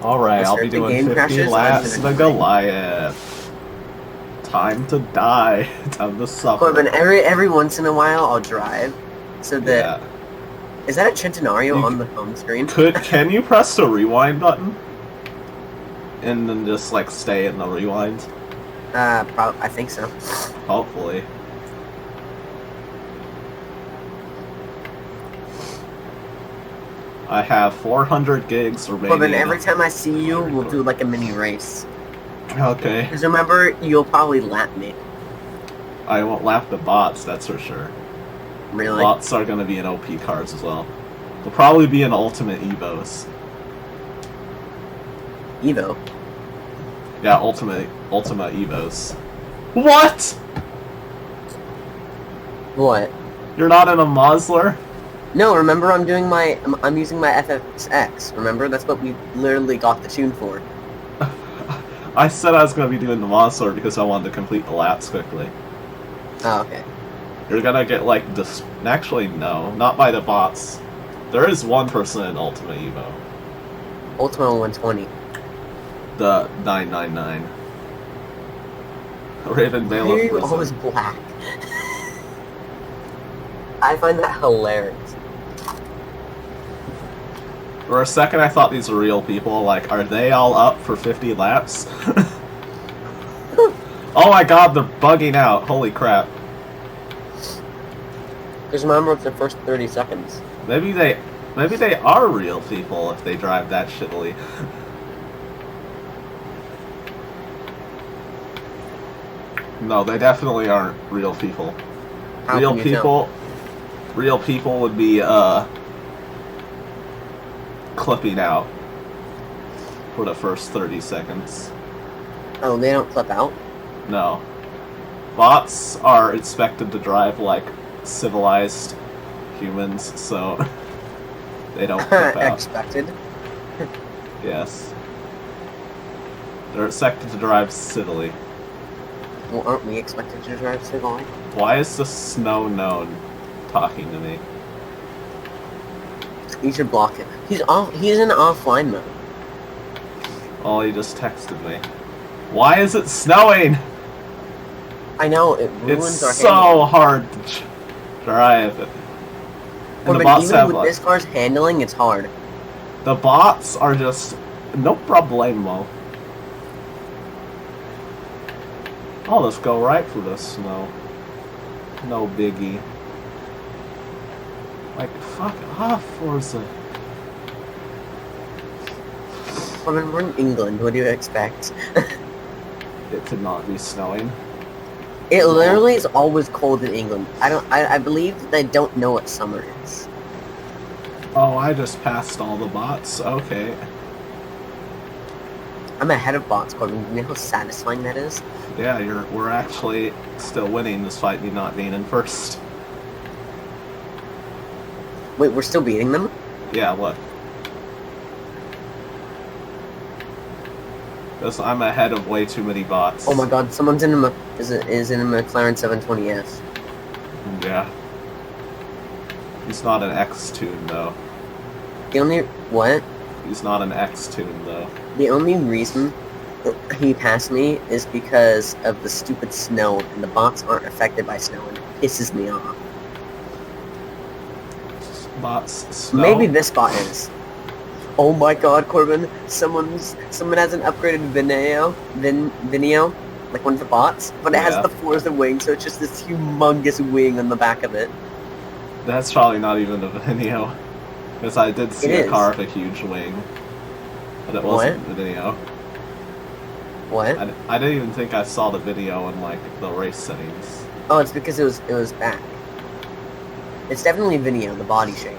Alright, I'll be If the doing game 50 crashes, laps I'm the gonna die. Goliath. Time to die. Time to suffer. Corbin, every once in a while I'll drive, so that Yeah. is that a Centenario You on the home screen? Can you press the rewind button? And then just like stay in the rewind? I think so. Hopefully. I have 400 gigs remaining. Corbin, every time I see you, we'll do like a mini race. Okay. Because remember, you'll probably lap me. I won't lap the bots, that's for sure. Really? Bots are going to be in OP cars as well. They'll probably be in Ultimate Evos. Evo? Yeah, Ultimate Evos. What? What? You're not in a Mosler? No, remember I'm using my FXX. Remember? That's what we literally got the tune for. I said I was going to be doing the Mosler because I wanted to complete the laps quickly. Oh, okay. You're gonna get like actually no, not by the bots. There is one person in Ultimate Evo. Ultima 120. The 999. Raven Why are Bailiff you Prison. always black? I find that hilarious. For a second I thought these were real people, like, are they all up for 50 laps? Oh my god, they're bugging out, holy crap. Because remember, it's the first 30 seconds. Maybe they are real people if they drive that shittily. No, they definitely aren't real people. How Real can you people real people would be clipping out for the first 30 seconds. tell? Oh, they don't clip out? No. Bots are expected to drive like civilized humans, so they don't clip out. Expected. Yes. They're expected to drive civilly. Well, aren't we expected to drive civilly? Why is the snow known talking to me? You should block him. He's in offline mode. Oh, he just texted me. Why is it snowing? I know, it ruins It's our so handling. hard to drive it. And the bots Even have with like, this car's handling, it's hard. the bots are just no problemo. I'll just go right through the snow. No biggie. Like, fuck off, Forza. I mean, we're in England. What do you expect? It to not be snowing. It literally is always cold in England. I believe that they don't know what summer is. Oh, I just passed all the bots. Okay. I'm ahead of bots, Corbin. You know how satisfying that is? Yeah, we're actually still winning despite me not being in first. Wait, we're still beating them? Yeah, look. Because I'm ahead of way too many bots. Oh my god, someone's in a is in a McLaren 720S. Yeah. He's not an X-Tune, though. The only what? He's not an X-Tune, though. The only reason he passed me is because of the stupid snow, and the bots aren't affected by snow, and it pisses me off. Bots snow? Maybe this bot is. Oh my god, Corbin! Someone has an upgraded Vineo, like one of the bots, but it has Yeah. the Forza wing, so it's just this humongous wing on the back of it. That's probably not even a video. Because I did see It a is. car with a huge wing. But it wasn't the video. What? I didn't even think I saw the video in, like, the race settings. Oh, it's because it was back. It's definitely Vineo, the body shape.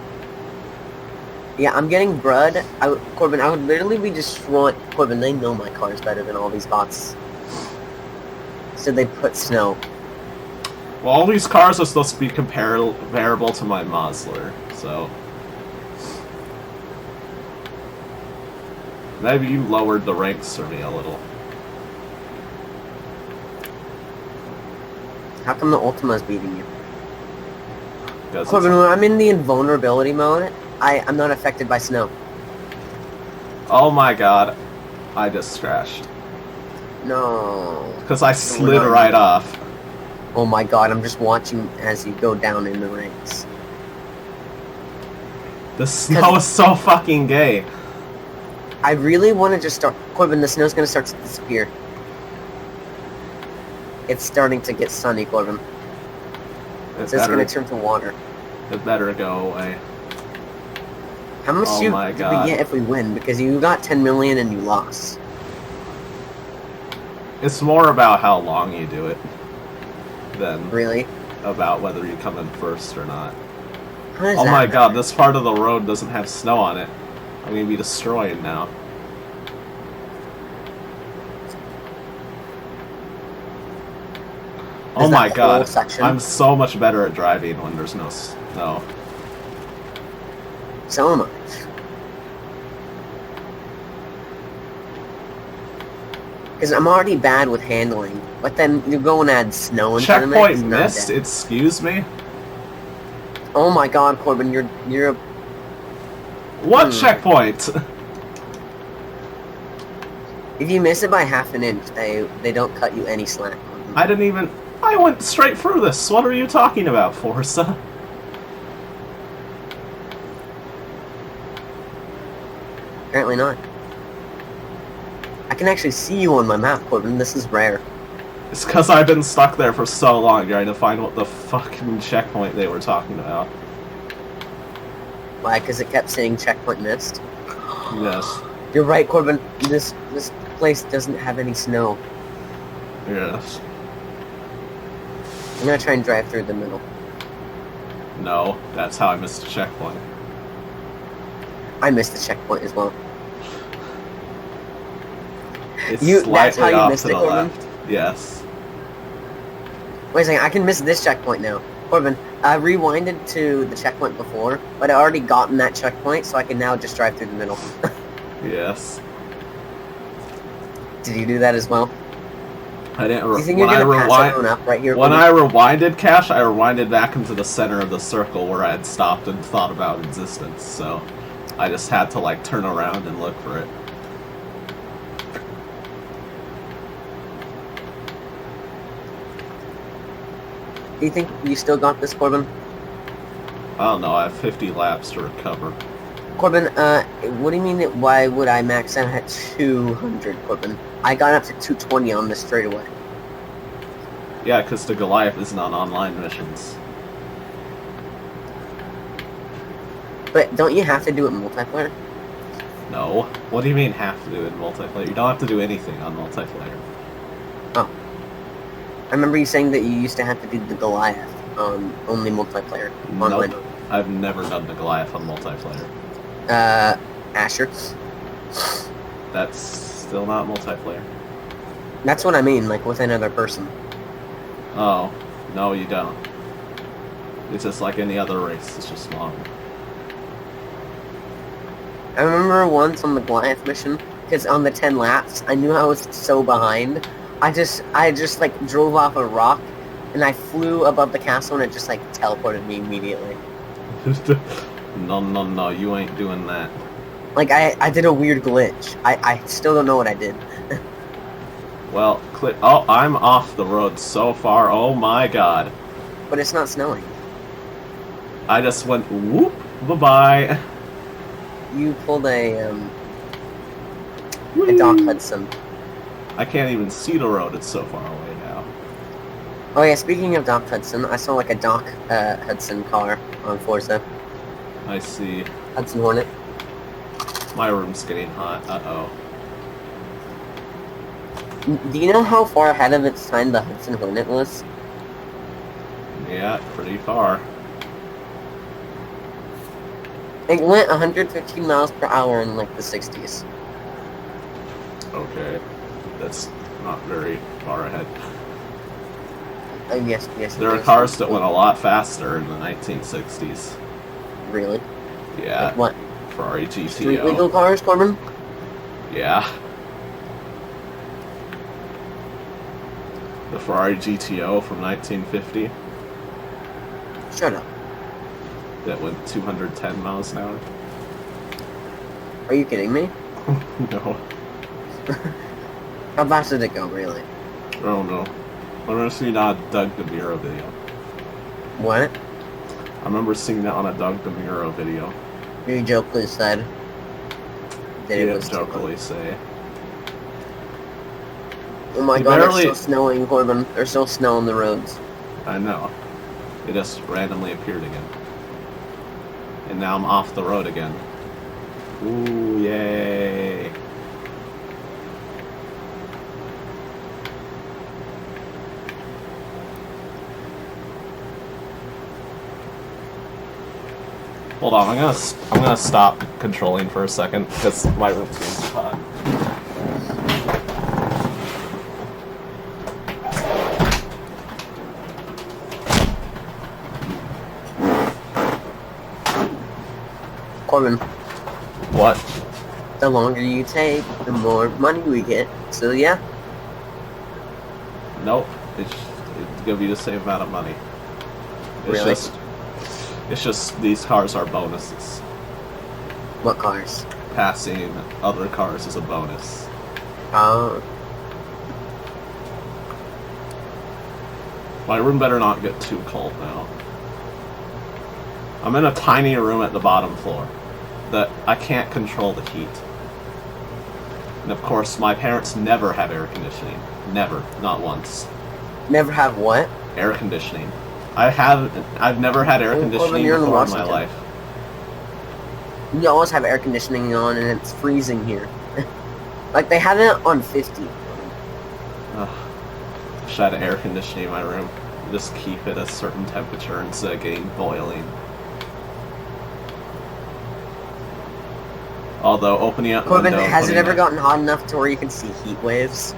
Yeah, I'm getting Brud. Corbin, I would literally be destroying... Corbin, they know my car's better than all these bots. So they put snow. Well, all these cars are supposed to be comparable to my Mosler, so... Maybe you lowered the ranks for me a little. How come the Ultima's beating you? Because Corbin, when I'm in the invulnerability mode, I'm not affected by snow. Oh my god. I just crashed. No. Because I slid right off. Oh my god, I'm just watching as you go down in the ranks. The snow is so fucking gay. I really want to just start... Corbin, the snow's going to start to disappear. It's starting to get sunny, Corbin. It's just going to turn to water. It better go away. How much do we get if we win? Because you got 10 million and you lost. It's more about how long you do it than really about whether you come in first or not. Oh my god, this part of the road doesn't have snow on it. I'm gonna be destroyed now. Oh my god, I'm so much better at driving when there's no snow. So am I. Because I'm already bad with handling, but then you go and add snow into it. Checkpoint missed, excuse me? Oh my god, Corbin, you're a... What checkpoint? If you miss it by half an inch, they don't cut you any slack. I didn't even... I went straight through this. What are you talking about, Forza? Apparently not. I can actually see you on my map, Corbin. This is rare. It's because I've been stuck there for so long trying to find what the fucking checkpoint they were talking about. Why? Because it kept saying checkpoint missed? Yes. You're right, Corbin. This place doesn't have any snow. Yes. I'm gonna try and drive through the middle. No, that's how I missed a checkpoint. I missed the checkpoint as well. It's that's how slightly you off missed to it, the Corbin? left. Yes. Wait a second, I can miss this checkpoint now. Corbin, I rewinded to the checkpoint before, but I already gotten that checkpoint, so I can now just drive through the middle. Yes. Did you do that as well? I didn't. Do you think you're gonna pass everyone up right here? When I rewinded, Cash, I rewinded back into the center of the circle where I had stopped and thought about existence. So I just had to like turn around and look for it. Do you think you still got this, Corbin? I don't know. I have 50 laps to recover. Corbin, what do you mean that why would I max out at 200, Corbin? I got up to 220 on this straightaway. Yeah, because the Goliath isn't on online missions. But don't you have to do it multiplayer? No. What do you mean have to do it in multiplayer? You don't have to do anything on multiplayer. Oh. I remember you saying that you used to have to do the Goliath on only multiplayer. Online. Nope. I've never done the Goliath on multiplayer. Asher. That's still not multiplayer. That's what I mean, like with another person. Oh, no you don't. It's just like any other race, it's just long. I remember once on the Goliath mission, because on the 10 laps, I knew I was so behind. I just like drove off a rock, and I flew above the castle, and it just like teleported me immediately. No, you ain't doing that. Like, I did a weird glitch. I still don't know what I did. Well, oh, I'm off the road so far, oh my god. But it's not snowing. I just went, whoop, bye-bye. You pulled a Doc Hudson. I can't even see the road, it's so far away now. Oh yeah, speaking of Doc Hudson, I saw like a Doc Hudson car on Forza. I see. Hudson Hornet. My room's getting hot, uh-oh. Do you know how far ahead of its time the Hudson Hornet was? Yeah, pretty far. It went 115 miles per hour in like the 60s. Okay. That's not very far ahead. Yes. There are cars that went a lot faster in the 1960s. Really? Yeah. Like what? Ferrari GTO. Street legal cars, Corbin? Yeah. The Ferrari GTO from 1950. Shut up. That went 210 miles an hour. Are you kidding me? No. How fast did it go, really? I don't know. I remember seeing that on a Doug DeMuro video. What? I remember seeing that on a Doug DeMuro video. You jokingly said that He it didn't was too long. jokingly say. Oh my He god, barely- it's still snowing, Corbin. There's still snow on the roads. I know. It just randomly appeared again. And now I'm off the road again. Ooh, yay. Hold on, I'm gonna stop controlling for a second because my room's getting too hot. Corbin, What? the longer you take, the more money we get. So yeah, Nope. It's gonna be the same amount of money. Really? It's just these cars are bonuses. what cars? Passing other cars is a bonus. My room better not get too cold now. I'm in a tiny room at the bottom floor that I can't control the heat. And of course, my parents never have air conditioning. Never. Not once. Never have what? Air conditioning. I've never had air Oh, conditioning you're in before in my Washington. life. You always have air conditioning on, and it's freezing here. Like they have it on 50. Ugh. Wish I had air conditioning in my room. Just keep it a certain temperature instead of getting boiling. Although opening up the Corbin, window, has it putting ever my- gotten hot enough to where you can see heat waves?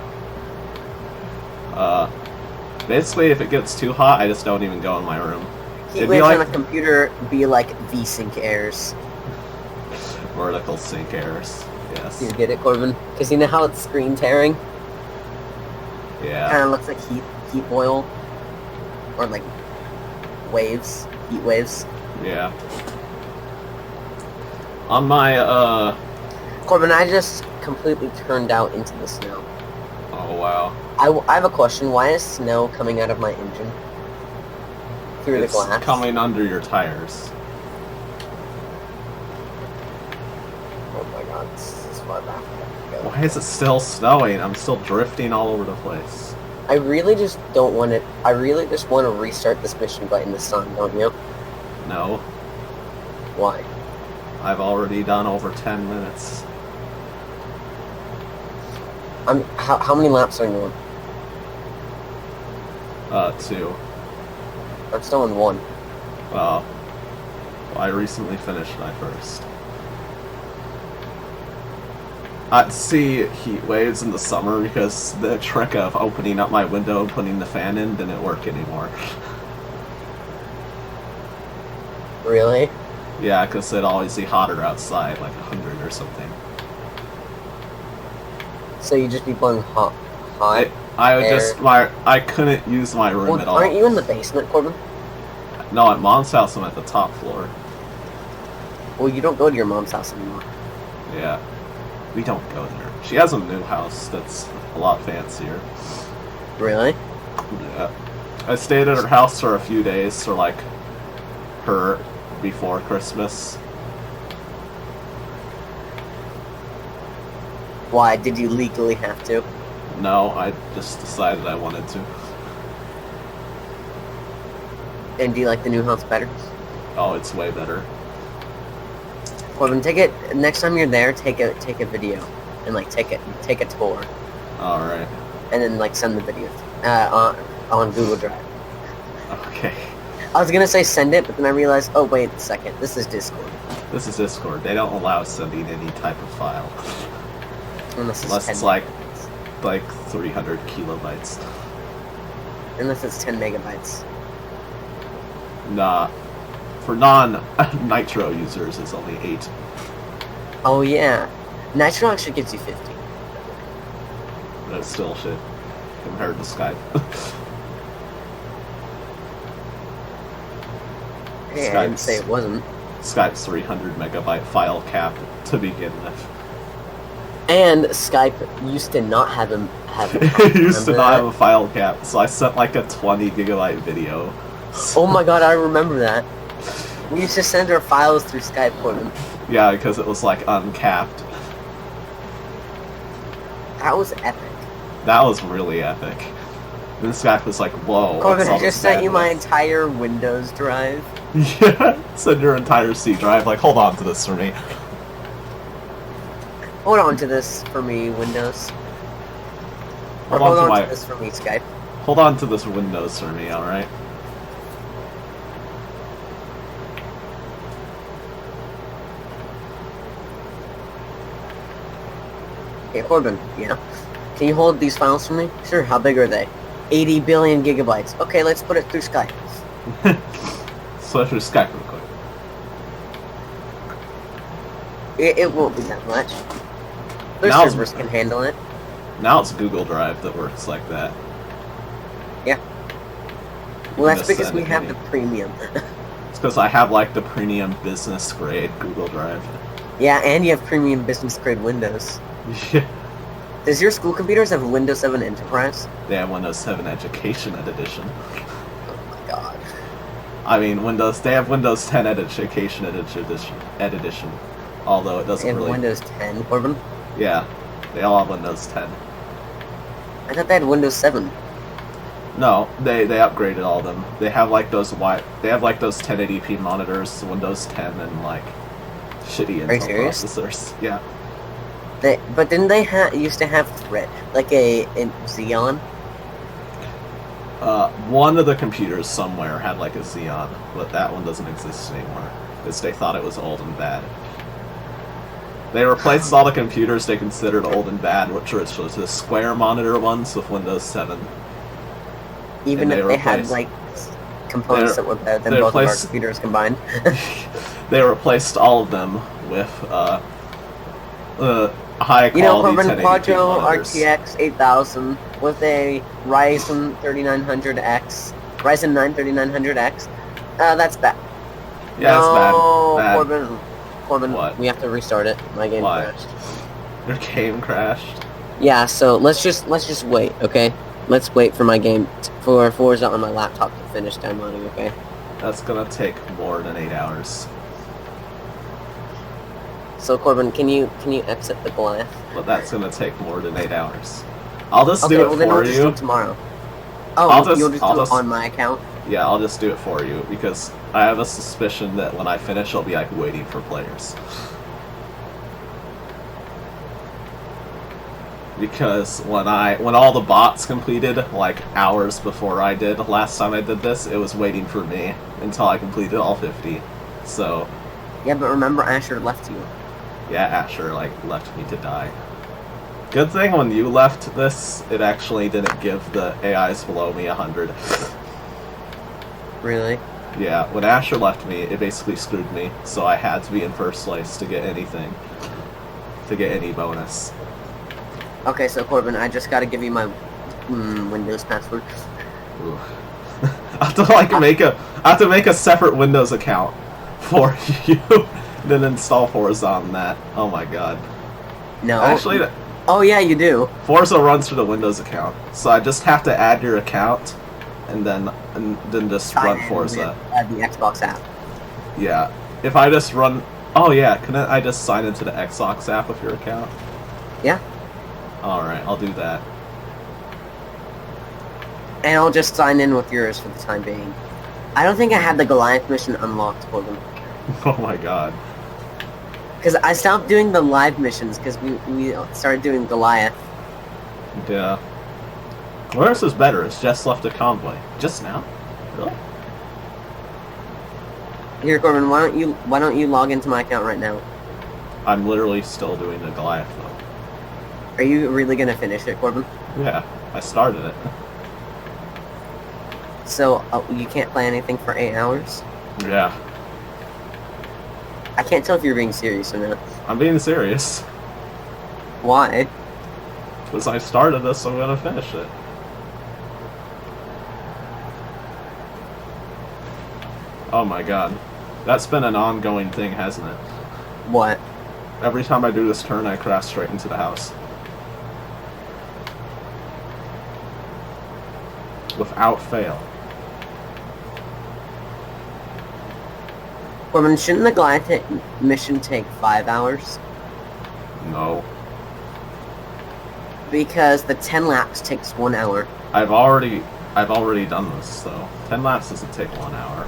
Basically, if it gets too hot, I just don't even go in my room. Heat It'd be waves like on a computer be like V-Sync errors. vertical sync errors. Yes. You get it, Corbin? Because you know how it's screen tearing? Yeah. Kind of looks like heat boil. Or like waves. Heat waves. Yeah. On my Corbin, I just completely turned out into the snow. oh wow. I have a question. Why is snow coming out of my engine? Through It's the glass? coming under your tires. Oh my god, this is far back. Why is it still snowing? I'm still drifting all over the place. I really just don't want it. I really just want to restart this mission button this time, don't you? No. Why? I've already done over 10 minutes. How many laps are you on? 2. I'm still on 1. Well, I recently finished my first. I'd see heat waves in the summer because the trick of opening up my window and putting the fan in didn't work anymore. Really? Yeah, because it'd always be hotter outside, like 100 or something. So you just be blowing hot I would air. I couldn't use my room Well, at all. aren't you in the basement, Corbin? No, at Mom's house I'm at the top floor. Well, you don't go to your mom's house anymore. Yeah. We don't go there. She has a new house that's a lot fancier. Really? Yeah. I stayed at her house for a few days for like her before Christmas. Why? Did you legally have to? No, I just decided I wanted to. And do you like the new house better? Oh, it's way better. Corbin, take it next time you're there. Take a video and like take a tour, Alright. and then like send the video on Google Drive. Okay. I was gonna say send it, but then I realized, oh wait a second, this is Discord. This is Discord. They don't allow sending any type of file. Unless it's Unless 10 it's like megabytes. 300 kilobytes. Unless it's 10 megabytes. Nah. For non-Nitro users, it's only 8. Oh yeah, Nitro actually gives you 50. That's still shit compared to Skype. Hey, I didn't say it wasn't. Skype's 300 megabyte file cap to begin with. And Skype used to not have a It used to remember not that? have a file cap, so I sent like a 20 gigabyte video. Oh my god, I remember that. We used to send our files through Skype, Corbin. Yeah, because it was like uncapped. That was epic. That was really epic. Then Skype was like, whoa. Corbin, what's all I just this sent you my bandwidth? entire Windows drive. Yeah, send your entire C drive. Like, hold on to this for me. Hold on to this for me, Windows. Or Hold on to hold on my- to this for me, Skype. Hold on to this Windows for me, alright? Hey, Corbin, yeah. Can you hold these files for me? Sure, how big are they? 80 billion gigabytes. Okay, let's put it through Skype. So through Skype real quick. It won't be that much. Their Now- servers can handle it. Now it's Google Drive that works like that. Well, that's Just because send we it have to the me. premium. It's because I have like the premium business grade Google Drive. Yeah, and you have premium business grade Windows. Yeah. Does your school computers have Windows 7 Enterprise? They have Windows 7 Education Edition. Oh my god. I mean, they have Windows 10 Education Edition. Although it doesn't They have really. Windows 10, Corbin? Yeah, they all have Windows 10. I thought they had Windows 7. No, they upgraded all of them. They have like those 1080p monitors, Windows 10, and like shitty Are you Intel serious? processors. Yeah. But didn't they used to have Thread, like a Xeon? One of the computers somewhere had like a Xeon, but that one doesn't exist anymore because they thought it was old and bad. They replaced all the computers they considered old and bad, which was the square monitor ones with Windows 7. Even And if they they had replaced- like components that were better than they both of our replaced- computers combined. They replaced all of them with high quality You know, Corbin 1080p Quadro monitors. RTX 8000 with a Ryzen 3900X, Ryzen 9 3900X. That's bad. Yeah, no, it's bad. Corbin, What? we have to restart it. My game Why? crashed. Your game crashed. Yeah, so let's just wait, okay? Let's wait for my game for Forza on my laptop to finish downloading, okay? That's gonna take more than 8 hours. So Corbin, can you exit the Goliath? But that's gonna take more than 8 hours. I'll just Okay, do it well then for I'll just do you. it tomorrow. Oh, I'll just- you'll just I'll do just- it on my account? Yeah, I'll just do it for you because I have a suspicion that when I finish, I'll be like waiting for players. Because when all the bots completed, like hours before I did last time I did this, it was waiting for me until I completed all 50. So Yeah, but remember Asher left you. yeah, Asher like left me to die. Good thing when you left this, it actually didn't give the AIs below me 100. Really? Yeah, when Asher left me, it basically screwed me, so I had to be in first place to get anything. To get any bonus. Okay, so Corbin, I just gotta give you my Windows password. Ooh. I have to make a separate Windows account for you, then install Forza on that. Oh my god. No. Actually, Oh yeah, you do. Forza runs through the Windows account, so I just have to add your account, and then just Sign run in Forza. with, the Xbox app. Yeah. If I just run... Oh yeah, can I just sign into the Xbox app with your account? Yeah. Alright, I'll do that. And I'll just sign in with yours for the time being. I don't think I had the Goliath mission unlocked, Corbin. Oh my god. Because I stopped doing the live missions because we started doing Goliath. Yeah. Where's is better? It's just left a convoy. Just now? Really? Here, Corbin, why don't you log into my account right now? I'm literally still doing the Goliath though. Are you really gonna finish it, Corbin? Yeah, I started it. So you can't play anything for 8 hours? Yeah. I can't tell if you're being serious or not. I'm being serious. Why? Because I started this, so I'm gonna finish it. Oh my god. That's been an ongoing thing, hasn't it? What? Every time I do this turn, I crash straight into the house. Without fail. Corbin, shouldn't the glide mission take 5 hours? No. Because the 10 laps takes 1 hour. I've already done this, so 10 laps doesn't take 1 hour.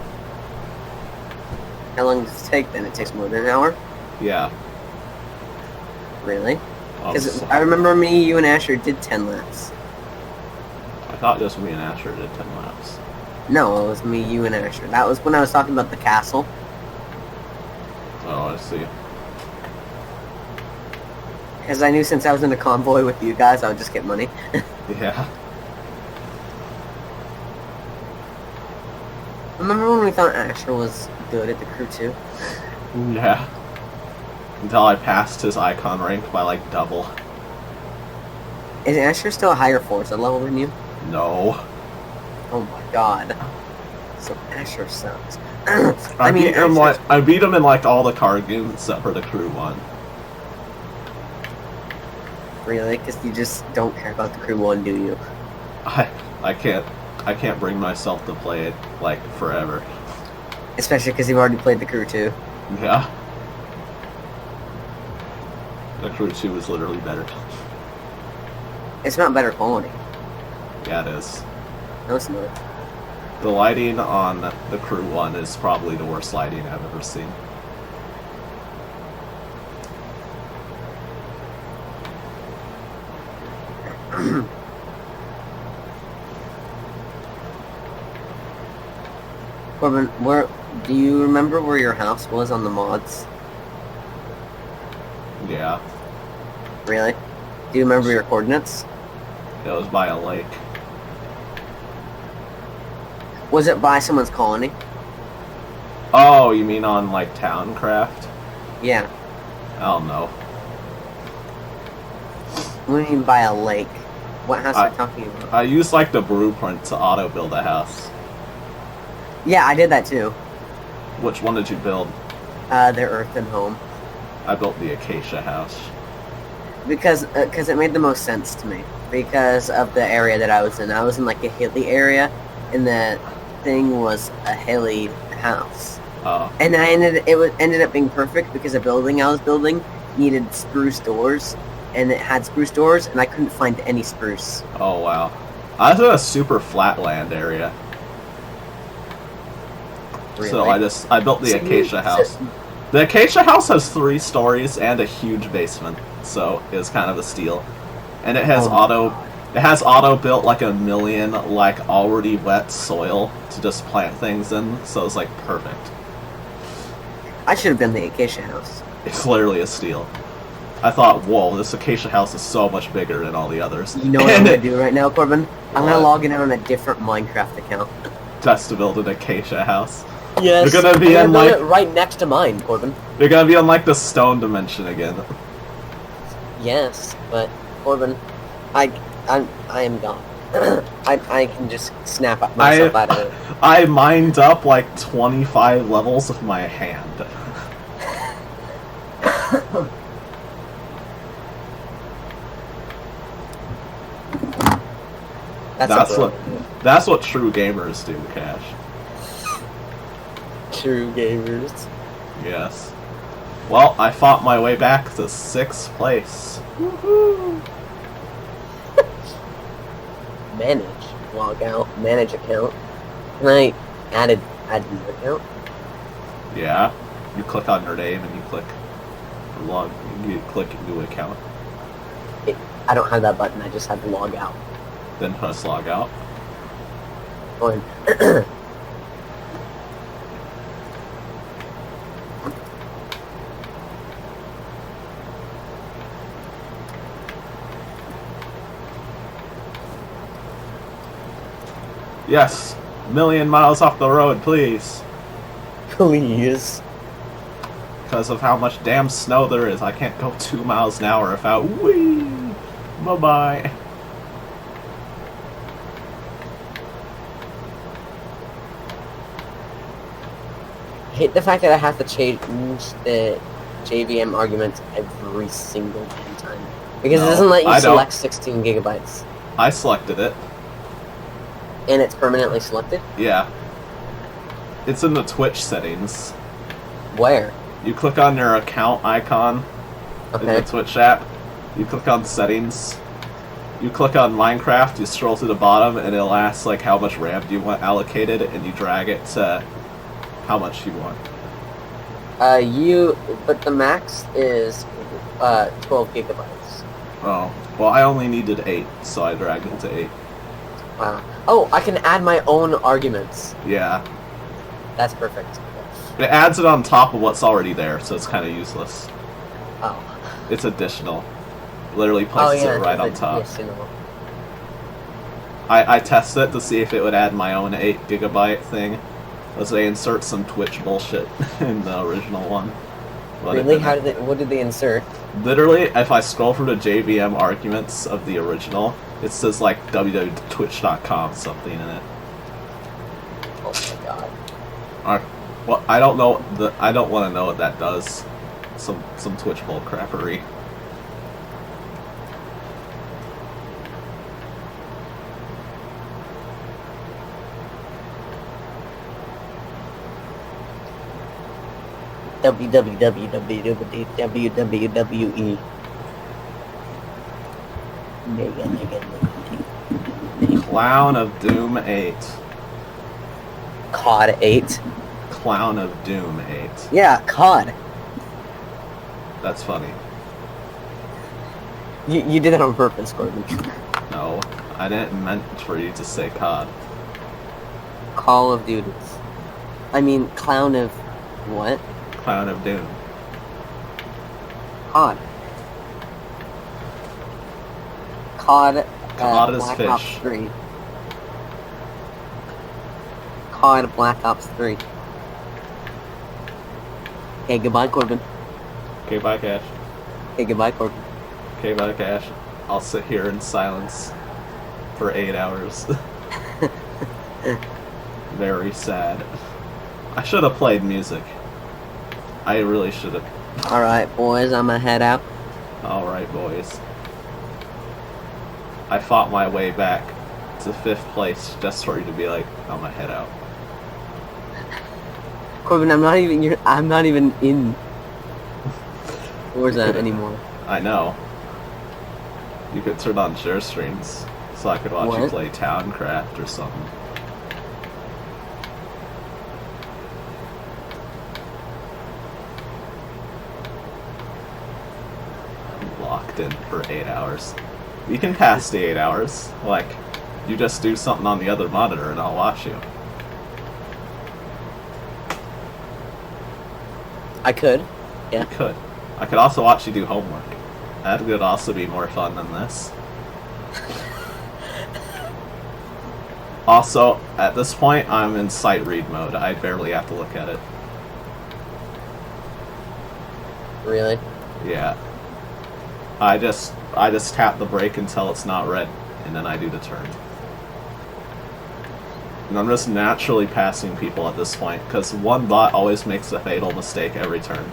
How long does it take then? It takes more than an hour? Yeah. Really? Oh, Because I remember me, you, and Asher did 10 laps. I thought just me and Asher did 10 laps. No, it was me, you, and Asher. That was when I was talking about the castle. Oh, I see. Because I knew since I was in a convoy with you guys, I would just get money. Yeah. Remember when we thought Asher was good at the crew too? Yeah. Until I passed his icon rank by like double. Is Asher still a higher Forza level than you? No. Oh my god. So Asher sucks. I beat him in like all the car games except for the crew one. Really? Because you just don't care about the crew one, do you? I can't bring myself to play it like forever. Especially because you've already played the crew 2. Yeah. The crew 2 is literally better. It's not better quality. Yeah, it is. No, it's not. The lighting on the crew 1 is probably the worst lighting I've ever seen. Corbin, do you remember where your house was on the mods? Yeah. Really? Do you remember your coordinates? It was by a lake. Was it by someone's colony? Oh, you mean on like Towncraft? Yeah. I don't know. What do you mean by a lake? What house are you talking about? I used like the blueprint to auto build a house. Yeah, I did that too. Which one did you build? Their earthen home. I built the acacia house. Because it made the most sense to me. Because of the area that I was in. I was in like a hilly area, and the thing was a hilly house. Oh. And it ended up being perfect because the building I was building needed spruce doors, and it had spruce doors, and I couldn't find any spruce. Oh wow. I was in a super flat land area. Really? So I built the acacia house. The acacia house has 3 stories and a huge basement, so it's kind of a steal. And it has auto built like 1 million like already wet soil to just plant things in, so it's like perfect. I should have done the acacia house. It's literally a steal. I thought, whoa, this acacia house is so much bigger than all the others. You know what I'm gonna do right now, Corbin? I'm gonna What? log in on a different Minecraft account. Just to build an acacia house. Yes. You're gonna be in build like it right next to mine, Corbin. you're gonna be on like the stone dimension again. Yes, but Corbin, I am gone. I can just snap myself out of it. I mined up like 25 levels with my hand. That's what true gamers do, Cash. True gamers. Yes. Well, I fought my way back to 6th place. Woohoo! Manage. Log out. Manage account. Can I add new account? Yeah. You click on your name and you click new account. I don't have that button. I just have to log out. Then press log out. Fine. Yes. 1,000,000 miles off the road, please. Please. Because of how much damn snow there is, I can't go 2 miles an hour without whee. Bye-bye. I hate the fact that I have to change the JVM arguments every single damn time. Because No, it doesn't let you I don't. select 16 gigabytes. I selected it. And it's permanently selected? Yeah. It's in the Twitch settings. Where? You click on your account icon in Okay. the Twitch app. You click on settings. You click on Minecraft, you scroll to the bottom, and it'll ask like how much RAM do you want allocated, and you drag it to how much you want. But the max is 12 gigabytes. Oh, well, I only needed 8, so I dragged it to 8. Wow. Oh, I can add my own arguments. Yeah. That's perfect. It adds it on top of what's already there, so it's kind of useless. Oh. It's additional. Literally places it right on top. Yes, you know. I tested it to see if it would add my own 8 gigabyte thing. As they insert some Twitch bullshit in the original one. But Really? What did they insert? Literally, if I scroll through the JVM arguments of the original, it says like www.twitch.com something in it. Oh my god. Well, I don't know. I don't want to know what that does. Some Twitch bull crappery. WWE. Clown of Doom 8. COD 8. Clown of Doom 8. Yeah, COD. That's funny. You did that on purpose, Gordon. No, I didn't meant for you to say COD. Call of Duty. I mean, Clown of what? Clown of Doom. COD. COD. COD is Black fish. Ops 3. COD Black Ops 3. Okay, goodbye, Corbin. Okay, bye, Cash. Okay, goodbye, Corbin. Okay, bye, Cash. I'll sit here in silence for 8 hours. Very sad. I should have played music. I really should have. Alright, boys, I'ma head out. Alright, boys. I fought my way back to 5th place just for you to be like, I'm gonna head out. Corbin, I'm not even in Forza anymore. I know. You could turn on share streams so I could watch you What? play Towncraft or something. I'm locked in for 8 hours. You can pass the 8 hours. Like, you just do something on the other monitor and I'll watch you. I could. Yeah. You could. I could also watch you do homework. That would also be more fun than this. Also, at this point, I'm in sight read mode. I barely have to look at it. Really? Yeah. I just tap the brake until it's not red, and then I do the turn. And I'm just naturally passing people at this point, because one bot always makes a fatal mistake every turn.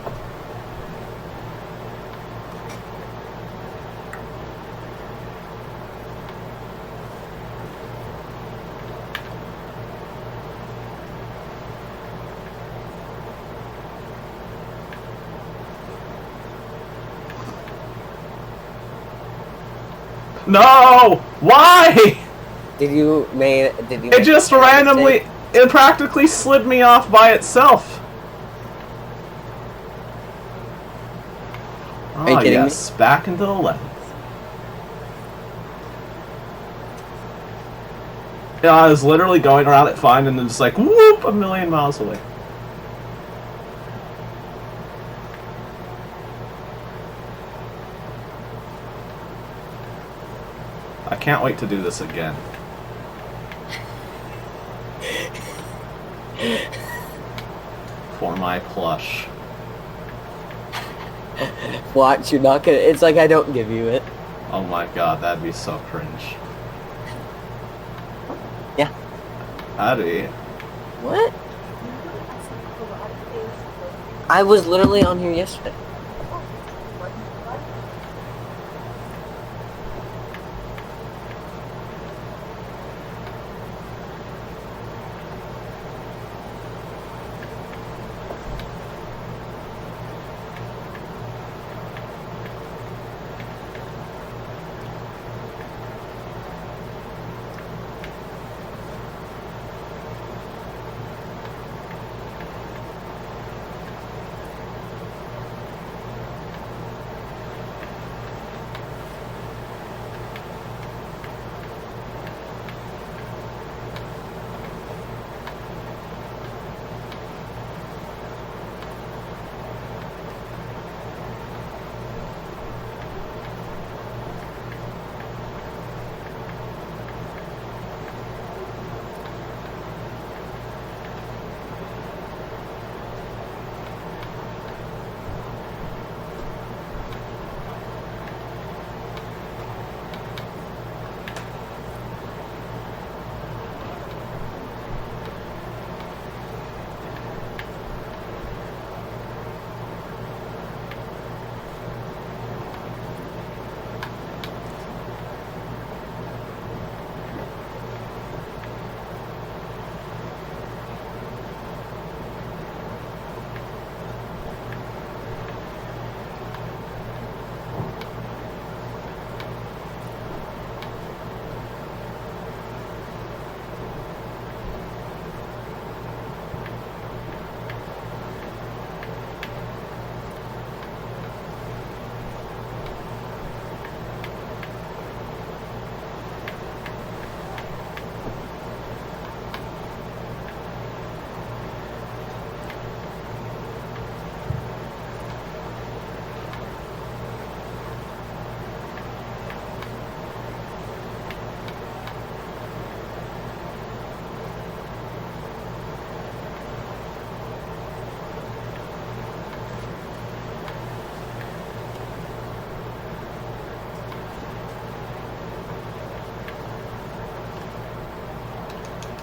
No! Why? It just randomly, it practically slid me off by itself. Are you Oh kidding yes, back into the 11th. Yeah, I was literally going around it fine and then just like, whoop, a million miles away. I can't wait to do this again. For my plush. Watch, you're not gonna. It's like I don't give you it. Oh my god, that'd be so cringe. Yeah. Howdy. What? I was literally on here yesterday.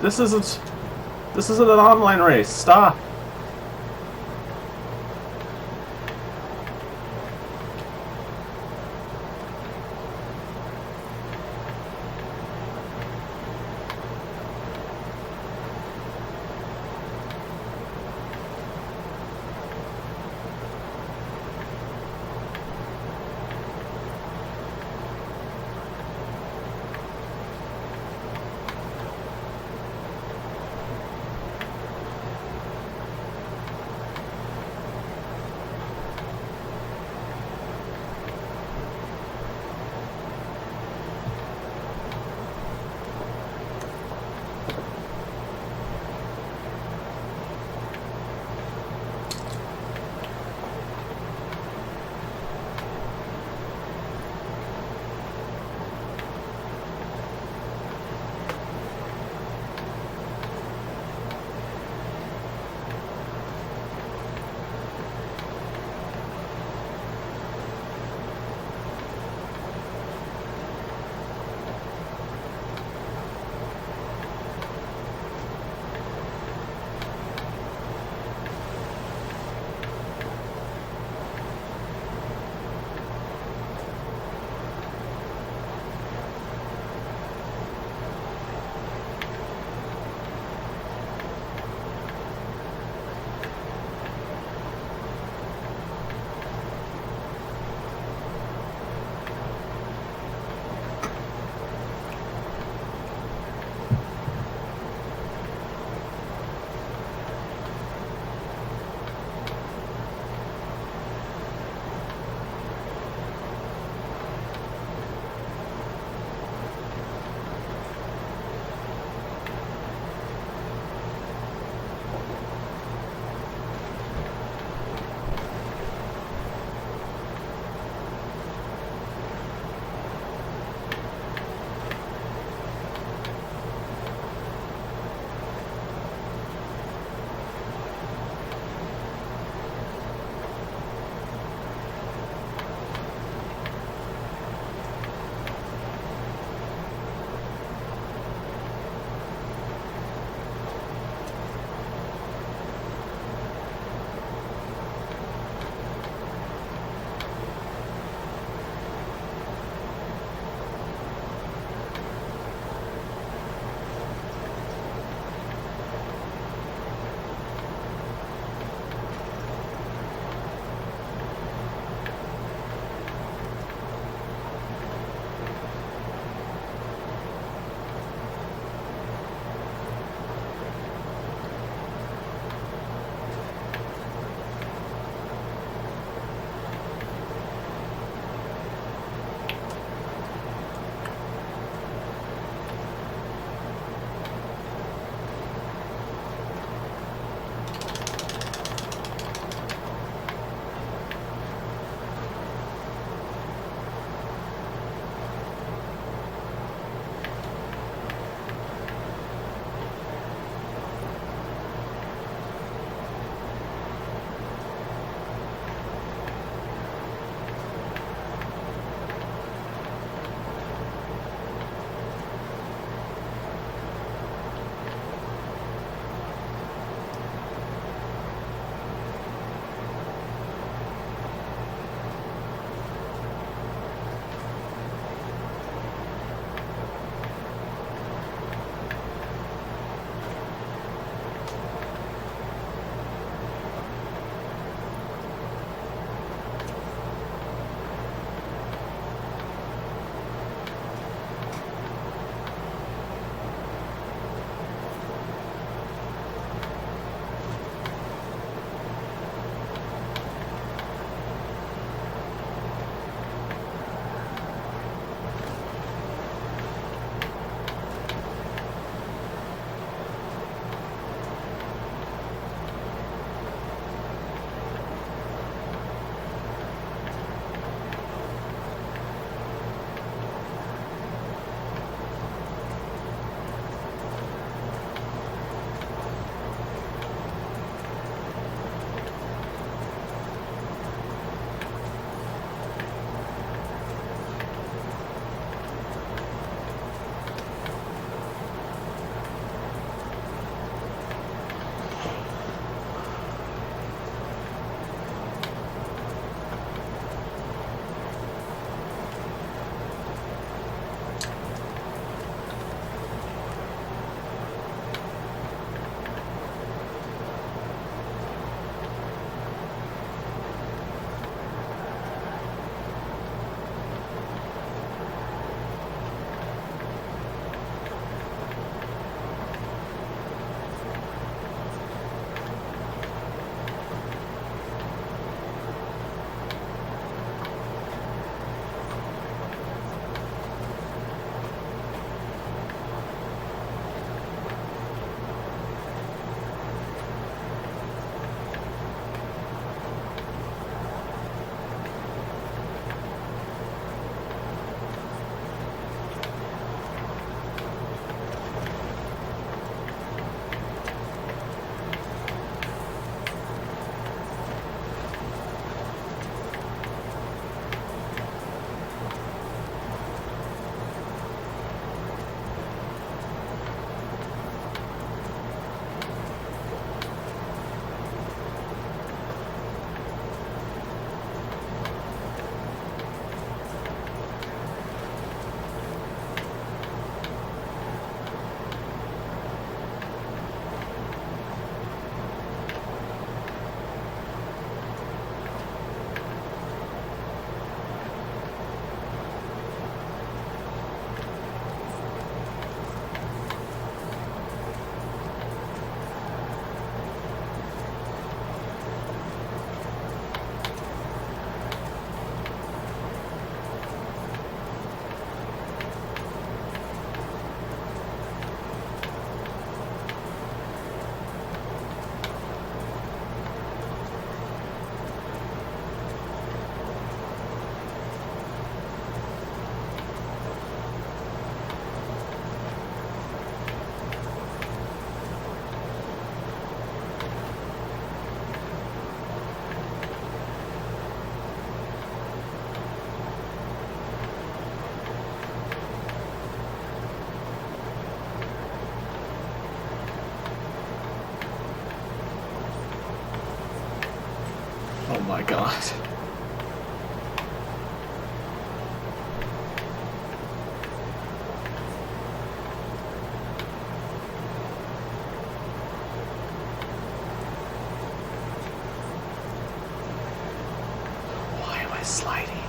This isn't an online race. Stop. my god. Why am I sliding?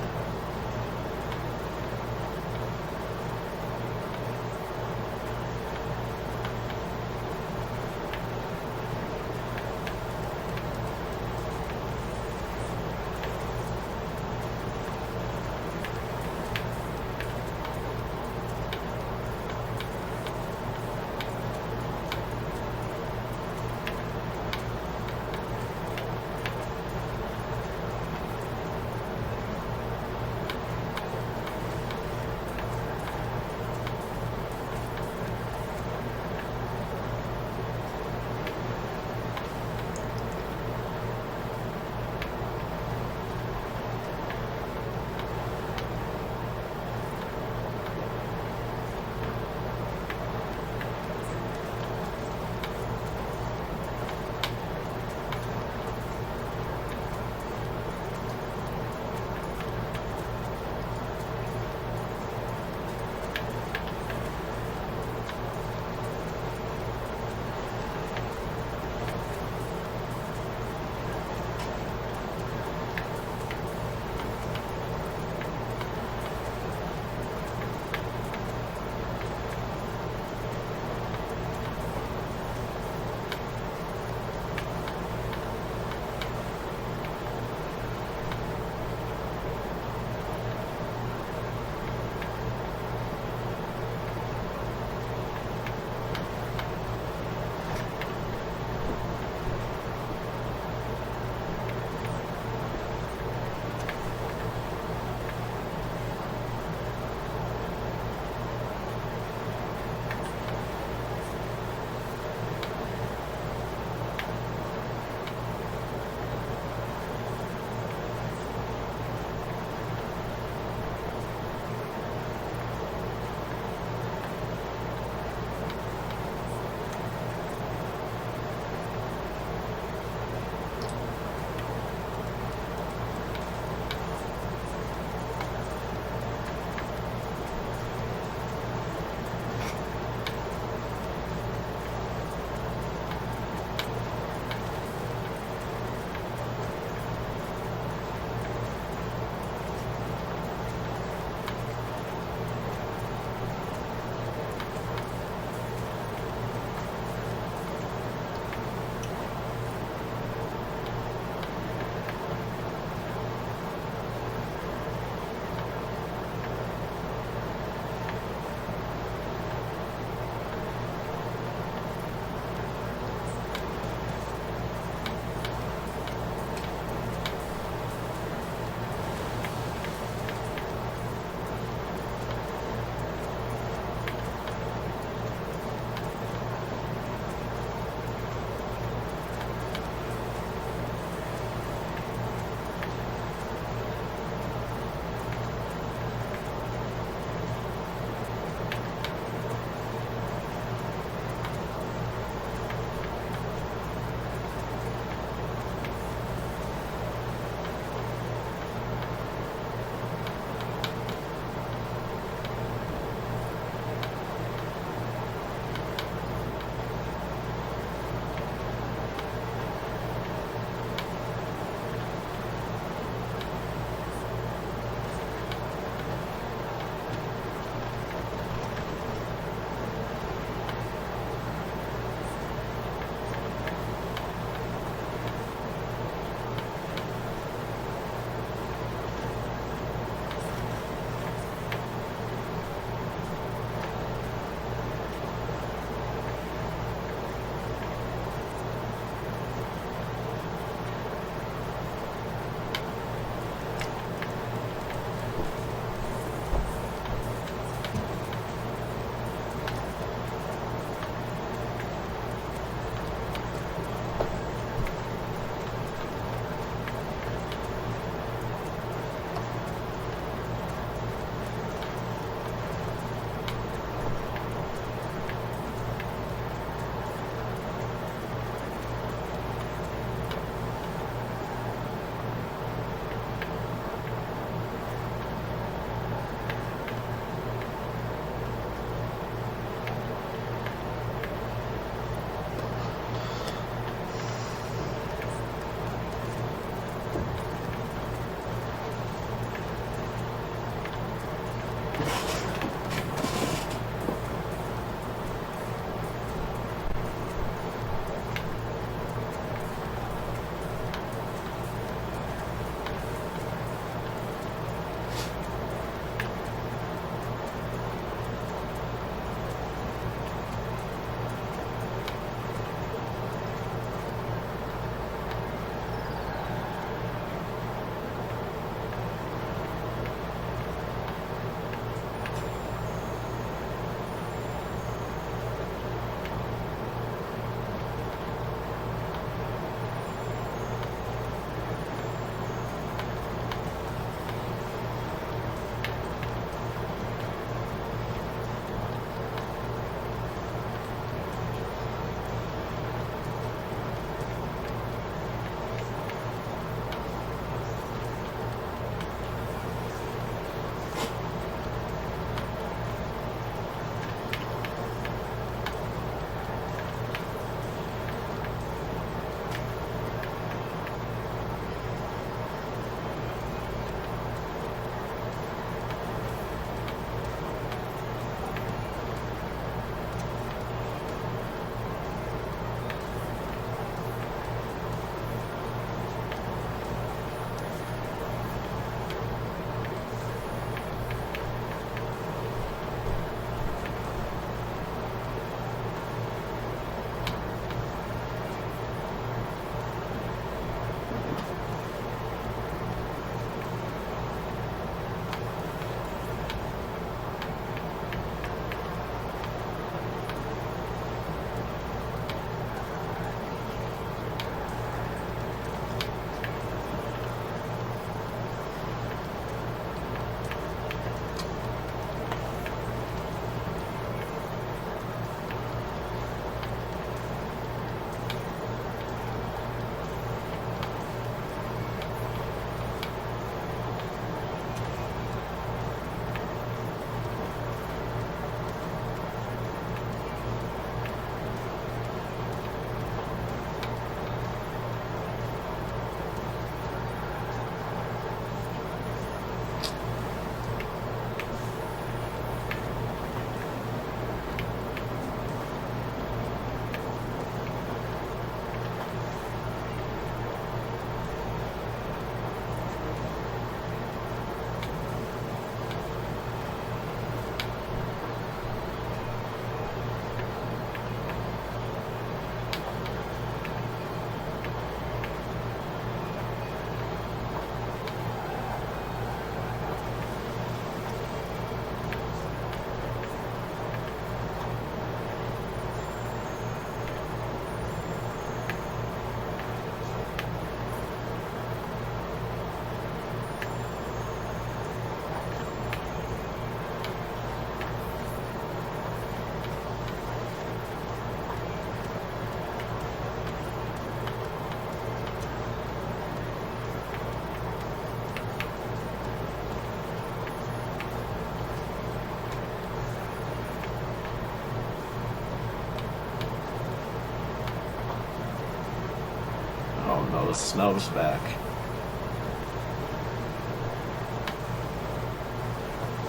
Oh, the snow's back.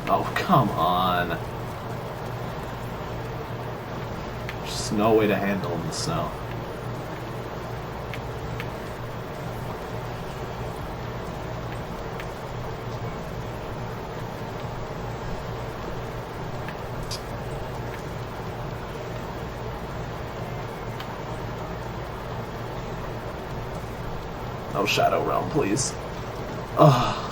Oh, come on. There's no way to handle in the snow. No Shadow Realm, please. Ugh.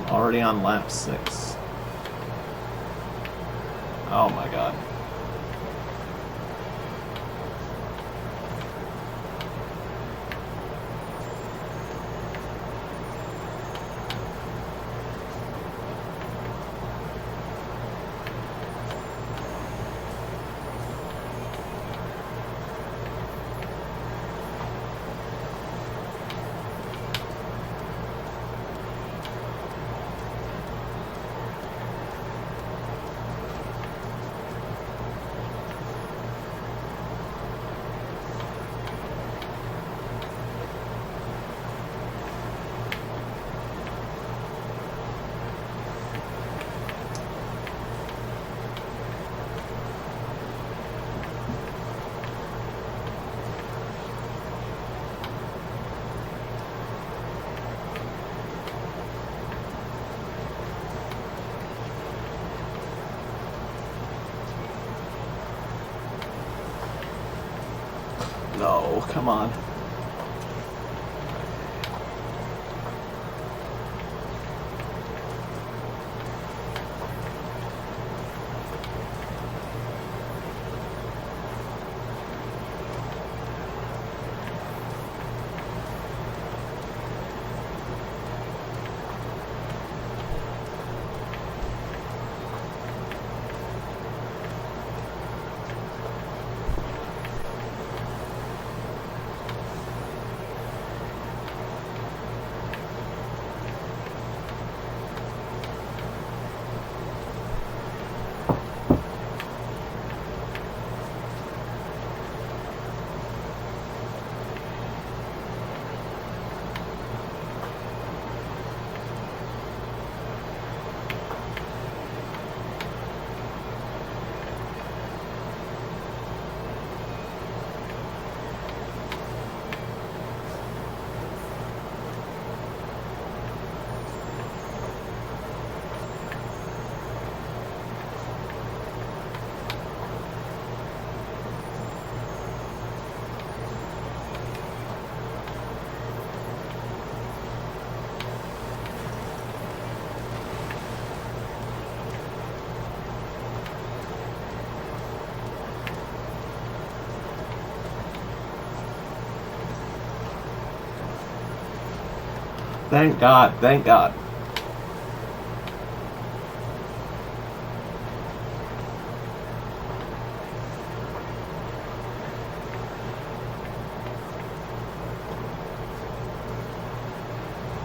Already on lap 6. Oh my god. No, come on. Thank God, thank God.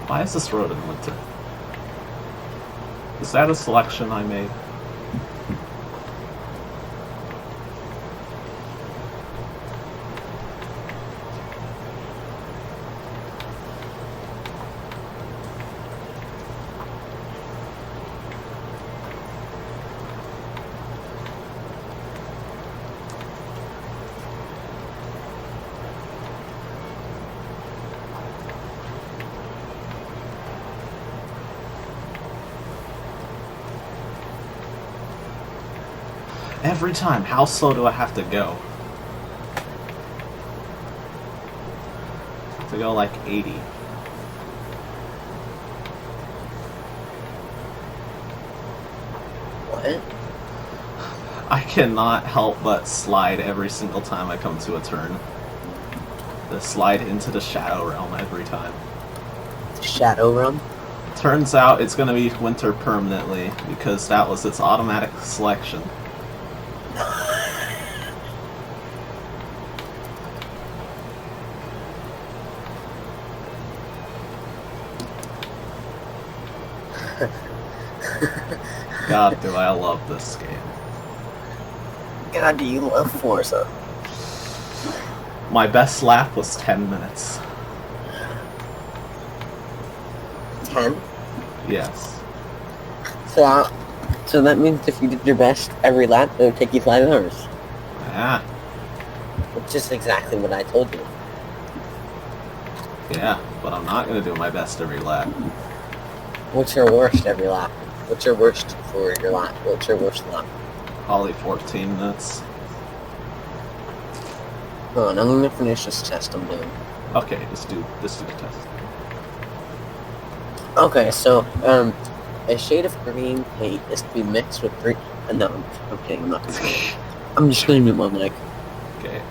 Why is this road in winter? Is that a selection I made? Every time, how slow do I have to go? To go like 80. What? I cannot help but slide every single time I come to a turn. The slide into the Shadow Realm every time. Shadow Realm? Turns out it's going to be winter permanently because that was its automatic selection. God, do I love this game. God, do you love Forza? My best lap was 10 minutes. 10? Yes. So that means if you did your best every lap, it would take you 5 hours. Yeah. Which is exactly what I told you. Yeah, but I'm not going to do my best every lap. What's your worst every lap? What's your worst for your lap? What's your worst lap? Probably 14 minutes. Hold on, I'm gonna finish this test I'm doing. Okay, just do the test. Okay, so, a shade of green paint is to be mixed with green... no, I'm kidding, I'm not gonna say it. I'm just gonna mute my mic. Okay.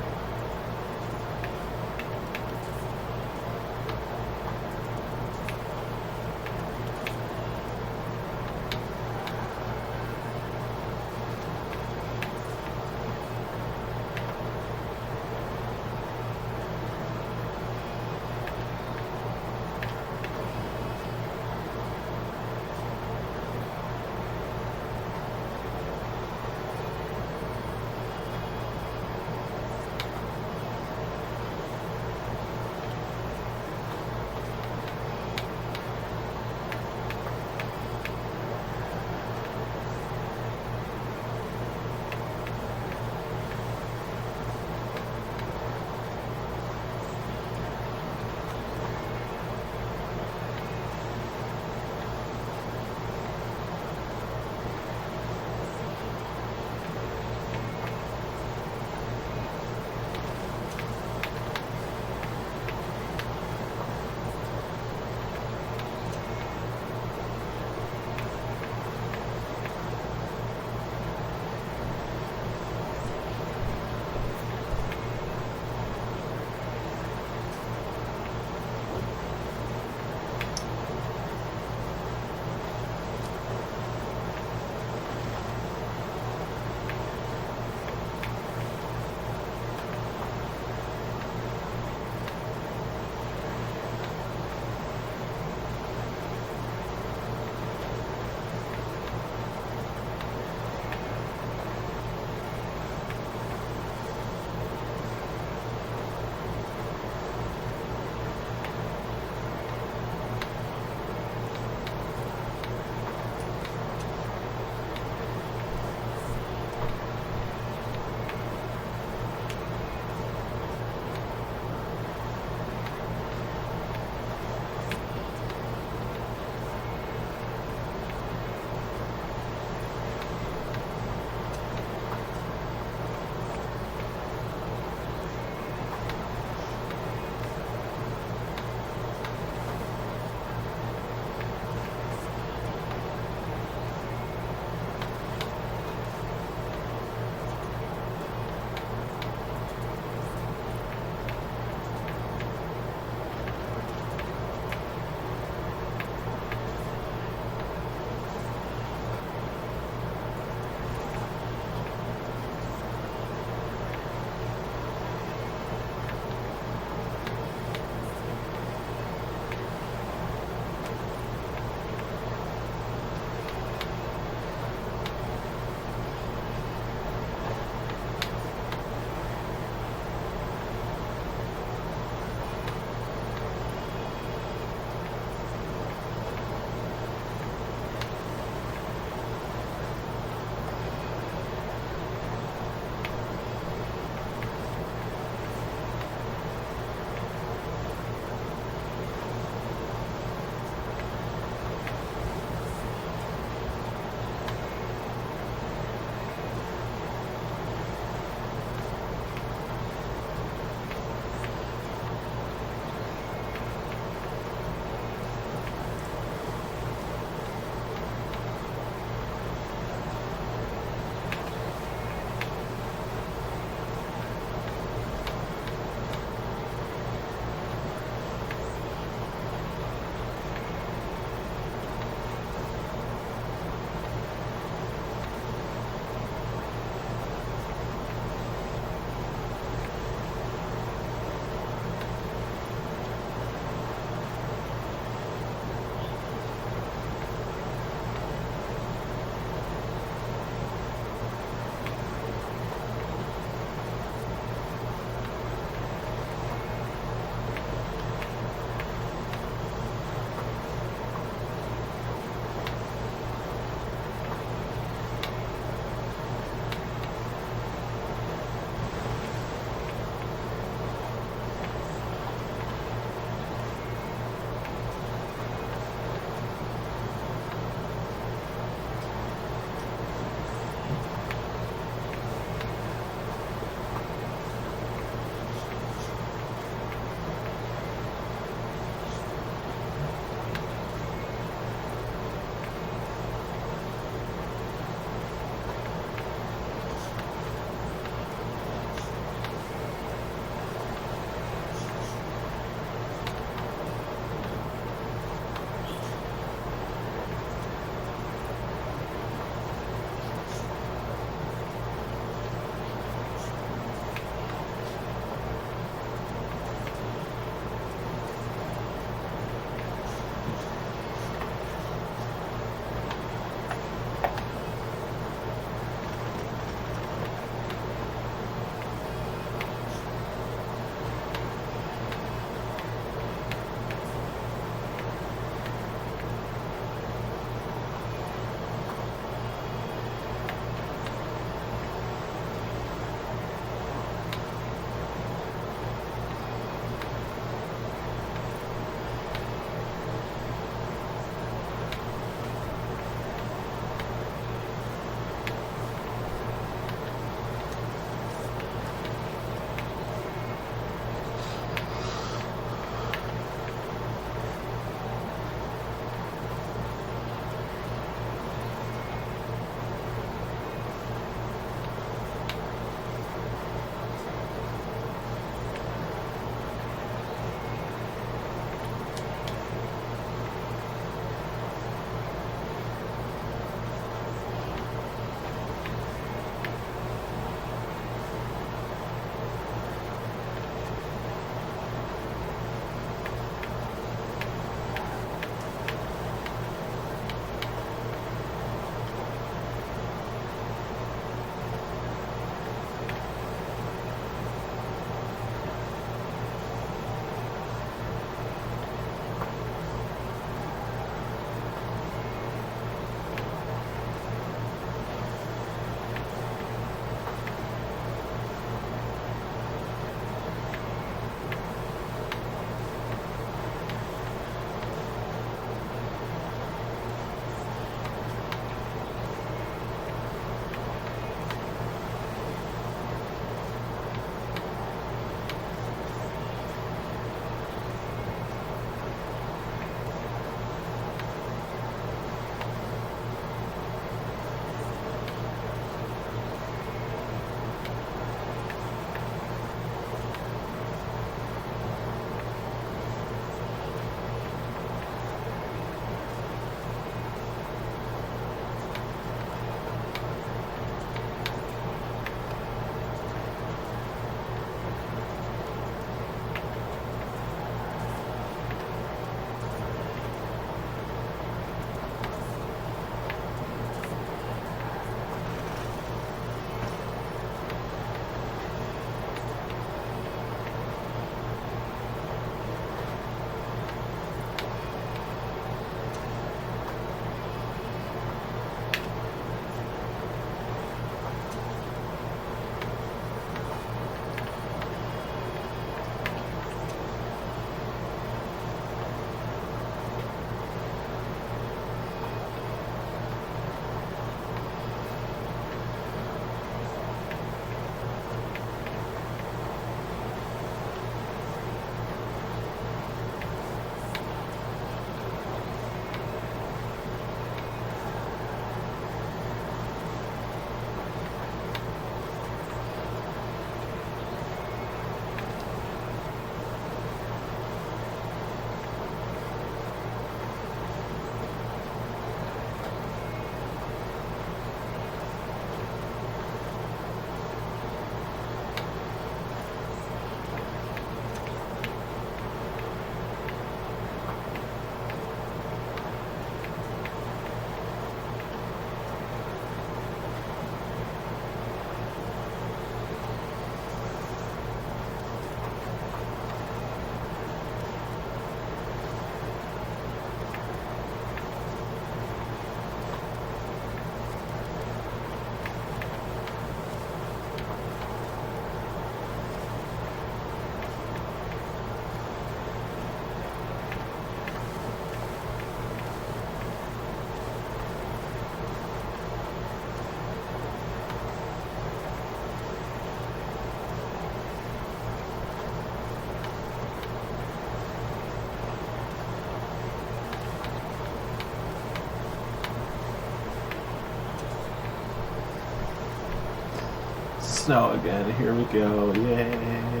snow again. Here we go. Yay.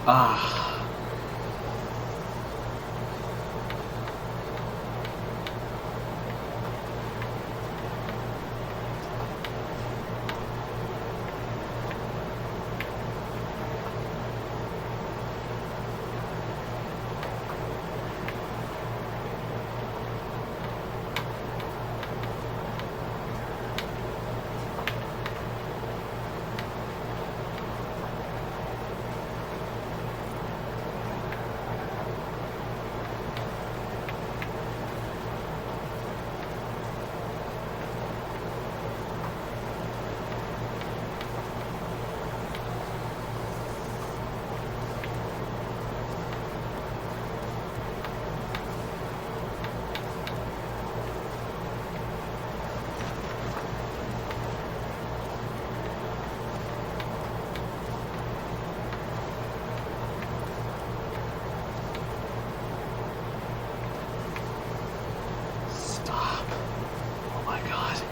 Ah. Stop. Oh my god.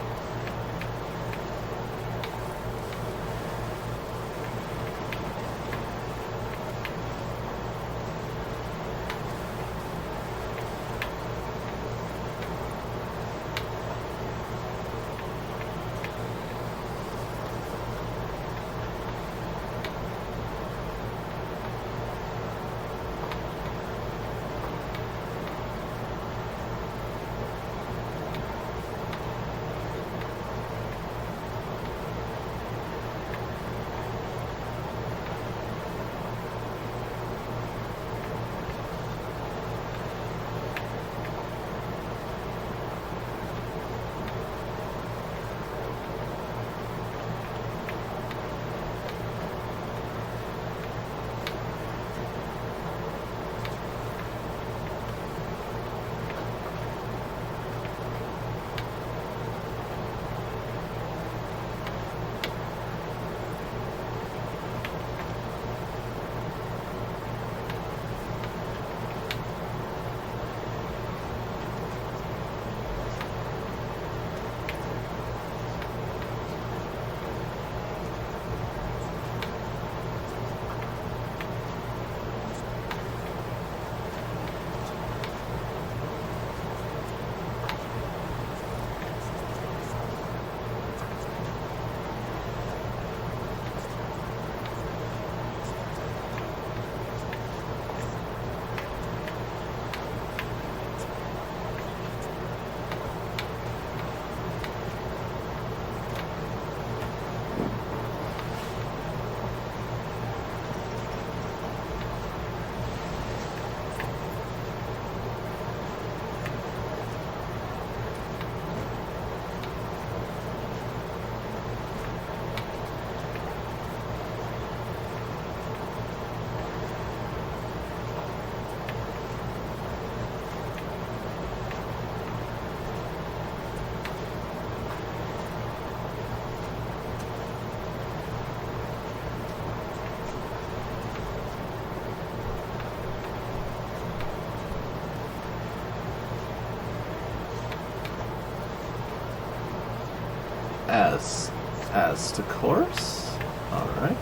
As to course? Alright.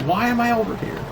Why am I over here?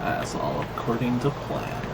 That's all according to plan.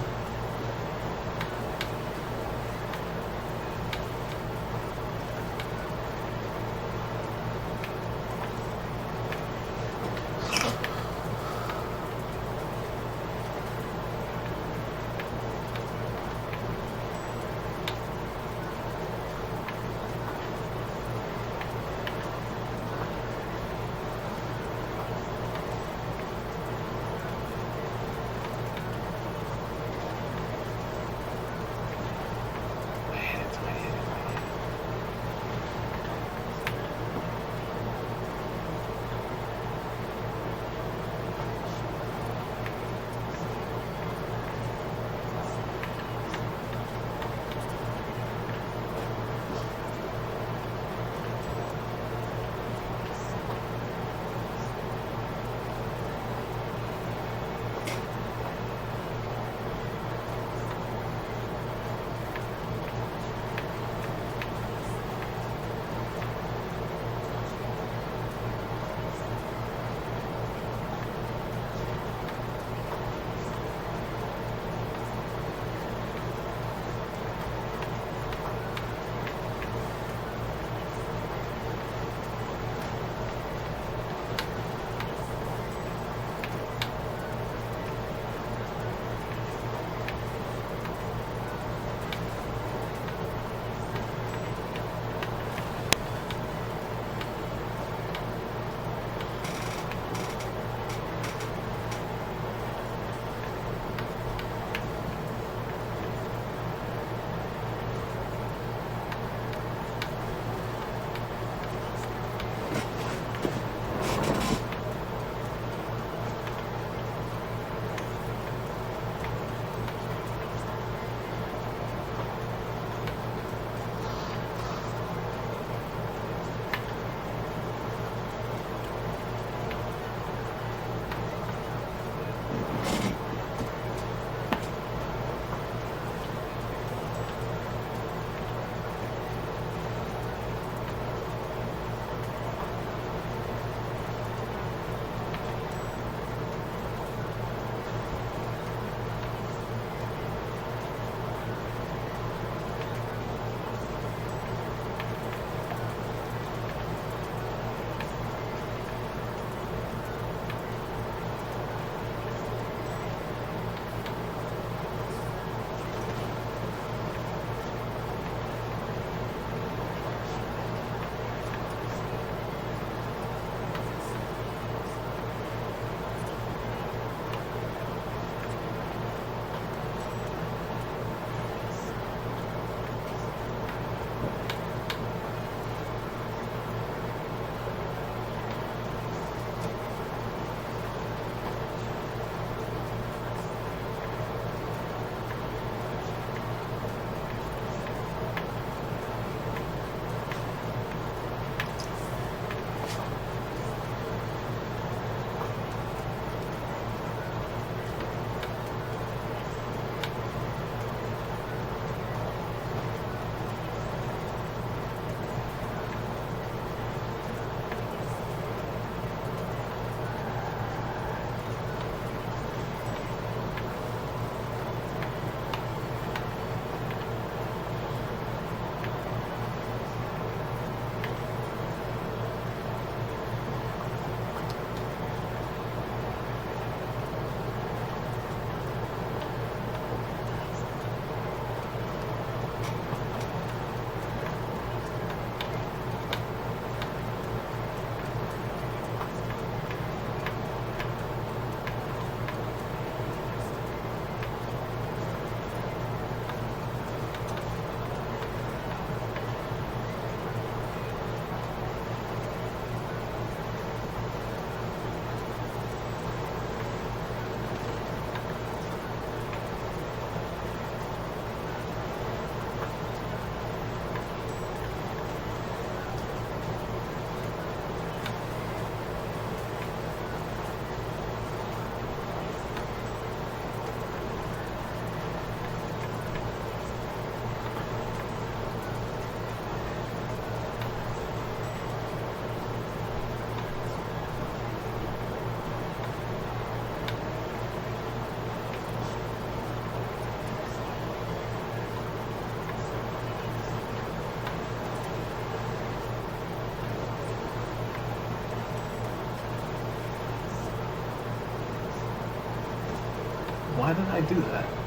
Why did I do that?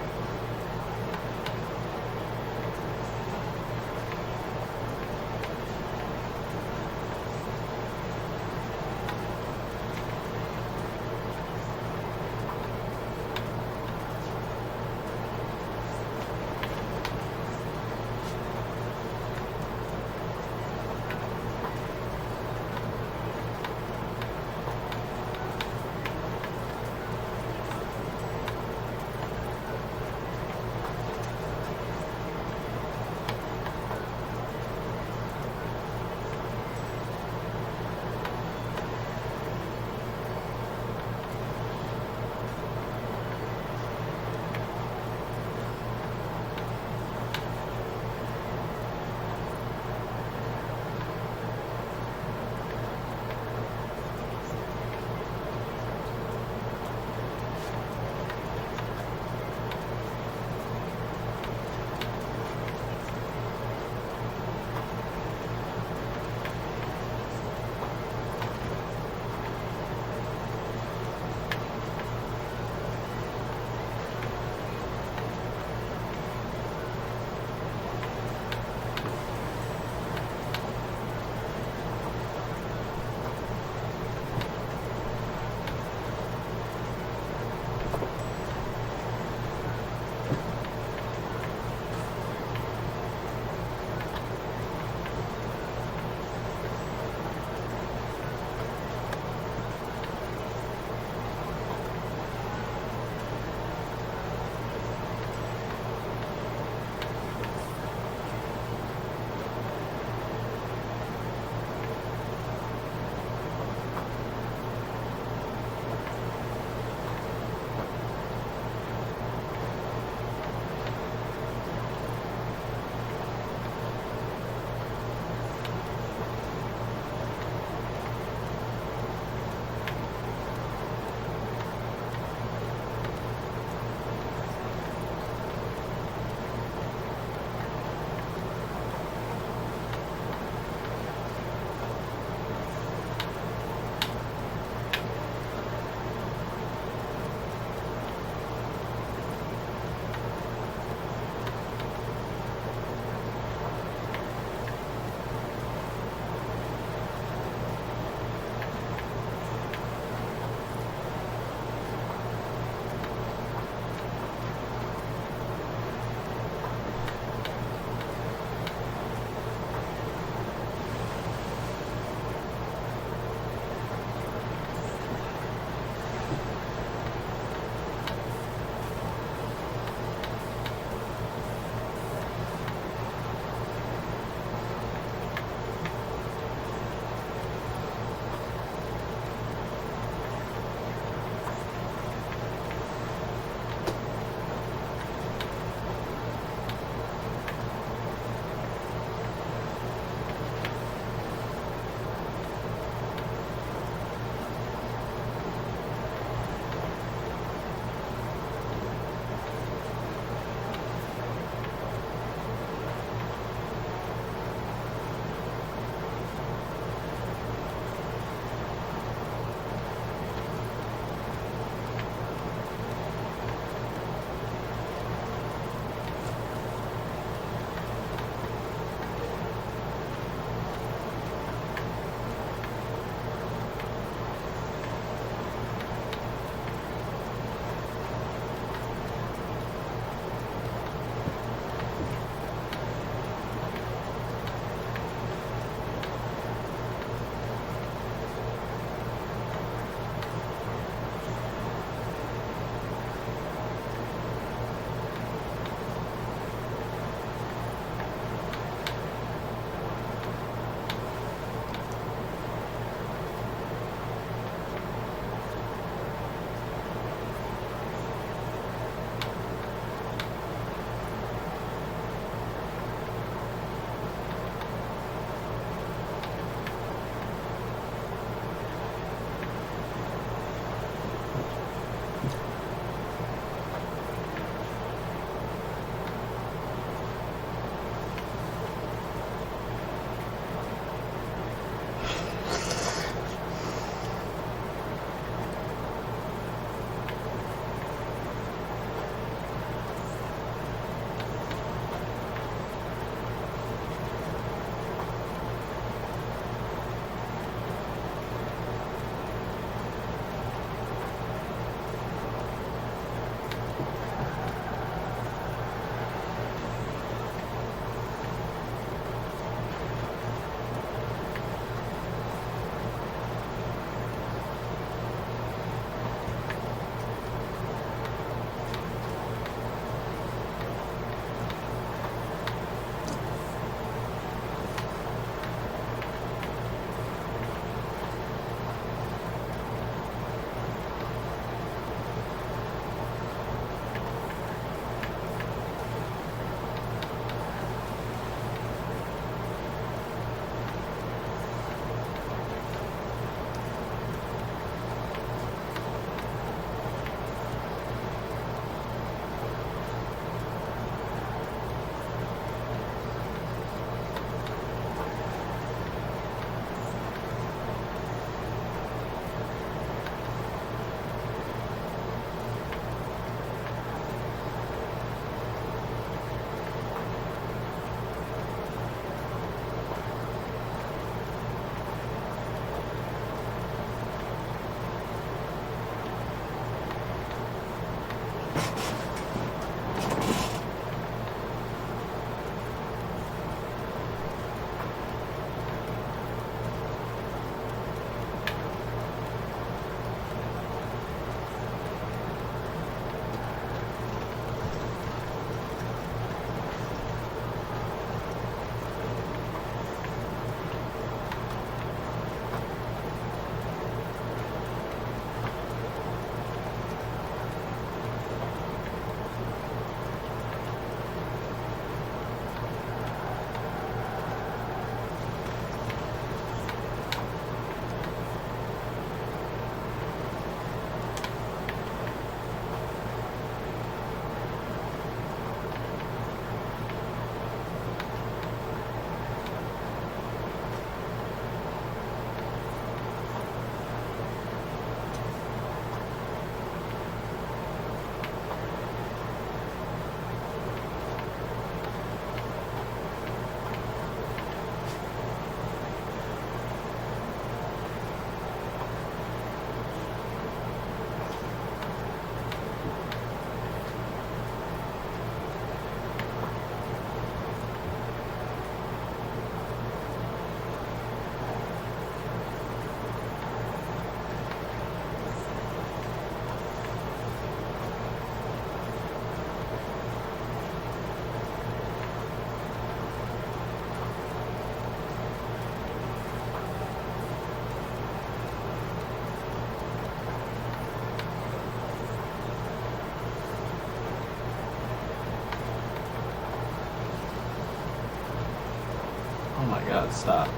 Oh my god, stop.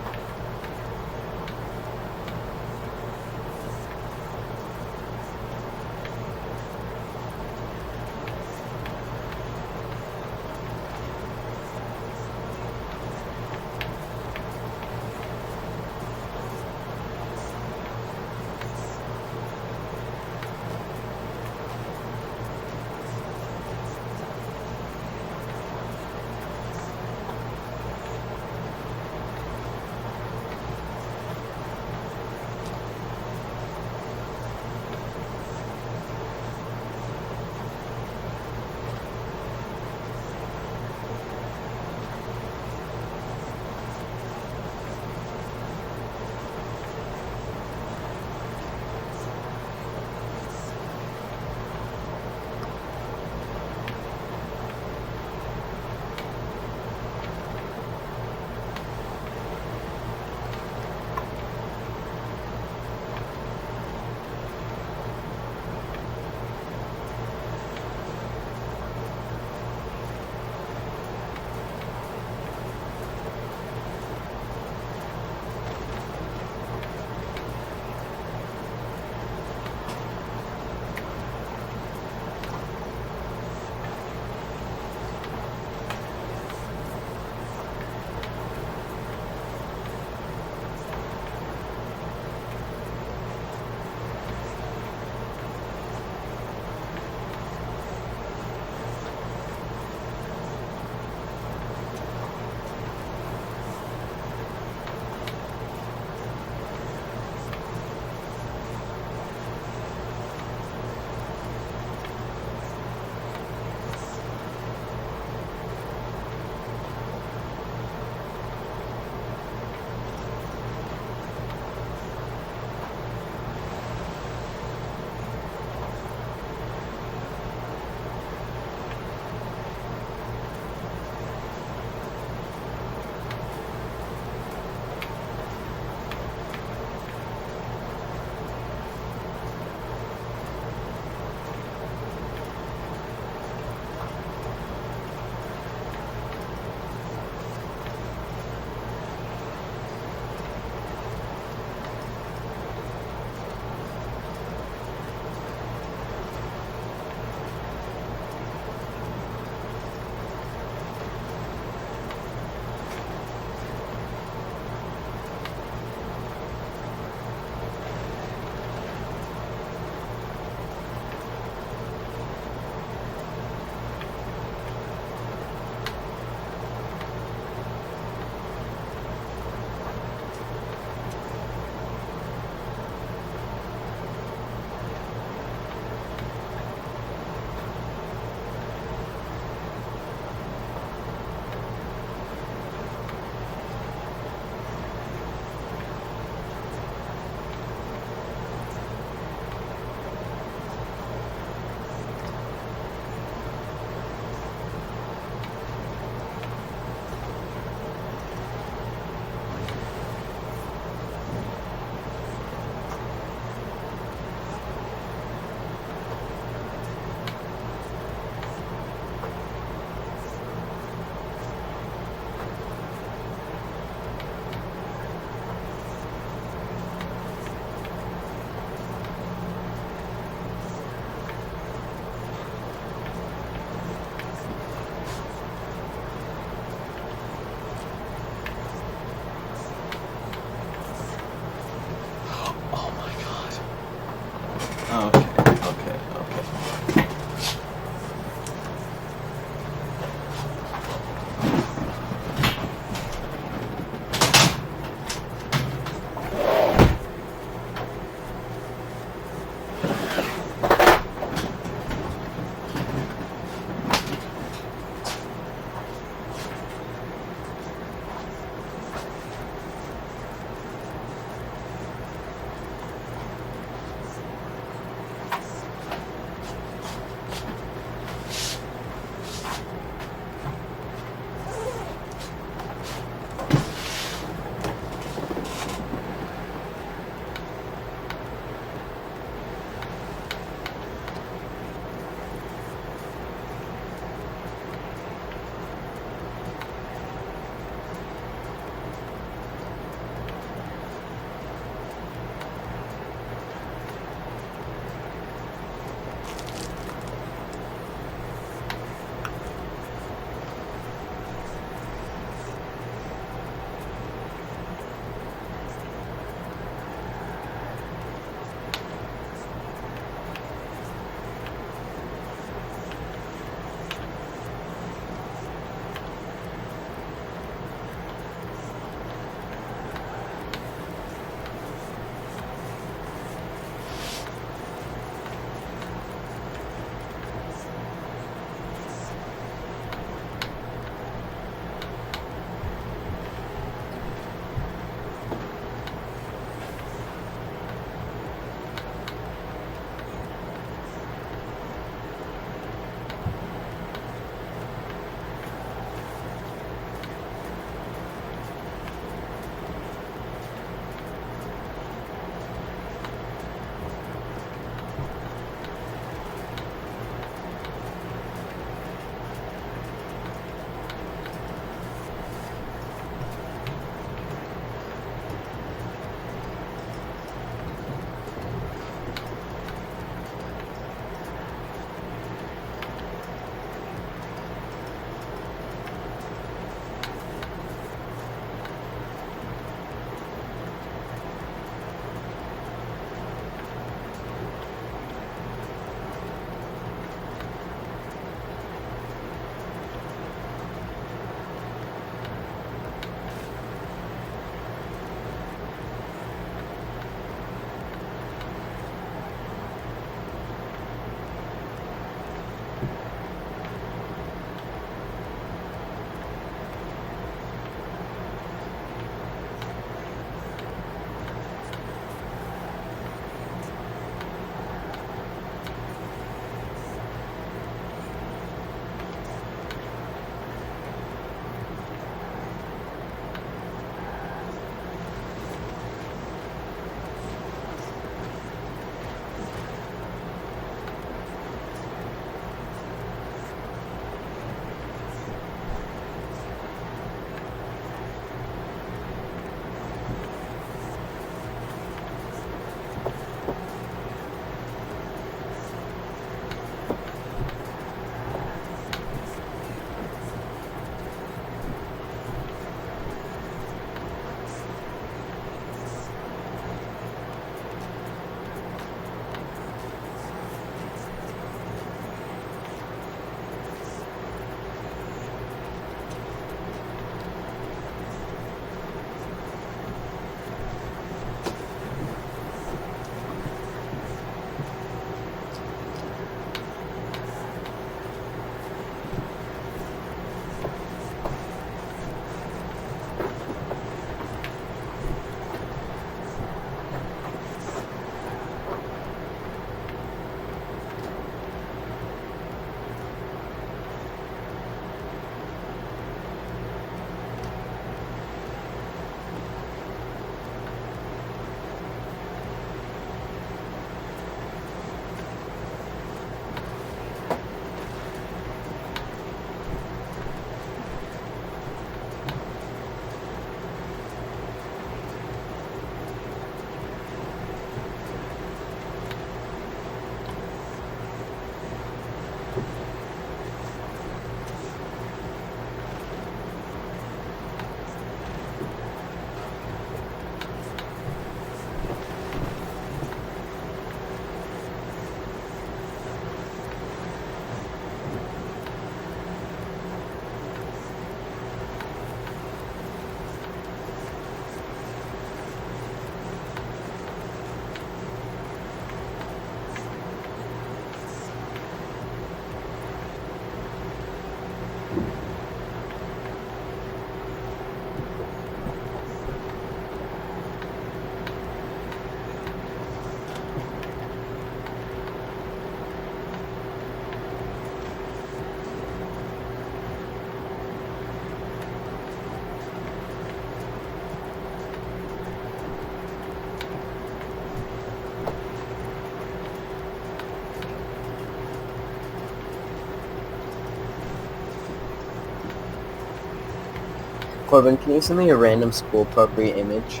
Corbin, can you send me a random school appropriate image?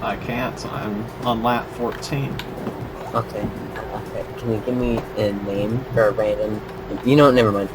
I can't. I'm on lap 14. Okay. Okay. Can you give me a name for a random? You know what? Never mind.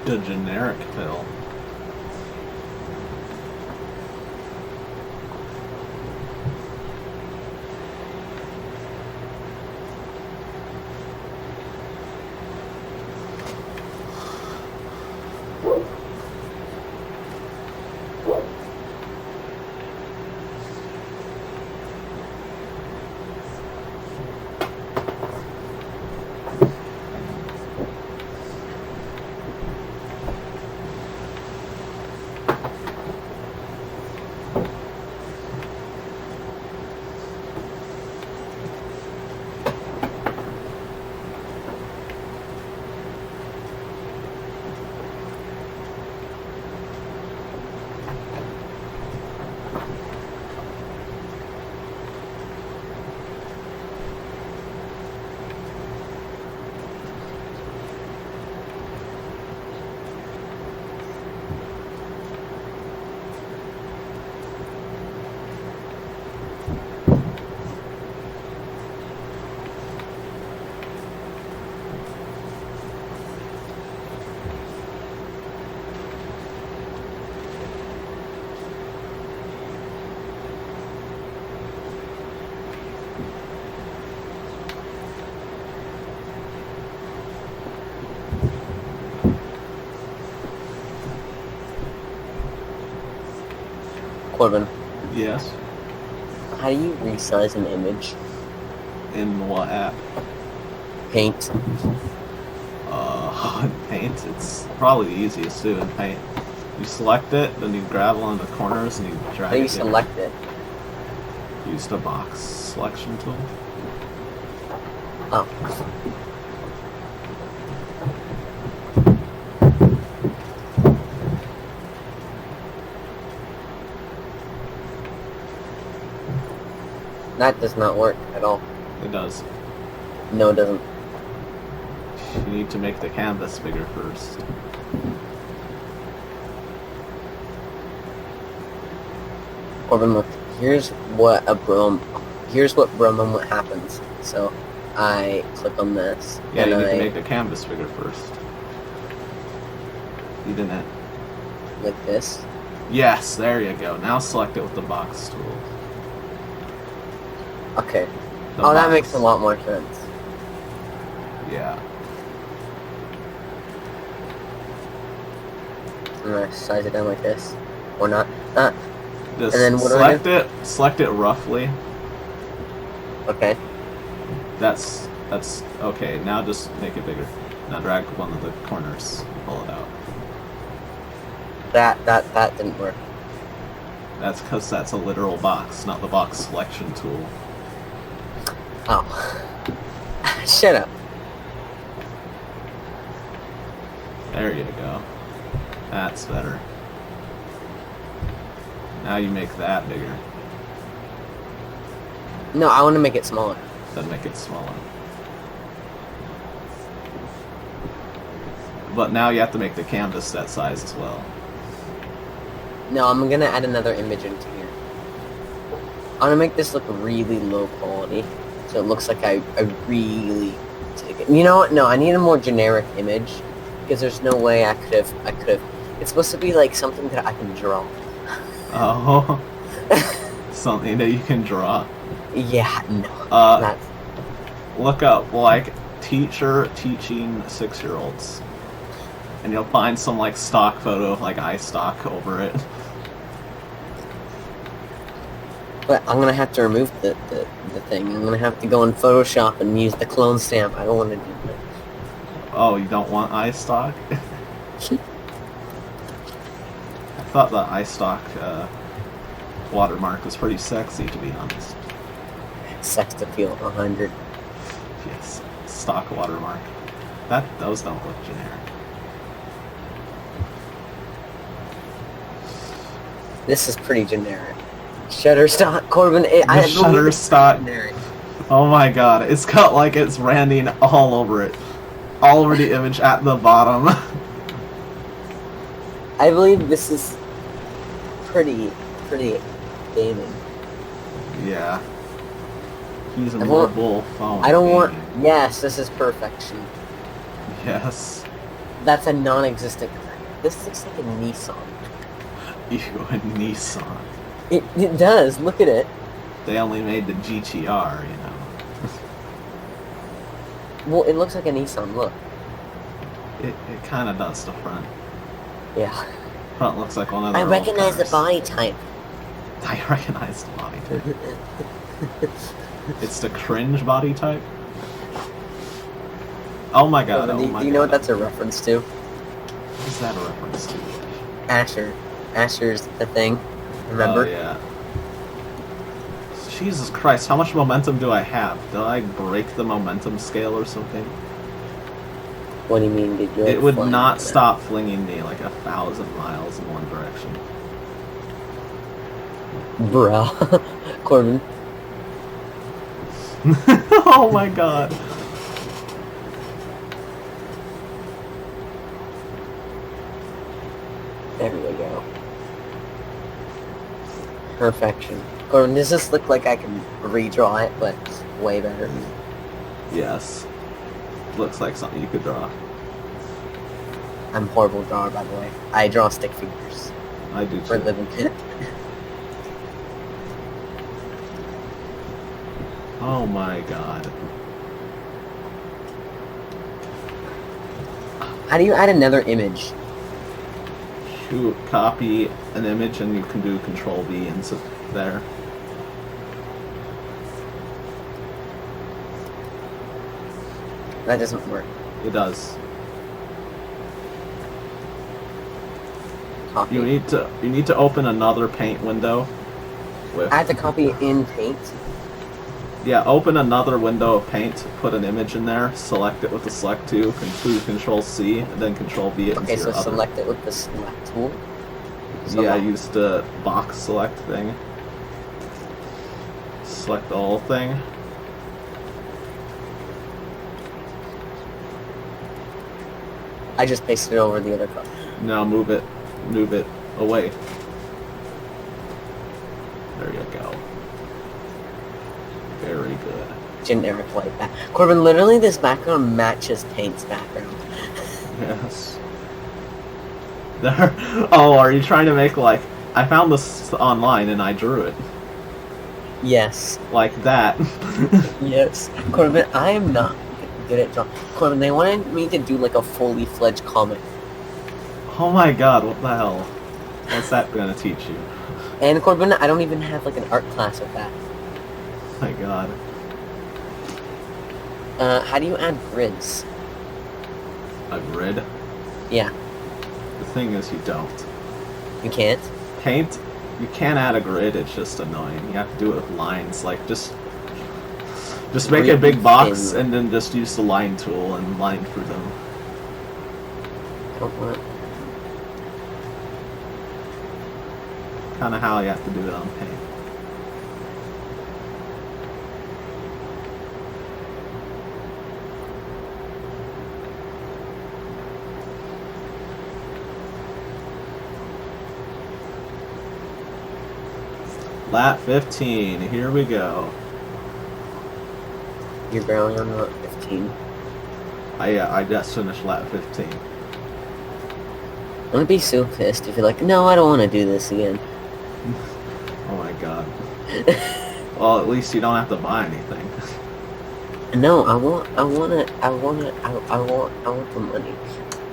The generic pill. Corbin, Yes. how do you resize an image? In what app? Paint. In Paint. It's probably the easiest to do in Paint. You select it, then you grab one of the corners and you drag How do you it. select it? Use the box selection tool. Oh. That does not work at all. It does. No, it doesn't. You need to make the canvas bigger first. Corbin, look, here's what Brum and what happens. So I click on this. Yeah, and you need I to make the canvas bigger first. You didn't. like this. Yes, there you go. Now select it with the box tool. Okay. The Oh, that box. makes a lot more sense. Yeah. I'm gonna size it down like this, or not. Just And then what do I select it roughly. Okay. That's okay. Now just make it bigger. Now drag one of the corners, pull it out. That didn't work. That's because that's a literal box, not the box selection tool. Oh. Shut up. There you go. That's better. Now you make that bigger. No, I want to make it smaller. Then make it smaller. But now you have to make the canvas that size as well. No, I'm gonna add another image into here. I'm gonna make this look really low quality, so it looks like I really take it. You know what? No, I need a more generic image because there's no way I could have. It's supposed to be like something that I can draw. Oh, something that you can draw. Yeah, no. That's... Look up like teacher teaching 6-year-olds, and you'll find some like stock photo of like iStock over it. But I'm gonna have to remove the thing. I'm gonna have to go in Photoshop and use the clone stamp. I don't want to do that. Oh, you don't want iStock? I thought the iStock watermark was pretty sexy, to be honest. Sex appeal 100. Yes, stock watermark. Those don't look generic. This is pretty generic. Shutterstock, Corbin. Shutterstock. Oh my god, it's got like it's branding all over it, all over the image at the bottom. I believe this is pretty gaming. Yeah. He's a mobile phone. I don't want. Yes, this is perfection. Yes. That's a non-existent. This looks like a Nissan. Ew, a Nissan. It does. Look at it. They only made the GTR, you know. Well, it looks like a Nissan. Look. It kind of does the front. Yeah. Front looks like one of the. I recognize the body type. I recognize the body type. It's the cringe body type. Oh my god! Do you know what that's a reference to? What is that a reference to? Asher. Asher's the thing. Remember? Oh, yeah. Jesus Christ, how much momentum do I have? Did I break the momentum scale or something? What do you mean? Did you? It would not stop flinging me like 1,000 miles in one direction. Bruh. Corbin. Oh my god. There we go. Perfection. Corbin, does this look like I can redraw it, but way better? Yes. Looks like something you could draw. I'm a horrible drawer, by the way. I draw stick figures. I do For a too. living. Oh my god. How do you add another image? You copy an image and you can do Control V and sit there. That doesn't work. It does. Copy. You need to open another paint window. With, I have to copy it in Paint. yeah, open another window of paint, put an image in there, select it with the select tool, do Control C, and then Control V it Okay, into so your other. select it with the select tool. Yeah, use the box select thing. Select the whole thing. I just pasted it over the other color. Now move it away. There you go. Very good. Generic white back. Corbin, literally this background matches Paint's background. Yes. There. Oh, are you trying to make like... I found this online and I drew it. Yes. Like that. Yes. Corbin, I am not good at drawing. Corbin, they wanted me to do like a fully fledged comic. Oh my god, what the hell? What's that gonna teach you? And Corbin, I don't even have like an art class with that. Oh my god. How do you add grids? A grid? Yeah. The thing is you don't. You can't? Paint, you can add a grid, it's just annoying. You have to do it with lines, like just make a big box and then just use the line tool and line through them. I don't want... kind of how you have to do it on paint. Lap 15, here we go. You're barely on lap 15. I just finished lap 15. I'm gonna be so pissed if you're like, no, I don't want to do this again. Oh my god. Well, at least you don't have to buy anything. No, I want the money.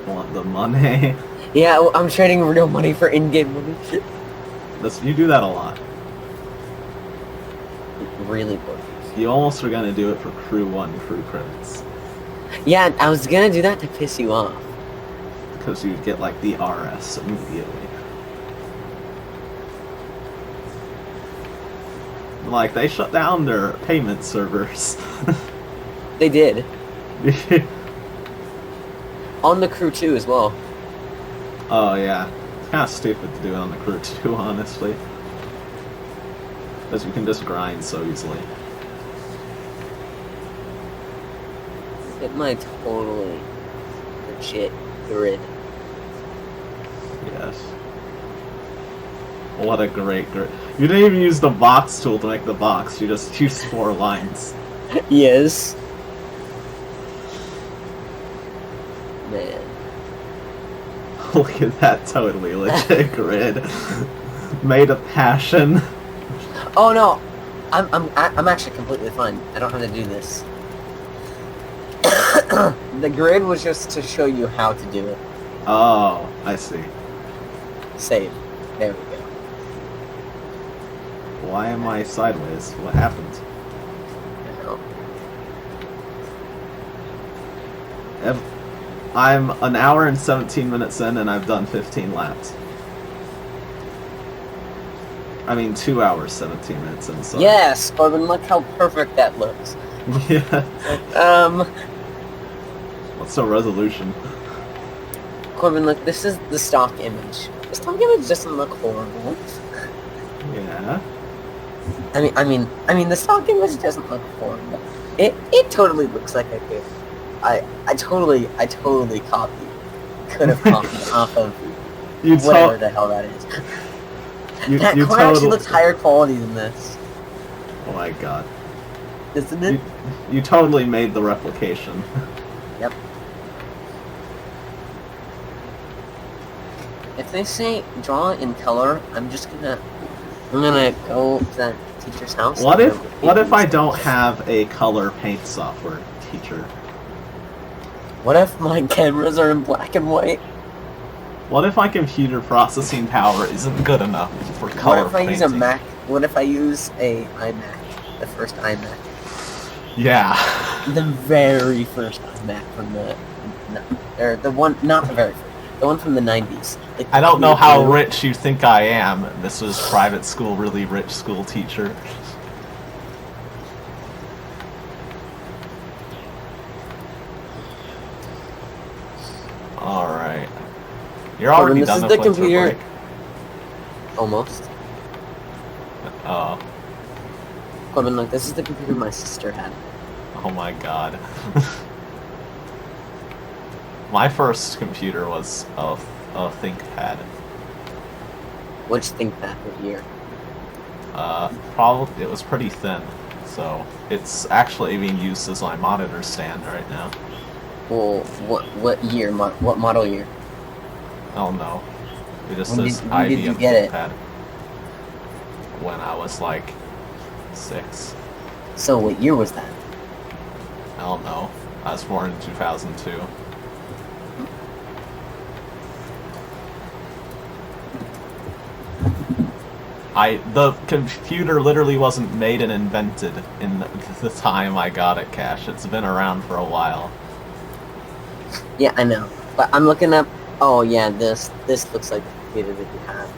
Want the money? Yeah, I'm trading real money for in-game money. You do that a lot. Really bored. You almost were gonna do it for Crew 1 crew credits. Yeah, I was gonna do that to piss you off. Because you'd get like the RS immediately. Like, they shut down their payment servers. They did. On the Crew 2 as well. Oh yeah. It's kind of stupid to do it on the Crew 2, honestly. Because you can just grind so easily. It might totally legit grid. Yes. What a great grid. You didn't even use the box tool to make the box, you just used 4 lines. Yes. Man. Look at that totally legit grid. Made of passion. Oh no, I'm actually completely fine. I don't have to do this. The grid was just to show you how to do it. Oh, I see. Save. There we go. Why am I sideways? What happened? I know. I'm an hour and 17 minutes in and I've done 15 laps. I mean 2 hours, 17 minutes in, so... Yes, Corbin, look how perfect that looks. Yeah. What's the resolution? Corbin, look, this is the stock image. The stock image doesn't look horrible. Yeah. I mean, the stock image doesn't look horrible. It totally looks like I did. I totally copied. Could have copied off of whatever the hell that is. That car actually looks higher quality than this. Oh my god. Isn't it? You totally made the replication. Yep. If they say draw in color, I'm gonna go to that teacher's house. What if I don't have a color paint software, teacher? What if my cameras are in black and white? What if my computer processing power isn't good enough for color What if I painting? use a Mac? What if I use a iMac? The first iMac. Yeah. The very first iMac from the one, not the very first. The one from the 90s. Like, I don't know how rich you think I am. This was private school, really rich school teacher. Alright. You're already done with winter break. Almost. Oh. Corbin, look, this is the computer my sister had. Oh my god. My first computer was a ThinkPad. Which ThinkPad? What year? Probably it was pretty thin, so it's actually being used as my monitor stand right now. Well, what year? What model year? Oh no, it just When says did you IBM get it? ThinkPad. When I was like 6. So what year was that? I don't know. I was born in 2002. The computer literally wasn't made and invented in the time I got it, Cash. It's been around for a while. Yeah, I know. But I'm looking up. Oh yeah, this looks like the computer that you have.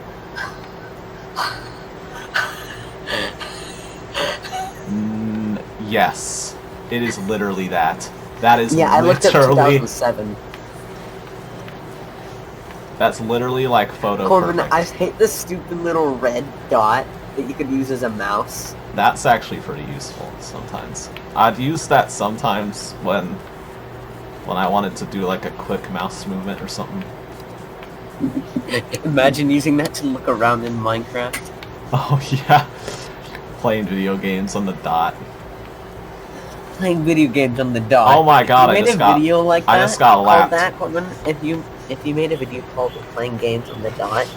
Yes, it is literally that. That is yeah, I looked up literally. 2007. That's literally like photo Corbin, perfect. I hate this stupid little red dot that you could use as a mouse. That's actually pretty useful sometimes. I'd use that sometimes when I wanted to do like a quick mouse movement or something. Imagine using that to look around in Minecraft. Oh yeah, playing video games on the dot. Playing video games on the dot. Oh my god, I just got a video like that. I just got called lapped. that, Corbin, if you made a video called playing games on the dot,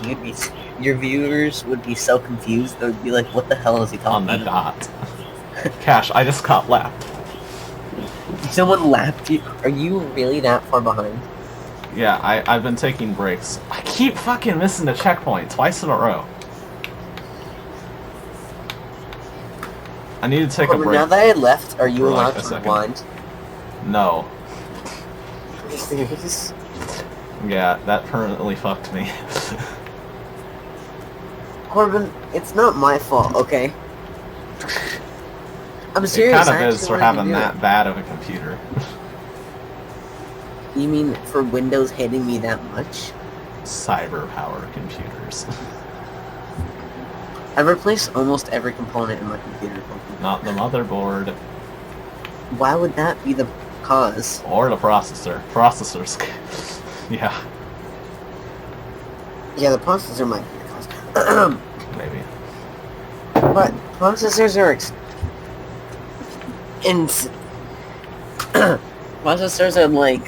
your viewers would be so confused. They would be like, "What the hell is he talking On the about?" dot. Cash, I just got lapped. Someone lapped you. Are you really that far behind? Yeah, I've been taking breaks. I keep fucking missing the checkpoint twice in a row. I need to take a Corbin, break. now that I left, are you for, like, allowed a to second. rewind? No. Are you serious? Yeah, that permanently fucked me. Corbin, it's not my fault, okay? I'm It serious. kind I of is actually for wanted to having do that bad of a computer. it. You mean for Windows hating me that much? Cyber power computers. I've replaced almost every component in my computer. Not the motherboard. Why would that be the cause? Or the processor. Processors. Yeah, Yeah, the processor might be the cause. maybe. But processors are processors are like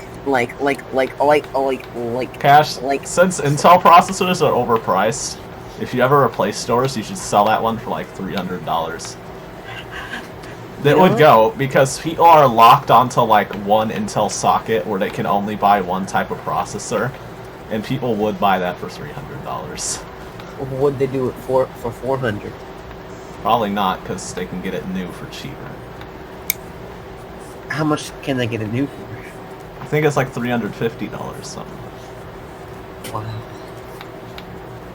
Cash, like since Intel processors are overpriced, if you ever replace stores, you should sell that one for like $300. That would go, because people are locked onto like one Intel socket where they can only buy one type of processor, and people would buy that for $300. What'd they do it for 400? Probably not, because they can get it new for cheaper. How much can they get it new for? I think it's like $350 something. Wow.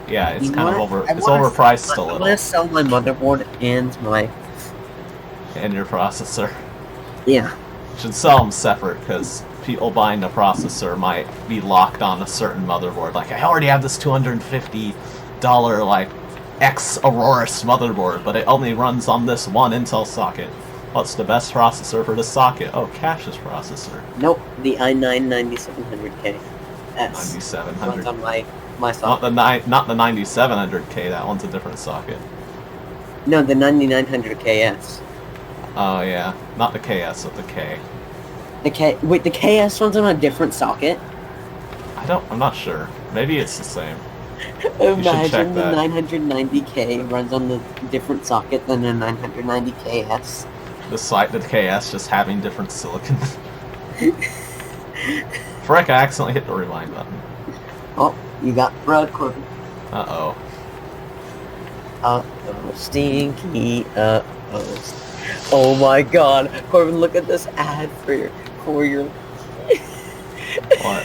Yeah, it's You know kind of what? over. I It's wanna overpriced a I'm little. gonna sell my motherboard and my And your processor. yeah. Should sell them separate, because people buying the processor might be locked on a certain motherboard. Like, I already have this $250 like X Aurorus motherboard, but it only runs on this one Intel socket. What's the best processor for this socket? Oh, Cash's processor. Nope, the i9-9700K S 9700. runs on my Not socket. the 9700K. That one's a different socket. No, the 9900KS. Oh yeah, not the KS, but the K. The KS runs on a different socket. I'm not sure. Maybe it's the same. Imagine the that. 990K runs on the different socket than the 990KS. The KS just having different silicon. Frick, I accidentally hit the rewind button. Oh, you got Brad Corbin. Uh-oh. Uh-oh, stinky, uh-oh. Oh my god, Corbin, look at this ad for your... What?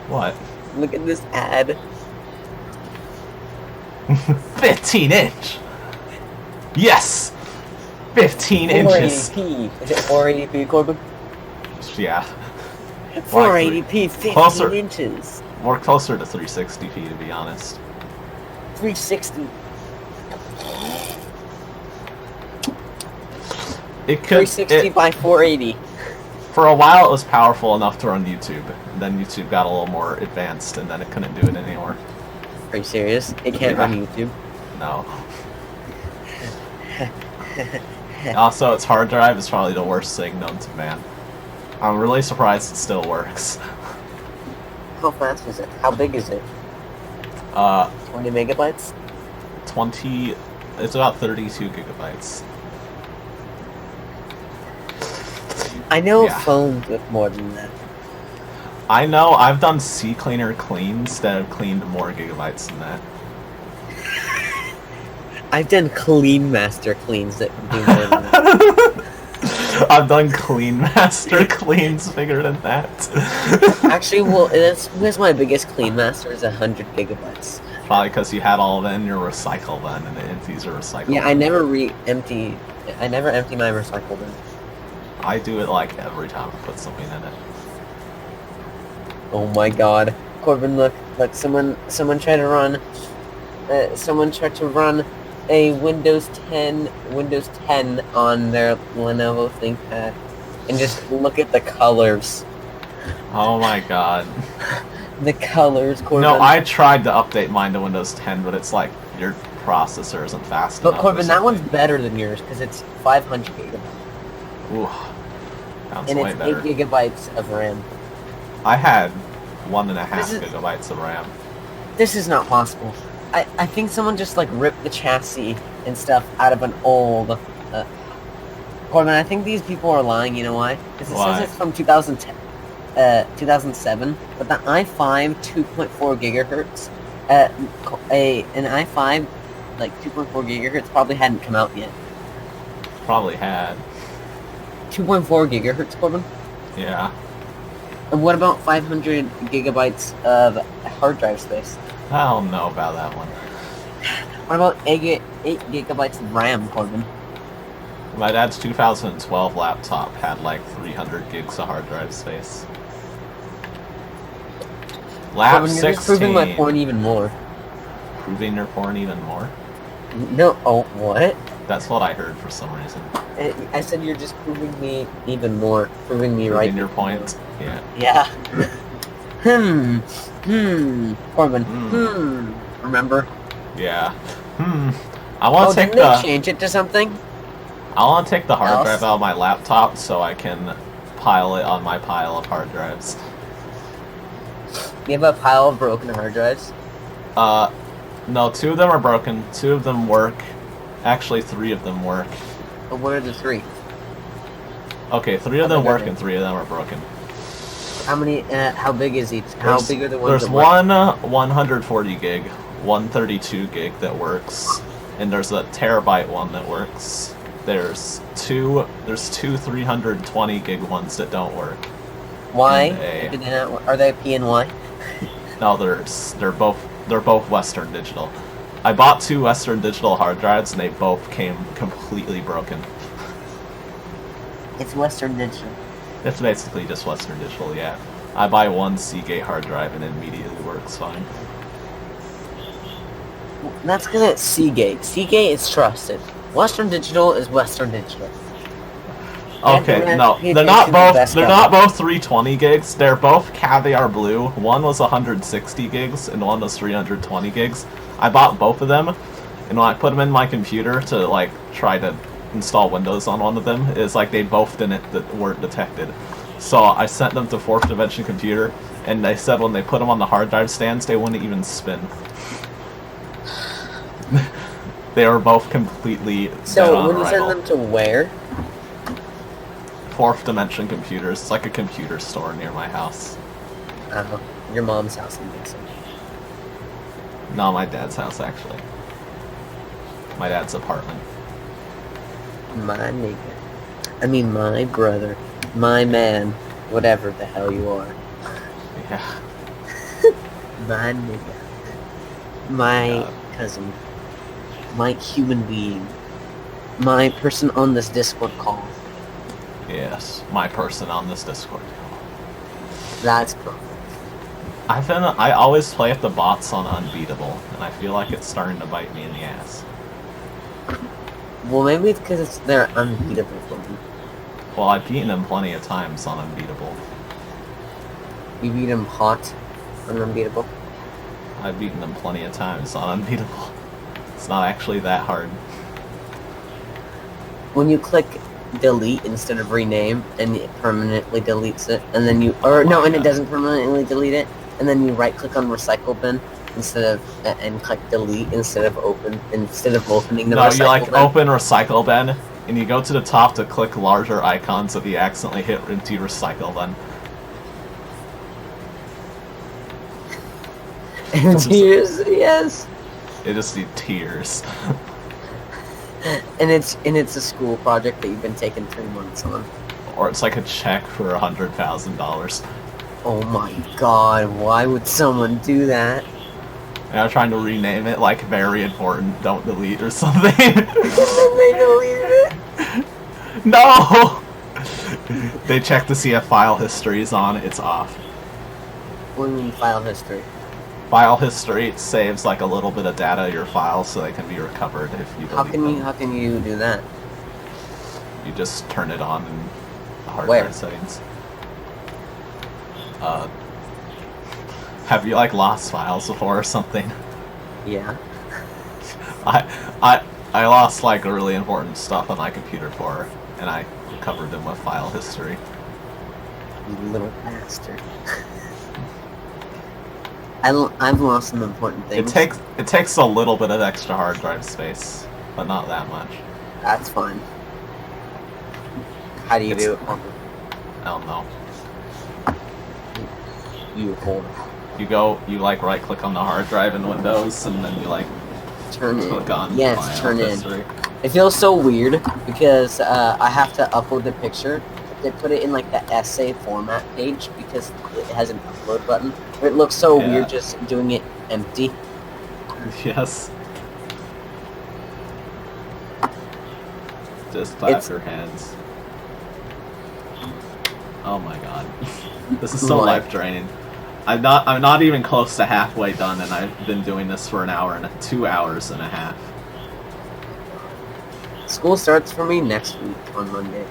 What? Look at this ad. 15 inch! Yes! 15 inches! 480p. Is it 480p, Corbin? Yeah. 480p, 15 Closer. inches. More closer to 360p, to be honest. 360. It could... 360 by 480. For a while, it was powerful enough to run YouTube. And then YouTube got a little more advanced, and then it couldn't do it anymore. Are you serious? It can't run YouTube? No. Also, its hard drive is probably the worst thing known to man. I'm really surprised it still works. How fast is it? How big is it? 20 megabytes? 20... It's about 32 gigabytes. I know Yeah. phones with more than that. I know, I've done CCleaner cleans that have cleaned more gigabytes than that. I've done Clean Master cleans that do more than that. I've done Clean Master cleans bigger than that. Actually, well, here's my biggest Clean Master is 100 gigabytes. Probably because you had all of it in your recycle bin, and it empties your recycle Yeah, bin. I never empty my recycle bin. I do it like every time I put something in it. Oh my god. Corbin, look, someone tried to run, a Windows 10 on their Lenovo ThinkPad, and just look at the colors. Oh my god. The colors, Corbin. No, I tried to update mine to Windows 10, but it's like your processor isn't fast enough. But Corbin, that one's better than yours because it's 500 gigabytes. Ooh, sounds And way it's better. 8 gigabytes of RAM. I had 1.5 This is- gigabytes of RAM. This is not possible. I think someone just like ripped the chassis and stuff out of an old. Corbin, I think these people are lying. You know why? Because it Why? says it's from 2010, 2007, but the i5 2.4 gigahertz, an i5 like 2.4 gigahertz probably hadn't come out yet. Probably had. 2.4 gigahertz, Corbin. Yeah. And what about 500 gigabytes of hard drive space? I don't know about that one. What about 8 gigabytes of RAM, Corbin? My dad's 2012 laptop had like 300 gigs of hard drive space. Lap Corbin, you're 16. just proving my point even more. Proving your point even more? No, oh, what? That's what I heard for some reason. I said you're just proving me even more. Proving me right. Proving your point? Yeah. Yeah. Corbin, remember? Yeah. I want to take didn't the... they change it to something? I want to take the hard Else? drive out of my laptop so I can pile it on my pile of hard drives. You have a pile of broken hard drives? No, 2 of them are broken, 2 of them work. Actually, 3 of them work. But what are the 3? Okay, 3 of them work and 3 of them are broken. How many, how big is each? How big are the ones There's that work? one 140 gig, one 32 gig that works, and there's a terabyte one that works. There's two 320 gig ones that don't work. Why? And Do they not work? Are they PNY? No, they're both Western Digital. I bought 2 Western Digital hard drives and they both came completely broken. It's Western Digital. It's basically just Western Digital, yeah. I buy one Seagate hard drive and it immediately works fine. That's because it's Seagate. Seagate is trusted. Western Digital is Western Digital. Okay, no, they're not both 320 gigs. They're both Caviar Blue. One was 160 gigs and one was 320 gigs. I bought both of them, and when I put them in my computer to like try to install Windows on one of them, it's like they both weren't detected. So I sent them to Fourth Dimension Computer, and they said when they put them on the hard drive stands, they wouldn't even spin. They were both completely So when you send them to where? Fourth Dimension Computers. It's like a computer store near my house. Your mom's house in Dixon. No, my dad's house, actually. My dad's apartment. My nigga. I mean, my brother. My man. Whatever the hell you are. Yeah. My nigga. My cousin. My human being. My person on this Discord call. Yes, my person on this Discord call. That's perfect. I always play with the bots on Unbeatable, and I feel like it's starting to bite me in the ass. Well, maybe it's because they're unbeatable for me. Well, I've beaten them plenty of times on Unbeatable. You beat them hot on unbeatable. I've beaten them plenty of times on Unbeatable. It's not actually that hard. When you click delete instead of rename, and it permanently deletes it, and then it doesn't permanently delete it, and then you right click on recycle bin instead of and click delete instead of opening the No, recycle you like bin. open recycle bin, and you go to the top to click larger icons if you accidentally hit empty recycle bin. And tears, yes. It just need tears. And it's a school project that you've been taking 3 months on. Or it's like a check for $100,000. Oh my god, why would someone do that? And I'm trying to rename it like very important, don't delete or something. And then they deleted it. No! They check to see if file history is on, it's off. What do you mean file history? File history saves like a little bit of data of your files so they can be recovered if you delete them. How can you do that? You just turn it on in the hard Where? drive settings. Have you like lost files before or something? Yeah. I lost like really important stuff on my computer before, and I recovered them with file history. You little bastard. I've lost some important things. It takes a little bit of extra hard drive space, but not that much. That's fine. How do you do it? I don't know. You hold. You like right click on the hard drive in Windows, and then you like Turn click in. on Yes, file turn history. in. It feels so weird because I have to upload the picture. They put it in like the essay format page because it has an upload button. But it looks so Yeah. weird just doing it empty. Yes. Just clap your hands. Oh my god. This is so What? life draining. I'm not even close to halfway done, and I've been doing this for 2 hours and a half. School starts for me next week on Monday.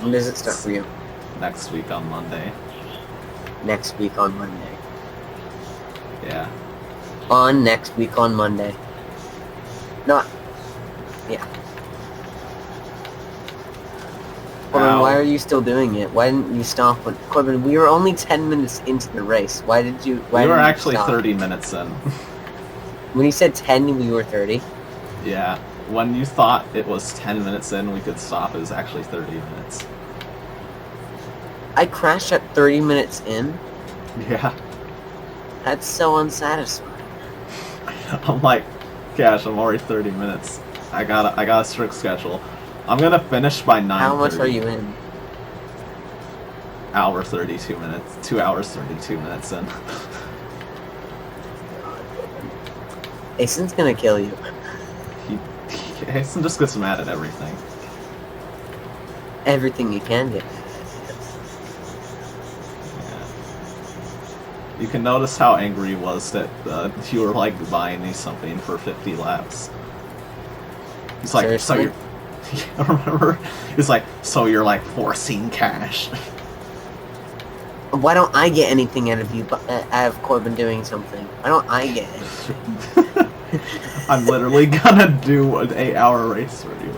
When does it start for you? Next week on Monday. Next week on Monday. Yeah. On next week on Monday. Not. Yeah. Corbin, Ow. why are you still doing it? Why didn't you stop? Corbin, we were only 10 minutes into the race. Why did you? Why We were didn't you actually stop? 30 minutes in. When you said 10, we were 30. Yeah. When you thought it was 10 minutes in, we could stop. It was actually 30 minutes. I crashed at 30 minutes in. Yeah. That's so unsatisfying. I'm like, gosh, I'm already 30 minutes. I got a strict schedule. I'm gonna finish by 9:30. How much are you in? Hour 32 minutes. 2 hours 32 minutes in. Ason's gonna kill you. Hasten just gets mad at everything. Everything you can do. Yeah. You can notice how angry he was that you were like buying me something for 50 laps. He's like, Seriously? so you're. Remember? He's like, so you're like forcing cash. Why don't I get anything out of you? Out of Corbin doing something? Why don't I get it? I'm literally gonna do an 8-hour race for you.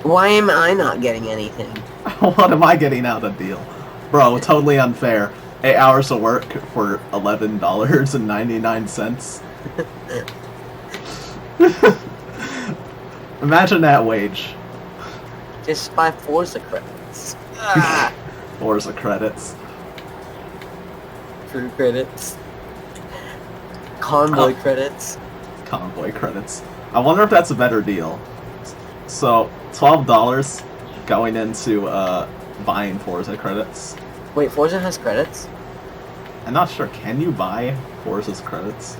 Why am I not getting anything? What am I getting out of the deal? Bro, totally unfair. 8 hours of work for $11.99. Imagine that wage. Just buy Forza credits. Ah, Forza credits. True credits. Convoy credits. Convoy credits. I wonder if that's a better deal. So, $12 going into buying Forza credits. Wait, Forza has credits? I'm not sure. Can you buy Forza's credits?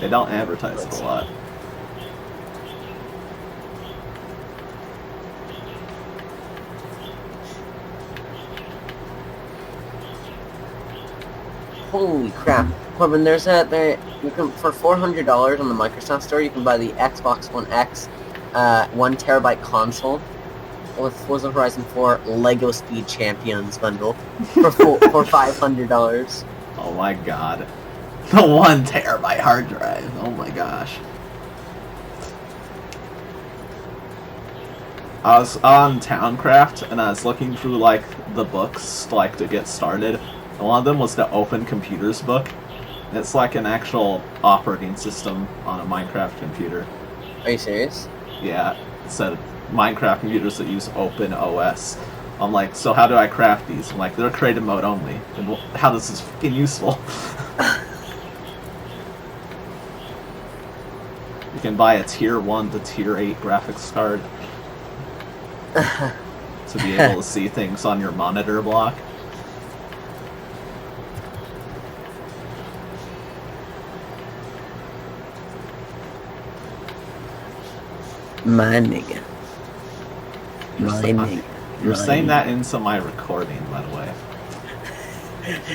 They don't advertise it a lot. Holy crap. Corbin, there's you can, for $400 on the Microsoft Store, you can buy the Xbox One X 1 terabyte console with Forza Horizon 4 Lego Speed Champions bundle for $500. Oh my god. The 1 terabyte hard drive. Oh my gosh. I was on Towncraft and I was looking through like the books like to get started. And one of them was the Open Computers book. It's like an actual operating system on a Minecraft computer. Are you serious? Yeah, it said Minecraft computers that use Open OS. I'm like, so how do I craft these? I'm like, they're creative mode only. And how this is fucking useful? You can buy a tier 1 to tier 8 graphics card to be able to see things on your monitor block. My nigga. My nigga. You're saying that into my recording, by the way.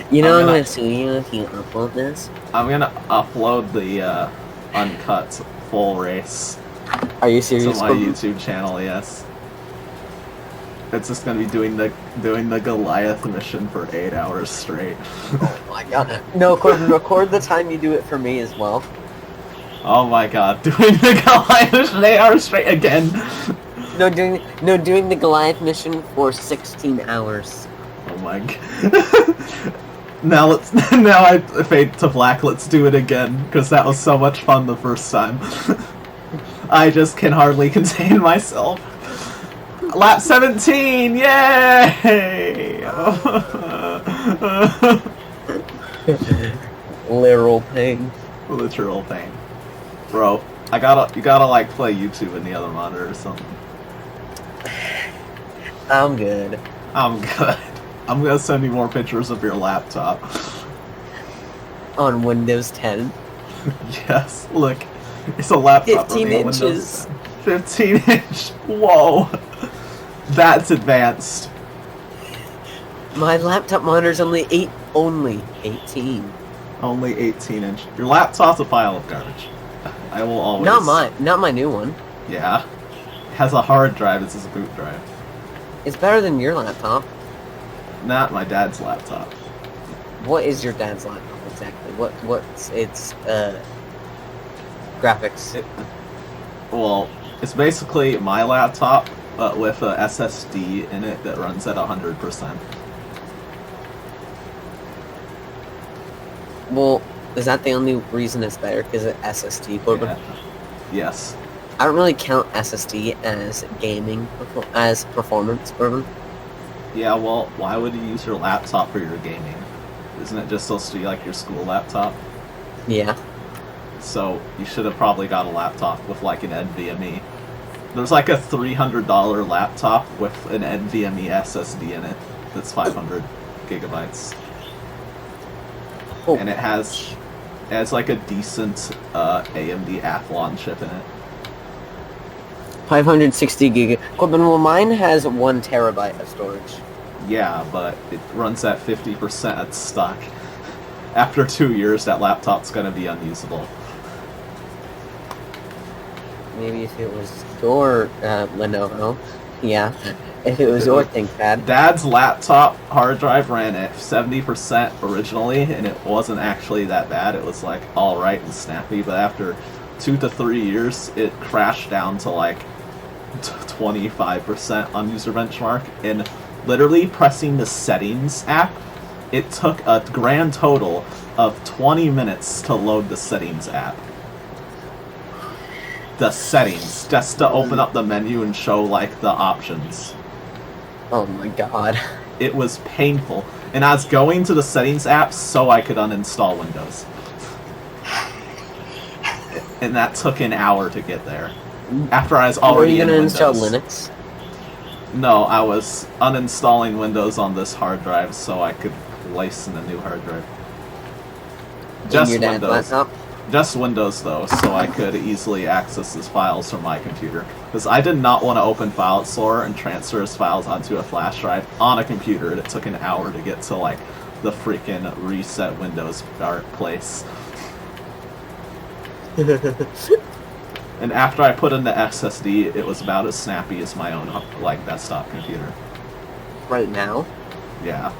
You know I'm gonna sue you if you upload this? I'm gonna upload the uncut full race Are you serious? to my YouTube channel, yes. It's just gonna be doing the Goliath mission for 8 hours straight. Oh my god. No, Corbin, record the time you do it for me as well. Oh my god, doing the Goliath mission 8 hours straight again. No, doing the Goliath mission for 16 hours. Oh my god. Now I fade to black, let's do it again, because that was so much fun the first time. I just can hardly contain myself. Lap 17, yay! Literal pain. Literal pain. Bro, you gotta like play YouTube in the other monitor or something. I'm good. I'm good. I'm gonna send you more pictures of your laptop. On Windows 10. Yes, look. It's a laptop 15 running on inches. Windows 10. 15 inch. Whoa. That's advanced. My laptop monitor's only 18. Only 18 inch. Your laptop's a pile of garbage. I will always... Not my new one. Yeah. It has a hard drive, it's a boot drive. It's better than your laptop. Not my dad's laptop. What is your dad's laptop exactly? What's its graphics? Well, it's basically my laptop, but with a SSD in it that runs at 100%. Well, is that the only reason it's better? Because of SSD, Corbin? Yeah. Yes. I don't really count SSD as gaming, as performance, Corbin. Yeah, well, why would you use your laptop for your gaming? Isn't it just supposed to be like your school laptop? Yeah. So, you should have probably got a laptop with like an NVMe. There's like a $300 laptop with an NVMe SSD in it that's 500 gigabytes. Oh. And it has like a decent AMD Athlon chip in it. 560 gig. Corbin, well, mine has 1 terabyte of storage. Yeah, but it runs at 50% at stock. After 2 years, that laptop's gonna be unusable. Maybe if it was your Lenovo. Yeah. If it was your ThinkPad. Dad's laptop hard drive ran at 70% originally, and it wasn't actually that bad. It was like alright and snappy, but after 2 to 3 years, it crashed down to like 25% on user benchmark, and literally pressing the settings app, it took a grand total of 20 minutes to load the settings app. The settings, just to open up the menu and show like the options. Oh my god. It was painful, and I was going to the settings app so I could uninstall Windows. And that took an hour to get there. After I was already in Windows. Were you going to install Linux? No, I was uninstalling Windows on this hard drive so I could place in a new hard drive. Just your dad's Windows. Laptop? Just Windows, though, so I could easily access his files from my computer. Because I did not want to open File Explorer and transfer his files onto a flash drive on a computer. It took an hour to get to, like, the freaking reset Windows start place. And after I put in the SSD, it was about as snappy as my own, like, desktop computer. Right now? Yeah.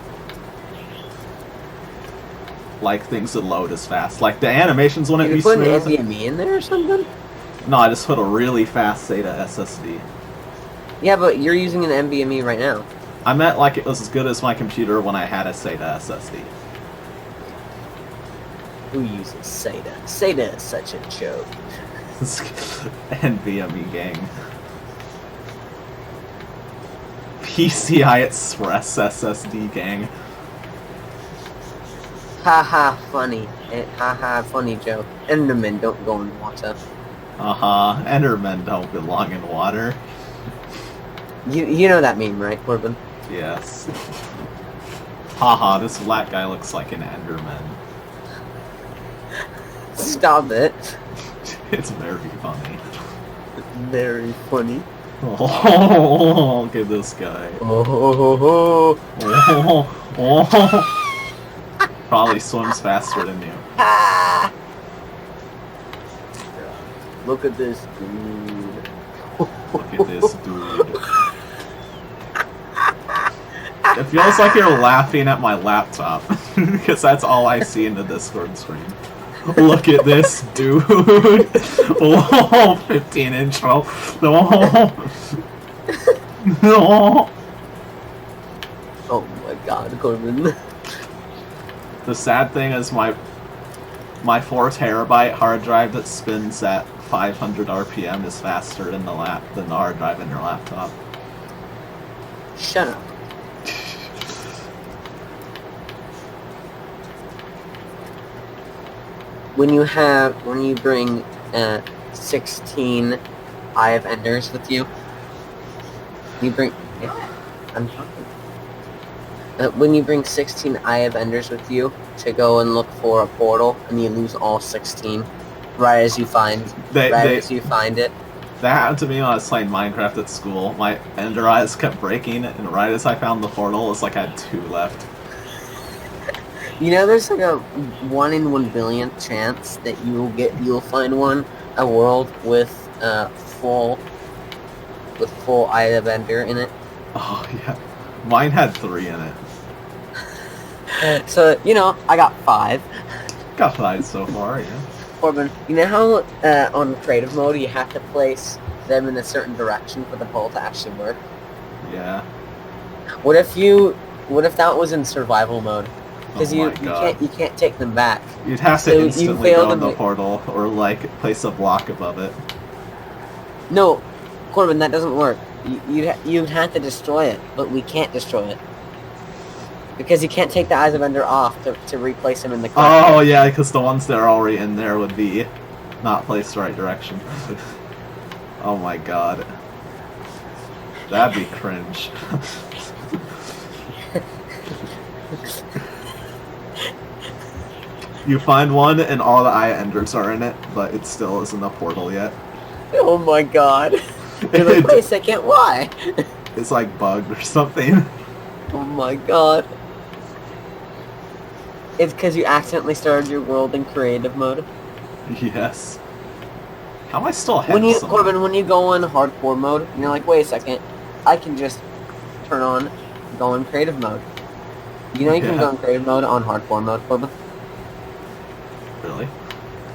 Like, things would load as fast. Like, the animations wouldn't be smooth. Did you put an NVMe in there or something? No, I just put a really fast SATA SSD. Yeah, but you're using an NVMe right now. I meant like it was as good as my computer when I had a SATA SSD. Who uses SATA? SATA is such a joke. NVMe gang. PCI Express SSD gang. Haha, funny. Haha, funny joke. Endermen don't go in water. Endermen don't belong in water. You know that meme, right, Corbin? Yes. Haha, this black guy looks like an Enderman. Stop it. It's very funny. Very funny. Oh, look at this guy. Oh, Probably swims faster than you. ah! Look at this dude. Look at this dude. It feels like you're laughing at my laptop, because that's all I see in the Discord screen. Look at this dude. Oh, 15 intro. No. No. Oh my god, Corbin. The sad thing is my 4 terabyte hard drive that spins at 500 RPM is faster than the hard drive in your laptop. Shut up. When you bring 16 Eye of Enders with you, I'm talking. When you bring 16 Eye of Enders with you to go and look for a portal, and you lose all 16, right as you find it. That happened to me when I was playing Minecraft at school. My ender eyes kept breaking, and right as I found the portal, it's like I had 2 left. You know, there's like a 1 in 1 billion chance that you'll find a world with full Eye of Ender in it. Oh yeah, mine had 3 in it. So I got 5. Got 5 so far, yeah. Corbin, you know how on creative mode you have to place them in a certain direction for the pull to actually work? Yeah. What if that was in survival mode? Because Oh you my God. can't take them back. You'd have to So you instantly failed go in to the ma- portal, or like place a block above it. No, Corbin, that doesn't work. You'd have to destroy it, but we can't destroy it. Because you can't take the Eyes of Ender off to replace them in the correct Oh yeah, because the ones that are already in there would be not placed the right direction. Oh my God. That'd be cringe. You find one and all the Eye Enders are in it, but it still isn't a portal yet. Oh my God. You're like, wait a second, why? It's like bugged or something. Oh my God. It's because you accidentally started your world in creative mode. Yes. How am I still ahead of someone? Corbin, when you go in hardcore mode, and you're like, wait a second, I can just go in creative mode. You know you can go in creative mode on hardcore mode, Corbin? Really?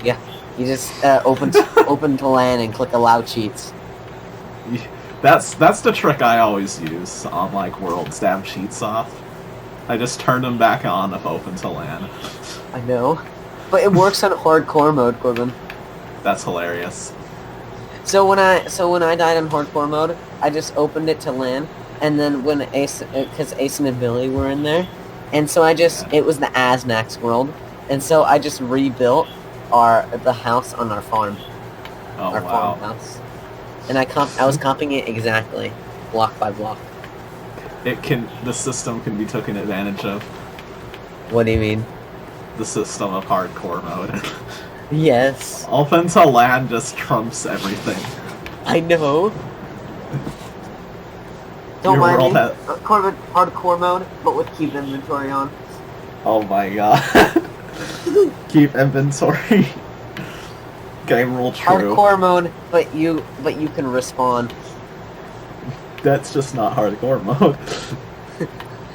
Yeah. You just open to LAN and click allow cheats. That's the trick I always use on like worlds to have cheats off. I just turn them back on if open to LAN. I know. But it works on hardcore mode, Corbin. That's hilarious. So when I died in hardcore mode, I just opened it to LAN, and then when because Ace and Billy were in there, and so it was the Aznax world, and so I just rebuilt the house on our farm. Oh Our wow. farmhouse. And I was copying it exactly, block by block. The system can be taken advantage of. What do you mean? The system of hardcore mode. Yes. Open to LAN just trumps everything. I know. Don't Your mind world me. has- Hardcore mode, but with keep inventory on. Oh my God. Keep inventory. Game rule true. Hardcore mode, but you can respawn. That's just not hardcore mode.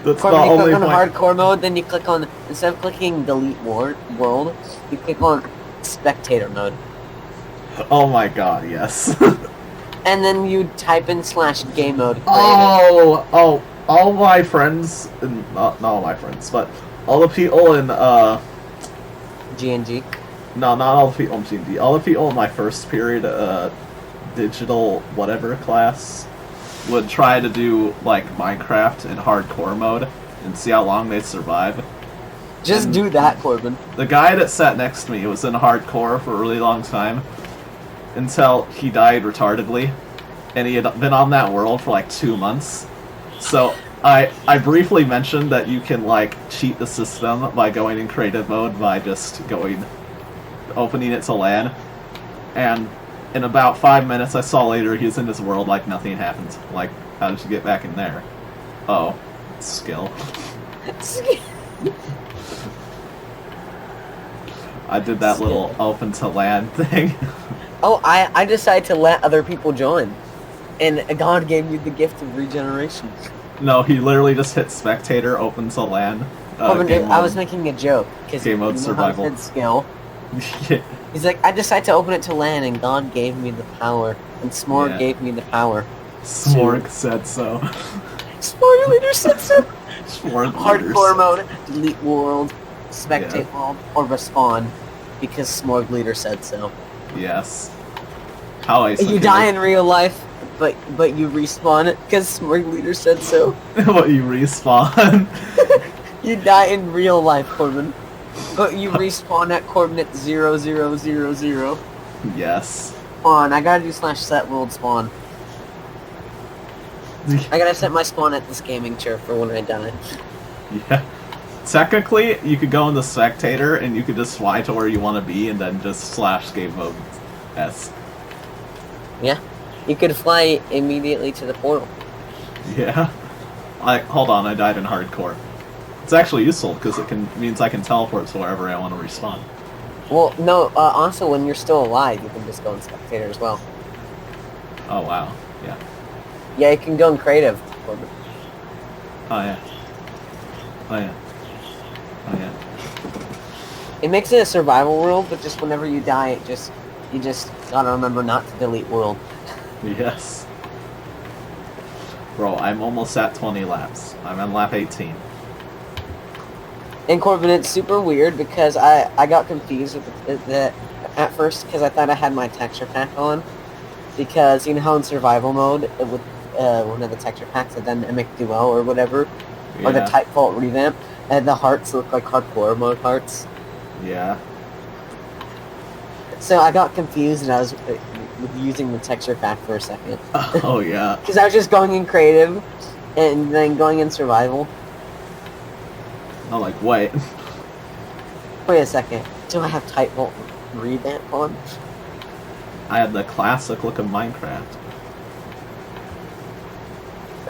That's Corbin, the you only click on point. hardcore mode, then you click on, instead of clicking delete world, you click on spectator mode. Oh my God, yes. And then you type in /game mode. All my friends, not all my friends, but all the people in, GNG. no, not all the people in GD, all the people in my first period, digital whatever class would try to do, like, Minecraft in hardcore mode and see how long they survive. Just And do that, Corbin. the guy that sat next to me was in hardcore for a really long time until he died retardedly, and he had been on that world for like 2 months. So I briefly mentioned that you can like cheat the system by going in creative mode by just opening it to LAN, and In about 5 minutes, I saw later he's in his world like nothing happened. Like, how did you get back in there? Oh, skill. I did that little open to land thing. Oh, I decided to let other people join. And God gave me the gift of regeneration. No, he literally just hit spectator, open to land. I was making a joke. Game mode survival. Said skill. Yeah. He's like, I decided to open it to land, and God gave me the power. And Smorg gave me the power. Smorg said so. Smorg leader said so. Smorg Hardcore mode, delete world, spectate world, or respawn. Because Smorg leader said so. Yes. How I You die in real life, but you respawn it because Smorg leader said so. What, you respawn? You die in real life, Corbin. But you respawn at coordinate 0000. Yes. Spawn. I gotta do /set world spawn. I gotta set my spawn at this gaming chair for when I die. Yeah. Technically, you could go in the spectator and you could just fly to where you want to be and then just / game mode S. Yeah. You could fly immediately to the portal. Yeah. Hold on, I died in hardcore. It's actually useful because it means I can teleport to wherever I want to respawn. Well, no, also when you're still alive, you can just go in spectator as well. Oh, wow. Yeah. Yeah, you can go in creative. Oh, yeah. Oh, yeah. Oh, yeah. It makes it a survival world, but just whenever you die, you just gotta remember not to delete world. Yes. Bro, I'm almost at 20 laps. I'm on lap 18. And Corbin, it's super weird because I got confused with it at first because I thought I had my texture pack on. Because you know how in survival mode, with one of the texture packs, the Dynamic Duo or whatever, or the Type Fault revamp, and the hearts look like hardcore mode hearts. Yeah. So I got confused and I was using the texture pack for a second. Oh, yeah. Because I was just going in creative and then going in survival. I'm like, wait. Wait a second. Do I have Type Fault revamp on? I had the classic look of Minecraft.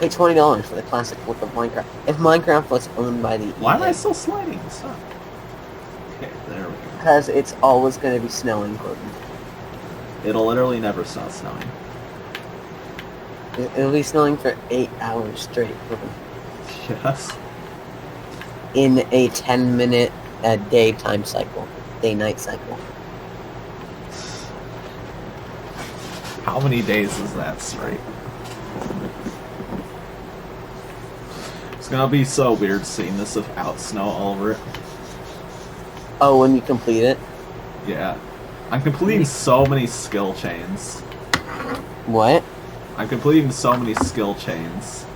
Pay $20 for the classic look of Minecraft. If Minecraft was owned by the Why am I still sliding? Stop. Okay, there we go. Because it's always going to be snowing, Corbin. It'll literally never stop snowing. It'll be snowing for 8 hours straight, Corbin. Yes. In a 10-minute daytime cycle. Day-night cycle. How many days is that straight? It's gonna be so weird seeing this without snow all over it. Oh, when you complete it? Yeah. I'm completing so many skill chains. What? I'm completing so many skill chains.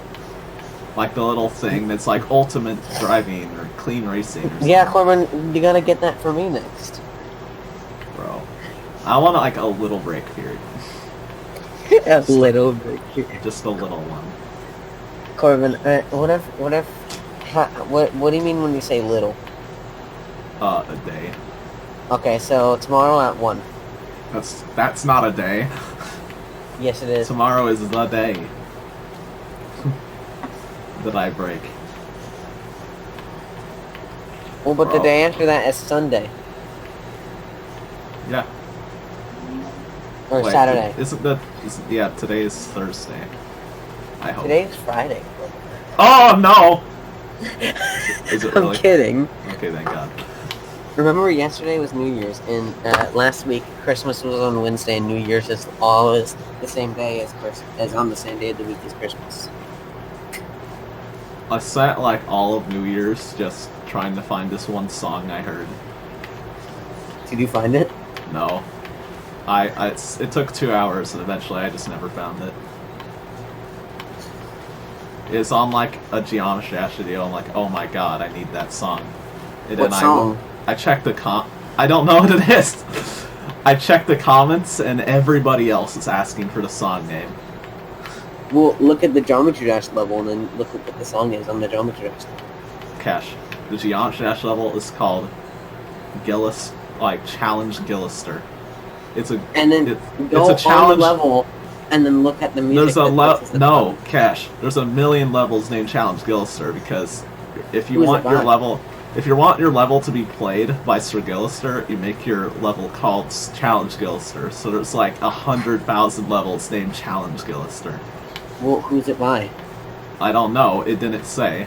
Like the little thing that's like ultimate driving or clean racing or something. Yeah, Corbin, you gotta get that for me next. Bro. I want like a little break period. A little break period. Just a little one. Corbin, what do you mean when you say little? A day. Okay, so tomorrow at 1. That's not a day. Yes, it is. Tomorrow is the day that I break. Well, but the day after that is Sunday. Yeah. Or Wait, Saturday. Yeah, today is Thursday. I hope. Today's Friday. Oh, no! Is it really? I'm kidding. Okay, thank God. Remember yesterday was New Year's, and last week Christmas was on Wednesday, and New Year's is always the same day as on the same day of the week as Christmas. I sat like all of New Year's just trying to find this one song I heard. Did you find it? No. It took 2 hours, and eventually I just never found it. It's on like a Geometry Dash video. I'm like, oh my god, I need that song. And What song? I checked the I don't know what it is. I checked the comments, and everybody else is asking for the song name. Well, look at the Geometry Dash level, and then look at what the song is on the Geometry Dash level. Cash. The Geometry Dash level is called Challenge Gillister. It's a And then go it's a challenge. on the level, and then look at the music. No, Cash. There's a million levels named Challenge Gillister because if you want your level. If you want your level to be played by Sir Gillister, you make your level called Challenge Gillister. So there's like 100,000 levels named Challenge Gillister. Well, who's it by? I don't know. It didn't say.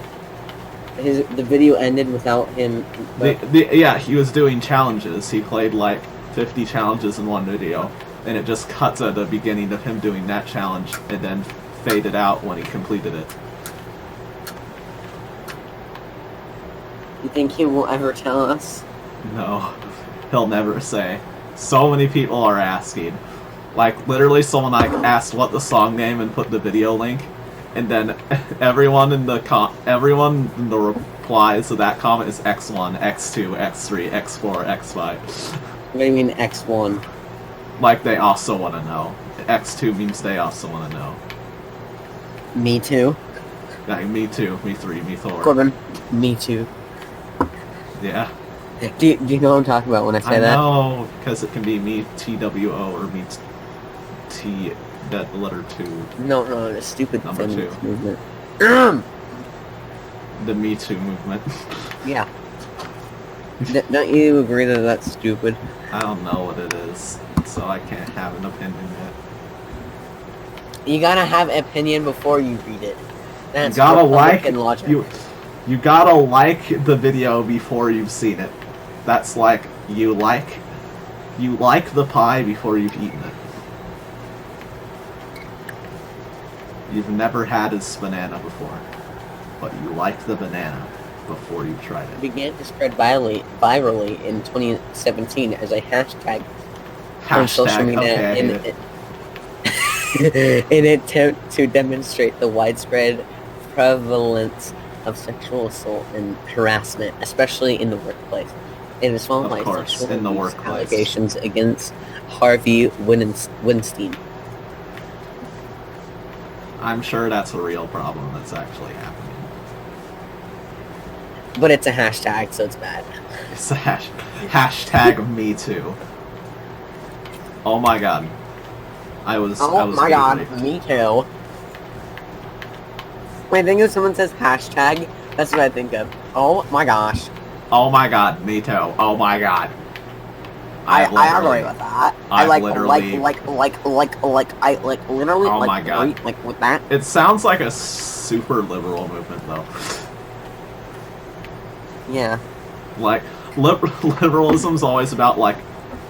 The video ended without him. Yeah, he was doing challenges. He played like 50 challenges in one video, and it just cuts at the beginning of him doing that challenge, and then faded out when he completed it. You think he will ever tell us? No, he'll never say. So many people are asking. Like, literally someone like asked what the song name and put the video link, and then everyone in the replies to that comment is X1, X2, X3, X4, X5. What do you mean X1? Like, they also want to know. X2 means they also want to know. Me too. Like, me too, me 3, me 4. Corbin, me too. Yeah. Do you know what I'm talking about when I say that? I know, because it can be me TWO or me T, that letter 2. No, the stupid Number 2. movement. The Me Too movement. Yeah. Don't you agree that that's stupid? I don't know what it is, so I can't have an opinion yet. You gotta have an opinion before you read it. That's you gotta logic. You gotta like the video before you've seen it. That's like, you like the pie before you've eaten it. You've never had this banana before, but you like the banana before you've tried it. It began to spread virally in 2017 as a hashtag on social media in an attempt to demonstrate the widespread prevalence of sexual assault and harassment, especially in the workplace. It is followed by sexual abuse allegations against Harvey Weinstein. I'm sure that's a real problem that's actually happening. But it's a hashtag, so it's bad. It's a hashtag me too. Oh my god. I was my god, me too. When I think if someone says hashtag, that's what I think of. Oh my gosh. Oh my god, me too. Oh my god. I agree with that. I literally. Oh my god. Like with that. It sounds like a super liberal movement though. Yeah. Like, liberalism's always about like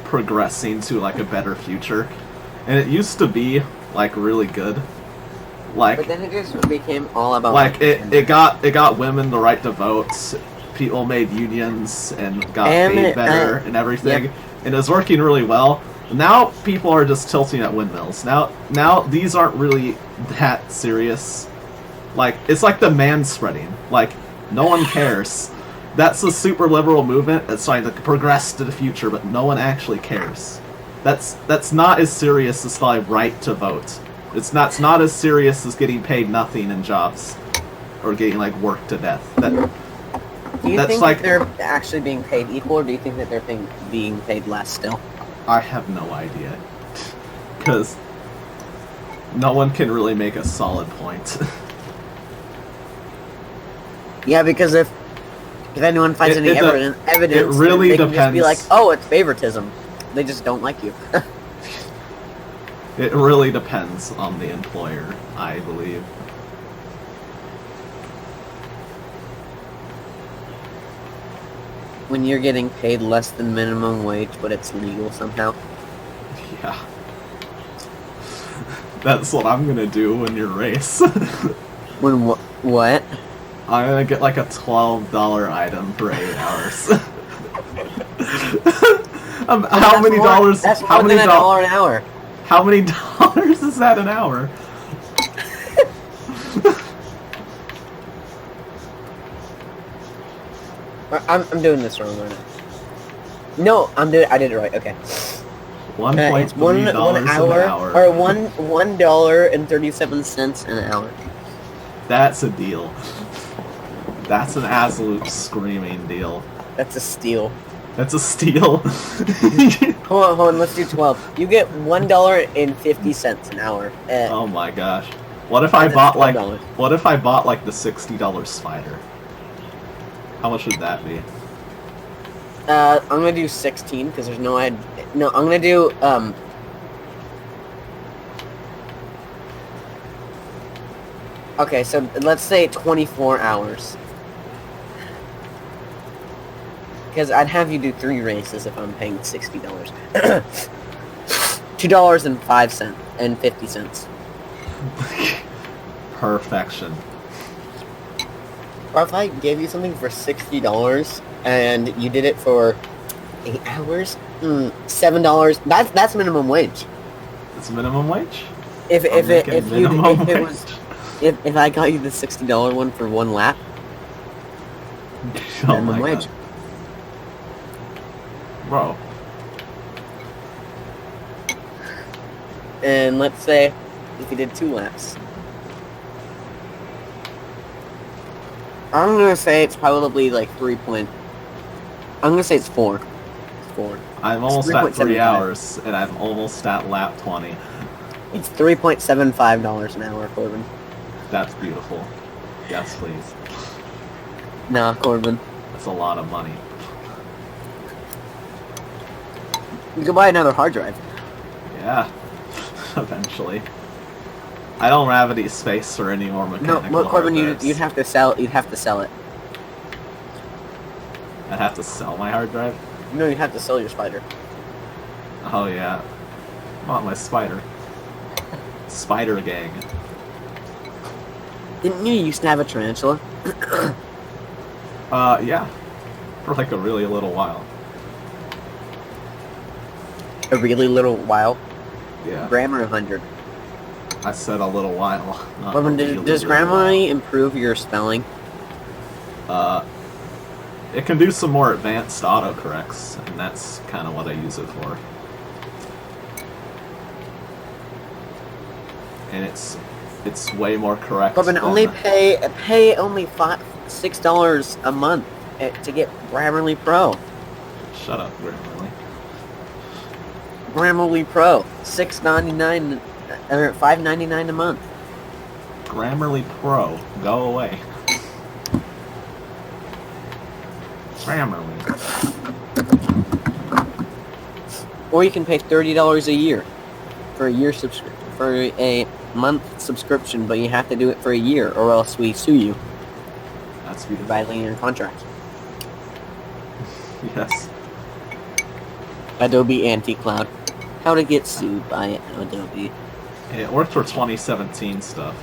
progressing to like a better future. And it used to be like really good. Like, but then it just became all about like it got women the right to vote. People made unions and got paid better and everything. Yep. And it was working really well. Now people are just tilting at windmills. Now these aren't really that serious. Like, it's like the manspreading. Like, no one cares. That's a super liberal movement that's trying to progress to the future, but no one actually cares. That's not as serious as the right to vote. It's not as serious as getting paid nothing in jobs, or getting like worked to death. Do you think that they're actually being paid equal, or do you think that they're being paid less still? I have no idea, because no one can really make a solid point. Yeah, because if anyone finds any evidence, it really they depends. Can just be like, oh, it's favoritism. They just don't like you. It really depends on the employer, I believe. When you're getting paid less than minimum wage, but it's legal somehow. Yeah. That's what I'm gonna do in your race. When what? I'm gonna get like a $12 item for 8 hours. How many dollars? That's more than $1 an hour. How many dollars is that an hour? I'm doing this wrong right now. No, I did it right. Okay. It's $1 hour, or $1.37 an hour. That's a deal. That's an absolute screaming deal. That's a steal. That's a steal. Hold on, let's do 12. You get $1.50 an hour. Oh my gosh. What if I bought like $12. what if I bought like the $60 spider? How much would that be? I'm gonna do 16 because there's no I'm gonna do Okay, so let's say 24 hours. Because I'd have you do 3 races if I'm paying $60. $2.05 and 50 cents. Perfection. Or if I gave you something for $60 and you did it for 8 hours, $7. That's minimum wage. It's minimum wage? If I got you the $60 one for 1 lap, Oh minimum my wage. God. Bro. And let's say if you did 2 laps. I'm gonna say it's probably like 3 point. I'm gonna say it's 4. It's 4. I'm almost at 3 hours, and I'm almost at lap 20. It's $3.75 an hour, Corbin. That's beautiful. Yes, please. Nah, Corbin. That's a lot of money. You can buy another hard drive. Yeah. Eventually. I don't have any space for any more mechanical No, well, Corbin, hard drives. you'd have to sell. You'd have to sell it. I'd have to sell my hard drive? No, you'd have to sell your spider. Oh yeah. I want my spider. Spider gang. Didn't you used to have a tarantula? Yeah. For like a really little while. A really little while. Yeah. Grammar 100. I said a little while. Not Corbin, a really does little Grammarly improve your spelling? while. It can do some more advanced autocorrects, and that's kind of what I use it for. And it's way more correct. Corbin, than- only pay only $6 a month to get Grammarly Pro. Shut up, Grammarly. Grammarly Pro, $6.99 or $5.99 a month. Grammarly Pro, go away. Grammarly. Or you can pay $30 a year for a year for a month subscription, but you have to do it for a year, or else we sue you That's for beautiful. violating your contract. Yes. Adobe Anti-Cloud. How to get sued by Adobe. It worked for 2017 stuff.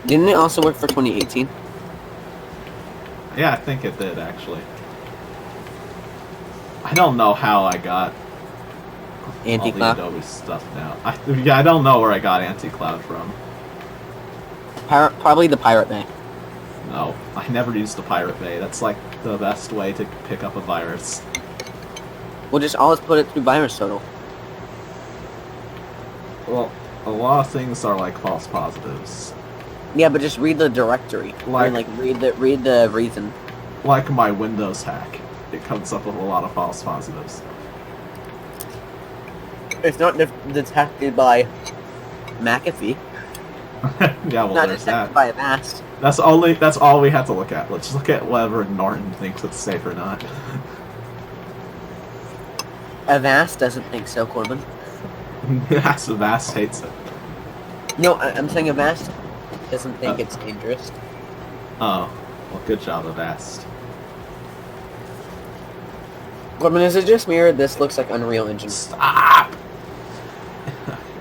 Didn't it also work for 2018? Yeah, I think it did, actually. I don't know how I got all the Anti-Cloud? Adobe stuff now. I don't know where I got Anti-Cloud from. Probably the Pirate Bay. No, I never used the Pirate Bay. That's like the best way to pick up a virus. We'll just always put it through Virus Total. Well, a lot of things are like false positives. Yeah, but just read the directory. Like- read the reason. Like my Windows hack. It comes up with a lot of false positives. It's not detected by McAfee. Yeah, well, Not there's detected that. by Avast. That's all we have to look at. Let's look at whether Norton thinks it's safe or not. Avast doesn't think so, Corbin. Yes, Avast hates it. No, I'm saying Avast doesn't think it's dangerous. Oh, well, good job, Avast. Corbin, is it just me or this looks like Unreal Engine? Stop!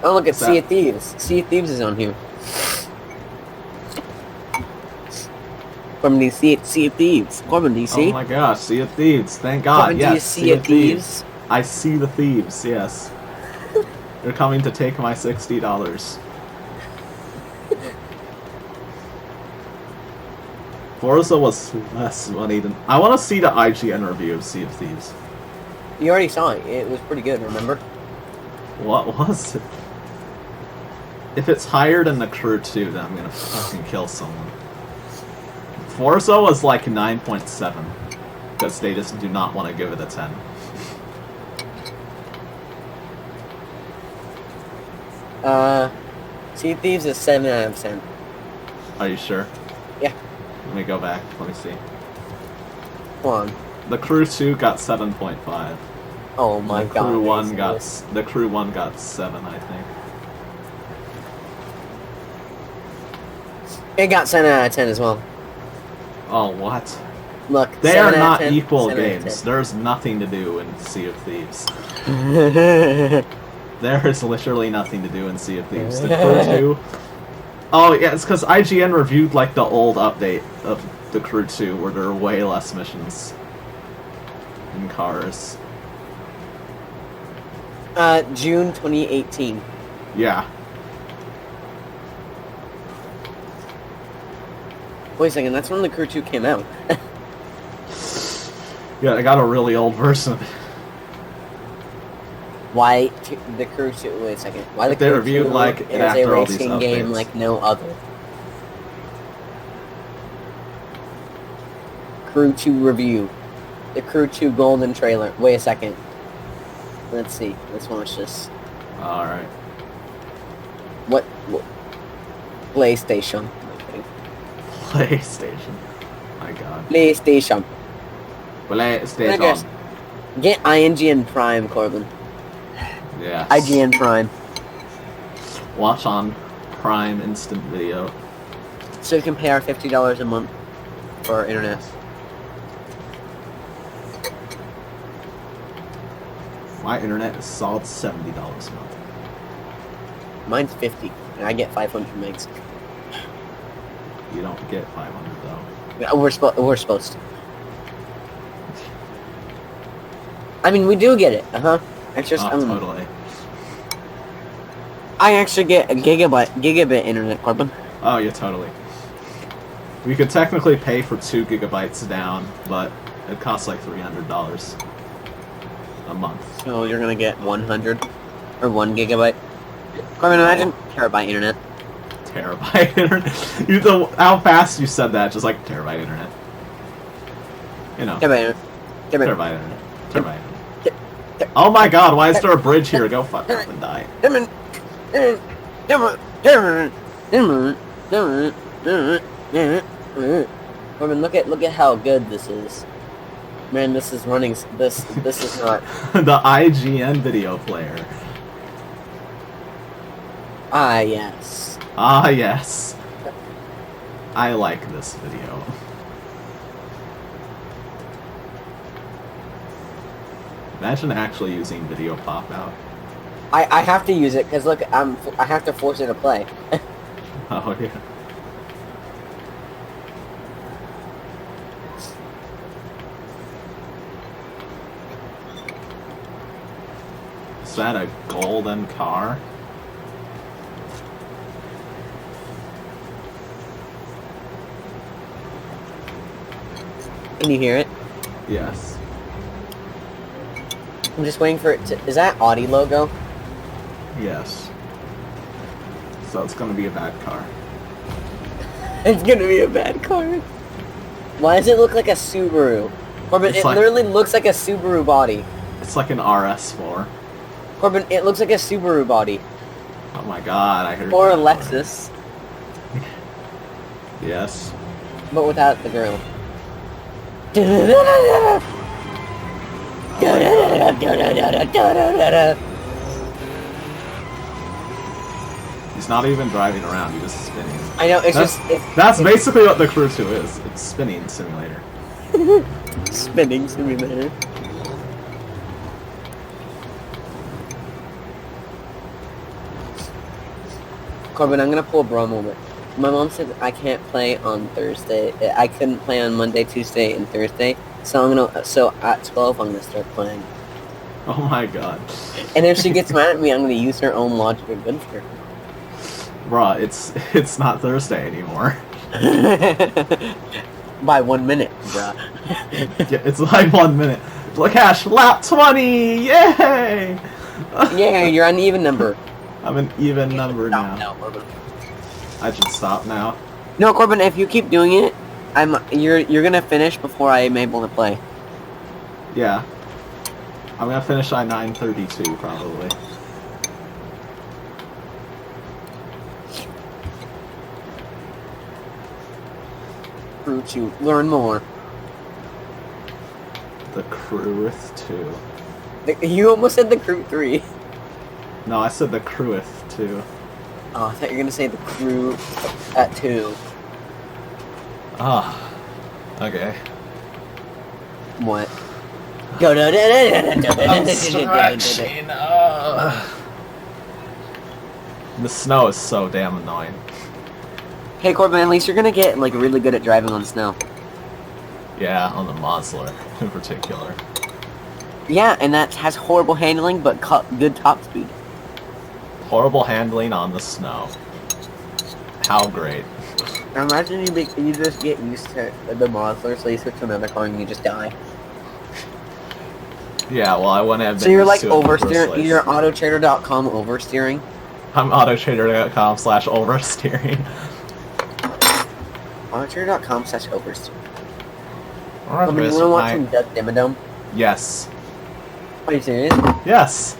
Oh, look, it's What's Sea of Thieves. Sea of Thieves is on here. Corbin, do you see it? Sea of Thieves. Corbin, do you see? Oh my gosh, Sea of Thieves, thank God, Corbin, yes, do you see of Thieves? I see the thieves, yes. They're coming to take my $60. Forza was less money than... I want to see the IGN review of Sea of Thieves. You already saw it. It was pretty good, remember? What was it? If it's higher than the Crew 2, then I'm gonna fucking kill someone. Forza was like 9.7. because they just do not want to give it a 10. Sea of Thieves is 7 out of 10. Are you sure? Yeah. Let me go back. Let me see. Hold on. The Crew 2 got 7.5. Oh my god. The Crew 1 got 7, I think. It got 7 out of 10 as well. Oh, what? Look, They are 7 out of not 10, equal 7 out of games. 10. There's nothing to do in Sea of Thieves. There is literally nothing to do in Sea of Thieves. The Crew 2... Oh, yeah, it's because IGN reviewed, like, the old update of the Crew 2, where there are way less missions in cars. June 2018. Yeah. Wait a second, that's when the Crew 2 came out. Yeah, I got a really old version. Why the Crew 2? Wait a second. Why the They Crew reviewed, 2 like, it is a after all these racing game updates. like no other? Crew 2 review. The Crew 2 golden trailer. Wait a second. Let's see. Let's watch this. Alright. What? PlayStation. Okay. PlayStation. My god. PlayStation. PlayStation. Get IGN Prime, Corbin. Yes. IGN Prime. Watch on Prime Instant Video. So you can pay our $50 a month for our internet. My internet is solid $70 a month. Mine's 50, and I get 500 megs. You don't get 500 though. We're supposed to. I mean, we do get it. It's just Totally. I actually get a gigabit internet, Corbin. Oh yeah, totally. We could technically pay for 2 gigabytes down, but it costs like $300 a month. So you're gonna get 100 or 1 gigabyte. Corbin, imagine terabyte internet. Terabyte internet. You know how fast you said that? Just like terabyte internet. You know. Terabyte internet. Terabyte internet. Terabyte internet. Oh my god, why is there a bridge here? Go fuck up and die. Corbin, look at how good this is. Man, this is running. This is not. The IGN video player. Ah yes. Ah yes. I like this video. Imagine actually using video pop out. I have to use it because look, I have to force it to play. Oh yeah. Is that a golden car? Can you hear it? Yes. I'm just waiting for it to. Is that Audi logo? Yes. So it's gonna be a bad car. It's gonna be a bad car. Why does it look like a Subaru? Corbin, it literally looks like a Subaru body. It's like an RS4. Corbin, it looks like a Subaru body. Oh my god, I heard. Or a that Lexus, word. Yes. but without the grill. He's not even driving around, he's just spinning. I know, That's basically what the Crew 2 is. It's spinning simulator. spinning simulator. Corbin, I'm gonna pull a bro moment. My mom said I can't play on Thursday. I couldn't play on Monday, Tuesday, and Thursday. So at 12 I'm gonna start playing. Oh my god. And if she gets mad at me, I'm gonna use her own logic against her. Bruh, it's not Thursday anymore. By 1 minute, bruh. Yeah, it's like 1 minute. Lakash, lap 20! Yay! Yeah, you're on even number. I'm an even number Stop now. Corbin. I should stop now. No, Corbin, if you keep doing it, you're gonna finish before I'm able to play. Yeah. I'm gonna finish at 9:32 probably. Crew 2. Learn more. The Crewith 2. You almost said the Crew 3. No, I said the Crewith 2. Oh, I thought you were gonna say the Crew at 2. Ah. Okay. What? Go I'm stretching. The snow is so damn annoying. Hey Corbin, at least you're gonna get like really good at driving on snow. Yeah, on the Mosler in particular. Yeah, and that has horrible handling but good top speed. Horrible handling on the snow. How great. Now imagine you just get used to the Mosler, so you switch to another car and you just die. Yeah, well, I wouldn't have been So you're like used to it in the first oversteering, place. you're autotrader.com oversteering? I'm autotrader.com/oversteering. Autotrader.com/oversteering. I Alright, mean, you wanna watch some Doug Dimmadome? Yes. Are you serious? Yes.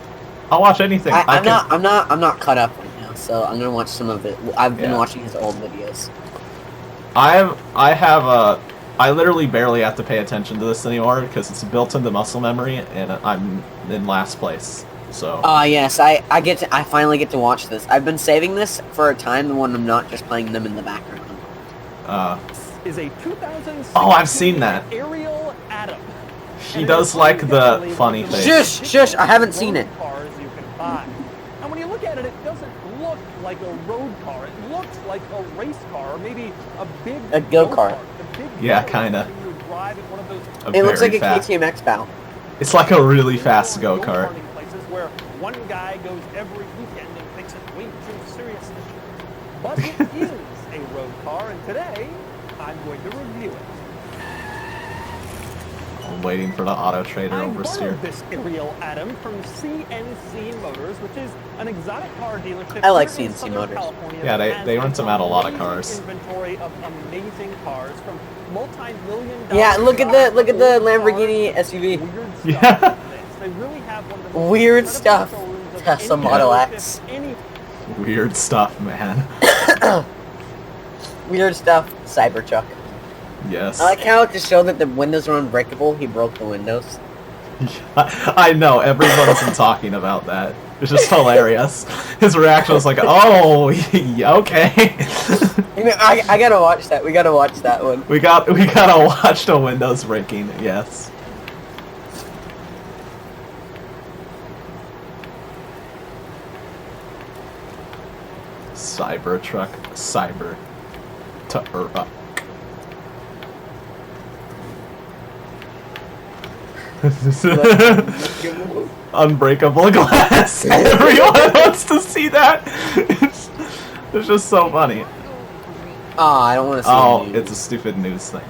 I'll watch anything. I'm not caught up right now, so I'm gonna watch some of it. I've been watching his old videos. I literally barely have to pay attention to this anymore because it's built into muscle memory, and I'm in last place. So. Yes, I finally get to watch this. I've been saving this for a time when I'm not just playing them in the background. Is a 2016 I've seen that. Aerial Atom. He does like the funny face. Shush! I haven't seen it. Cars you can buy. And when you look at it, it doesn't look like a road car. It looks like a race car, or maybe a go-kart. Yeah, kinda. It looks like a KTM X-Bow. It's like a really fast go-kart. Places where one guy goes every weekend and takes it way too seriously. But it is a road car, and today I'm going to review it. I'm waiting for the Auto Trader I oversteer. borrowed this Aerial Atom from CNC Motors, which is an exotic car dealership. I like here in CNC Southern Motors. California Yeah, that they has rent them out a lot of amazing cars. Inventory of amazing cars from multi-million-dollar. Yeah, look at the Lamborghini SUV. Weird stuff Yeah. like this. They really have one of the most Weird incredible stuff. showrooms of Tesla any Model dealership, X. any Weird stuff, man. Weird stuff. Cybertruck. Yes. I like how to show that the windows are unbreakable, he broke the windows. I know, everyone's been talking about that. It's just hilarious. His reaction was like, oh, okay. You know, I gotta watch that. We gotta watch that one. We gotta watch the windows breaking, yes. Cybertruck, cyber to Urba. Unbreakable glass. Everyone wants to see that. It's just so funny. Oh, I don't want to see Oh, the news. it's a stupid news thing.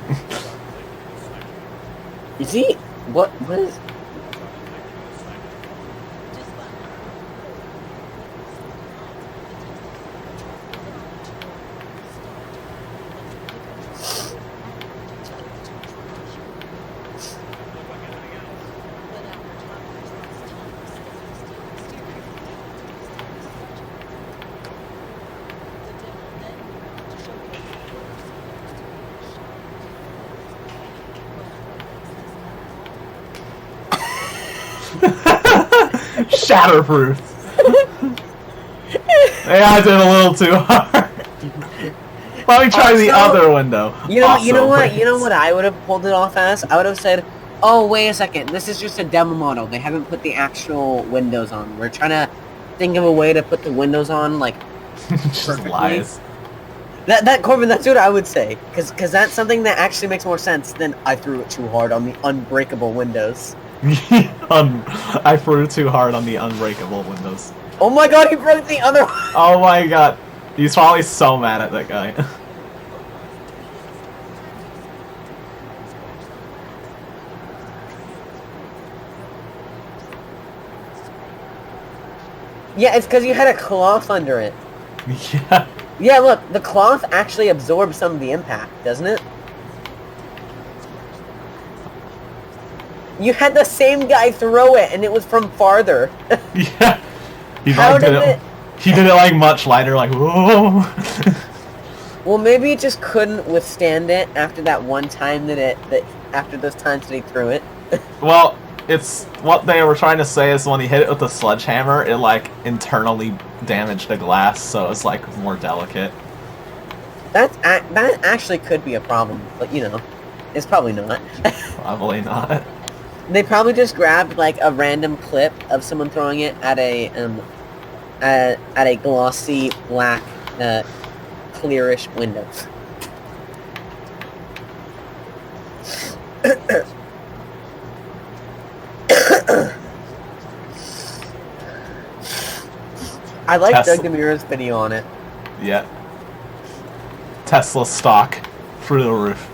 You see? What is... Shatterproof. Yeah, I did a little too hard. Let me try the other window. You know Also, what I would have pulled it off as? I would have said, oh, wait a second, this is just a demo model. They haven't put the actual windows on. We're trying to think of a way to put the windows on, like, just perfectly. lies. That Corbin, that's what I would say. Because that's something that actually makes more sense than I threw it too hard on the unbreakable windows. I threw too hard on the unbreakable windows. Oh my god, he broke the other one! Oh my god. He's probably so mad at that guy. Yeah, it's because you had a cloth under it. Yeah. Yeah, look, the cloth actually absorbs some of the impact, doesn't it? You had the same guy throw it, and it was from farther. Yeah. He How like did it? He did it like much lighter, like whoa. Well, maybe it just couldn't withstand it after that one time after those times that he threw it. Well, it's what they were trying to say is when he hit it with the sledgehammer, it like internally damaged the glass, so it's like more delicate. That actually could be a problem, but you know, it's probably not. Probably not. They probably just grabbed like a random clip of someone throwing it at a glossy black clearish window. I like Tesla. Doug DeMura's video on it. Yeah. Tesla stock through the roof.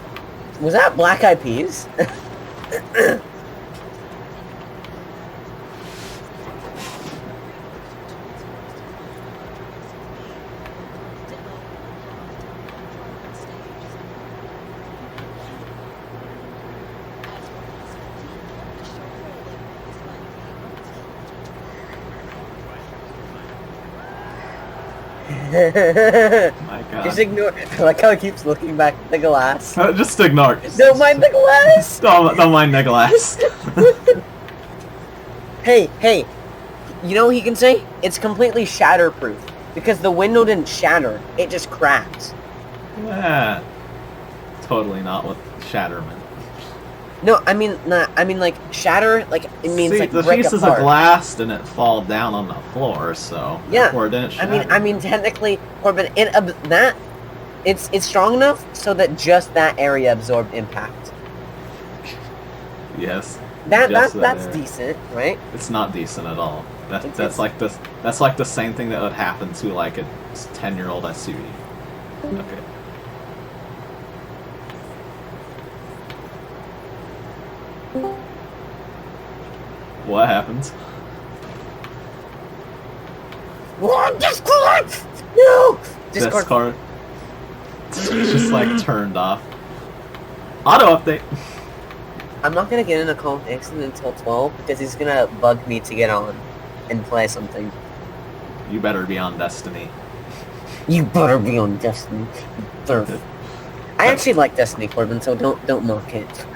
Was that Black Eyed Peas? My God. Just ignore. I like how he keeps looking back at the glass. Just ignore it. Don't mind the glass. Don't mind the glass. Hey, you know what he can say? It's completely shatterproof because the window didn't shatter; it just cracked. Yeah. Totally not what Shatterman. No, I mean like shatter. Like it means See, like the break pieces apart. of glass didn't fall down on the floor, so Yeah, therefore it didn't shatter. I mean technically, Corbin, it's strong enough so that just that area absorbed impact. Yes. That's area. decent, right? It's not decent at all. That's like the same thing that would happen to like a 10-year-old SUV. Okay. What happens? What? Discord! No! Discord. It's just like turned off. Auto update. I'm not gonna get into Call of Duty until 12 because he's gonna bug me to get on and play something. You better be on Destiny. You better be on Destiny. I actually like Destiny, Corbin, so don't mock it.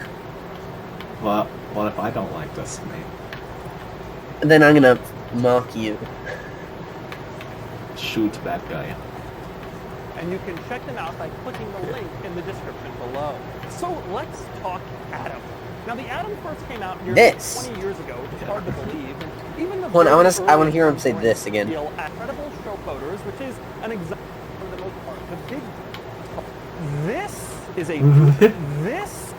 Well, what if I don't like Destiny? And then I'm gonna mock you. Shoot that guy. And you can check them out by clicking the link in the description below. So let's talk Atom. Now the Atom first came out nearly This. 20 years ago, which is hard to believe. And even the Hold on, very I wanna hear him early say this again. deal at Credible Show Photos, which is an example for the most part. The big. This is a. this.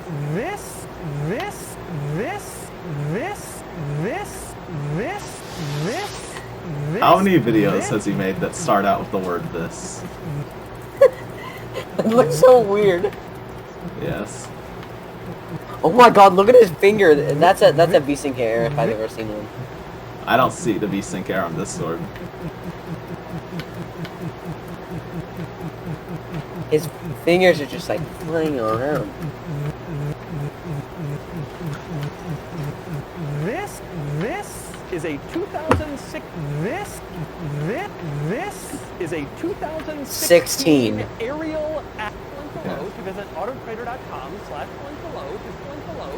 How many videos has he made that start out with the word this? It looks so weird. Yes. Oh my god, look at his finger. That's a V-Sync error if I've ever seen one. I don't see the V-Sync error on this sword. His fingers are just like flying around. This is a 2006. This is a 2016 aerial at link below to visit autotrader.com/link below to link below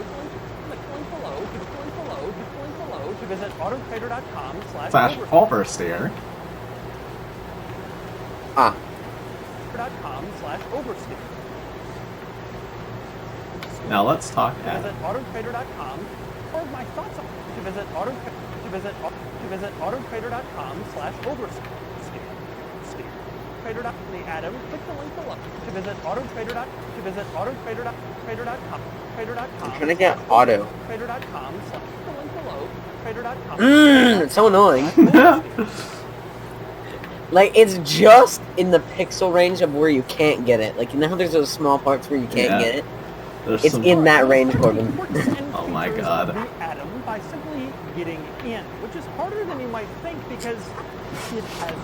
to visit autotrader.com/oversteer. Oversteer. .com/oversteer. Now let's talk To at visit autotrader.com or my thoughts on to visit autotrader.com/oversteer. Trader. The Atom. Click the link below to visit autotrader.com. I'm trying to get auto. Trader.com. The link below. Trader.com. It's so annoying. Like, it's just in the pixel range of where you can't get it. Like, you know how there's those small parts where you can't get it? There's It's some... in that range, Corbin. Oh my god. The Atom by simply getting in, which is harder than you might think because it has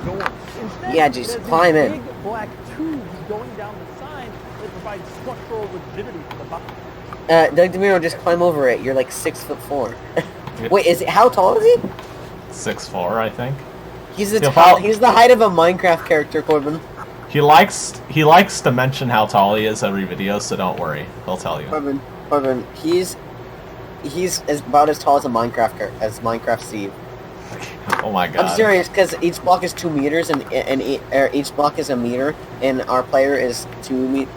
no doors. Instead, Yeah, just it has climb these in. big black tubes going down the side that provide structural rigidity to the bottom. Doug DeMiro, just climb over it. You're like 6'4". Yeah. Wait, how tall is he? 6'4", I think. He's the He'll he's the height of a Minecraft character, Corbin. He likes to mention how tall he is every video, so don't worry. He'll tell you. Corbin, he's about as tall as Minecraft Steve. Oh my god. I'm serious, because each block is 2 meters, and each block is a meter, and our player is 2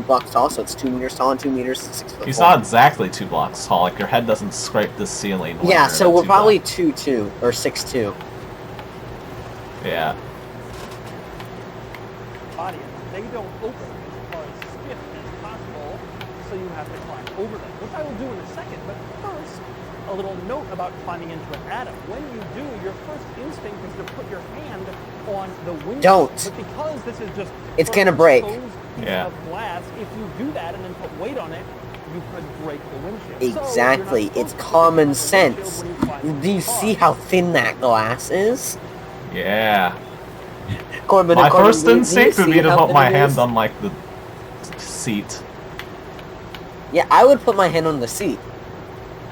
blocks tall, so it's 2 meters tall and 2 meters, 6'4". He's not exactly 2 blocks tall. Like your head doesn't scrape the ceiling. when Yeah, you're so at we're 2 probably blocks. 2'2" or 6'2". Yeah. Audience, they don't open as far as stiff as possible, so you have to climb over them, which I will do in a second. But first, a little note about climbing into an atom. When you do, your first instinct is to put your hand on the window. Don't. But because this is just It's gonna break. exposed piece Yeah. of glass, if you do that and then put weight on it, you could break the windshield. So Exactly, you're not it's supposed to common put the windshield sense. when you climb Do you into the see car. how thin that glass is? Yeah. Corbin, My Corbin, first do you instinct would see be to how put thin my it hand is? on like the seat. Yeah, I would put my hand on the seat.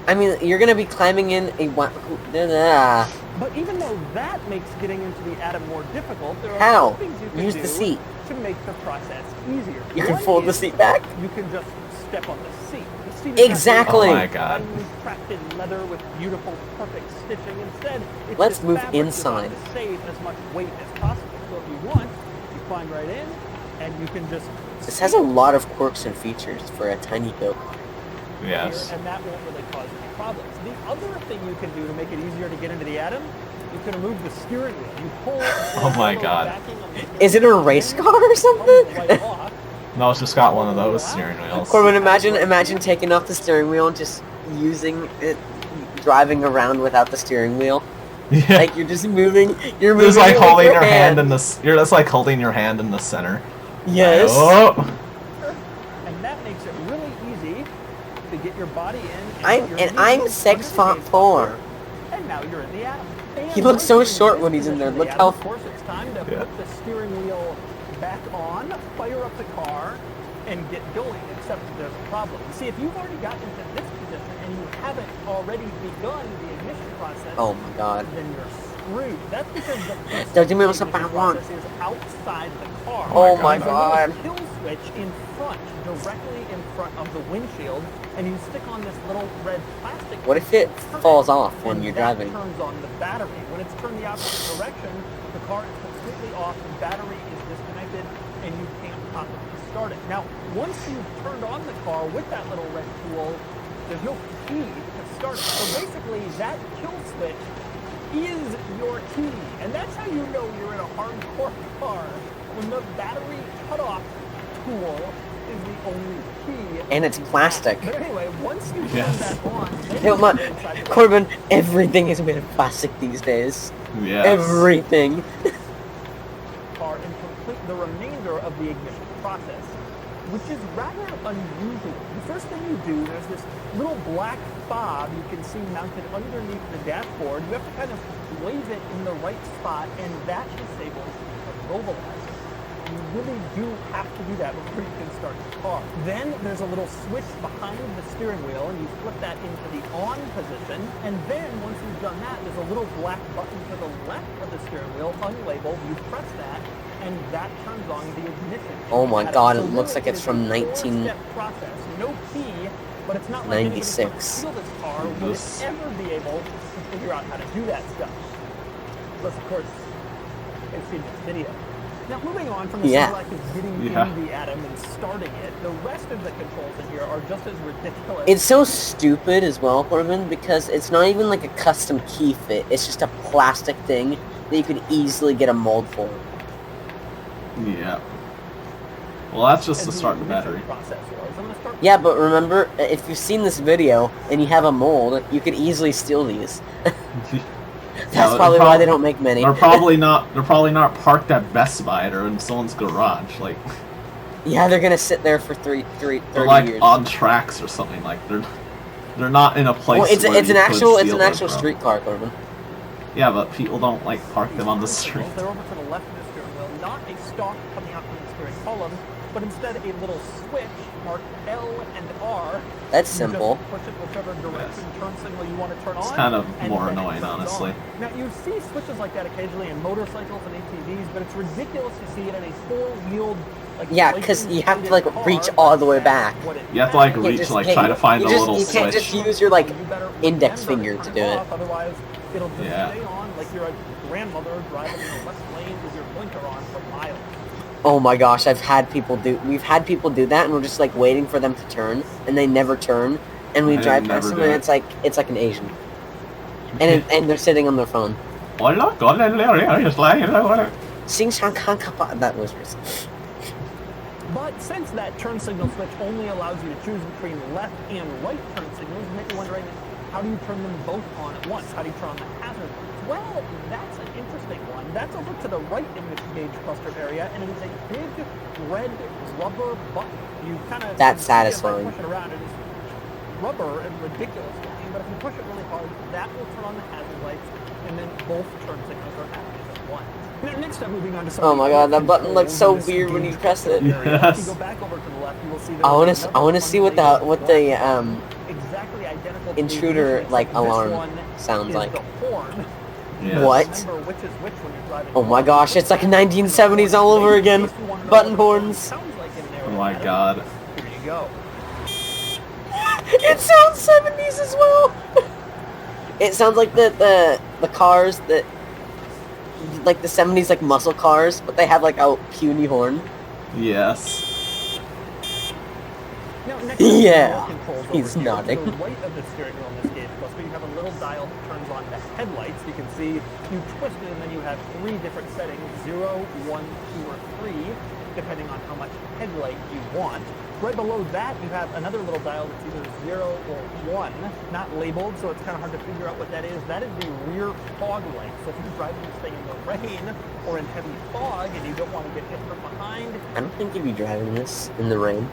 I mean, you're gonna be climbing in a But even though that makes getting into the atom more difficult, there are How? some things you can Use do the seat. to make the process easier. You can One fold the is seat back. You can just step on the seat. The seat is not Exactly. Oh my god. crafted leather with beautiful, perfect stitching. Instead, it's Let's just move fabric inside. designed to save as much weight as possible. So if you want, you climb right in, and you can just. This has a lot of quirks and features for a tiny build. Yes. Here, and that won't really cause any problems. The other thing you can do to make it easier to get into the atom, you can remove the steering wheel. You pull. Oh my God. backing on the steering Is it a wheel, race then car or you something? pull the light off. No, it's just got one of those steering wheels. Corbin, imagine taking off the steering wheel and just using it, driving around without the steering wheel. Yeah. Like you're just moving. You're You're moving just like it with holding your your hand in the. You're just like holding your hand in the center. Yes. Oh. And that makes it really easy to get your body in. I'm put your and I'm knees 6'4". underneath the bumper, and now you're in the atom. And He looks so once you're short in when this he's in there. position Look of the how- atom, Of course, it's time to Yeah. put the steering wheel back on, fire up the car, and get going. Except there's a problem. You see, if you've already gotten into this position and you haven't already begun the ignition process, Oh my god. then you're screwed. That's because the Don't you mean what's ignition about one? process is outside the car. Oh my There's a god. little kill switch in front, directly in front of the windshield, and you stick on this little red plastic. What if it falls off when and you're that driving? turns on the battery. When it's turned the opposite direction, the car is completely off, the battery is disconnected, and you can't properly start it. Now, once you've turned on the car with that little red tool, there's no key to start it. So basically, that kill switch is your key, and that's how you know you're in a hardcore car. When the battery cutoff tool is the only key. And it's plastic. But anyway, once you turn Yes. that on, then No, you ma- can get inside the Corbin, everything is made of plastic these days. Yes. Everything. car and complete the remainder of the ignition process, which is rather unusual. The first thing you do, there's this little black fob you can see mounted underneath the dashboard. You have to kind of wave it in the right spot, and that disables the immobilizer. You really do have to do that before you can start the car. Then there's a little switch behind the steering wheel, and you flip that into the on position. And then once you've done that, there's a little black button to the left of the steering wheel, unlabeled. You press that, and that turns on the ignition. Oh my So god, it really, looks like it's is from a 19... four-step process. No key, but it's not like anybody who's 96. gonna steal this car would This- ever be able to figure out how to do that stuff. Plus, of course, they've seen this video. Now, moving on from the Yeah. simple act of getting Yeah. in the atom and starting it, the rest of the controls in here are just as ridiculous. It's so stupid as well, Corbin, because it's not even like a custom key fit. It's just a plastic thing that you could easily get a mold for. Yeah. Well, that's just as to start the ignition battery. process was. I'm gonna start. Yeah, but remember, if you've seen this video and you have a mold, you could easily steal these. That's they're probably why they prob- don't make many. They're probably not. They're probably not parked at Best Buy or in someone's garage. Like Yeah, they're gonna sit there for 30 they're like years. on tracks or something. Like they're not in a place. Well, it's where an you could actual steal those from. street car, Corbin. Yeah, but people don't like park them on the street. They're over to the left of the steering wheel, not a stalk coming out from the steering column. but instead a little switch marked L and R. That's You simple. just push it whichever direction turn signal you want to turn on. It's kind of and more then it annoying, turns honestly. on. Now, you see switches like that occasionally in motorcycles and ATVs, but it's ridiculous to see it in a four-wheeled, like, Yeah, because you have to like reach all the way back. You have to like You reach, just like can't- try to find you the just- little you can't switch. just use your like You better index remember finger to turn do it. off, otherwise, it'll just Yeah. stay on like you're a grandmother driving in the left lane with your blinker on for miles. Oh my gosh, we've had people do that, and we're just like waiting for them to turn, and they never turn, and we I drive never past them, do and it. it's like an Asian, and they're sitting on their phone. Sing Shang Kang Kappa. That was racist. But since that turn signal switch only allows you to choose between left and right turn signals, you may be wondering, how do you turn them both on at once? How do you turn on the hazard lights? Well, that's an interesting one. That's over to the right in this gauge cluster area, and it is a big red rubber button. You kind of That's satisfying. push it around. It is rubber and ridiculous looking, but if you push it really hard, that will turn on the hazard lights, and then both turn signals are active at once. Now, next up, moving on to some Oh of the my god, other that button looks so controls in this weird when you gauge press it. cluster area. Yes. If you go back over to the left, you will see I there's want to see what the exactly identical intruder like this alarm one sounds is like. the horn. Yes. What? Remember which is which when you're driving. Oh my gosh, it's like 1970s all over again. Button horns. Sounds like in there. Oh my god. Here you go. It sounds 70s as well. It sounds like the cars that like the 70s like muscle cars, but they have like a puny horn. Yes. Now, next to the Yeah, remote controls over he's here, nodding. To the right of the steering wheel in this gauge cluster, you have a little dial that turns on the headlights. You can see you twist it, and then you have three different settings: 0, 1, 2, or 3, depending on how much headlight you want. Right below that, you have another little dial that's either 0 or 1, not labeled, so it's kind of hard to figure out what that is. That is the rear fog light. So if you're driving this thing in the rain or in heavy fog and you don't want to get hit from behind, I don't think you'd be driving this in the rain.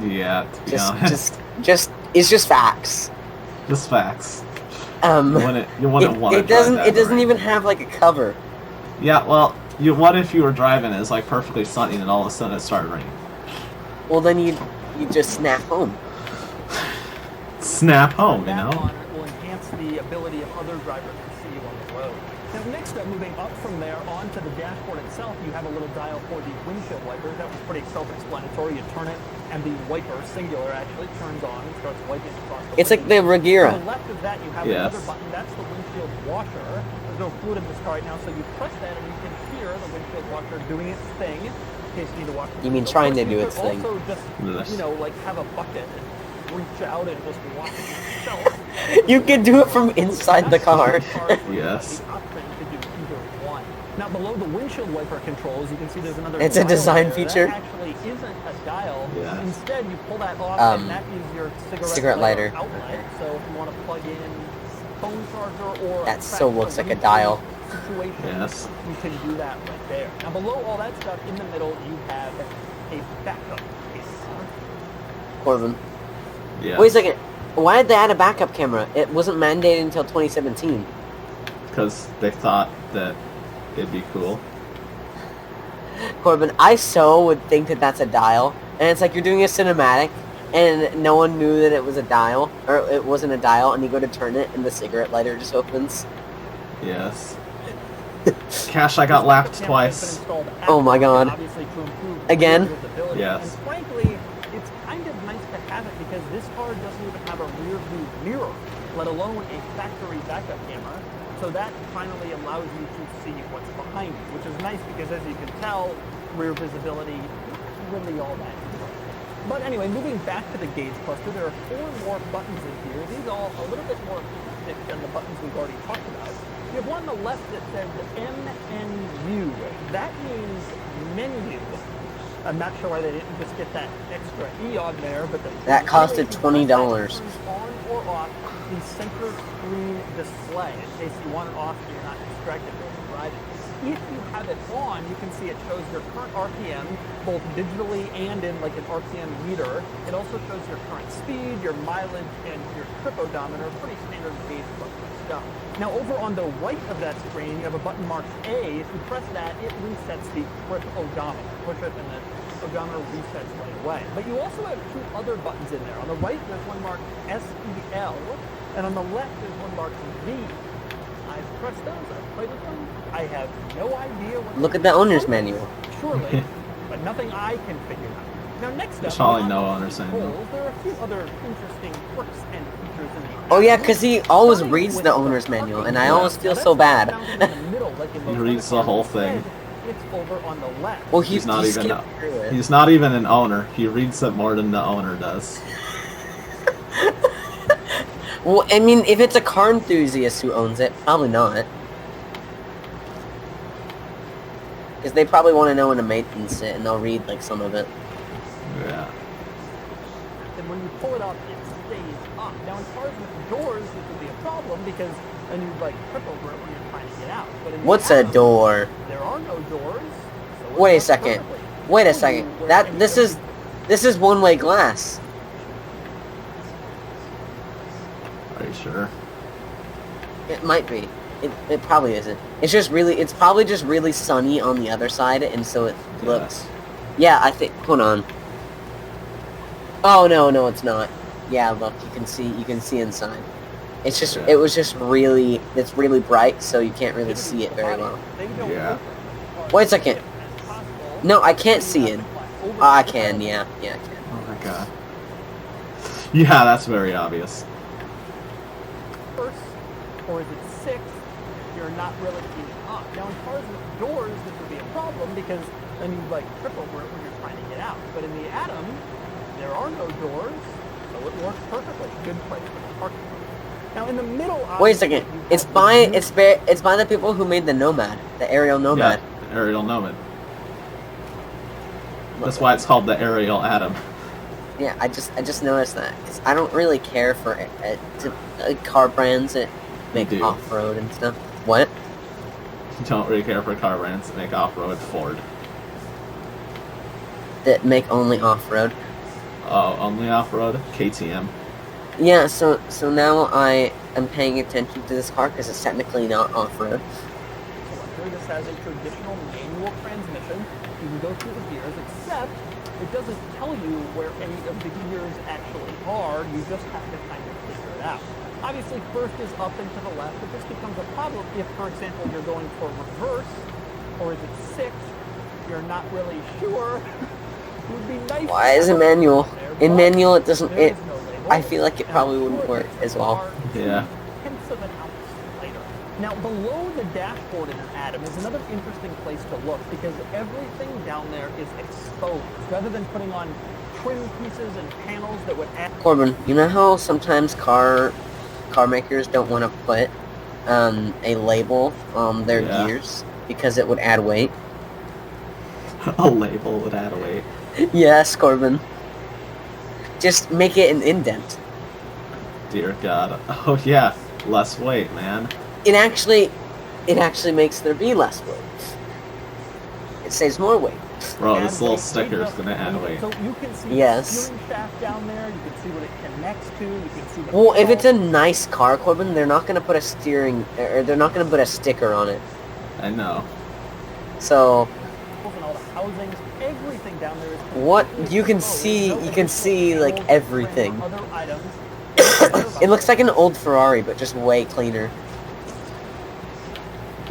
Yeah, to be honest. Just it's just facts. Just facts. It You wouldn't want to drive that it doesn't right. even have like a cover. Yeah, well, what if you were driving and it's like perfectly sunny and all of a sudden it started raining? Well, then you just snap home. Snap home, you that know? on it will enhance the ability of other drivers to see you on the road. Now, next up, moving up from there onto the dashboard itself, you have a little dial for the windshield wipers. That was pretty self-explanatory. You turn it, and the wiper, singular, actually turns on and starts wiping across the It's like the windshield. Regira. To the left of that, you have Yes. another button. That's the windshield washer. There's no fluid in this car right now, so you press that, and you can hear the windshield washer doing its thing. In case you need to wash the You mean windshield. trying to Of do course, its you thing. could also just, Yes. like have a bucket and reach out and just wash it yourself. You can do it from inside the car. Yes. Now below the windshield wiper controls, you can see there's another. It's a dial design there. feature. That actually isn't a dial. Yeah. Instead, you pull that off, and that is your cigarette lighter. outlet. So if you want to plug in phone charger or That a still looks like a dial. situation, Yes. you can do that right there. Now below all that stuff, in the middle, you have a backup case. Corbin. Yeah. Wait a second. Why did they add a backup camera? It wasn't mandated until 2017. Because they thought that it'd be cool. Corbin, I so would think that that's a dial, and it's like you're doing a cinematic, and no one knew that it was a dial, or it wasn't a dial, and you go to turn it, and the cigarette lighter just opens. Yes. Cash, I got lapped twice. Oh my God. Obviously to improve Again? visibility. Yes. And frankly, it's kind of nice to have it because this car doesn't even have a rear view mirror, let alone a factory backup camera. So that finally allows you to see what's behind you, which is nice because as you can tell, rear visibility not really all that good. But anyway, moving back to the gauge cluster, there are 4 more buttons in here. These are all a little bit more thick than the buttons we've already talked about. You have one on the left that says MNU. That means menu. I'm not sure why they didn't just get that extra E on there, but That costed $20. turns on or off the center screen display in case you want it off so you're not distracted while you're driving. If you have it on, you can see it shows your current RPM, both digitally and in like an RPM meter. It also shows your current speed, your mileage, and your trip odometer. Pretty standard gauge cluster stuff. Now over on the right of that screen, you have a button marked A. If you press that, it resets the trip odometer. Push it and then odometer resets right away. But you also have two other buttons in there. On the right, there's one marked SEL, and on the left, there's one marked V. I've pressed those, I've played with them. I have no idea what... Look at the owner's manual. Surely, but nothing I can figure out. Now, next up, There's probably no owner's manual. there are a few other interesting quirks and features in the Oh yeah, because he always reads the owner's manual, and I always feel so bad. He reads the whole thing. It's over on the left. Well, He's not even skipped through it. he's not even an owner. He reads it more than the owner does. Well, I mean, if it's a car enthusiast who owns it, probably not. Because they probably want to know when to maintenance it, and they'll read, like, some of it. Yeah. And when you pull it up, it stays up. Now, in cars with doors, this would be a problem because then you'd, like, trip over it when you're trying to get out. But in the What's a Atom, door? There are no doors. So it Wait a works second. perfectly. Wait a second. This is one-way glass. Are you sure? It might be. It probably isn't. It's probably just really sunny on the other side, and so it looks... Yeah, I think... Hold on. Oh, no, it's not. Yeah, look, you can see inside. It's just, Yeah. it was just really, it's really bright, so you can't really see it very well. Yeah. Wait a second. No, I can't see it. Oh, I can, yeah, I can. Oh my god. Yeah, that's very obvious. First, or is it sixth, you're not really keeping up. Now, in cars with doors, this would be a problem because then you like trip over it when you're trying to get out. But in the Atom, there are no doors, so it works perfectly. Good place for the parking lot. Now, in the middle, Wait a second. It's by the people who made the Nomad, the aerial Nomad. Yeah, aerial Nomad. That's why it's called the aerial Atom. Yeah, I just noticed that. 'Cause I don't really care for car brands that make do. off-road and stuff. What? You don't really care for car brands that make off-road. Ford. That make only off-road. Oh, only off-road? KTM. Yeah, so now I am paying attention to this car because it's technically not off-road. This has a traditional manual transmission. You can go through the gears, except it doesn't tell you where any of the gears actually are. You just have to kind of figure it out. Obviously, first is up and to the left, but this becomes a problem if, for example, you're going for reverse, or is it sixth? You're not really sure. It would be nice. Why is it manual? In manual, it doesn't. There It. is no label. I feel like it And probably of wouldn't course, work as well. Yeah. Tenths of an ounce lighter. Now, below the dashboard in an Atom is another interesting place to look because everything down there is exposed. Rather than putting on trim pieces and panels that would add... Corbin, you know how sometimes car makers don't want to put a label on their Yeah. gears because it would add weight? A label would add a weight. Yes, Corbin. Just make it an indent. Dear God. Oh yeah, less weight, man. It actually makes there be less weight. It saves more weight. Bro, add this little weight. sticker is gonna add weight. So you can see Yes. the steering shaft down there. You can see what it connects to. You can see the... Well, if it's a nice car, Corbin, they're not gonna put a steering, or they're not gonna put a sticker on it. I know. So and all the housings, everything down there is what completely you can exposed. see, No you can see additional like cables, everything. other items. It looks like an old Ferrari, but just way cleaner.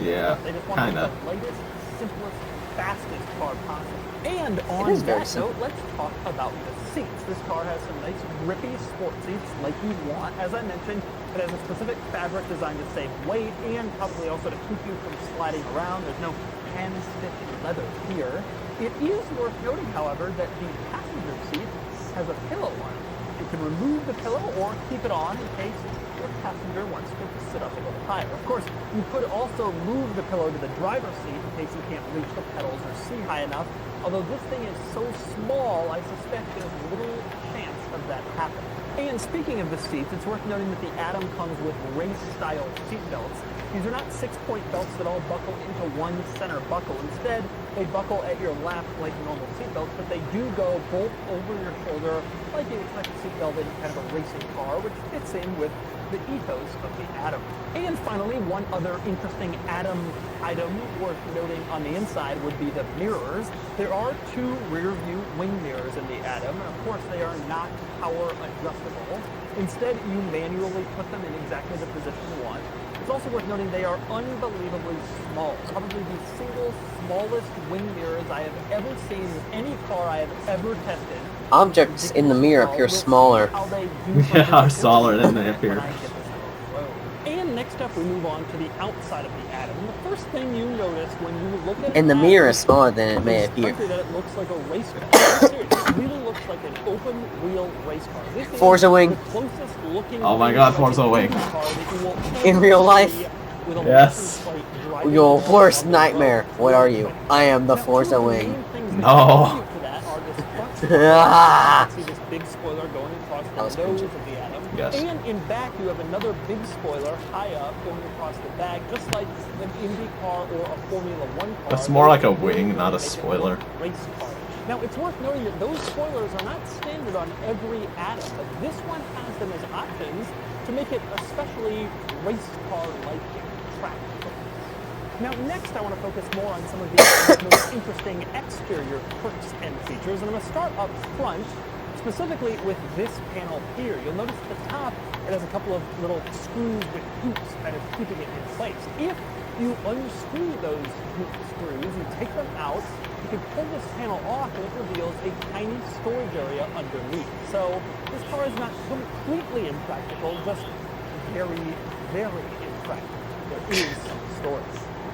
Yeah, They just want to kinda. make the latest, simplest, fastest car possible. And on is very that simple. note, let's talk about the seats. This car has some nice grippy sport seats like you want. As I mentioned, it has a specific fabric designed to save weight and probably also to keep you from sliding around. There's no hand-stitched leather here. It is worth noting, however, that the passenger seat has a pillow on it. You can remove the pillow or keep it on in case your passenger wants to sit up a little higher. Of course, you could also move the pillow to the driver's seat in case you can't reach the pedals or see high enough. Although this thing is so small, I suspect there's little chance of that happening. And speaking of the seats, it's worth noting that the Atom comes with race-style seat belts. These are not 6-point belts that all buckle into one center buckle. Instead, they buckle at your lap like normal seat belts, but they do go both over your shoulder like you expect a seat belt in kind of a racing car, which fits in with the ethos of the Atom. And finally, one other interesting Atom item worth noting on the inside would be the mirrors. There are 2 rear view wing mirrors in the Atom, and of course they are not power adjustable. Instead, you manually put them in exactly the position you want. It's also worth noting they are unbelievably small. Probably the single smallest wing mirrors I have ever seen in any car I have ever tested. Objects in the mirror appear smaller. Yeah, are smaller than they appear. And next up, we move on to the outside of the Atom. The first thing you notice when you look at And the mirror is smaller than it may is appear. that it looks like a race car. Seriously, it really looks like an open-wheel race car. This is Forza Wing. the closest looking Oh my God, Forza Wing. car that you will In real life? see with a Yes. license plate driving Your around worst on the road. nightmare. What are you? I am the Now, Forza two of the Wing. main things that No. contribute to that are this front Ah. see this big spoiler going across That was the nose cringy. of the Atom. Yes. And in back, you have another big spoiler high up going across the back, just like an Indy car or a Formula One car. That's more like a wing, not a spoiler. Race car. Now, it's worth noting that those spoilers are not standard on every Atom, but this one has them as options to make it especially race car-like track. Now, next I want to focus more on some of the most interesting exterior perks and features, and I'm going to start up front, specifically with this panel here. You'll notice at the top it has a couple of little screws with hoops kind of keeping it in place. If you unscrew those hoop screws and take them out, you can pull this panel off and it reveals a tiny storage area underneath. So this car is not completely impractical, just very, very impractical. There is some storage.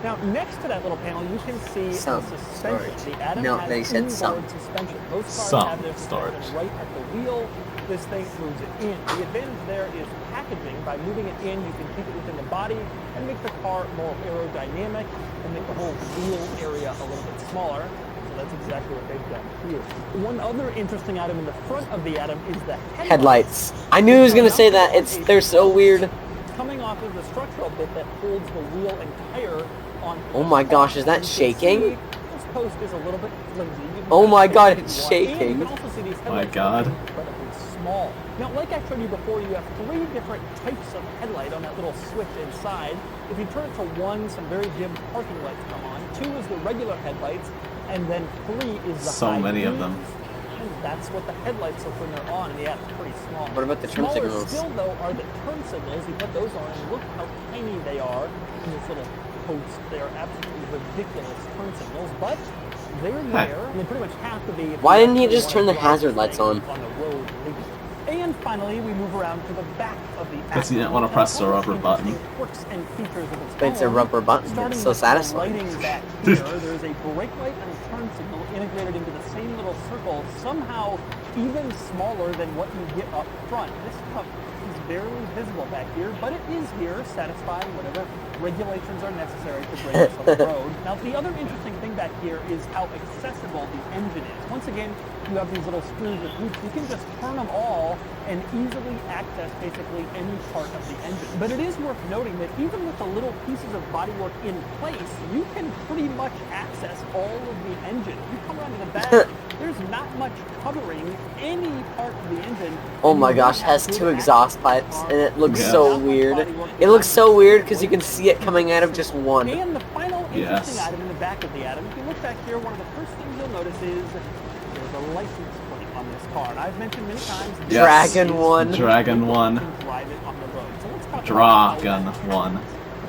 Now, next to that little panel, you can see Some the suspension. storage. The Atom No, has they said some. inboard suspension. Most cars Some have their suspension storage. right at the wheel. This thing moves it in. The advantage there is packaging. By moving it in, you can keep it within the body and make the car more aerodynamic and make the whole wheel area a little bit smaller. So that's exactly what they've done here. One other interesting item in the front of the Atom is the Headlights. I knew he was gonna say that. They're so weird. Coming off of the structural bit that holds the wheel and tire on. Oh my gosh, is that You can shaking? see This post is a little bit flimsy. You can Oh kind of my fit God, it if it's you want. And shaking. you can also see these My headlights God. are incredibly small. Now, like I showed you before, you have 3 different types of headlight on that little switch inside. If you turn it to 1, some very dim parking lights come on. 2 is the regular headlights, and then 3 is the So high many of them. beams. And that's what the headlights look when they're on, and yeah, it's pretty small. What about the turn Smaller signals? still, though, are the turn signals. You put those on, and look how tiny they are in this little post. They are absolutely ridiculous turn signals, but they're there, and they pretty much have to be. Why didn't he just turn the hazard lights on? On the road legally. And finally, we move around to the back of the Guess he didn't Atom. want to press the Now, rubber button. interesting quirks and features of its But it's a own. rubber button. Starting It's so with the satisfying. lighting back here, there's a brake light and a turn signal integrated into the same little circle, somehow even smaller than what you get up front. This cup is barely visible back here, but it is here, satisfying whatever regulations are necessary to bring us on the road. Now, the other interesting thing back here is how accessible the engine is. Once again, you have these little screws with hoops. You can just turn them all and easily access basically any part of the engine. But it is worth noting that even with the little pieces of bodywork in place, you can pretty much access all of the engine. You come around to the back, there's not much covering any part of the engine. Oh my gosh, it has 2 exhaust pipes, and it looks Yeah. so weird. It looks so weird because you can see it coming out of just one. And the final interesting Yes. item in the back of the Atom, if you look back here, one of the first things you'll notice is there's a license plate on this car. And I've mentioned many times, this Yes. Dragon one. Dragon one. You can drive it on the road. So let's talk about Dragon one.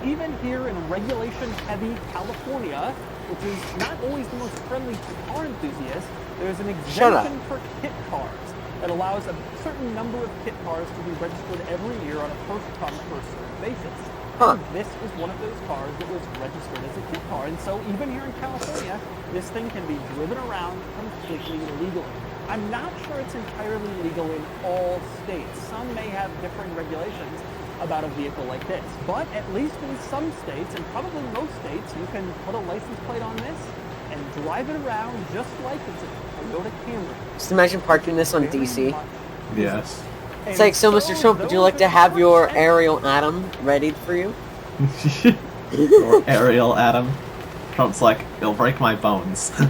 even here in regulation-heavy California, which is not always the most friendly to car enthusiasts, there's an Shut up. exemption for kit cars that allows a certain number of kit cars to be registered every year on a first-come, first-served basis. Huh. And this is one of those cars that was registered as a kit car, and so even here in California, this thing can be driven around completely legally. I'm not sure it's entirely legal in all states. Some may have different regulations about a vehicle like this. But at least in some states, and probably most states, you can put a license plate on this and drive it around just like it's a Toyota Camry. Just imagine parking this on Very DC. much. Yes. It's like, so Mr. Trump, would you like to have your aerial Atom ready for you? Or aerial Atom. Trump's like, it'll break my bones. The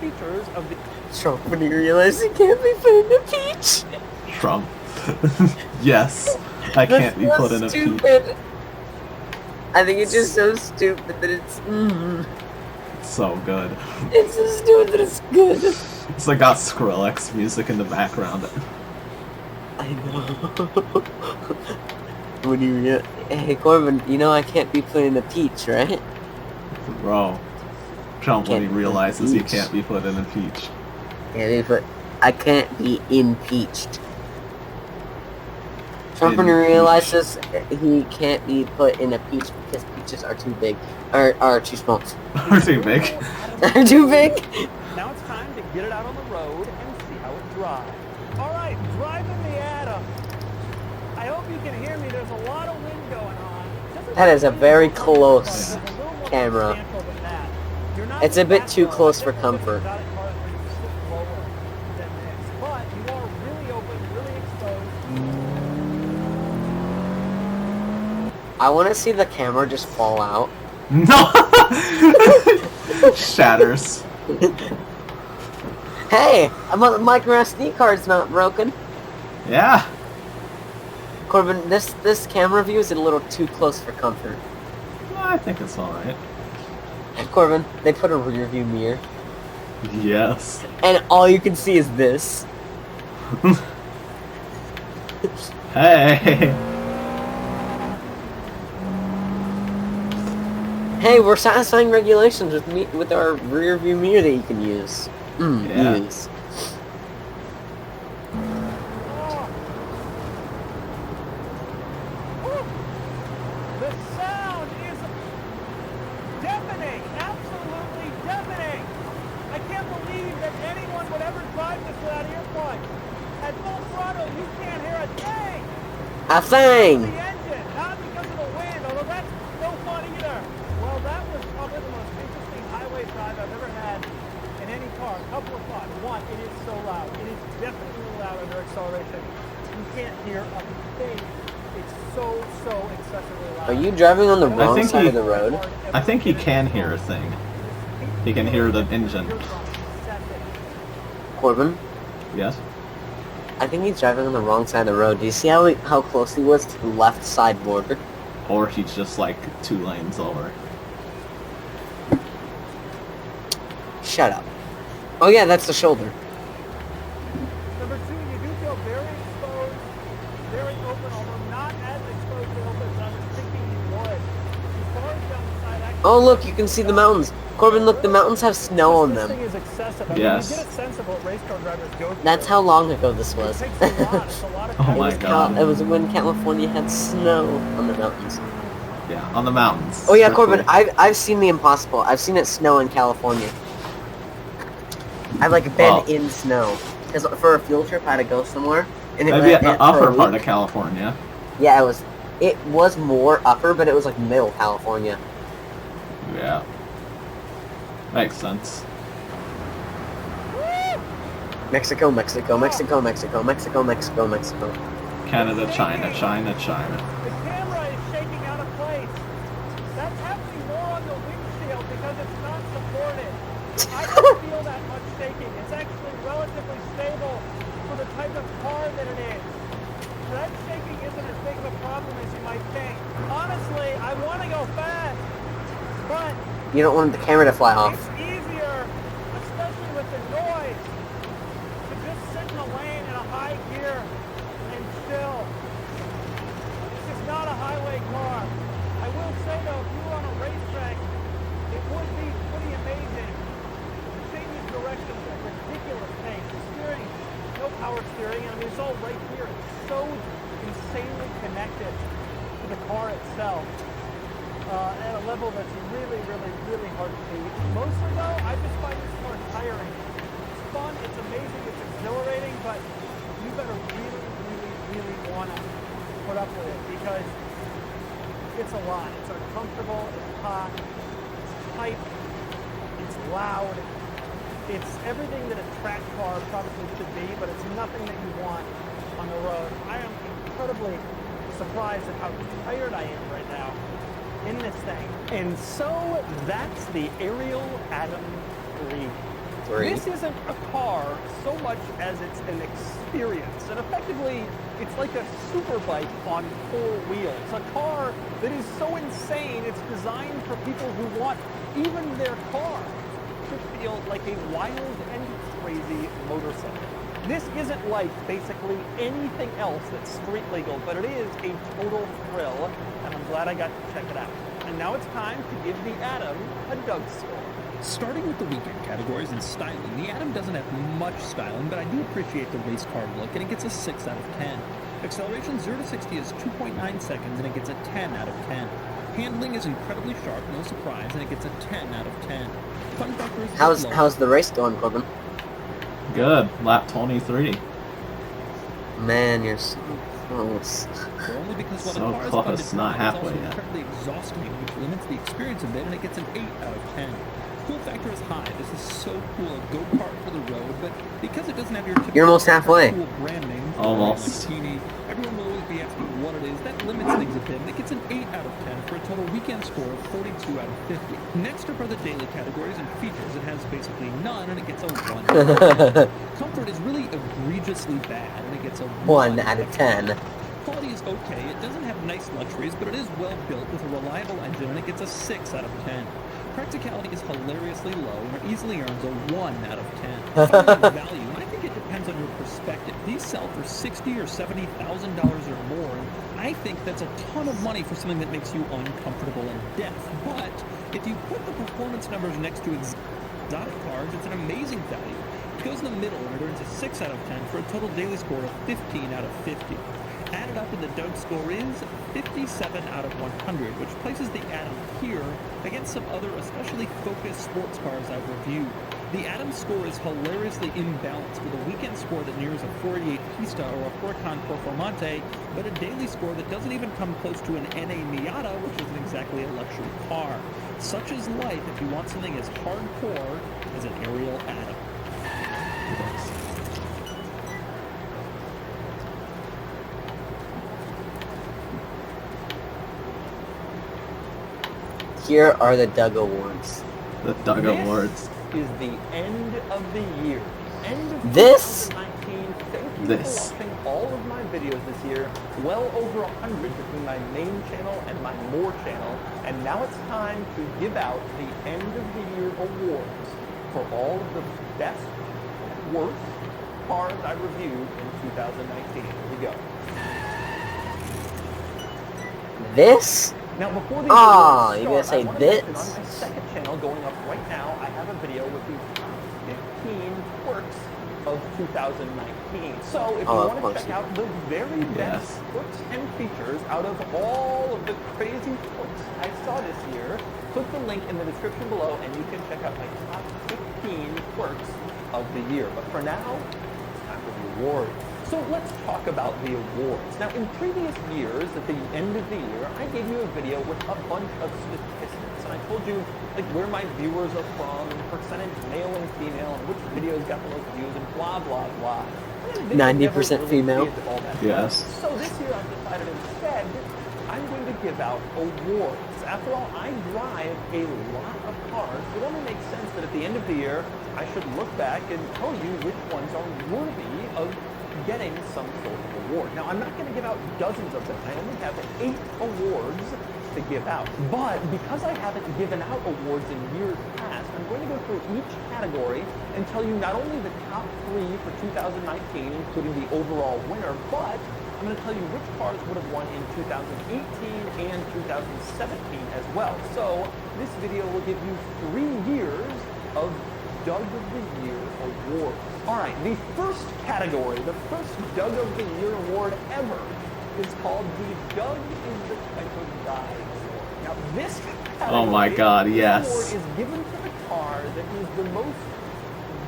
features of the Trump, when you realize you can't be found a peach. Trump. Yes. I can't be put in a stupid. I think it's just so stupid that it's. It's so good. It's so stupid that it's good. It's like got Skrillex music in the background. I know. When you hey Corbin, you know I can't be put in a peach, right? Bro, Trump when he Can't be realizes he peach. can't be put in a peach. I can't be impeached. Trump when he realizes he can't be put in a peach because peaches are too big, are too small. Are too big? They're too big. Now it's time to get it out on the road and see how it drives. All right, driving the Atom. I hope you can hear me. There's a lot of wind going on. That is a very close camera. It's a bit too close for comfort. But you are really open, really exposed. I want to see the camera just fall out. No! Shatters. Hey, the micro SD card's not broken. Yeah. Corbin, this camera view is a little too close for comfort. I think it's alright. Corbin, they put a rear view mirror, Yes. and all you can see is this. Hey! Hey, we're satisfying regulations with our rear view mirror that you can use. Yeah. Use. The sound is deafening, absolutely deafening. I can't believe that anyone would ever drive this without earplugs. At full throttle, you can't hear a thing. A thing. The engine, not because of the wind, although that's no fun either. Well, that was probably the most interesting highway drive I've ever had in any car. A couple of thoughts. One, it is so loud. It is definitely loud under acceleration. You can't hear a thing. It's so excessively loud. Are you driving on the wrong think side he- of the road? I think he can hear a thing. He can hear the engine. Corbin, Yes? I think he's driving on the wrong side of the road. Do you see how close he was to the left side border? Or he's just like 2 lanes over. Shut up. Oh yeah, that's the shoulder. Number two, you do feel very exposed, very open, although not as exposed to open as I was thinking you would. As far as down the side, actually, Oh look, you can see the mountains. Corbin, look, the mountains have snow on this them. thing is excessive. I Yes. mean, you get a sense of what race car drivers go through. That's how long ago this was. It takes a lot. It's a lot of Oh my time. God. It was when California had snow on the mountains. Yeah, on the mountains. Oh yeah, Strictly. Corbin, I've seen the impossible. I've seen it snow in California. I've like been Well- in snow. Because for a field trip I had to go somewhere. And Maybe at the for a upper part week. of California. Yeah, it was more upper, but it was like middle California. Yeah. Makes sense. Mexico, Mexico, Mexico, Mexico, Mexico, Mexico, Mexico. Canada, China, China, China. The camera is shaking out of place. That's happening more on the windshield because it's not supported. I don't feel that much shaking. It's actually relatively stable for the type of car that it is. That shaking isn't as big of a problem as you might think. Honestly, I want to go fast, but You don't want the camera to fly off. it's easier, especially with the noise, to just sit in a lane in a high gear and chill. This is not a highway car. I will say though, if you were on a racetrack, it would be pretty amazing. It changes directions at a ridiculous pace. The steering, no power steering, I mean it's all right here. It's so insanely connected to the car itself. At a level that's really, really, really hard to beat. Mostly though, I just find this car tiring. It's fun, it's amazing, it's exhilarating, but you better really, really, really want to put up with it because it's a lot. It's uncomfortable, it's hot, it's tight, it's loud. It's everything that a track car probably should be, but it's nothing that you want on the road. I am incredibly surprised at how tired I am right now in this thing. And so that's the Ariel Atom 3. 3. This isn't a car so much as it's an experience. And effectively, it's like a super bike on 4 wheels. A car that is so insane, it's designed for people who want even their car to feel like a wild and crazy motorcycle. This isn't like basically anything else that's street legal, but it is a total thrill, and I'm glad I got to check it out. And now it's time to give the Atom a Doug score. Starting with the weekend categories and styling, the Atom doesn't have much styling, but I do appreciate the race car look, and it gets a 6 out of 10. Acceleration 0 to 60 is 2.9 seconds, and it gets a 10 out of 10. Handling is incredibly sharp, no surprise, and it gets a 10 out of 10. Fun factor is How's the race going, Corbin? Good. Lap 23. Man, you're so close. Only because while So the car is close, fun to not drive, halfway it's also yet. incredibly exhausting, which limits the experience a bit, and it gets an 8 out of 10. Cool factor is high. This is so cool, a go-kart for the road, but because it doesn't have your typical You're almost halfway. cool brand names, Almost. Lamborghini, everyone will always be asking what it is. That limits things a bit, and it gets an 8 out of 10 for a total weekend score of 42 out of 50. Next up are the daily categories and features. It has basically none, and it gets a 1. Comfort is really egregiously bad, and it gets a 1 out of 10. Quality is okay. It doesn't have nice luxuries, but it is well built with a reliable engine, and it gets a 6 out of 10. Practicality is hilariously low, and it easily earns a 1 out of 10. Finally, value, and I think it depends on your perspective. These sell for $60,000 or $70,000 or more, and I think that's a ton of money for something that makes you uncomfortable and deaf. But if you put the performance numbers next to exotic cars, it's an amazing value. It goes in the middle, and it earns a 6 out of 10 for a total daily score of 15 out of 50. Added up in the Doug score is 57 out of 100, which places the Atom here against some other especially focused sports cars I've reviewed. The Atom score is hilariously imbalanced with a weekend score that nears a 488 Pista or a Forcon Performante, but a daily score that doesn't even come close to an NA Miata, which isn't exactly a luxury car. Such is life if you want something as hardcore as an aerial Atom. Here are the Doug Awards. The Doug Awards. This is the end of the year. End of This? 2019. Thank you This. for watching all of my videos this year. Well over 100 between my main channel and my More channel. And now it's time to give out the end of the year awards for all of the best, worst cars I reviewed in 2019. Here we go. This? Now, before these Ah, videos you're gonna start, say I want to mention this? on my second channel going up right now, I have a video with the top 15 quirks of 2019. So if you Oh, of want course to check you out the very best quirks and features out of all of the crazy quirks I saw this year, click the link in the description below and you can check out my top 15 quirks of the year. But for now, it's time for the awards. So let's talk about the awards. Now, in previous years, at the end of the year, I gave you a video with a bunch of statistics. And I told you like where my viewers are from, and percentage male and female, and which videos got the most views, and blah, blah, blah. And 90% female? All that Yes. stuff. So this year I've decided instead, I'm going to give out awards. After all, I drive a lot of cars. It only makes sense that at the end of the year, I should look back and tell you which ones are worthy of getting some sort of award. Now, I'm not going to give out dozens of them. I only have 8 awards to give out. But because I haven't given out awards in years past, I'm going to go through each category and tell you not only the top 3 for 2019, including the overall winner, but I'm going to tell you which cars would have won in 2018 and 2017 as well. So this video will give you 3 years of Doug of the Year awards. All right, the first category, the first Doug of the Year award ever is called the Doug is the Type of Guy award. Now this category, Oh my God, this yes. award is given to the car that is the most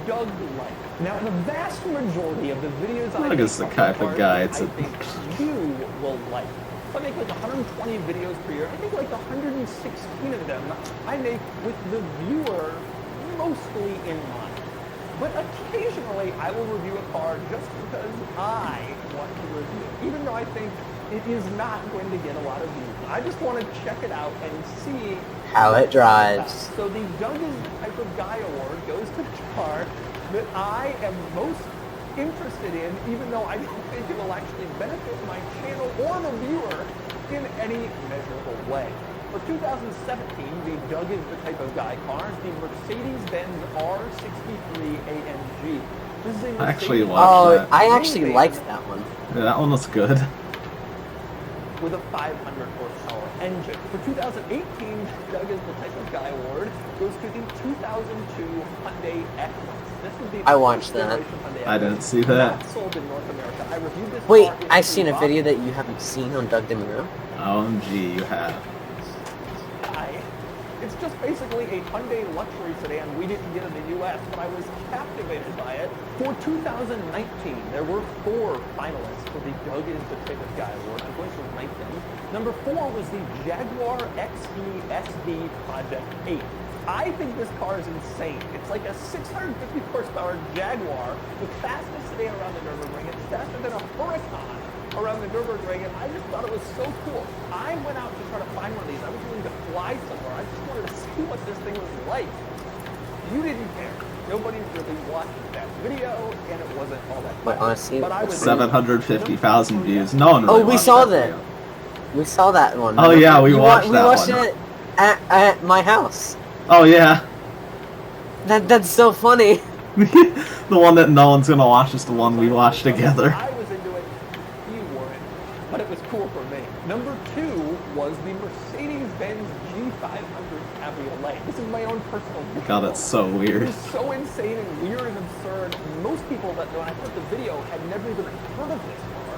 Doug-like. Now the vast majority of the videos I Doug make is the about type of cars guy, that it's I a- think you will like. If I make like 120 videos per year, I think like 116 of them I make with the viewer mostly in mind. But occasionally I will review a car just because I want to review it. Even though I think It is not going to get a lot of views. I just want to check it out and see How it drives. So the Doug is the type of guy award goes to the car that I am most interested in, even though I don't think it will actually benefit my channel or the viewer in any measurable way. For 2017, the Doug is the type of guy car is the Mercedes-Benz R63 AMG. This is a I actually Mercedes- watched Oh, that. I actually liked that one. Yeah, that one was good. with a 500 horsepower engine. For 2018, Doug is the type of guy award goes to the 2002 Hyundai Equinox. This would be I watched that. I didn't see that. Not sold in North America. I reviewed this Wait, car in I've seen a box. video that you haven't seen on Doug DeMuro. OMG, you have. It's just basically a Hyundai luxury sedan we didn't get in the U.S., but I was captivated by it. For 2019, there were 4 finalists for the Doug is the type of guy award. I'm going to rank them. Number 4 was the Jaguar XE SD Project 8. I think this car is insane. It's like a 650 horsepower Jaguar, the fastest sedan around the Nürburgring. It's faster than a Huracan around the Nürburgring, and I just thought it was so cool. I went out to try to find one of these. I was willing to fly somewhere. I just wanted to see what this thing was like. You didn't care. Nobody really watched that video, and it wasn't all that But fun. honestly, But I was 750,000 views. No one Oh, really we watched saw that. that. We saw that one. Oh, yeah, we watched we that watched one. it at my house. Oh yeah. That's so funny. The one that no one's gonna watch is the one we watched together. I was into it. You weren't. But it was cool for me. Number 2 was the Mercedes-Benz G500 Cabriolet. This is my own personal vehicle. God, that's so It weird. is so insane and weird and absurd. Most people that when I put the video had never even heard of this car,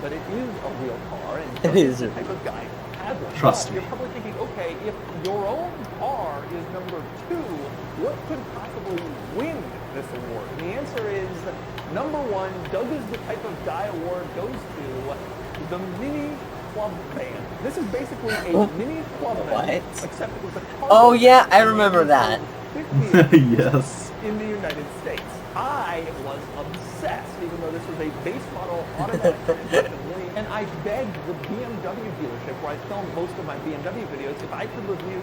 but it is a real car, and It is. the type of guy who has one. Trust But me. You're probably thinking, okay, if your own car is number 2, what could possibly win this award? And the answer is number 1. Doug is the type of guy award goes to the Mini Club Van. This is basically a mini club van, What? except it was a car. Oh, yeah, I remember that. 50 Yes. in the United States. I was obsessed, even though this was a base model automatic transmission Mini, and I begged the BMW dealership where I filmed most of my BMW videos if I could review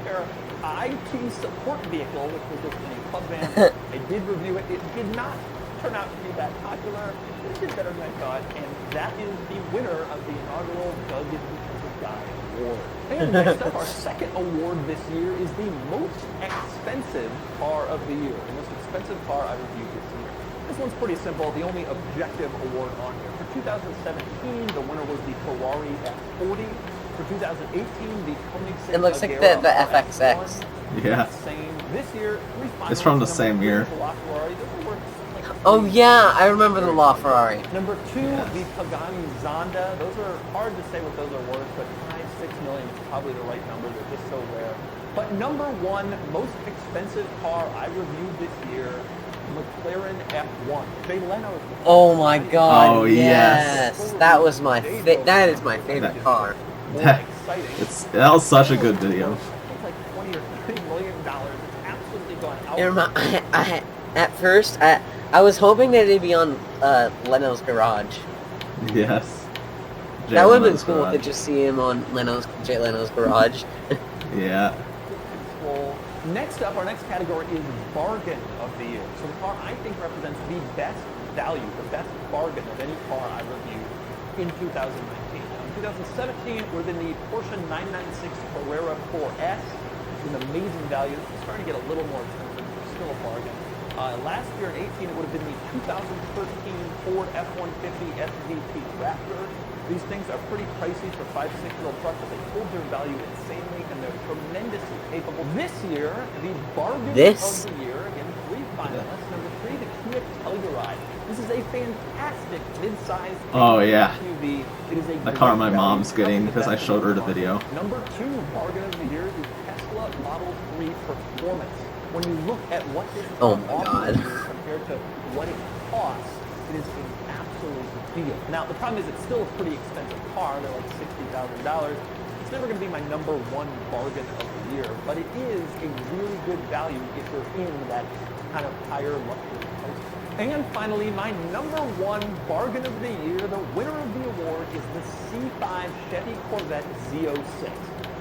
their IT support vehicle, which was this mini club van. I did review it. It did not turn out to be that popular. It did better than I thought, and that is the winner of the inaugural Doug is the Type of Guy award. And next up, our second award this year is the most expensive car of the year. The most expensive car I reviewed this year. This one's pretty simple. The only objective award on here. For 2017, the winner was the Ferrari F40. For 2018, the Koenigsegg It looks like Agera the RS1. FXX. Yeah. Same. This year, 3 finalists. It's from the Number same 3 year. is the LaFerrari. Those are worth like Oh yeah, I remember the LaFerrari. Number 2, Yes. the Pagani Zonda. Those are hard to say what those are worth, but 6 million is probably the right number. They're just so rare. But number 1 most expensive car I reviewed this year, McLaren F1. Jay Leno's. Oh my God! Oh, yes. yes, that was my that is my favorite car. That- That was such a good video. It's like $20 or $30 million. It's absolutely gone out. At first, I was hoping that it'd be on Leno's Garage. Yes. That would have been Jay cool Leno's to just see him on Jay Leno's Garage. garage. Yeah. Control. Next up, our next category is bargain of the year. So the car I think represents the best value, the best bargain of any car I reviewed in 2019. Now, in 2017, we're in the Porsche 996 Carrera 4S. It's an amazing value. This is starting to get a little more expensive, but still a bargain. Last year in 18, it would have been the 2013 Ford F-150 SVT Raptor. These things are pretty pricey for 5-6-year-old trucks, but they hold their value insanely, and they're tremendously capable. This year, the bargain of the year, again, 3 finalists. Number 3, the Kia Telluride. This is a fantastic mid-sized Oh, yeah. SUV. It is a The car great my value. mom's getting Probably because I best showed her the car. video. Number 2 bargain of the year, the Tesla Model 3 Performance. When you look at what this Oh car my offers God. compared to what it costs, it is an absolute deal. Now, the problem is it's still a pretty expensive car. They're like $60,000. It's never going to be my number 1 bargain of the year, but it is a really good value if you're in that kind of higher luxury price point. And finally, my number one bargain of the year, the winner of the award, is the C5 Chevy Corvette Z06.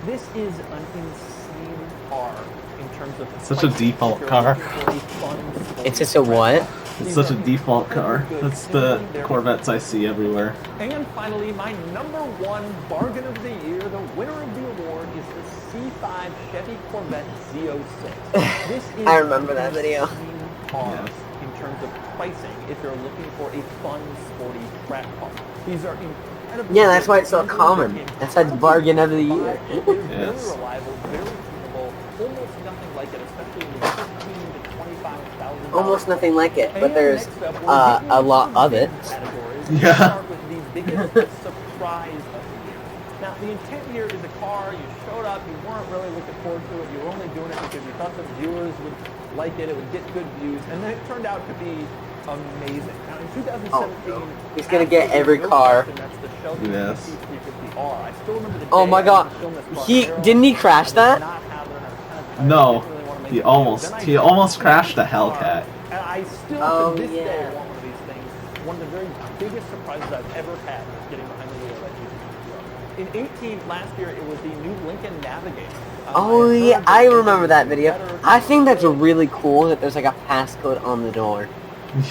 This is an insane car in terms of Such a pricing. default If you're car. looking for a fun, sporty It's just a what? It's such a default car. That's the Corvettes I see everywhere. And finally, my number one bargain of the year, the winner of the award, is the C5 Chevy Corvette Z06. This is I remember that video. an insane car Yes. in terms of pricing if you're looking for a fun, sporty track car. These are incredibly Yeah, that's why it's so good, common. That's why it's bargain of the year. It is Yes. very reliable, very tunable, almost nothing like it, especially in the 15 to 25,000. Almost nothing like it, but And there's next up, we're getting a lot into of big it. categories. Yeah. Let's start with the biggest surprise of the year. Now, the intent here is a car, you showed up, you weren't really looking forward to it, you were only doing it because you thought the viewers would like it would get good views, and then it turned out to be amazing. Now, in 2017, He's gonna get every car. And that's the Shelby Yes. GT350R. I still remember the Oh day my I God. was filming this car. He- Arrow, didn't he crash I did that? not have it, and I No, didn't really wanna make he it. almost Then I he almost got crashed a the car, Hellcat. And I still, Oh, to this day, yeah. want one of these things. One of the very biggest surprises I've ever had was getting behind the wheel of that GT350R. In 18, last year, it was the new Lincoln Navigator. Oh I had yeah, heard I that remember that it was video. better I think that's than- really cool that there's like a passcode on the door.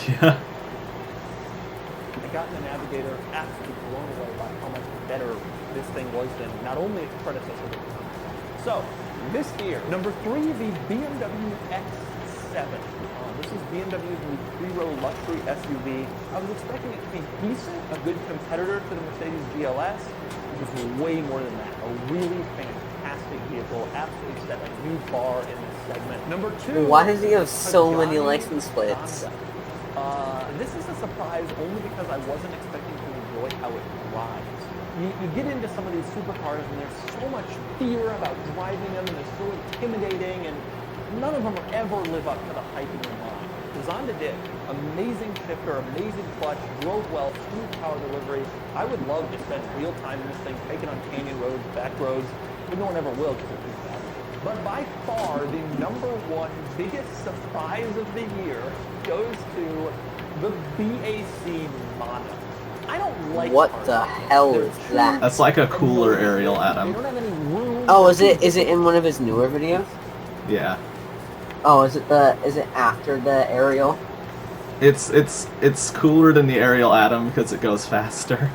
Yeah. I got in the Navigator absolutely blown away by how much better this thing was than not only its predecessor, but its own. So, this year, number 3, the BMW X7. This is BMW's new 3-row luxury SUV. I was expecting it to be decent, a good competitor to the Mercedes GLS. It was way more than that. A really fantastic vehicle, absolutely set a new bar in this segment. Number 2. Why does he have so many Pagani license plates? Honda. This is a surprise only because I wasn't expecting to enjoy how it drives. You get into some of these supercars and there's so much fear about driving them and they're so intimidating and none of them will ever live up to the hype in your mind. The Zonda did. Amazing shifter, amazing clutch, drove well, smooth power delivery. I would love to spend real time in this thing, taking on canyon roads, back roads, but no one ever will because it's too fast. But by far, the number one biggest surprise of the year goes to the BAC Mono. I don't like What cars the like this. hell They're is too that? That's like a big and cooler noisy. aerial, They Adam. don't have any room. Oh, is it in one of his newer videos? Yeah. Oh, is it after the aerial? It's cooler than the aerial, Adam, because it goes faster.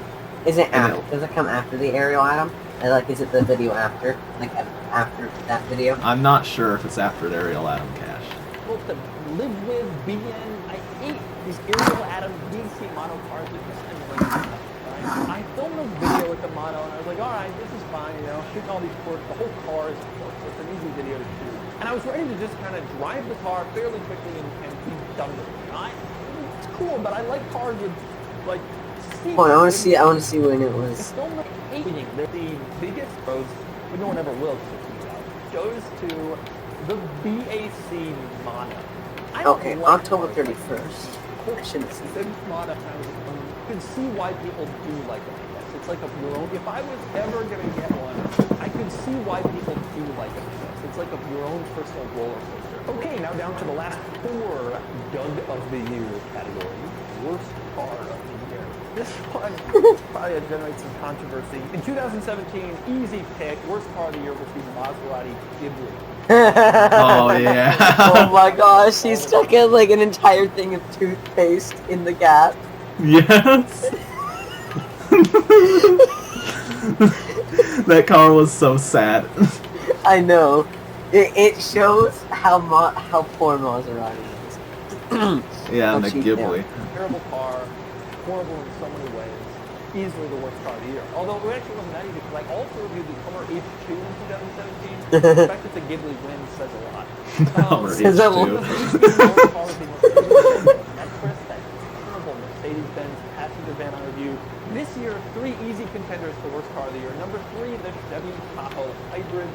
Is it And after? it- Does it come after the aerial, Adam? And, like, is it the video after? Like after that video? I'm not sure if it's after the aerial, Adam Cash. People to live with, be in. I hate these aerial Adam BC Mono cars that just annoy me. Right? I filmed a video with the Mono and I was like, all right, this is fine, you know, shooting all these quirks. The whole car is quirks. It's an easy video to shoot. And I was ready to just kind of drive the car fairly quickly and be done with it. It's cool, but I like cars with, like, seats. Hold on, I want to see when it It's was. still not hating. They're the biggest roads, but no one ever will because it's too loud. Goes to the BAC Mono. I don't Okay, like October cars like 31st. I shouldn't see this. The Mono has you can see why people do like it. I guess it's like a your own. If I was ever gonna get one, I could see why people do like it. I guess it's like your own personal roller coaster. Okay, now down to the last 4 Doug of the Year categories. Worst car of the year. This one probably generates some controversy. In 2017, easy pick. Worst car of the year was the Maserati Ghibli. Oh yeah. Oh my gosh, he stuck in like an entire thing of toothpaste in the gap. Yes. That car was so sad. I know. It shows how poor Maserati is. Yeah, and the cheap Ghibli. Terrible car, horrible in so many ways. Easily the worst car of the year. Although it actually wasn't that easy because I also reviewed the Hummer H2 in 2017. The fact that the Ghibli wins says a lot. Hummer Says a lot. At first, that terrible Mercedes-Benz passenger van on review. This year, 3 easy contenders for worst car of the year. Number 3, the Chevy Tahoe Hybrid.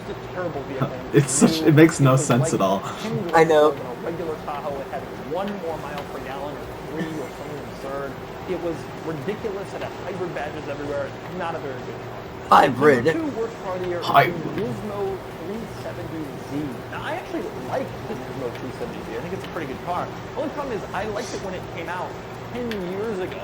It's a terrible vehicle. It's such. It makes no sense at all. I know. A regular Tahoe, it had 1 more mile per gallon or 3 or something absurd. It was ridiculous. It had hybrid badges everywhere. Not a very good car. Hybrid. Number 2 worst car of the year is the Hybrid. Gizmo 370Z. Now, I actually like the Nismo 270Z. I think it's a pretty good car. The only problem is I liked it when it came out 10 years ago.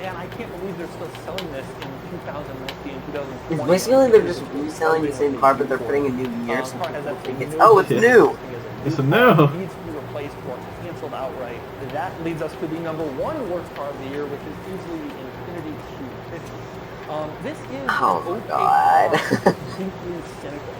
And I can't believe they're still selling this in 2019, 2020. It's basically they're just reselling the same car, but they're putting a new year so people think it's, oh, it's new! It's a new! It needs to be replaced or canceled outright. That leads us to the number one worst car of the year, which is easily the Infiniti Q50. This is Oh an my god. car, deeply cynical,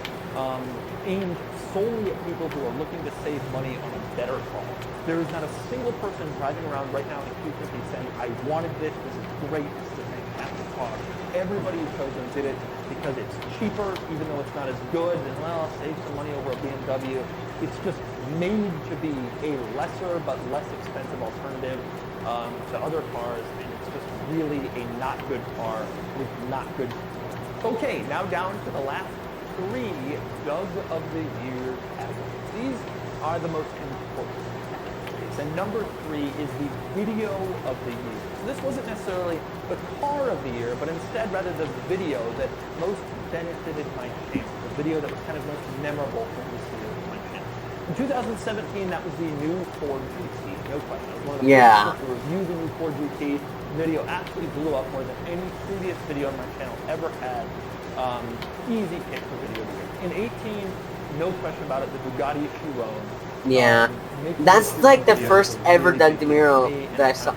aimed solely at people who are looking to save money on a better car. There is not a single person driving around right now in a Q50 saying, I wanted this is great, this is a fantastic car. Everybody who chose them did it because it's cheaper, even though it's not as good, and well, I'll save some money over a BMW. It's just made to be a lesser but less expensive alternative to other cars, and it's just really a not good car with not good. Okay, now down to the last three Doug of the Year categories. These are the most important. And number three is the video of the year. So this wasn't necessarily the car of the year, but instead rather the video that most benefited my channel, the video that was kind of most memorable for this year of my channel. In 2017, that was the new Ford GT, no question. It was one of the first to review the new Ford GT. The video absolutely blew up more than any previous video on my channel ever had. Easy pick for video of the year. In 18, no question about it, the Bugatti Chiron. Yeah. That's like the first ever Doug DeMuro that I saw.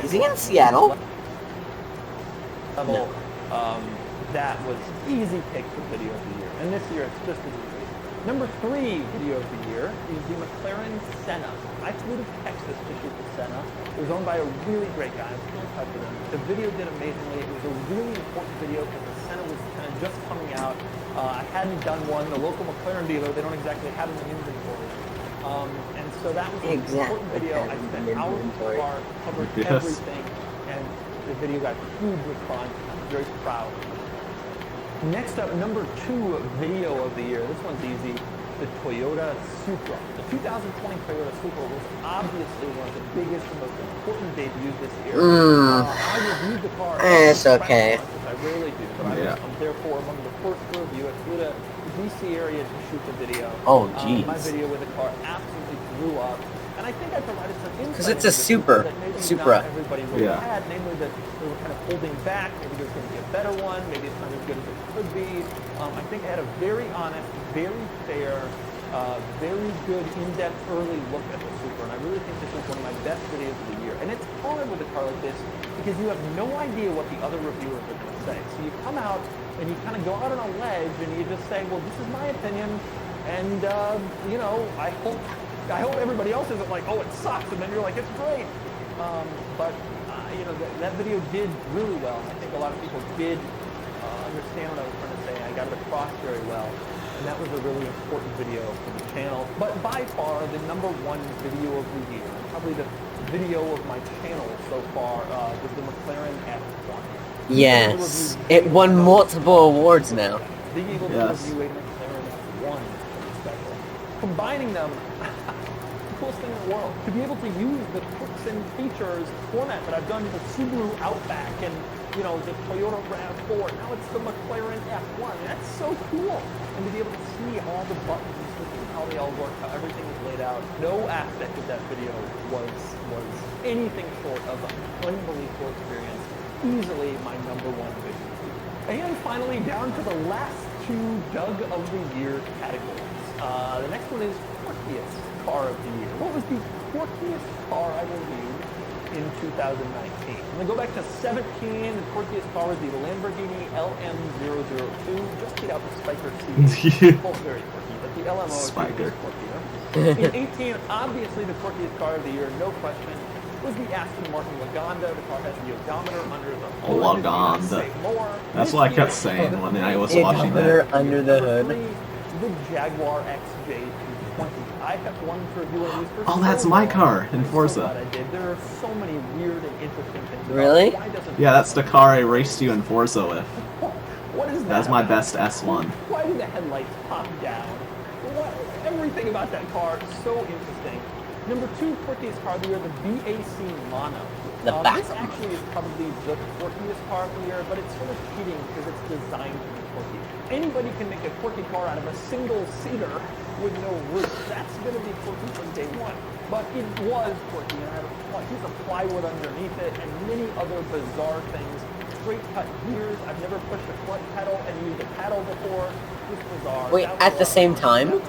Is he in Seattle? No. That was easy pick for video of the year. And this year it's just as easy. Number three video of the year is the McLaren Senna. I flew to Texas to shoot the Senna. It was owned by a really great guy. I'm still in touch with him. The video did amazingly. It was a really important video because the Senna was kind of just coming out. I hadn't done one. The local McLaren dealer, they don't exactly have them in inventory. And so that was an important video. I spent hours in the car, covered everything, and the video got huge response. I'm very proud. Next up, number two video of the year. This one's easy. The Toyota Supra. The 2020 Toyota Supra was obviously one of the biggest and most important debuts this year. I reviewed the car. It's okay. Which I rarely do, but I'm therefore among the first to review it. Flew to the DC area to shoot the video. Oh, jeez. My video with the car absolutely blew up. And I think I provided some insight. Because it's a Supra. That maybe Supra. not everybody really had, namely that they were kind of holding back. Maybe there's going to be a better one. Maybe it's not as good as it could be. I think I had a very honest, very fair, very good, in-depth early look at the Supra. And I really think this was one of my best videos of the year. And it's hard with a car like this because you have no idea what the other reviewers are going to say. So you come out and you kind of go out on a ledge and you just say, well, this is my opinion. And, you know, I hope everybody else isn't like, oh, it sucks, and then you're like, it's great. But you know, that video did really well. I think a lot of people did understand what I was trying to say. I got it across very well, and that was a really important video for the channel. But by far, the number one video of the year, probably the video of my channel so far, was the McLaren F1. Yes, it won multiple awards now. Being able to review a McLaren F1 is special. Combining them, the coolest thing in the world. To be able to use the quicks and features format that I've done with the Subaru Outback and, you know, the Toyota RAV4. Now it's the McLaren F1. That's so cool. And to be able to see all the buttons, how they all work, how everything is laid out. No aspect of that video was anything short of an unbelievable experience. Easily my number one video. And finally, down to the last two Doug of the Year categories. The next one is quirkiest car of the year. What was the quirkiest car I reviewed in 2019? I'm going to go back to 17. The quirkiest car was the Lamborghini LM002. Just beat out the Spiker C. Both very quirky, but the LMO is quirkier. In 18, obviously the quirkiest car of the year, no question, was the Aston Martin Lagonda. The car has the odometer under the hood. Lagonda. That's what I kept saying when I was watching that. Under the hood. The Jaguar XJ220. I have one for viewing these for oh, that's my car in Forza. I did. There are so many weird and interesting things. Really? Yeah, that's the car I raced you in Forza with. What is that? That's my best S1. Why do the headlights pop down? Everything about that car is so interesting. Number two quirkiest car of the year, the BAC Mono. The back. This actually is probably the quirkiest car of the year, but it's sort of cheating because it's designed to be quirky. Anybody can make a quirky car out of a single seater with no roof. That's going to be quirky from day one. But it was quirky, and I had a piece of plywood underneath it and many other bizarre things. Straight cut gears. I've never pushed a clutch pedal and used a paddle before. It was bizarre. Wait, at the same time?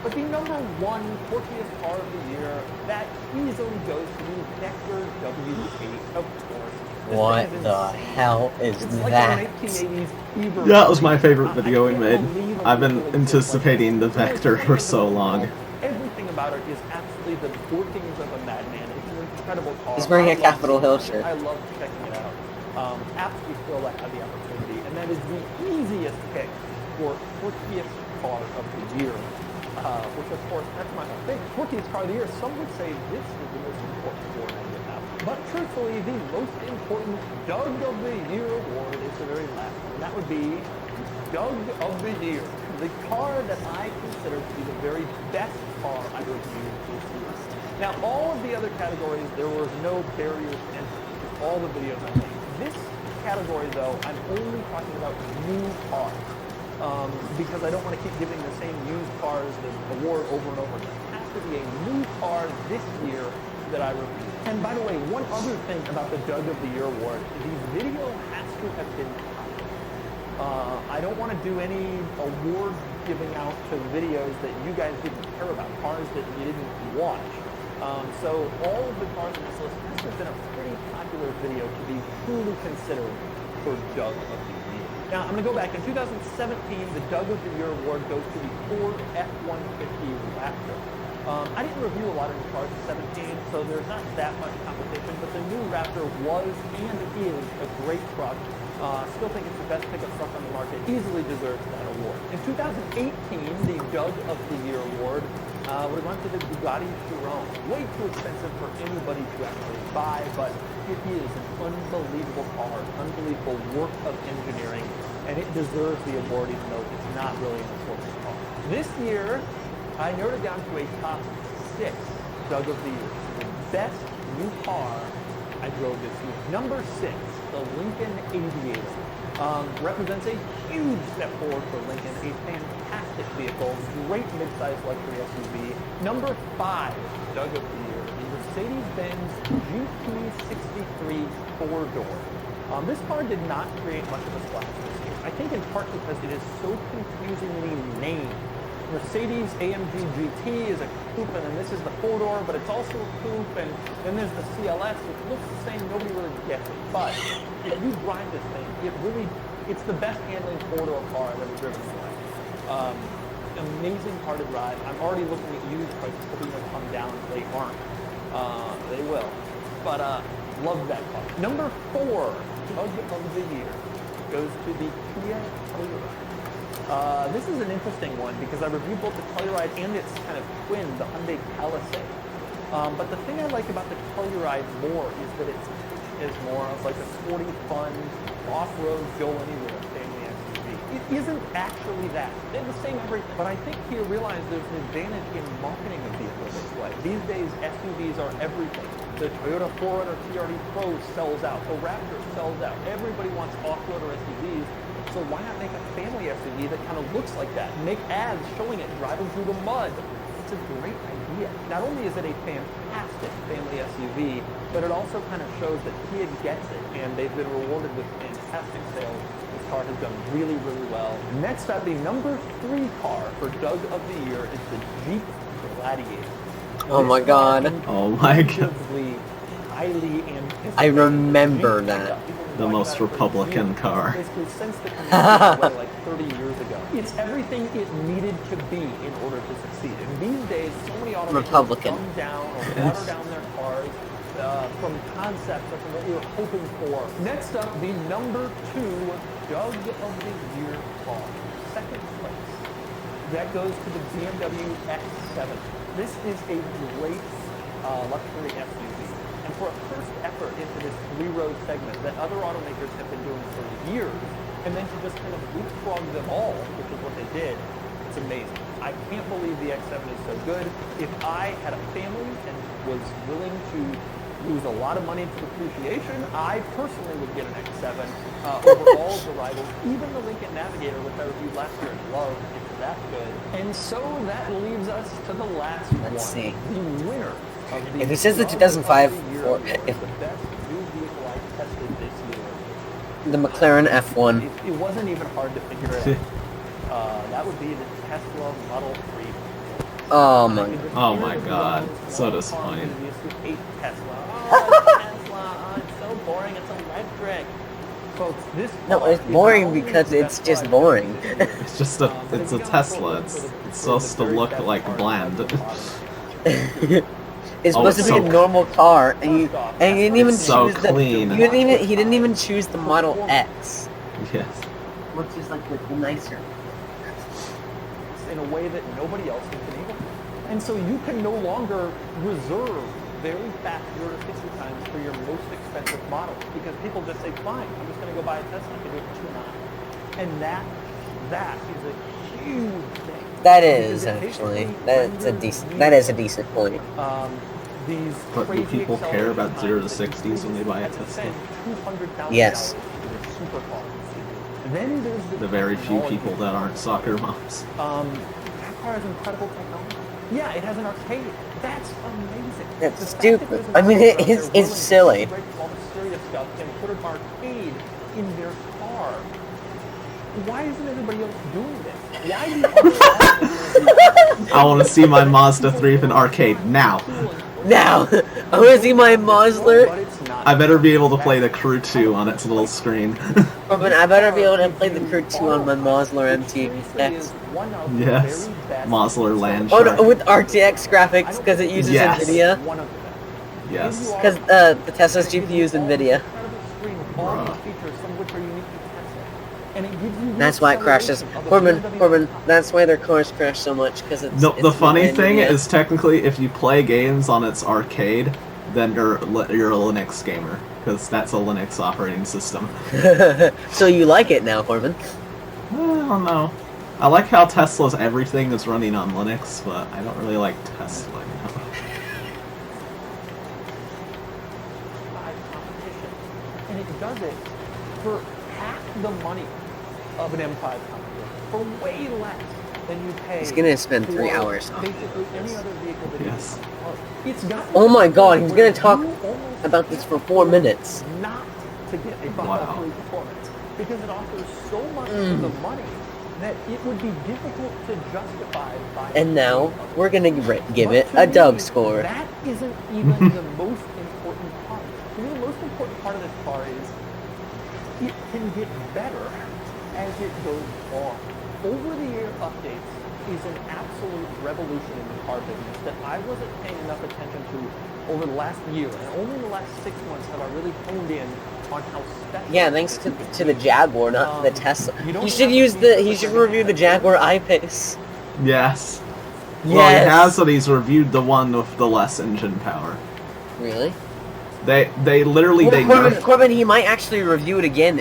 But the number one quirkiest car of the year, that easily goes to the Vector W8, of course. This What thing is the insane. hell is It's like that? a 1980s Eber. That was my favorite I video we can't made. believe a I've been vehicle exists like anticipating the this. It's Vector for so incredible. long. Everything about it is absolutely the workings of a madman. It's an incredible car. He's wearing a I love Capitol Hill it. shirt. I love checking it out. Absolutely thrilled I had the opportunity, and that is the easiest pick for quirkiest car of the year. Which of course, that's my quirkiest car of the year. Some would say this is the most important award I get out. But truthfully, the most important Doug of the Year award is the very last one. That would be Doug of the Year. The car that I consider to be the very best car I reviewed this year. Now, all of the other categories, there were no barriers to entry to all the videos I made. This category, though, I'm only talking about new cars. Because I don't want to keep giving the same used cars the award over and over. It has to be a new car this year that I reviewed. And by the way, one other thing about the Doug of the Year award, the video has to have been timed. I don't want to do any award giving out to videos that you guys didn't care about, cars that you didn't watch. So all of the cars on this list has to have been a pretty popular video to be truly considered for Doug of the Year. Now, I'm going to go back. In 2017, the Doug of the Year award goes to the Ford F-150 Raptor. I didn't review a lot of new cars in 17, so there's not that much competition, but the new Raptor was and is a great truck. Still think it's the best pickup truck on the market. Easily deserves that award. In 2018, the Doug of the Year award would have gone to the Bugatti Chiron. Way too expensive for anybody to actually buy, but it is an unbelievable car, unbelievable work of engineering, and it deserves the award even though it's not really an important car. This year, I narrowed it down to a top 6 Doug of the Year. So the best new car I drove this year. Number 6, the Lincoln Aviator. Represents a huge step forward for Lincoln, a fantastic vehicle, great mid-size luxury SUV. Number 5, Doug of the Year, the Mercedes-Benz GT63 4-door. This car did not create much of a splash this year. I think in part because it is so confusingly named. Mercedes AMG GT is a coupe, and then this is the 4-door, but it's also a coupe, and then there's the CLS, which looks the same, nobody really gets it. But if you drive this thing, it's the best handling 4-door car I've ever driven in my life. Amazing car to drive. I'm already looking at used prices, hoping they'll come down. They aren't. They will. But love that car. Number 4, Doug of the Year, goes to the Kia Telluride. This is an interesting one because I reviewed both the Telluride and its kind of twin, the Hyundai Palisade. But the thing I like about the Telluride more is that it is more of like a sporty, fun, off-road, go anywhere family SUV. It isn't actually that. They have the same everything. But I think Kia realized there's an advantage in marketing a vehicle this way. These days, SUVs are everything. The Toyota 4Runner TRD Pro sells out. The Raptor sells out. Everybody wants off-roader SUVs. So why not make a family SUV that kind of looks like that? Make ads showing it driving through the mud. It's a great idea. Not only is it a fantastic family SUV, but it also kind of shows that Kia gets it, and they've been rewarded with fantastic sales. This car has done really, really well. Next up, the number 3 car for Doug of the Year is the Jeep Gladiator. Oh my god. Oh my god. Highly anticipated. I remember that. The most Republican car. Basically, since the coming like 30 years ago. It's everything it needed to be in order to succeed. And these days, so many automakers Republican. dumb down or water down their cars from concepts or from what we were hoping for. Next up, the number 2 Doug of the Year car. Second place. That goes to the BMW X7. This is a great luxury SUV. And for a first effort into this 3-row segment that other automakers have been doing for years, and then to just kind of leapfrog them all, which is what they did, it's amazing. I can't believe the X7 is so good. If I had a family and was willing to lose a lot of money into depreciation, I personally would get an X7 over all of the rivals, even the Lincoln Navigator, which I reviewed last year and loved. It's that good. And so that leaves us to the last one. Let's see. The winner of the If it says the 2005 or or- the best new vehicle I tested this year. The McLaren F1. It wasn't even hard to figure it out. That would be the Tesla Model 3. Oh my. Oh my god, so disappointing. Hate Tesla. Oh, Tesla. Oh, it's so boring. It's electric. Folks, this No, car it's is boring not only because the it's best just car boring. It's just it's a Tesla. It's supposed to look like bland. It's Oh, supposed it's to be so- a normal car, and you didn't even It's so choose clean. the. He didn't even choose the Model X, Yes. which is like the nicer. in a way that nobody else has been able to. And so you can no longer reserve very fast 0 to 60 times for your most expensive model because people just say, fine, I'm just going to go buy a Tesla. I can do it for $2.9. And that is a huge thing. That is Because it actually basically that is a decent point. These But do crazy people care about acceleration 0 to 60s when they buy a times, Tesla? $200,000 Yes. for their supercars. Then there's The very few technology. people that aren't soccer moms. That car has incredible technology. Yeah, it has an arcade. That's amazing. That's The fact stupid. that there's an I mean, arcade out it's there willing silly. to break all the serious stuff and put an arcade in their car. Why isn't everybody else doing this? Why do other I want to see my Mazda 3 with an arcade now. Now, I want to see my Mazda. But it's not. I better be able to play the Crew 2 on its little screen. Robin, I better be able to play the Crew 2 on my Mazda Seriously, MTX. is one of the Yes. very best- Mazda Land Oh, Shark. no, with RTX graphics because it uses Yes. NVIDIA. One of the best. Yes. Because the Tesla's GPU is NVIDIA. That's why it crashes. Corbin, that's why their cars crash so much because it's. No, the it's funny NVIDIA. thing is, technically, if you play games on its arcade, then you're a Linux gamer, because that's a Linux operating system. So you like it now, Corbin? I don't know. I like how Tesla's everything is running on Linux, but I don't really like Tesla, you know? And it does it for half the money of an M5 competition, for way less than you pay. He's gonna spend for 3 hours on basically any other vehicle that Yes. It's got. Oh my God, he's gonna talk You almost about this for 4 minutes. not to get a Wow. Model 3 performance because it offers so much for the money that it would be difficult to justify by. And now we're gonna give But it to a me, Doug score. That isn't even the most important part. To me, the most important part of this car is it can get better as it goes on. Over-the-air updates is an absolute revolution in the car business that I wasn't paying enough attention to over the last year, and only in the last 6 months have I really honed in on how special. Yeah, thanks to the Jaguar, not the Tesla. you don't He should have use to be the. He perfect should every review the time. Jaguar I-Pace. Yes. Yes. Well, he has, but he's reviewed the one with the less engine power. Really? They literally, they Corbin, nerfed... Corbin, he might actually review it again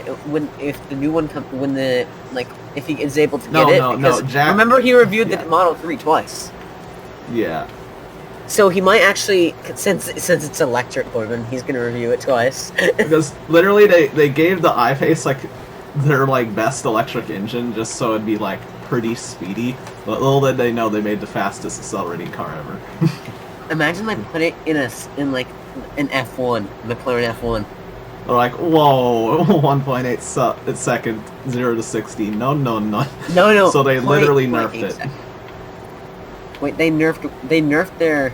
if the new one comes if he is able to get it. No, because Jack- remember he reviewed yeah. the Model 3 twice, Yeah. so he might actually since it's electric, Corbin, he's gonna review it twice. Because literally they gave the I-Pace like their like best electric engine just so it'd be like pretty speedy. But little did they know they made the fastest accelerating car ever. Imagine they put it in like an F1, McLaren F1. They're like, whoa, 1.8 second, 0 to 60. No. No. So they literally 0.8 nerfed it. seconds. Wait, they nerfed their.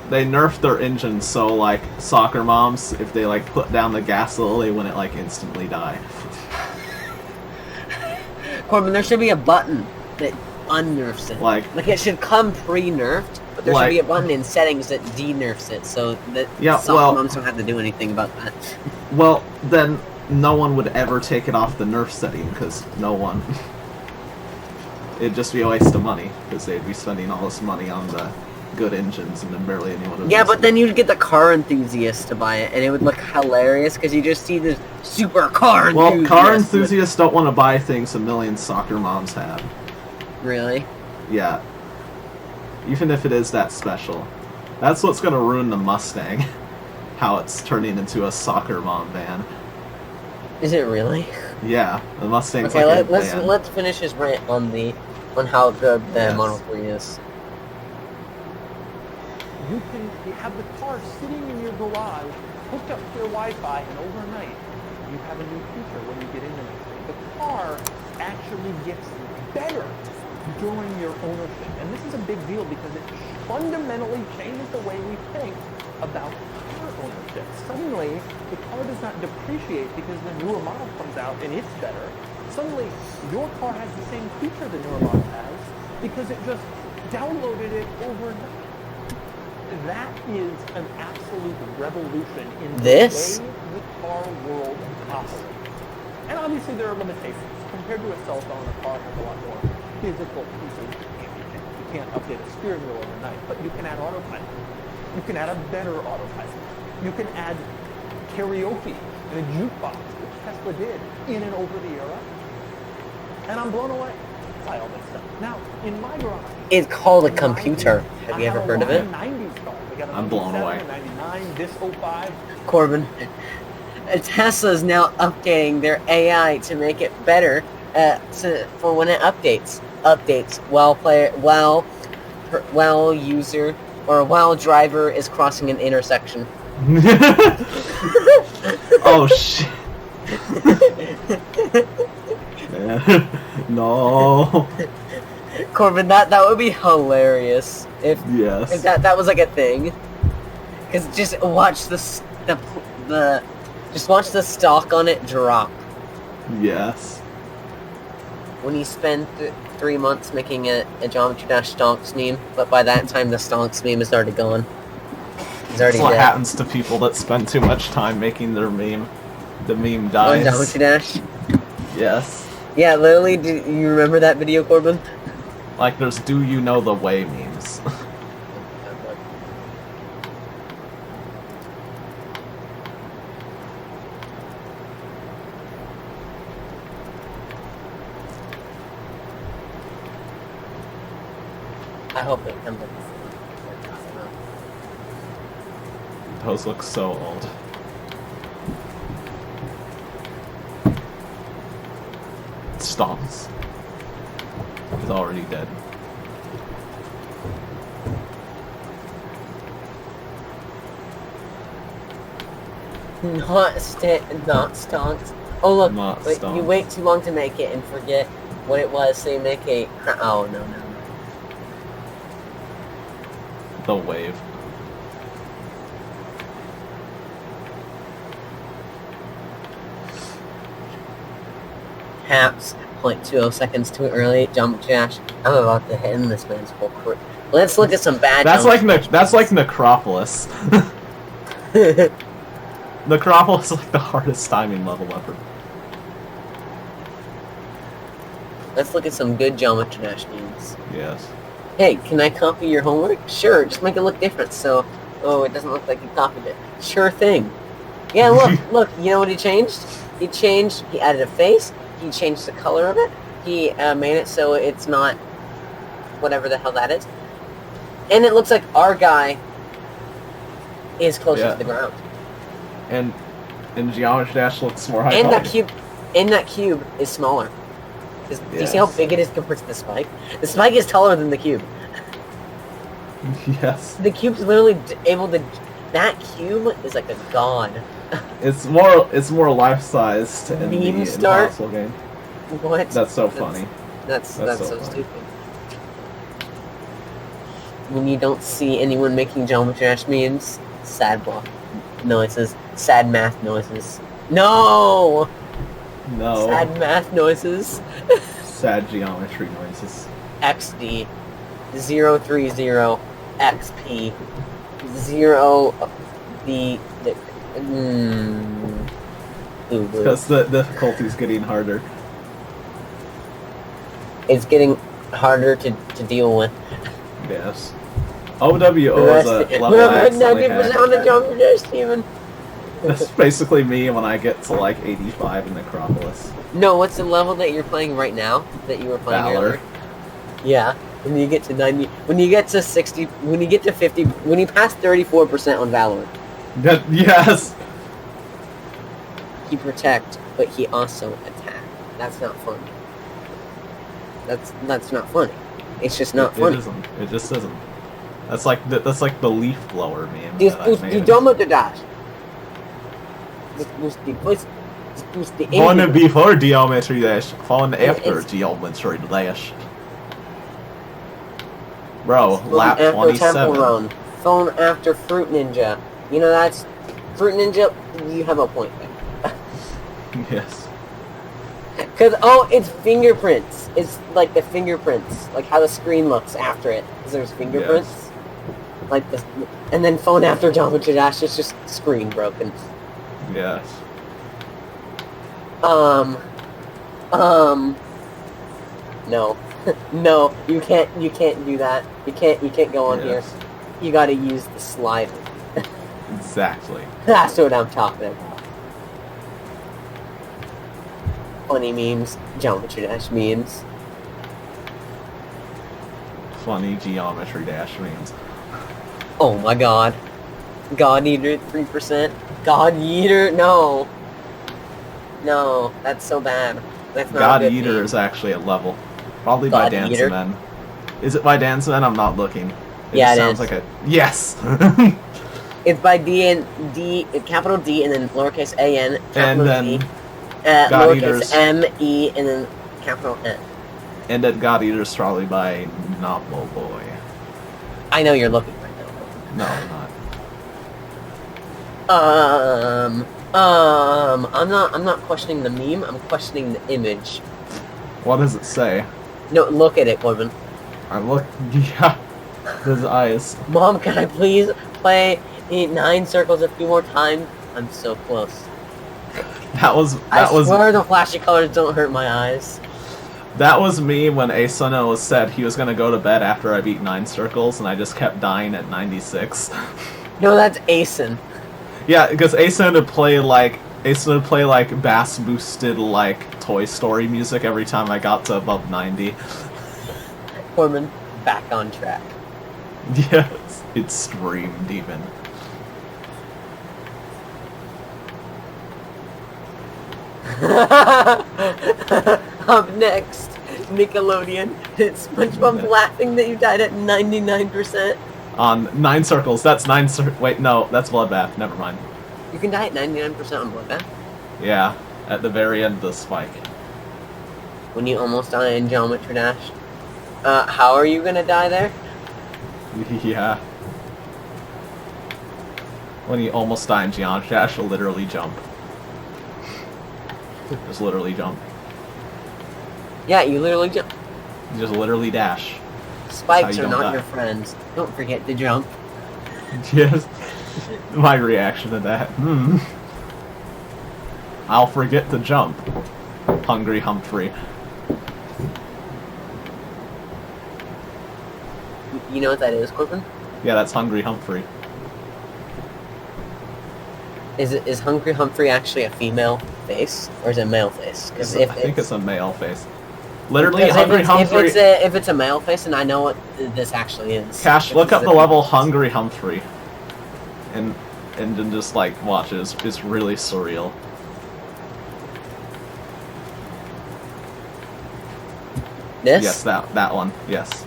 They nerfed their engine so like soccer moms, if they like put down the gas a little, they wouldn't like instantly die. Corbin, there should be a button that unnerfs it. Like it should come pre-nerfed, but there should Like- be a button in settings that de-nerfs it, so that Yeah, soccer well- moms don't have to do anything about that. well, then no one would ever take it off the nerf setting because no one. It'd just be a waste of money because they'd be spending all this money on the good engines and then barely anyone would. Yeah, use but them. then you'd get the car enthusiast to buy it, and it would look hilarious because you just see the super car Well, enthusiast. car enthusiasts don't want to buy things a million soccer moms have. Really? Yeah. Even if it is that special. That's what's gonna ruin the Mustang. how it's turning into a soccer mom van. Is it really? Yeah, the Mustang's Okay, like a let's van. let's finish his rant on how good the Yes. Model 3 is. You can have the car sitting in your garage, hooked up to your Wi-Fi, and overnight, you have a new feature when you get into this thing. The car actually gets better during your ownership. And this is a big deal because it fundamentally changes the way we think about car ownership. Suddenly, the car does not depreciate because the newer model comes out and it's better. Suddenly, your car has the same feature the newer model has because it just downloaded it overnight. That is an absolute revolution in the way the car world operates. And obviously there are limitations. Compared to a cell phone, a car has a lot more physical pieces. You can't update a steering wheel overnight, but you can add autopilot. You can add a better autopilot. You can add karaoke and a jukebox, which Tesla did in and over the era. And I'm blown away by all this stuff. Now, in my garage, It's called a computer. Have you ever heard of it? I'm blown away. 99, this 05. Corbin, Tesla's now updating their AI to make it better for when it updates. While user or while driver is crossing an intersection. Oh shit. No. Corbin, that would be hilarious if Yes. that was like a thing. Cause just watch just watch the stock on it drop. Yes. When you spend 3 months making a Geometry Dash stonks meme, but by that time the stonks meme is already gone. It's already That's what dead. happens to people that spend too much time making their meme. The meme On dies. Geometry Dash. Oh, Yes. Yeah, literally. Do you remember that video, Corbin? Like there's "Do you know the way" memes. I hope it comes up. Those look so old. Stomps. He's already dead. Not stonks. Oh look, Not wait, you stonks. wait too long to make it and forget what it was, so you make a. Oh no. The wave. Haps 0.20 seconds too early. Jump Dash. I'm about to hit in this man's whole career. Let's look at some bad. That's like Necropolis. Necropolis is like the hardest timing level ever. Let's look at some good Geometry Dash memes. Yes. Hey, can I copy your homework? Sure, just make it look different so it doesn't look like you copied it. Sure thing. Yeah, look, you know what he changed? He added a face, he changed the color of it, he made it so it's not whatever the hell that is. And it looks like our guy is closer to the ground. And Geometry Dash looks more high. And that cube is smaller. Do you see how big it is compared to the spike? The spike is taller than the cube. Yes. The cube's literally able to. That cube is like a god. It's more life-sized in the Meme start? Impossible game. What? That's so funny. That's so so funny. stupid. When you don't see anyone making Geometry Dash memes, sad block noises, sad math noises. No! No. Sad math noises. Sad geometry noises. XD 030 XP 0 the Because the difficulty's getting harder. It's getting harder to deal with. Yes. OWO is a level X on the 90% on the hack. Geometry Dash, Steven. That's basically me when I get to like 85 in Necropolis. No, what's the level that you're playing right now? That you were playing Valor. earlier? Yeah. When you get to 90, when you get to 60, when you get to 50, when you pass 34% on Valor. Yes. He protect, but he also attack. That's not funny. That's not funny. It's just not funny. It isn't. It just isn't. That's like the leaf blower meme. This that I boost made. the geometry dash. This boost the voice. This boost the Phone engine. before geometry dash. Phone after It's- geometry dash. Bro, Phone lap after 27. Temple Run. Phone after Fruit Ninja. You know that's Fruit Ninja. You have a point there. Yes. Cause it's fingerprints. It's like the fingerprints, like how the screen looks after it. Cause there's fingerprints. Like this, and then phone after geometry dash is just screen broken. Yes. No, no, you can't do that. You can't go on Yes. here. You gotta use the slider. Exactly. That's what I'm talking about. Funny memes, geometry dash memes. Funny geometry dash memes. Oh my god. God Eater 3%. God Eater, no. No, that's so bad. That's not God a good Eater meme. is actually a level. Probably by God Dance Eater? Men. Is it by Dance Men? I'm not looking. Yeah, just it sounds is. like a yes. It's by capital D, and then lowercase A-N, capital then D, God lowercase Eaters. M-E, and then capital N. And then God Eater's probably by Novel Boy. I know you're looking right now. No, I'm not. I'm not questioning the meme, I'm questioning the image. What does it say? No, look at it, Corbin. I look. Yeah. His eyes. Mom, can I please play 9 circles a few more times? I'm so close. I swear the flashy colors don't hurt my eyes. That was me when Asuna said he was gonna go to bed after I beat 9 circles, and I just kept dying at 96. No, that's Asen. Yeah, because Asuna would play like bass boosted like Toy Story music every time I got to above 90. Corbin, back on track. Yes, it streamed even. Up next, Nickelodeon. It's SpongeBob laughing that you died at 99%. On 9 circles, that's 9 wait, no, that's Bloodbath, never mind. You can die at 99% on Bloodbath. Yeah, at the very end of the spike. When you almost die in Geometry Dash. How are you gonna die there? Yeah. When you almost die in Geometry Dash, you'll literally jump. Just literally jump. Yeah, you literally jump. You just literally dash. Spikes you are don't not die. your friends. Don't forget to jump. Yes. My reaction to that. I'll forget to jump. Hungry Humphrey. You know what that is, Corbin? Yeah, that's Hungry Humphrey. Is Hungry Humphrey actually a female face, or is it a male face? Because I think it's a male face. Literally, because Hungry Humphrey. if it's a male face, and I know what this actually is. Cash, If look it's up a the female level face. Hungry Humphrey. And then just like watch it. It's really surreal. This? Yes, that one. Yes.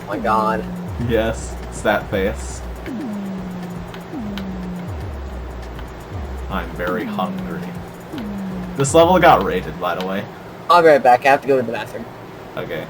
Oh my god. Yes, it's that face. I'm very hungry. This level got rated, by the way. I'll be right back. I have to go to the bathroom. Okay.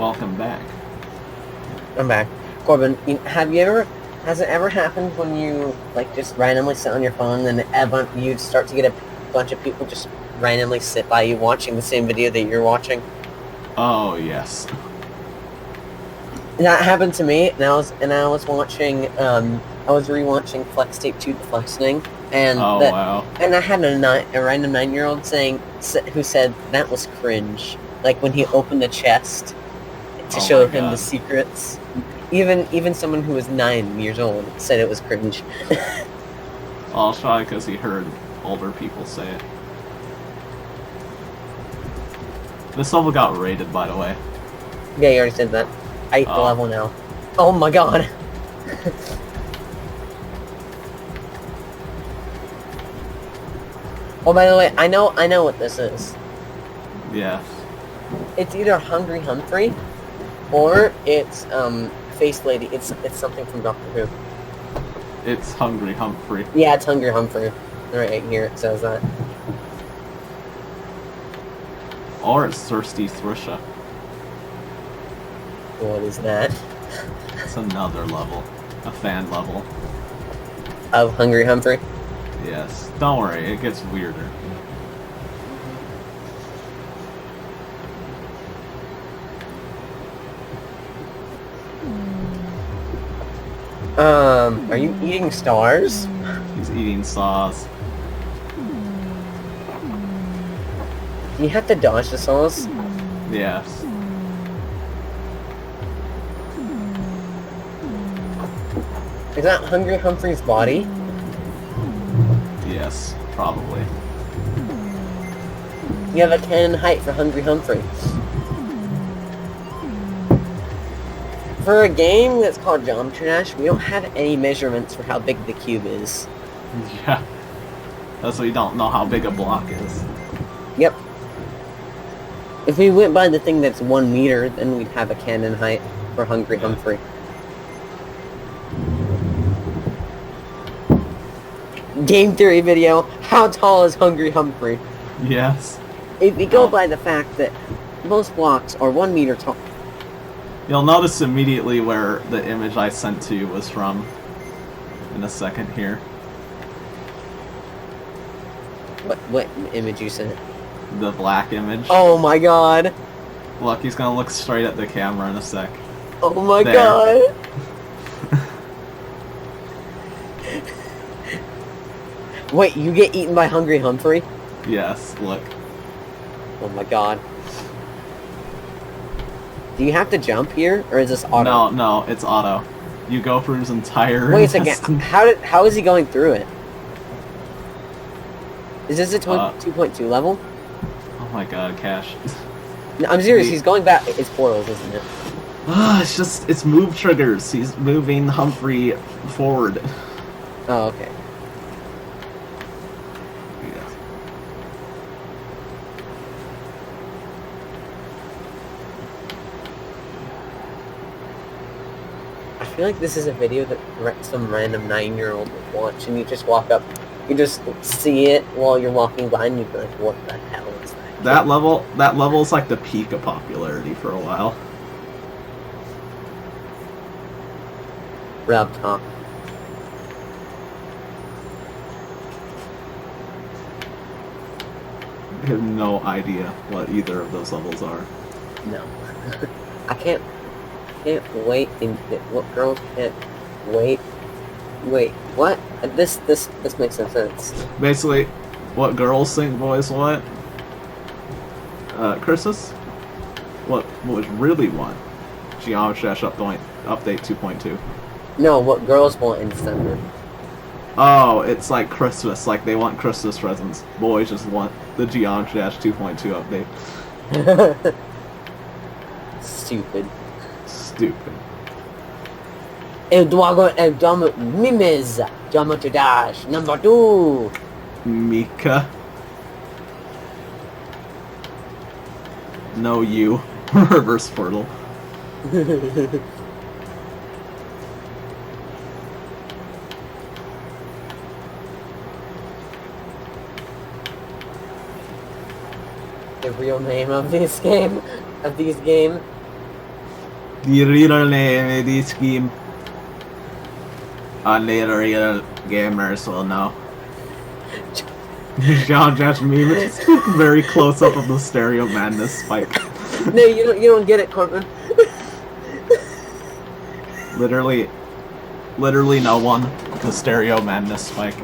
Welcome back. I'm back. Corbin, has it ever happened when you, like, just randomly sit on your phone and you start to get a bunch of people just randomly sit by you watching the same video that you're watching? Oh, yes. That happened to me, and I was watching, I was rewatching Flex Tape 2 The Flexing, and wow. and I had a random 9-year-old who said that was cringe. Like when he opened the chest to show him the secrets. Even someone who was 9 years old said it was cringe. Well, probably because he heard older people say it. This level got rated, by the way. Yeah, you already said that. I ate the level now. Oh my god. Oh, by the way, I know what this is. Yeah. It's either Hungry Humphrey, or it's Face Lady. It's something from Doctor Who. It's Hungry Humphrey. Yeah, it's Hungry Humphrey. Right here it says that. Or it's Thirsty Thrisha. What is that? It's another level. A fan level. Of Hungry Humphrey? Yes. Don't worry, it gets weirder. Are you eating stars? He's eating saws. You have to dodge the saws? Yes. Is that Hungry Humphrey's body? Yes, probably. You have a cannon height for Hungry Humphrey. For a game that's called Geometry Dash, we don't have any measurements for how big the cube is. Yeah. That's why you don't know how big a block is. Yep. If we went by the thing that's 1 meter, then we'd have a cannon height for Hungry Humphrey. Game theory video, how tall is Hungry Humphrey? Yes. If we go by the fact that most blocks are 1 meter tall. You'll notice immediately where the image I sent to you was from in a second here. What image you sent? The black image. Oh my god. Look, he's gonna look straight at the camera in a sec. Oh my There. god. Wait, you get eaten by Hungry Humphrey? Yes, look. Oh my god. Do you have to jump here, or is this auto? No, it's auto. You go through his entire... Wait a second, how is he going through it? Is this a 2.2 level? Oh my god, Cash. No, I'm serious, he's going back. It's portals, isn't it? It's move triggers. He's moving Humphrey forward. Oh, okay. Yeah. I feel like this is a video that some random 9-year-old would watch, and you just walk up, you just see it while you're walking by, and you'd be like, what the hell is that? That level's like the peak of popularity for a while. Rub top. I have no idea what either of those levels are. No. I can't wait what girls can't wait. Wait, what? This makes no sense. Basically, what girls think boys want. Christmas? What boys really want. Geometry Dash update 2.2. No, what girls want in December. Oh, it's like Christmas, like they want Christmas presents. Boys just want the Geometry Dash 2.2 update. Stupid. Stupid. El Mimes Geometry Dash number 2. Mika. No, you. Reverse portal. The real name of these game The real name of this game. Only the real gamers will know. John Josh meme is very close up of the Stereo Madness spike. No, you don't get it, Corbin. Literally no one. The Stereo Madness spike.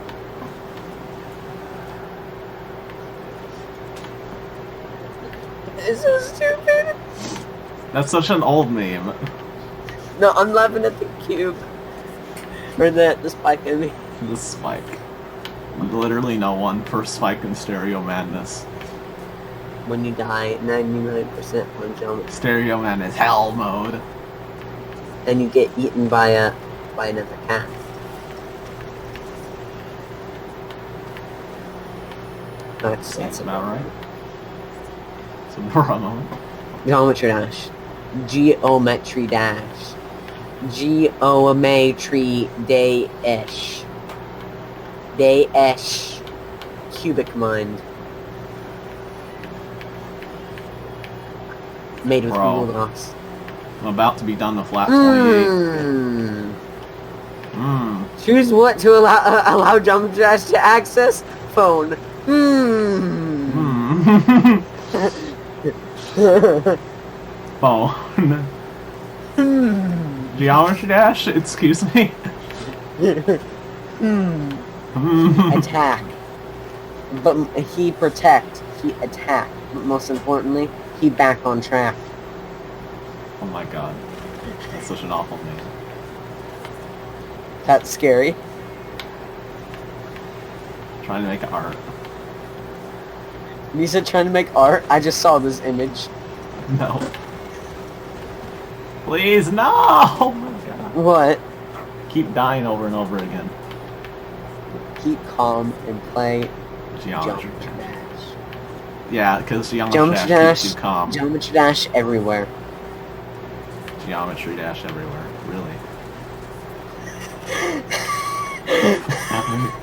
It's so stupid. That's such an old meme. No, I'm laughing at the cube. Or the spike, I mean. The spike. Literally no one for spike in Stereo Madness. When you die, 99% on jump. Stereo Madness hell mode. And you get eaten by another cat. That's about right. So Bruno. Geometry dash. Geometry dash. Geometry dash. Dash. Cubic mind. Made with Bro. Google Docs. I'm about to be done with lap 28. Choose what to allow Geometry Dash to access phone. Phone. Geometry Dash? Excuse me? Attack. But he protect. He attack. But most importantly, he back on track. Oh my god. That's such an awful name. That's scary. Trying to make art. You said trying to make art? I just saw this image. No. Please, no! Oh my god. What? Keep dying over and over again. Keep calm and play Geometry Geometry Dash. Dash. Yeah, because Geometry Geometry Dash keeps Dash. you calm. Geometry Dash everywhere. Geometry Dash everywhere. Really.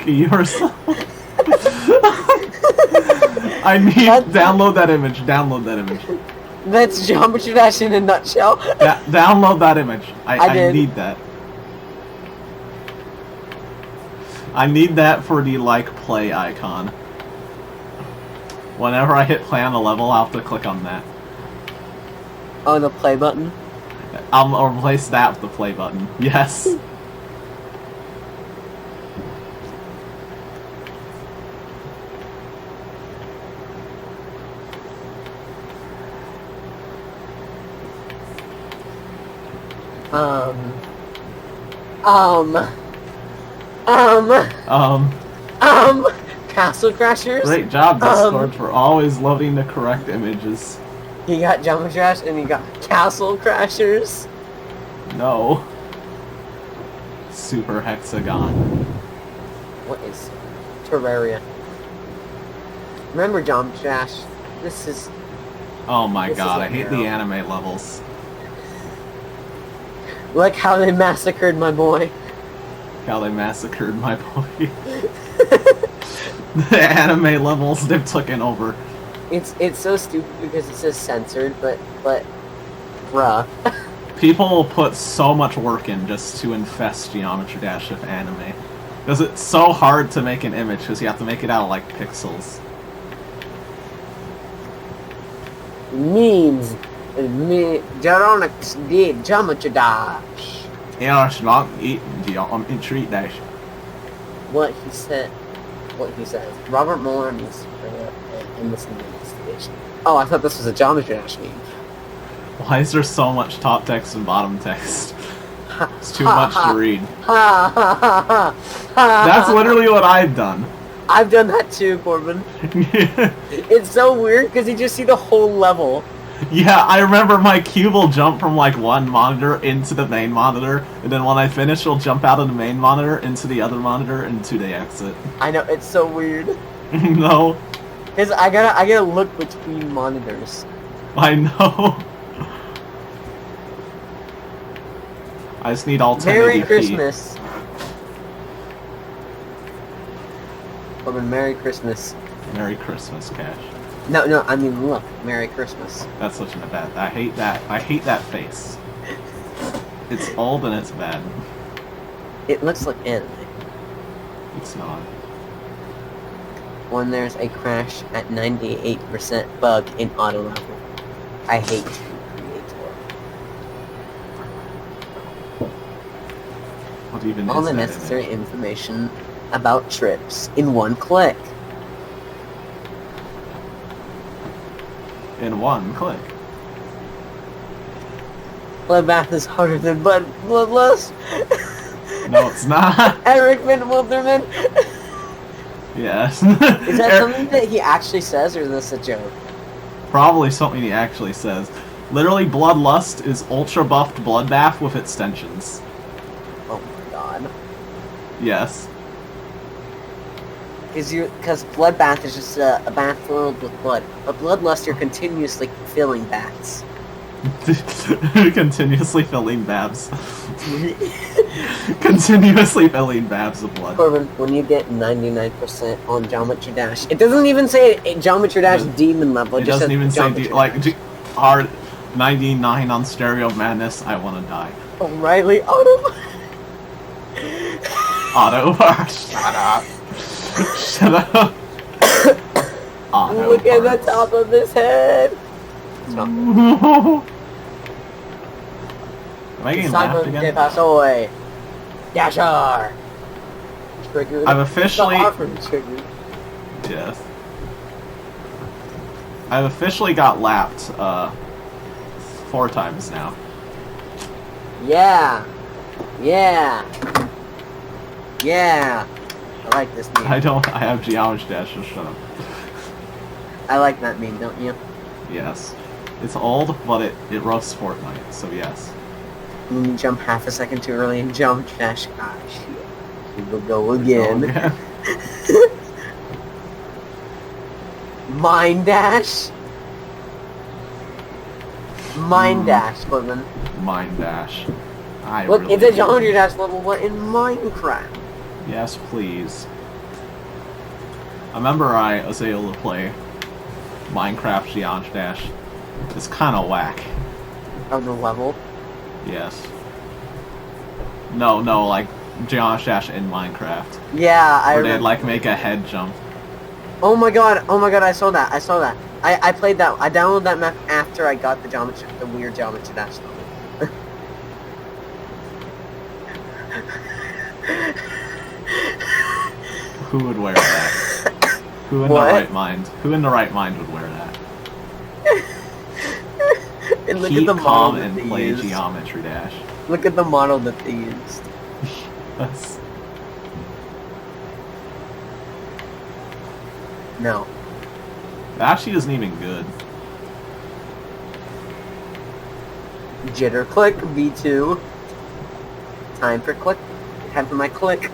Yourself. I need download that image. Download that image. That's Geometry Dash in a nutshell. Download that image. I did. need that. I need that for the like play icon. Whenever I hit play on the level, I'll have to click on that. Oh, the play button. I'll replace that with the play button. Yes. Castle Crashers. Great job, Discord, for always loading the correct images. You got Geometry Dash and you got Castle Crashers. No. Super Hexagon. What is Terraria? Remember Geometry Dash? This is... Oh my This god, is I hate a the hero. anime levels. Like how they massacred my boy. How they massacred my boy. The anime levels they've taken over. It's so stupid because it says censored, but bruh. People will put so much work in just to infest Geometry Dash with anime. Because it's so hard to make an image, because you have to make it out of, like, pixels. Means Geronix did Geometry Dash. Yeah, it's not eating Geometry Dash. What he says. Robert Mueller needs to bring up and listen to the investigation. Oh, I thought this was a Geometry Dash meme. Why is there so much top text and bottom text? It's too much to read. That's literally what I've done. I've done that too, Corbin. It's so weird because you just see the whole level. Yeah, I remember my cube will jump from like one monitor into the main monitor, and then when I finish, it'll jump out of the main monitor into the other monitor into the exit. I know, it's so weird. No. Because I gotta look between monitors. I know. I just need all 1080p. Merry Christmas. Corbin, Merry Christmas. Merry Christmas, Cash. No, I mean, look, Merry Christmas. That's such a bad. I hate that. I hate that face. It's old and it's bad. It looks like anime. It's not. When there's a crash at 98% bug in auto level. I hate Creator. What even All is the that necessary image? information about trips in one click. In one click. Bloodbath is harder than Bloodlust. No, it's not. Eric Van Wilderman. Yes. Is that something that he actually says, or is this a joke? Probably something he actually says. Literally, Bloodlust is ultra buffed Bloodbath with extensions. Oh my god. Yes. Because Bloodbath is just a bath filled with blood. But Bloodlust, you're continuously filling baths. Continuously filling babs. Continuously filling babs of blood. Corbin, when you get 99% on Geometry Dash, it doesn't even say Geometry Dash Demon level. It just doesn't says even say Geometry Dash. hard 99 on Stereo Madness. I want to die. O'Reilly Auto. Auto. Shut up. Shut up. Auto. Look at the top of his head. Am I getting laughed Simon de again? Passoy. Yashar. Triggered. I've officially. Stop offering triggered. Yes. I've officially got lapped 4 times now. Yeah. Yeah. Yeah. I like this meme. I have Geometry Dash, so shut up. I like that meme, don't you? Yes. It's old, but it roasts Fortnite, so yes. When you jump half a second too early and jump dash. Ah, shit. Here we go again. Mind dash. Mind dash, Corbin. Mind Dash. Look, really it's a do. Geometry Dash level 1 in Minecraft. Yes, please. I remember I was able to play Minecraft Geometry Dash. It's kind of whack. Of the level. Yes. No, like Geometry Dash in Minecraft. Yeah, I Where they'd remember. like make a head jump. Oh my god, I saw that. I played that. I downloaded that map after I got the weird Geometry Dash level. Who would wear that? Who in What? the right mind? Who in the right mind would wear that? And look Keep at the model calm that and they play used. Geometry Dash. Look at the model that they used. That's... No. That actually isn't even good. Jitter click, V2. Time for click. Time for my click.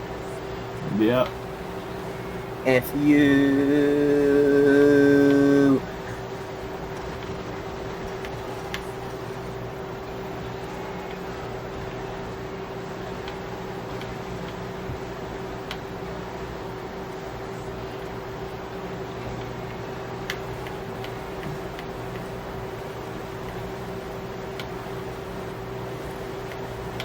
Yep. If you...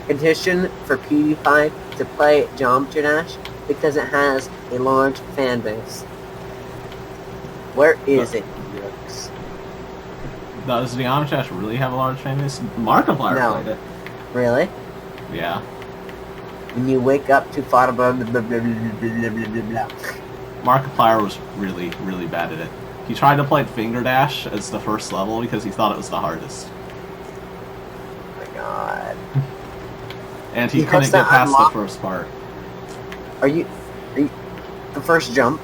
Petition for PewDiePie to play Geometry Dash because it has a large fan base. Where is it, Brooks? Does Geometry Dash really have a large fan base? Markiplier No. played it. Really? Yeah. When you wake up to blah blah blah blah blah blah blah blah. Markiplier was really, really bad at it. He tried to play Finger Dash as the first level because he thought it was the hardest. Oh my god. And he He couldn't has get to past unlock- the first part. Are you the first jump?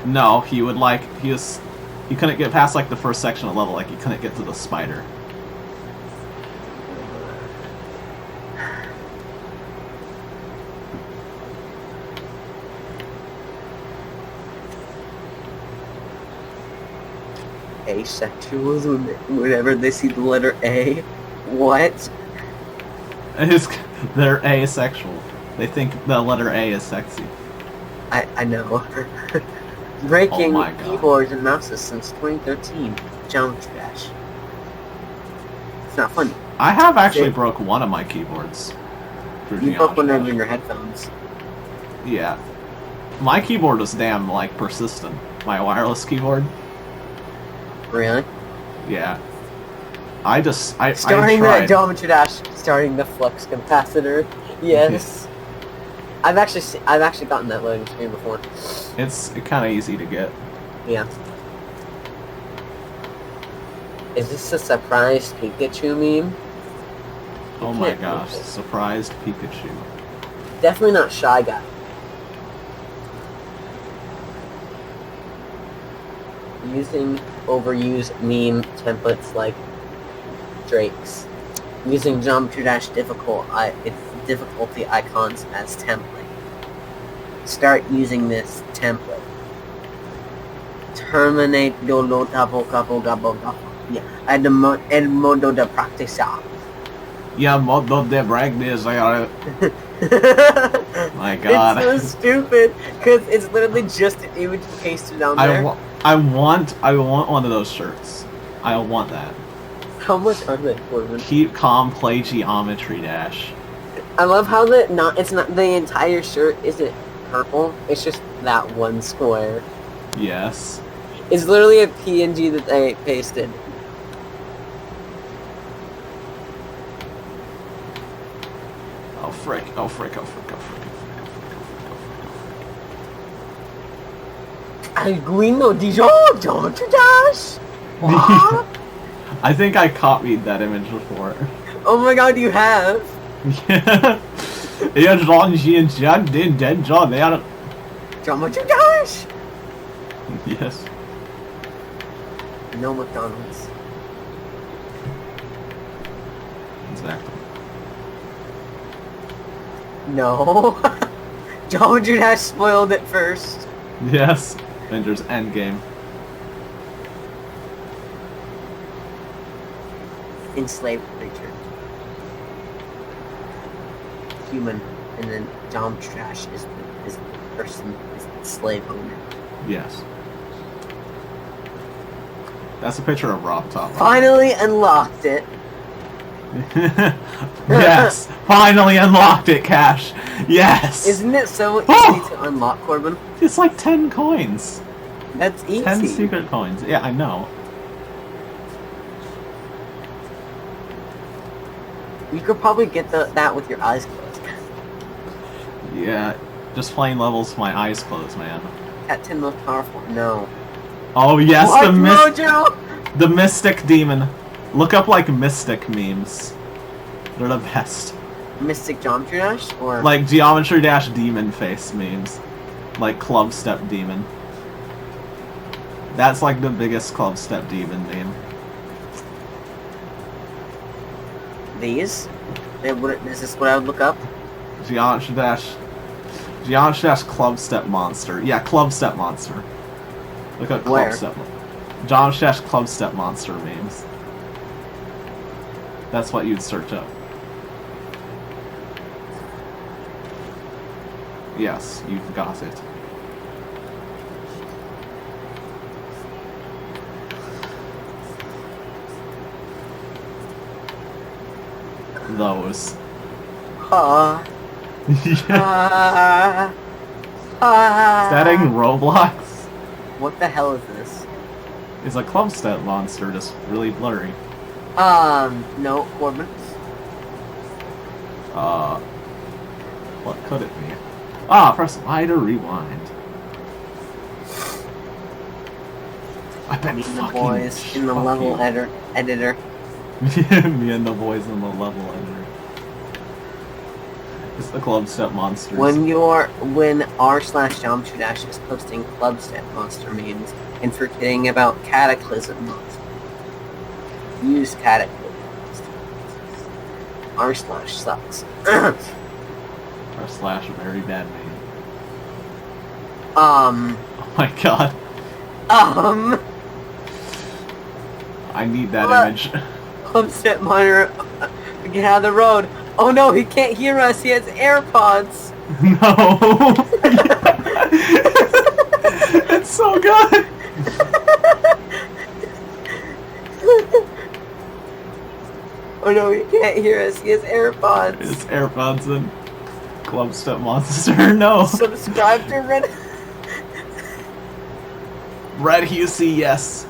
No, he couldn't get past like the first section of level, like he couldn't get to the spider. Asexuals whenever they see the letter A. What? They're asexual. They think the letter A is sexy. I know. Breaking Oh my God. keyboards and mouses since 2013. Geometry Dash. It's not funny. I have actually See? broke one of my keyboards. through You broke one geometry. of your headphones. Yeah. My keyboard was damn, like, persistent. My wireless keyboard. Really? Yeah. I Starting the tried. geometry dash, starting the flux capacitor. Yes. I've actually gotten that loading screen before. It's kind of easy to get. Yeah. Is this a surprise Pikachu meme? Oh my can't gosh, make it. surprised Pikachu. Definitely not Shy Guy. Using overused meme templates like Drake's. Using geometry dash difficulty icons as template. Start using this template. Terminate dolo double gabo gabo gabo. Yeah, el modo de practicar. Yeah, modo de bragnes. My God. It's so stupid because it's literally just an image pasted down there. I want one of those shirts. I want that. How much are they, Corbin? Keep calm, play geometry dash. I love how it's not the entire shirt isn't purple. It's just that one square. Yes. It's literally a PNG that they pasted. Oh frick! Oh frick! Oh frick! Oh frick! Oh frick! Alguino Dijon Geometry Dash. What? I think I copied that image before. Oh my God, you have. Yeah. Yeah, John, G, and John did dead John. They had Geometry Dash. Yes. No McDonald's. Exactly. No. Geometry Dash spoiled it first. Yes. Avengers Endgame. Enslaved creature. Human, and then Geometry Dash is the person, is the slave owner. Yes. That's a picture of Rob Top. Finally unlocked it. Yes. Finally unlocked it, Cash. Yes. Isn't it so easy Oh! to unlock, Corbin? It's like 10 coins. That's easy. 10 secret coins. Yeah, I know. You could probably get that with your eyes closed. Yeah. Just playing levels with my eyes closed, man. Cat 10 most powerful. No. Oh yes, What, the Mojo? the Mystic Demon. Look up like Mystic memes. They're the best. Mystic Geometry Dash? Or Like Geometry Dash Demon face memes. Like Club Step Demon. That's like the biggest Club Step Demon meme. these? Is this what I would look up? Geometry Dash Club Step Monster. Yeah, Club Step Monster. Look at Club Where? Step. Geometry Dash Club Step Monster memes. That's what you'd search up. Yes, you've got it. Those. Ah. Yeah. Ah. Setting Roblox What the hell is this? is a club step monster, just really blurry. No, Corbin. What could it be? Ah, press Y to rewind. I bet Me and the fucking boys in the fuck level you. editor. Me and the boys in the level editor. It's the club step monsters. When r/Geometry Dash is posting Club Step Monster memes and forgetting about Cataclysm Monster. Use Cataclysm Monster. r/sucks. Or slash very bad name. Um. Oh my god. I need that What? image. Club Step Monitor. Get out of the road. Oh no, he can't hear us. He has AirPods. No. It's so good. Oh no, he can't hear us. He has AirPods. It's AirPods and Club Step Monster. No. Subscribe to Red. Red Husey, yes.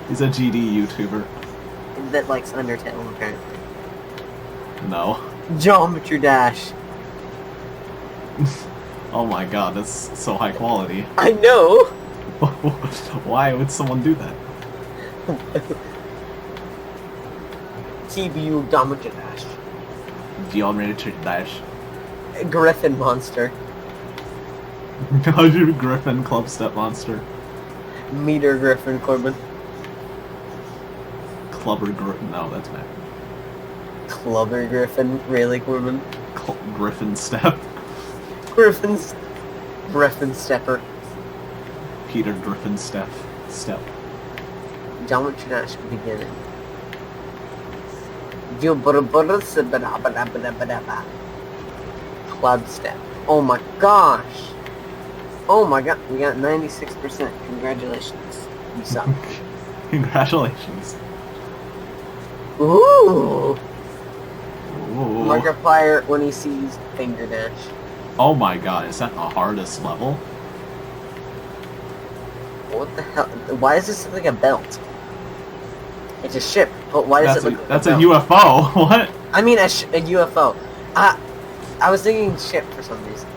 He's a GD YouTuber. That likes Undertale, apparently. No. Geometry Dash. Oh my god, that's so high quality. I know. Why would someone do that? TBU Geometry Dash. Geometry Dash. Griffin Monster. Griffin Club Step Monster. Meter Griffin Corbin. Clubber Griffin. No, that's bad. Clubber Griffin. Really, Corbin? Griffin Step. Griffin Stepper. Peter Griffin Step. Geometry Dash beginning. Club Step. Oh my gosh. Oh my god. We got 96%. Congratulations. You suck. Congratulations. Ooh. Ooh. Markiplier when he sees Finger Dash. Oh my god, is that the hardest level? What the hell? Why is this like a belt? It's a ship, but why does it look like that's a a belt? UFO. What? I mean a UFO. I was thinking ship for some reason.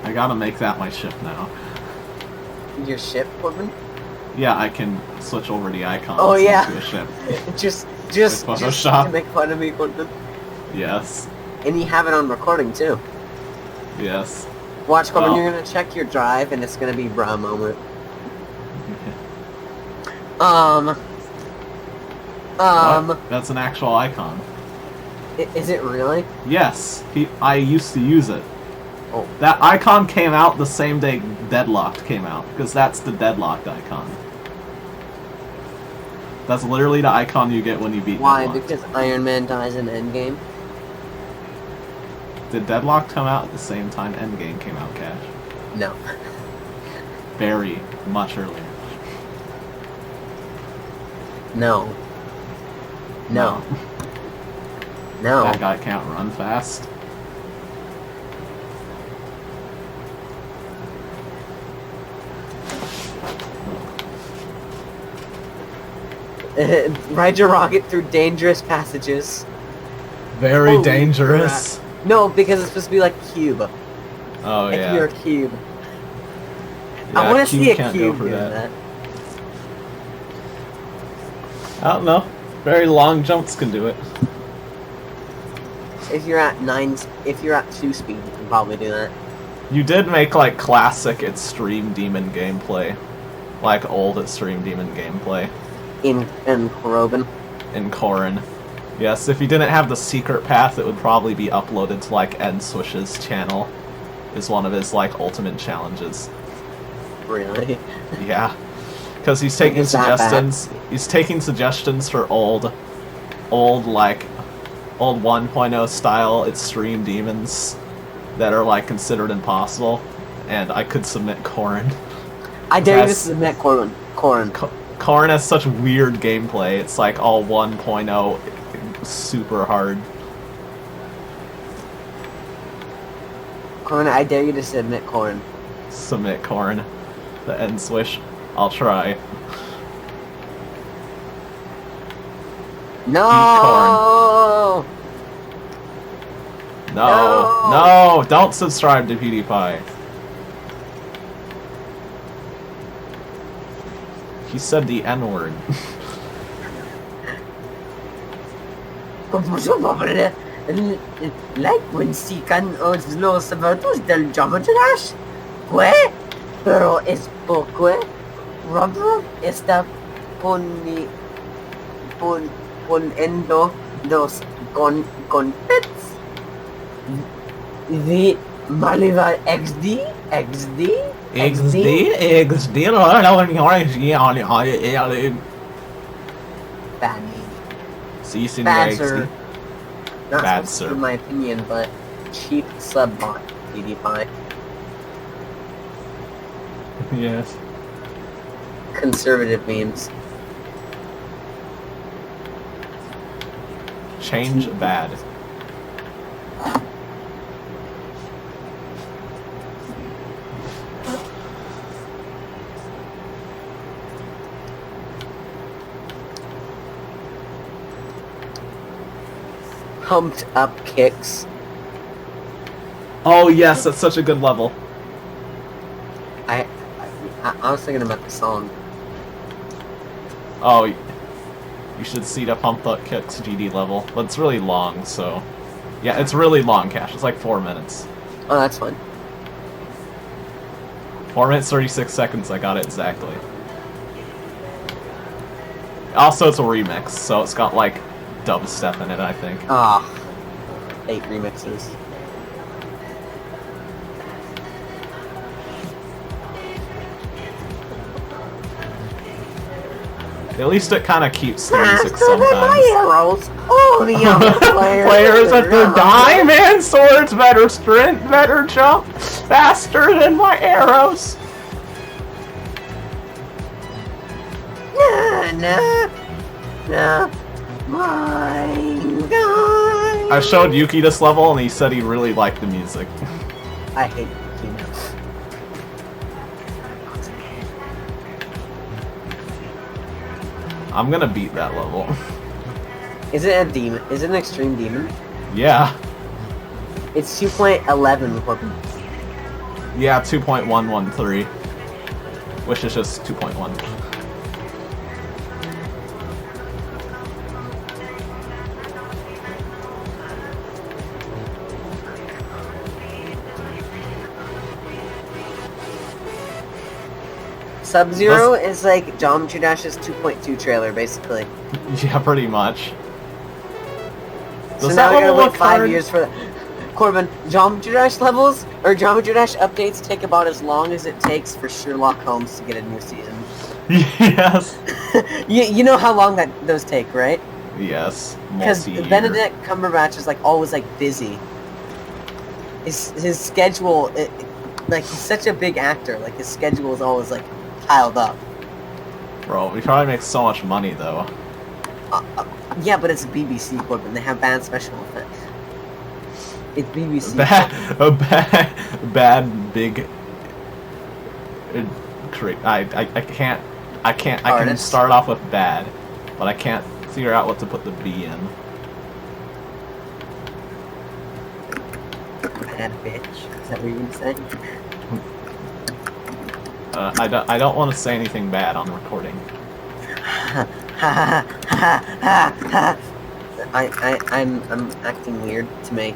I gotta make that my ship now. Your ship, Corbin? Yeah, I can switch over the icons Oh yeah. into a ship. just Like to Photoshop? make fun of me, Corbin. Yes. And you have it on recording too. Yes. Watch, Corbin, Well. you're gonna check your drive and it's gonna be bruh moment. What? That's an actual icon. Is it really? Yes. I used to use it. Oh. That icon came out the same day Deadlocked came out, because that's the Deadlocked icon. That's literally the icon you get when you beat Why? Deadlocked. Because Iron Man dies in Endgame? Did Deadlocked come out at the same time Endgame came out, Cash? No. Very much earlier. No. No. No. That guy can't run fast. Ride your rocket through dangerous passages. Very Holy dangerous. crap. No, because it's supposed to be like a cube. Oh If yeah. you're a cube. Yeah, I want to see a can't go cube for doing that. that. I don't know. Very long jumps can do it. If you're at 2 speed, you can probably do that. You did make like classic Extreme Demon gameplay, like old Extreme Demon gameplay In Korobin. in Corrin. Yes, if you didn't have the secret path, it would probably be uploaded to like Ed Swish's channel. Is one of his like ultimate challenges. Really? Yeah, because he's taking Is that suggestions. He's taking suggestions for old 1.0 style Extreme Demons that are like considered impossible, and I could submit Corrin. I dare you to Yes. submit Corrin. Corrin has such weird gameplay. It's like all 1.0 super hard. Corrin, I dare you to submit Corrin. Submit Corrin. The end swish. I'll try. No! No, don't subscribe to PewDiePie. He said the N-word. Like when sikan os los sabatos del Geometry que pero es poco Robert está poniendo dos contests de Maliva XD bad name. See, Bad sir. Not Bad supposed sir. to, in my opinion, but cheap sub bot PewDiePie. Yes. Conservative memes. Change bad. Pumped up kicks. Oh yes, that's such a good level. I was thinking about the song. Oh, you should see the Pumped Up Kicks GD level, but it's really long, so... Yeah, it's really long, Cash. It's like 4 minutes. Oh, that's fun. 4 minutes, 36 seconds, I got it exactly. Also, it's a remix, so it's got, like, dubstep in it, I think. Ah, 8 remixes. At least it kind of keeps the music Faster than my sometimes. arrows. All the other Players at the diamond swords, better sprint, better jump, faster than my arrows. My God. I showed Yuki this level, and he said he really liked the music. I hate Kino. I'm gonna beat that level. Is it a demon? Is it an extreme demon? Yeah. It's 2.11 weapon. Yeah, 2.113. Which is just 2.1. Sub-Zero is like Geometry Dash's 2.2 trailer, basically. Yeah, pretty much. So Does now that we're gonna level wait look 5 hard? years for that. Corbin, Geometry Dash levels, or Geometry Dash updates take about as long as it takes for Sherlock Holmes to get a new season. Yes. you know how long those take, right? Yes. Because Multi-year. Benedict Cumberbatch is like always like busy. His schedule, like he's such a big actor, like his schedule is always like piled up. Bro, we probably make so much money though. Yeah, but it's BBC, Corbin. They have bad special effects. It's BBC. Bad big. I can Artists. start off with bad, but I can't figure out what to put the B in. Bad bitch. Is that what you're gonna say? I don't want to say anything bad on recording. I'm acting weird to make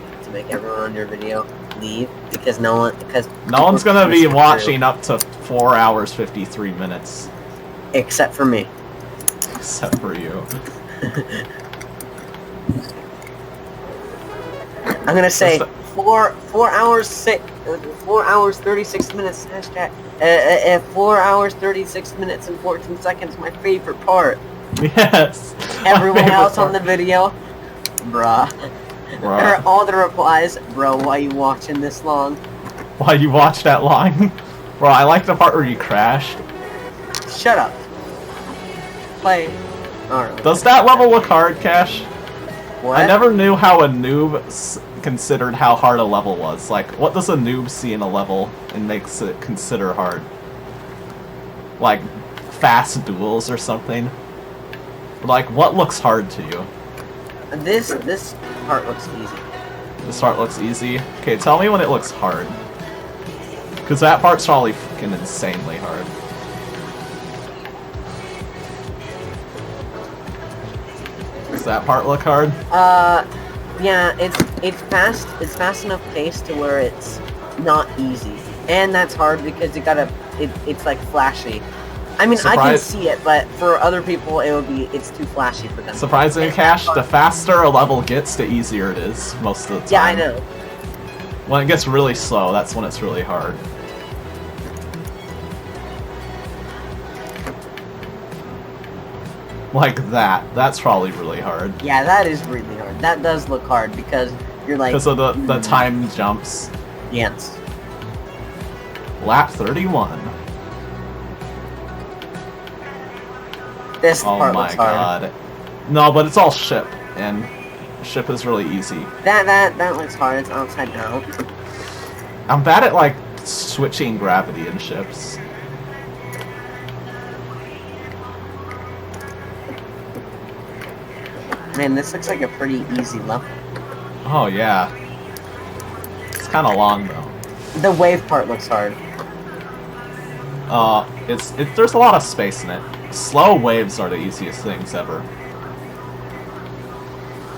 everyone on your video leave because no one's gonna be watching up to 4 hours 53 minutes, except for me. except for you. I'm gonna say 4 hours 36 minutes hashtag 4 hours 36 minutes and 14 seconds. My favorite part. Yes. Everyone else on the video, bruh. Bruh. All the replies, bro. Why you watching this long? Why you watch that line? Bro, I like the part where you crashed. Shut up. Play. Alright. Does that level look hard, Cash? What? I never knew how a noob considered how hard a level was. Like, what does a noob see in a level and makes it consider hard? Like, fast duels or something? Like, what looks hard to you? This part looks easy. This part looks easy? Okay, tell me when it looks hard. Because that part's probably fucking insanely hard. Does that part look hard? Yeah, it's fast enough paced to where it's not easy. And that's hard because it's like flashy. I mean, I can see it, but for other people, it's too flashy for them. Surprisingly, Cash, the faster a level gets, the easier it is most of the time. Yeah, I know. When it gets really slow, that's when it's really hard. Like that. That's probably really hard. Yeah, that is really hard. That does look hard because you're like... Because of the time jumps. Yes. Lap 31. This Oh part my looks hard. god. No, but it's all ship, and ship is really easy. That looks hard. It's upside down. I'm bad at, like, switching gravity in ships. Man, this looks like a pretty easy level. Oh, yeah. It's kind of long, though. The wave part looks hard. There's a lot of space in it. Slow waves are the easiest things ever.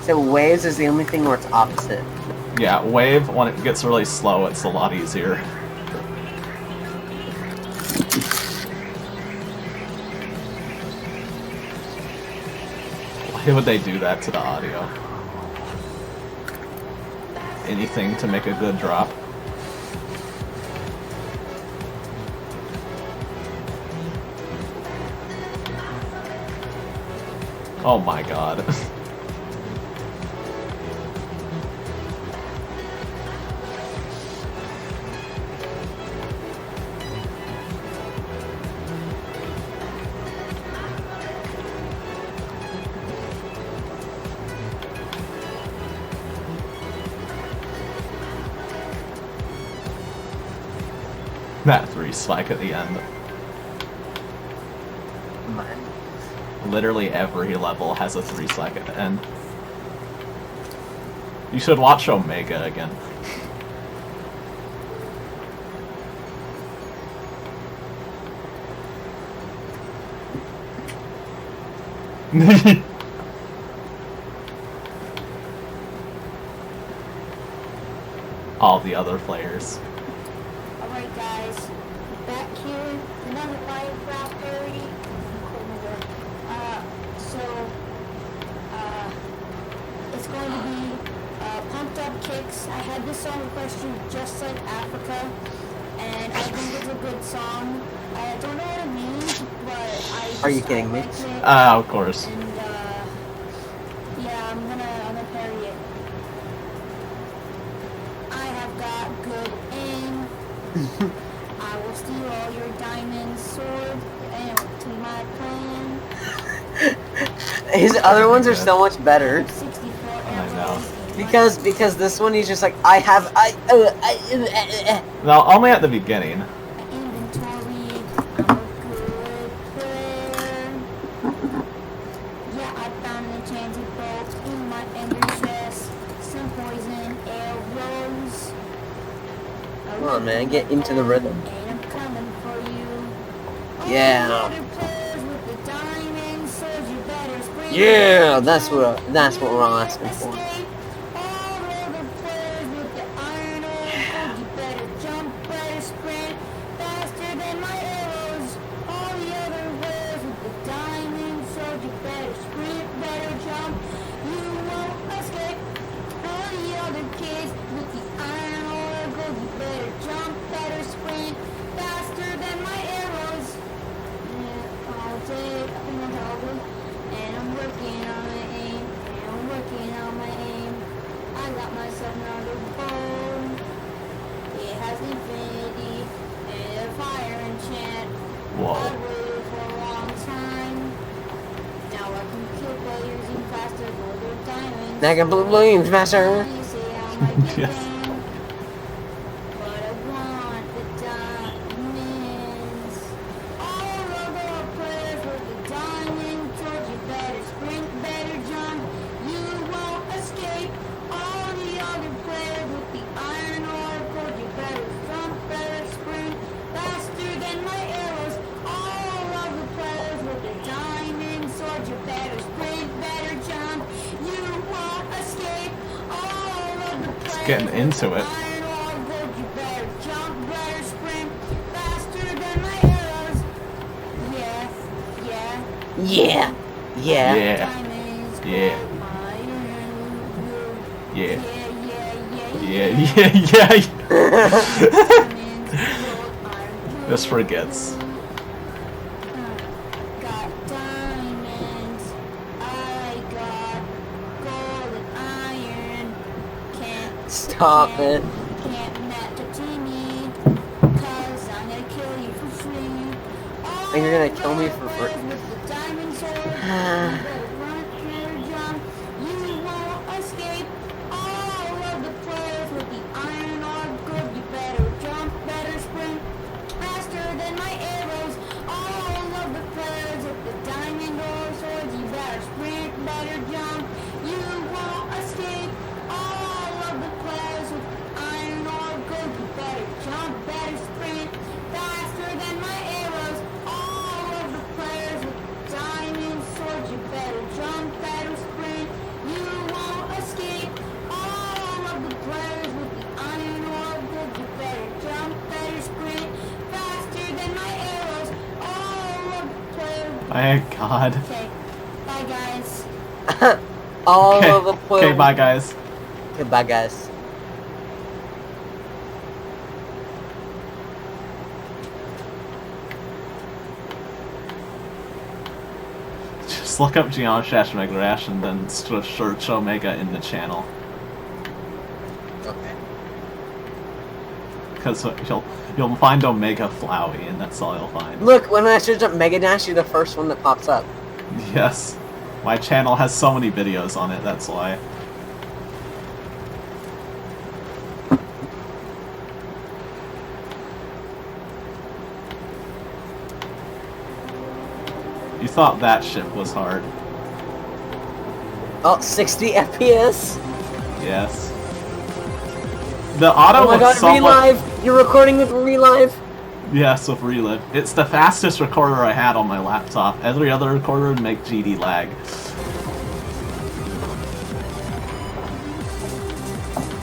So waves is the only thing where it's opposite. Yeah, wave, when it gets really slow, it's a lot easier. Why would they do that to the audio? Anything to make a good drop. Oh my god. That 3 spike at the end. Man. Literally every level has a 3 spike at the end. You should watch Omega again. All the other players. Alright guys, back here, another Minecraft parody. It's going to be Pumped Up Kicks. I had this song requested just like Africa, and I think it's a good song. I don't know what it means, but Are you kidding me? liked it, Of course. and yeah, I'm gonna parody it. I have got good aim. I will steal all your diamond sword and to my plan. His other ones are so much better. 64 I know. Because this one he's just like, I have No, only at the beginning. Inventory, I'm a good player. Yeah, I found an enchanted bolt in my ender chest. Some poison arrows. Come on, man, get into the rhythm. And I'm coming for you. Yeah. All the other players with the diamond swords, you better spring. Yeah, that's what we're all asking for. Escape. All the other players with the iron arrows, you better jump, better sprint, faster than my arrows. All the other players with the diamond swords, you better sprint, better jump. You won't escape. All the other kids with the iron arrows, you better jump, better sprint, faster than my arrows. Yeah, all day up in the hallway, and I'm working on my aim, and I'm working on my aim. I got myself another bow. It has infinity and a fire enchant. I Whoa. waited for a long time. Now I can kill players even faster with their diamonds. Now I can balloons faster. You say I might get Yes. them, but I want the diamonds. All of the players with the diamond swords, you better sprint, better jump. You won't escape. All the other players with the iron ore, you better jump, better sprint, faster than my arrows. All of the players with the diamond swords, you better sprint, better jump. You won't escape. All of the players Getting into with it. the iron ore, you better jump, better sprint, faster than my arrows. Yeah, yeah. Yeah. Yeah. Yeah. Diamonds, Yeah. gold, iron, blue. Yeah. Yeah. Yeah, yeah, yeah. Diamonds, gold, iron, This blue. forgets. Got diamonds. I got gold and iron. Stop it. Can't match up to me. 'Cause I'm gonna kill you for free. And you're gonna kill me for free? With the diamond sword, you better run, better jump. You won't escape. My god. Okay. Bye, guys. All Okay, of the okay, bye guys. Goodbye, guys. Just look up Geonoshash Mega Rash and then search Omega in the channel. Okay. Because you'll find Omega Flowey, and that's all you'll find. Look, when I search up Mega Dash, you're the first one that pops up. Yes. My channel has so many videos on it, that's why. You thought that ship was hard. Oh, 60 FPS? Yes. The auto Oh my god, was somewhat... Relive! You're recording with Relive? Yes, with Relive. It's the fastest recorder I had on my laptop. Every other recorder would make GD lag.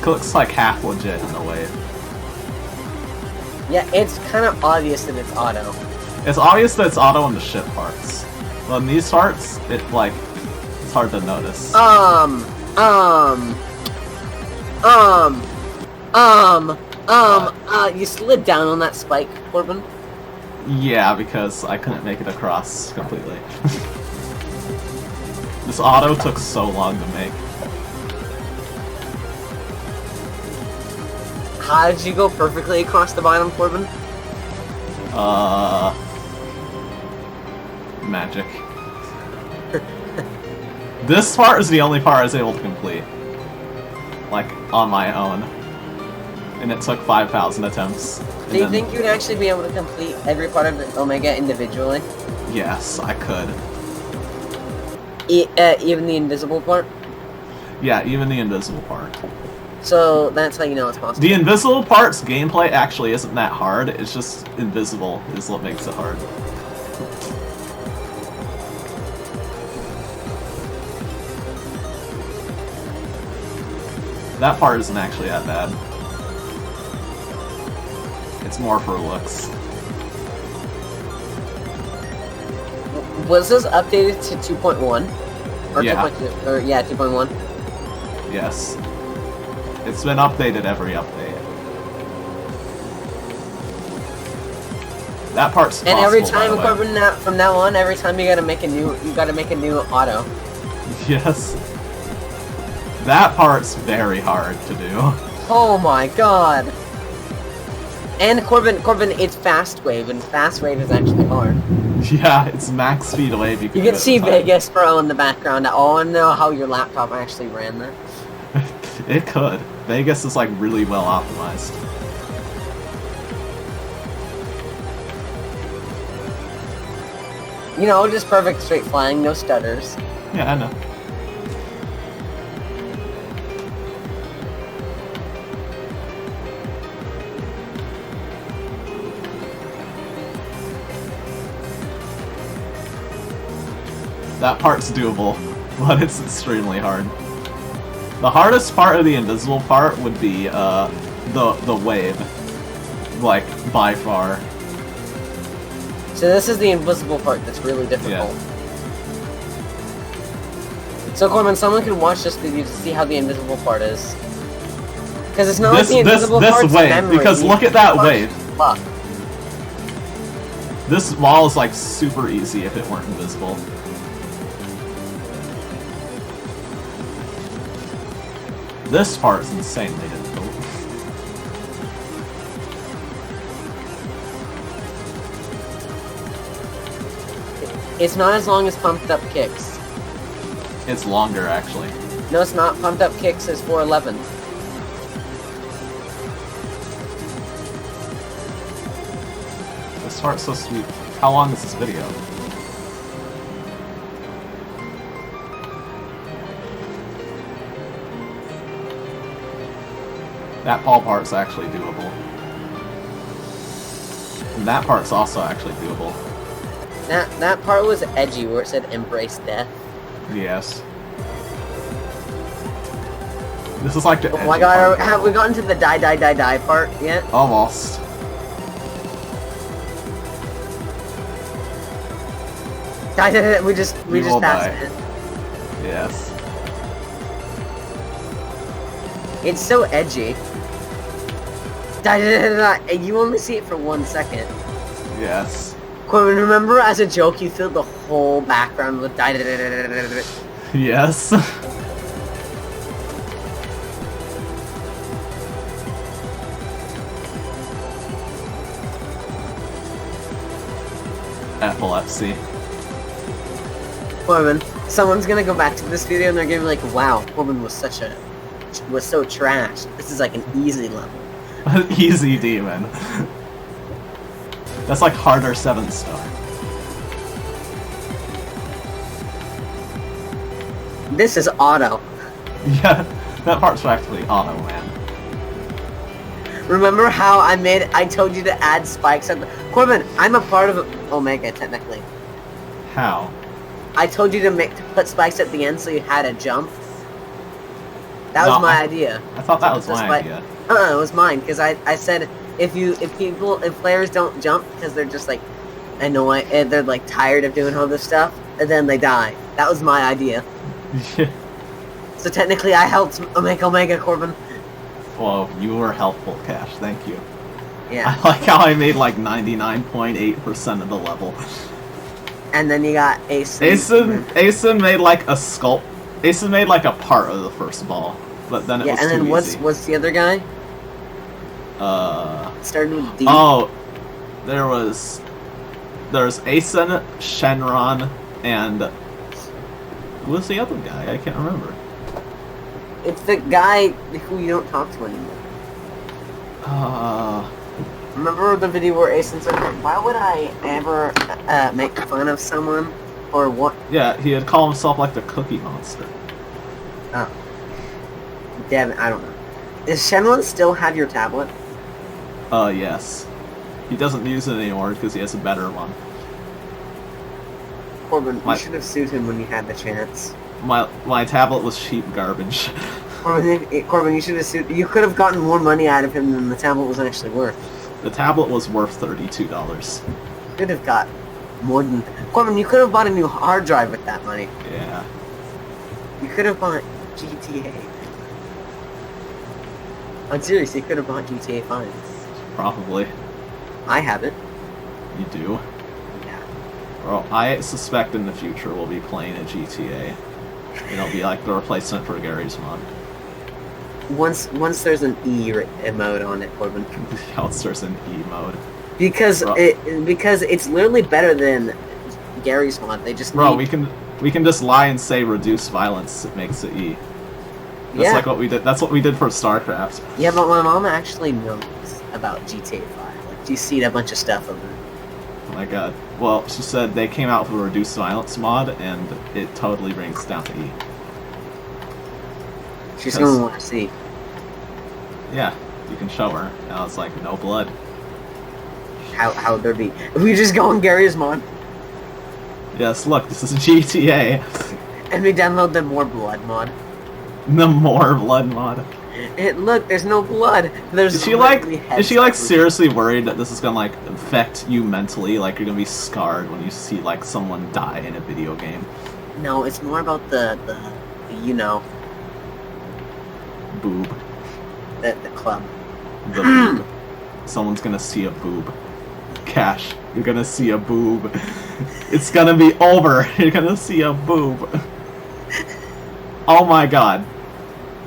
Looks like half legit in a way. Yeah, it's kind of obvious that it's auto. It's obvious that it's auto in the ship parts. But in these parts, it's hard to notice. You slid down on that spike, Corbin? Yeah, because I couldn't make it across completely. This auto took so long to make. How did you go perfectly across the bottom, Corbin? Magic. This part is the only part I was able to complete. Like, on my own. And it took 5,000 attempts. Do you think you'd actually be able to complete every part of the Omega individually? Yes, I could. Even the invisible part? Yeah, even the invisible part. So that's how you know it's possible. The invisible part's gameplay actually isn't that hard, it's just invisible is what makes it hard. That part isn't actually that bad. It's more for looks. Was this updated to 2.1? Or Yeah. 2.2? Or, yeah, 2.1. Yes. It's been updated every update. That part's And every possible, by time, the way. Corbin, from now on, every time you gotta make a new auto. Yes. That part's very hard to do. Oh my god. And Corbin, it's fast wave, and fast wave is actually hard. Yeah, it's max speed wave. You You can see Vegas Pro in the background. I want to know how your laptop actually ran that. It could. Vegas is like really well optimized. You know, just perfect straight flying, no stutters. Yeah, I know. That part's doable, but it's extremely hard. The hardest part of the invisible part would be the wave, like by far. So this is the invisible part that's really difficult. Yeah. So Corbin, someone could watch this video to see how the invisible part is. Because it's not like the invisible part's wave, memory. because look at that wave. Fuck. This wall is like super easy if it weren't invisible. This part is insanely difficult. It's not as long as pumped up kicks. It's longer, actually. No, it's not. Pumped up kicks is 411. This part's so sweet. How long is this video? That Paul part's actually doable. And that part's also actually doable. That part was edgy, where it said "embrace death." Yes. This is like the. Oh my god, have we gotten to the die part yet? Almost. We just will passed die. it. Yes. It's so edgy. And you only see it for 1 second. Yes. Corbin, remember as a joke you filled the whole background with Yes. Epilepsy. Corbin, someone's gonna go back to this video and they're gonna be like, wow, Corbin was so trash. This is like an easy level. Easy demon. That's like harder 7-star. This is auto. Yeah, that part's practically auto, man. Remember how I told you to add spikes at the... Corbin, I'm a part of Omega, technically. How? I told you to put spikes at the end so you had a jump. That was my idea. I thought that was my idea. It was mine, because I said if players don't jump because they're just like annoyed and they're like tired of doing all this stuff, and then they die. That was my idea. So technically I helped make Omega, Corbin. Well, you were helpful, Cash. Thank you. Yeah. I like how I made like 99.8% of the level. And then you got Asen. Asen made like a sculpt. Asen made like a part of the first ball, but then it was and then too easy. what's the other guy? Started with D. Oh, there's Asen, Shenron, and who was the other guy? I can't remember. It's the guy who you don't talk to anymore. Remember the video where Asen said, why would I ever make fun of someone? Or what? Yeah, he had called himself like the Cookie Monster. Oh. Damn it, I don't know. Does Shenron still have your tablet? Yes. He doesn't use it anymore because he has a better one. Corbin, you should have sued him when you had the chance. My tablet was cheap garbage. Corbin, you should have sued. You could have gotten more money out of him than the tablet was actually worth. The tablet was worth $32. You could have got more than... Corbin, you could have bought a new hard drive with that money. Yeah. You could have bought GTA. I'm serious, you could have bought GTA 5. Probably. I haven't. You do? Yeah. Well, I suspect in the future we'll be playing a GTA. It'll be like the replacement for Gary's mod. Once there's an E mode on it, Corbin. Once there's an E mode. Because it's literally better than Gary's mod. They just we can just lie and say reduce violence. It makes it E. That's like what we did. That's what we did for StarCraft. Yeah, but my mom actually knows about GTA 5. Like, she's seen a bunch of stuff of it. Oh my god. Well, she said they came out with a reduced violence mod, and it totally brings down to E. She's gonna want to see. Yeah, you can show her. Now it's like no blood. How would there be? If we just go on Gary's mod. Yes, look, this is GTA. And we download the more blood mod. The more blood mod. Look, there's no blood. There's Is she like seriously worried that this is gonna like affect you mentally? Like you're gonna be scarred when you see like someone die in a video game? No, it's more about the you know, boob. The club. The boob. Someone's gonna see a boob. Cash, you're gonna see a boob. It's gonna be over. You're gonna see a boob. Oh my god.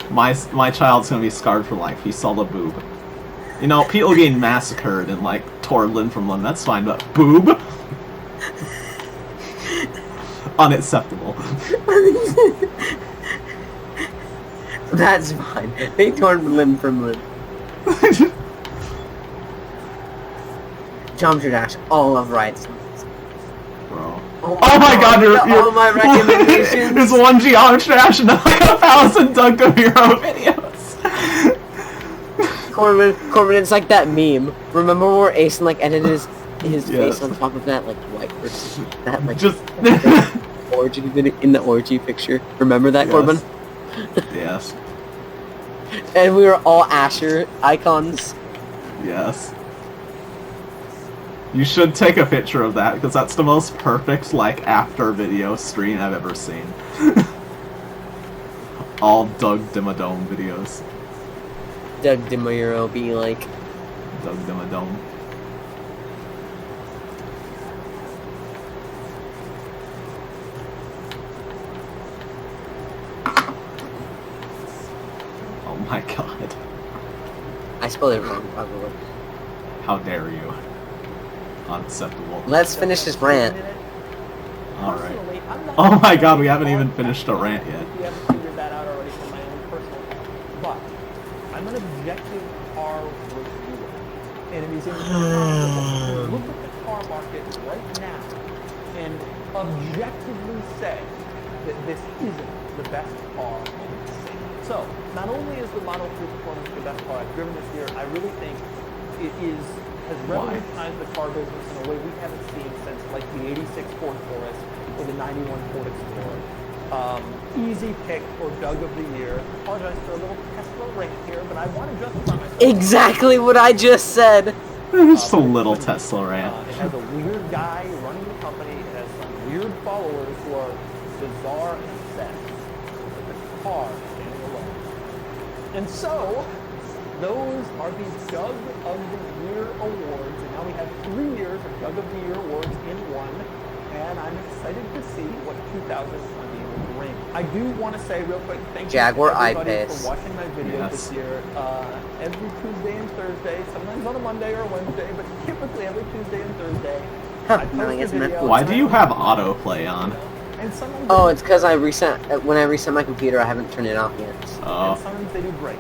My child's gonna be scarred for life. He saw the boob. You know, people getting massacred and like torn limb from limb, that's fine, but boob? Unacceptable. That's fine. They torn limb from limb. Geometry Dash, all of rights. Bro. Oh my god, you're all my recommendations. There's one Geometry Dash and like 1,000 Duncan Hero videos. Corbin, it's like that meme. Remember where Asen like edited his face on top of that like white person? That like just orgy video in the orgy picture. Remember that, yes. Corbin? Yes. And we were all Asher icons. Yes. You should take a picture of that, because that's the most perfect, like, after video stream I've ever seen. All Doug Dimmadome videos. Doug DeMuro be like, Doug Dimmadome. Oh my god. I spelled it wrong, probably. How dare you. Unacceptable. Let's finish this rant. Alright. Personally, I'm not Oh my god, we a haven't even hard finished a rant yet. If you haven't figured that out already from my own personal thought. But I'm an objective car reviewer. And it is important to look at the car market right now and objectively say that this isn't the best car on the scene. So, not only is the Model 3 Performance the best car I've driven this year, I really think it has revolutionized the car business in a way we haven't seen since like the 86 Ford Taurus or the 91 Ford Explorer. Easy pick or Doug of the Year. I apologize for a little Tesla rant here, but I want to justify myself. Exactly what I just said. Just a little Tesla rant. It has a weird guy running the company. It has some weird followers who are bizarre and obsessed with the car standing alone. And so, those are the Doug of the Year awards. And now we have 3 years of Doug of the Year awards in one. And I'm excited to see what 2020 will bring. I do want to say real quick, thank Jaguar you to everybody I-Pace. for watching my videos this year. Every Tuesday and Thursday, sometimes on a Monday or a Wednesday, but typically every Tuesday and Thursday. Huh, I post no, I guess a not. video. Why do you have autoplay on? And sometimes Oh, it's because I reset. When I reset my computer, I haven't turned it off yet. and Oh. sometimes they do great.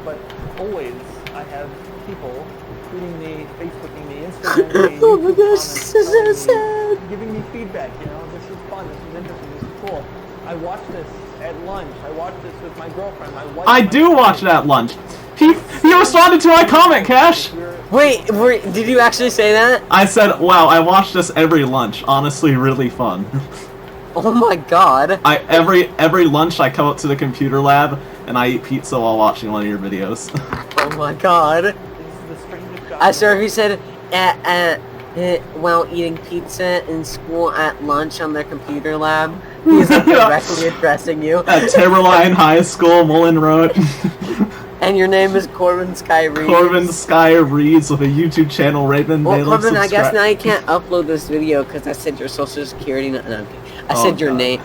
But always I have people tweeting me, Facebooking me, Instagramming me, Oh my YouTube gosh, comments, this is so telling me, sad. giving me feedback. You know, this is fun, this is interesting, this is cool. I watch this at lunch. I watch this with my girlfriend, my wife. I my do watch it at lunch. He responded to my comment, Cash! Wait, did you actually say that? I said, wow, I watch this every lunch. Honestly, really fun. Oh my god. Every lunch I come up to the computer lab and I eat pizza while watching one of your videos. Oh my god. This is the strangest job. I swear he said while eating pizza in school at lunch on their computer lab. He's like directly addressing you. At Timberline High School, Mullen Road. And your name is Corbin Sky Reeves. Corbin Sky Reeves with a YouTube channel, Raven. Well, Bailiff, Corbin, I guess subscribe. now you can't upload this video because I said your social security. No, I'm kidding. I Oh, said your God. name.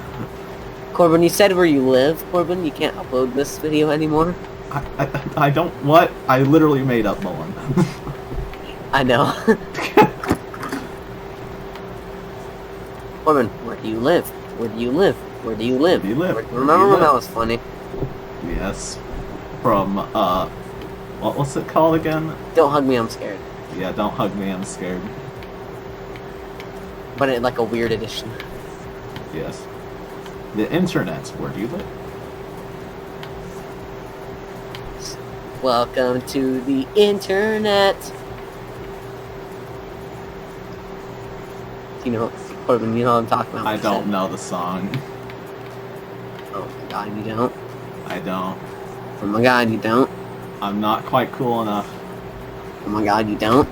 Corbin, you said where you live. Corbin, you can't upload this video anymore. I don't. What? I literally made up Mullen. I know. Corbin, where do you live? Where do you live? Where do you live? Where do you live? Where do Remember you when that live? was funny? Yes. From, what's it called again? Don't hug me, I'm scared. Yeah, don't hug me, I'm scared. But in like a weird edition. Yes. The internet, where do you live? Welcome to the internet. You know, Corbin, you know what I'm talking about. I don't know the song. Oh my god, you don't? I don't. Oh my god, you don't? I'm not quite cool enough. Oh my god, you don't?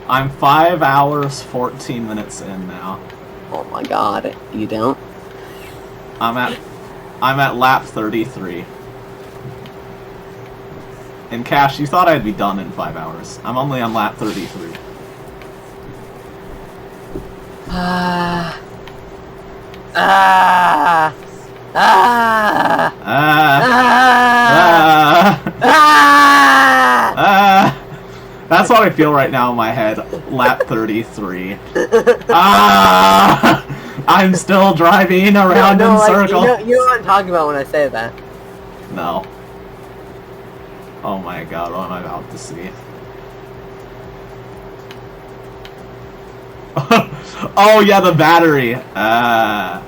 I'm 5 hours, 14 minutes in now. Oh my god, you don't? I'm at lap 33. And Cash, you thought I'd be done in 5 hours. I'm only on lap 33. Ah. Ah. Ah. Ah. Ah. Ah. Ah. That's how I feel right now in my head. Lap 33. Ah. I'm still driving around in circles. You know what I'm talking about when I say that. No. Oh my god, what am I about to see? Oh yeah, the battery. Ah.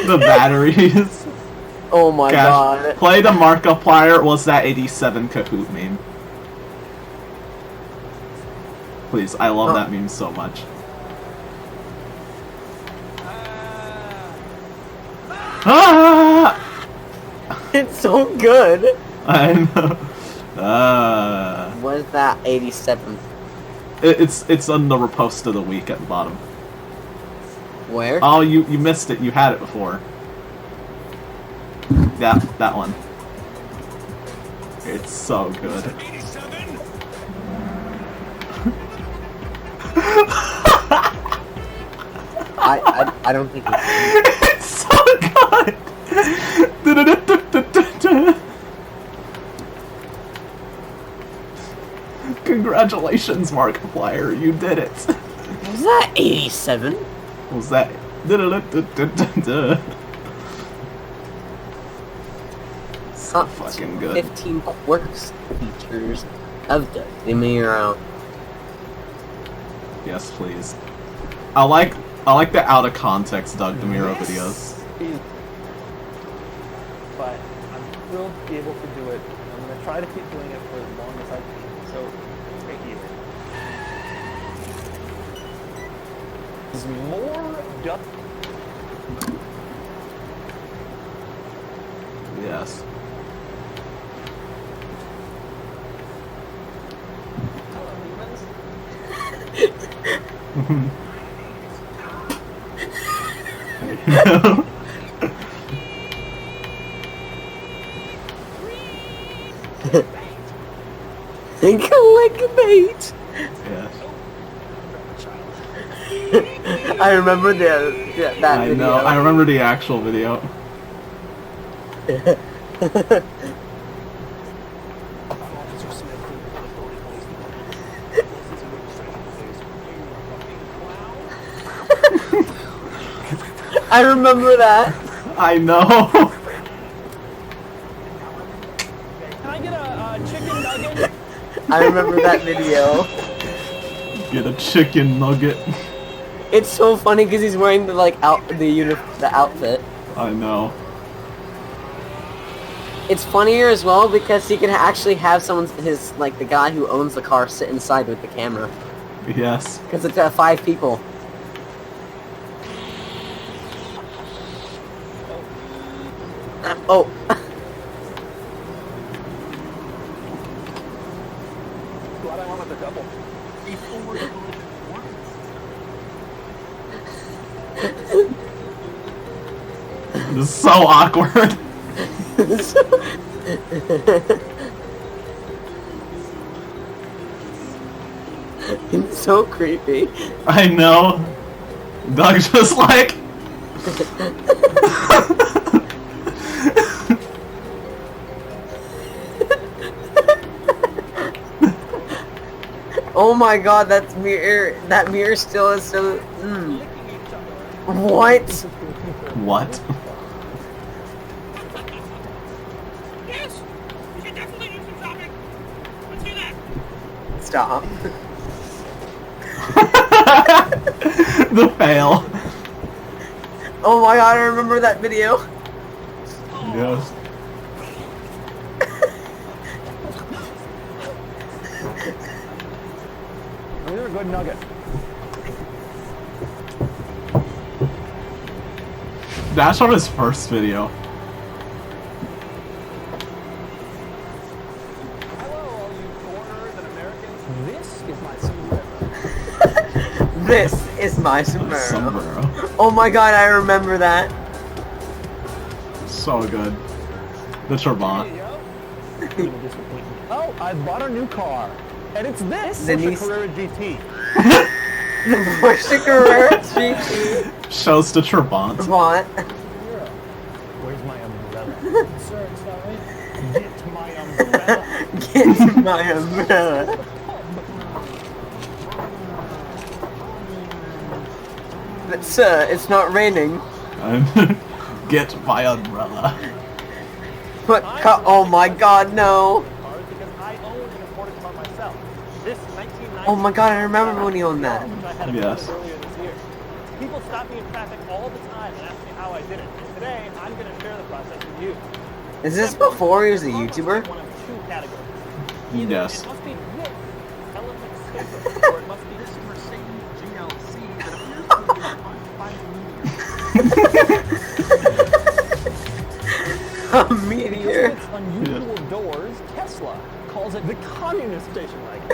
The batteries. Oh my Cash, god. play the Markiplier. Was that 87 Kahoot meme? Please, I love that meme so much. Ah! It's so good. I know. What is that 87? It's on the repost of the week at the bottom. Where? Oh, you missed it. You had it before. That one. It's so good. I don't think it's... It's so good. Congratulations, Markiplier. You did it. Was that 87? What was that? So fucking good. 15 quirks features of the Demiro. Yes, please. I like the out of context Doug DeMiro videos. But I'm thrilled to be able to do it. I'm going to try to keep doing it for as long as I can. So, take it easy. There's more duck. Yes. Hello, humans. Clickbait! Yes. I remember that I video. know. I remember the actual video. I remember that. I know. Can I get a chicken nugget? I remember that video. Get a chicken nugget. It's so funny because he's wearing the the outfit. I know. It's funnier as well because he can actually have the guy who owns the car sit inside with the camera. Yes. Because it's 5 people. Oh. Glad I wanted the double. This is so awkward. It's so creepy. I know. Doug's just like... Oh my god, that mirror still is so... What? What? Yes! We should definitely do some shopping. Let's do that. Stop. The fail. Oh my god, I remember that video. Yes. These are a good nugget. That's from his first video. Hello, all you foreigners and Americans. This is my sombrero. This is my sombrero. Sombrero. Oh my god, I remember that. So good. The Trabant. Oh, I bought a new car. And it's this The Porsche new- Carrera GT. The Porsche Carrera GT. Shows the Trabant. What? Where's my umbrella? Sir, it's not right. Get my umbrella. Get my umbrella. But sir, it's not raining. Get my umbrella. What? Oh my god, no. Cars because I own an imported car myself. This 1990. Oh my god, I remember when you owned that. Which I had Yes. earlier this year. People stop me in traffic all the time and ask me how I did it. And today, I'm going to share the process with you. Is this before he was a YouTuber? One of 2 categories. Either Yes. It must be this element safer, or it must be this Mercedes GLC that appears to be a 5 meteor. A meteor. Its unusual doors Tesla calls it the communist station wagon.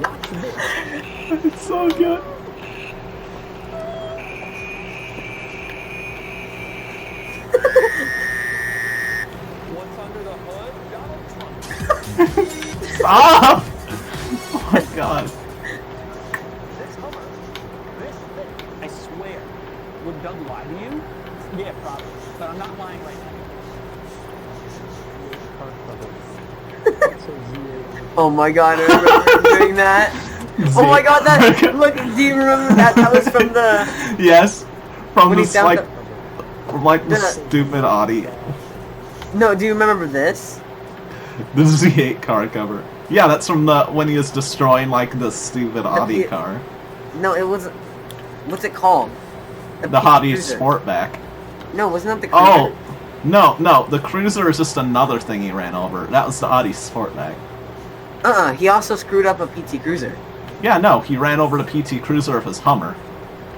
Watch this. It's so good. What's under the hood? Donald Trump. Stop! Oh my god. This Hummer, this thing, I swear. Would Doug lie to you? Yeah, probably. But I'm not lying right now. Oh my god, I remember doing that. Oh my god, that look, do you remember that? That was from the Yes. From when he this found like the, from like the No, no. stupid Audi. No, do you remember this? The Z8 car cover. Yeah, that's from the when he was destroying like the stupid Audi P- car. No, it was what's it called? The Audi Sportback. No, wasn't that the Cruiser? Oh, no, the Cruiser is just another thing he ran over. That was the Audi Sportback. He also screwed up a PT Cruiser. Yeah, no, he ran over the PT Cruiser of his Hummer.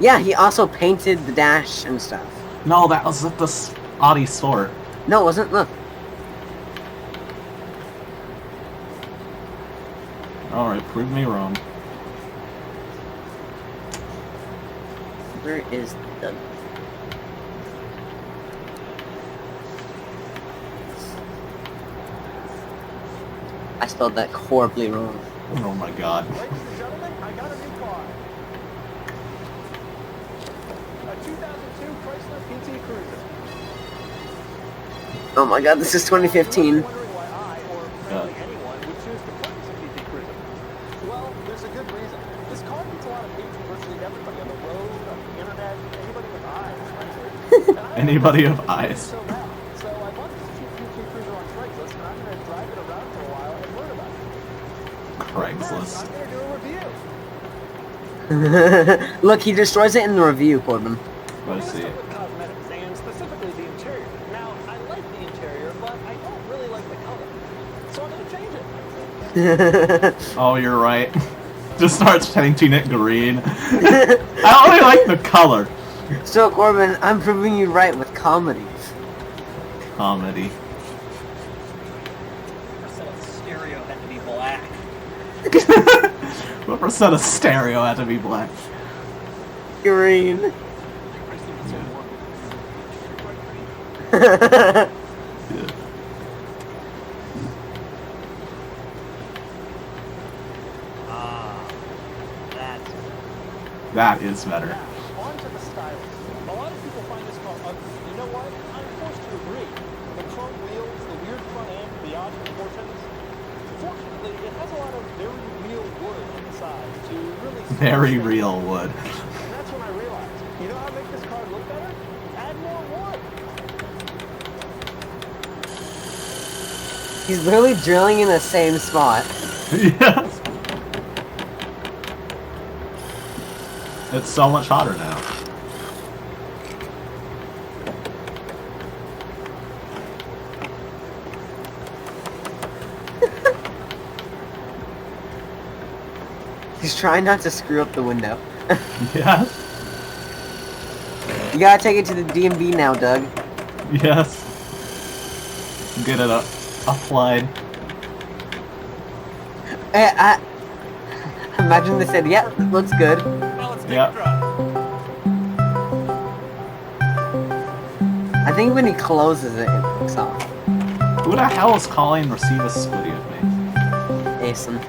Yeah, he also painted the dash and stuff. No, that was the Audi Sport. No, it wasn't. Look. Alright, prove me wrong. Where is the... I spelled that horribly wrong. Oh my god. Ladies and gentlemen, I got a new car. A 2002 Chrysler PT Cruiser. Oh my god, this is 2015. Wondering why I, or frankly anyone, would choose to purchase a PT Cruiser? Well, there's a good reason. This car gets a lot of hate from virtually everybody on the road, on the internet, anybody with eyes, frankly. And I Anybody don't with know eyes. So now. So I bought this cheap PT Cruiser on Craigslist, and I'm going to drive it around for a while and learn about it. Craigslist. I'm going to do a review. Look, he destroys it in the review, Corbin. Let's see. With cosmetics, and specifically the interior. Now, I like the interior, but I don't really like the color. So I'm going to change it. Oh, you're right. Just starts painting it green. I only like the color. So, Corbin, I'm proving you right with comedy. Comedy. Percent of stereo had to be black. What percent of stereo had to be black? Green. Yeah. That is better. Now, on to the styling. A lot of people find this car ugly. You know what? I'm forced to agree. The chrome wheels, the weird front end, the odd proportions. Fortunately, it has a lot of very real wood on the side to really... Very real wood. And that's when I realized, you know how to make this car look better? Add more wood. He's literally drilling in the same spot. Yeah. It's so much hotter now. He's trying not to screw up the window. Yes. You gotta take it to the DMV now, Doug. Yes. Get it applied. Imagine they said, "Yeah, looks good." Well, let's take Yeah. a drive. I think when he closes it, it looks off. Who the hell is calling and receive a squiddy with me? Asen,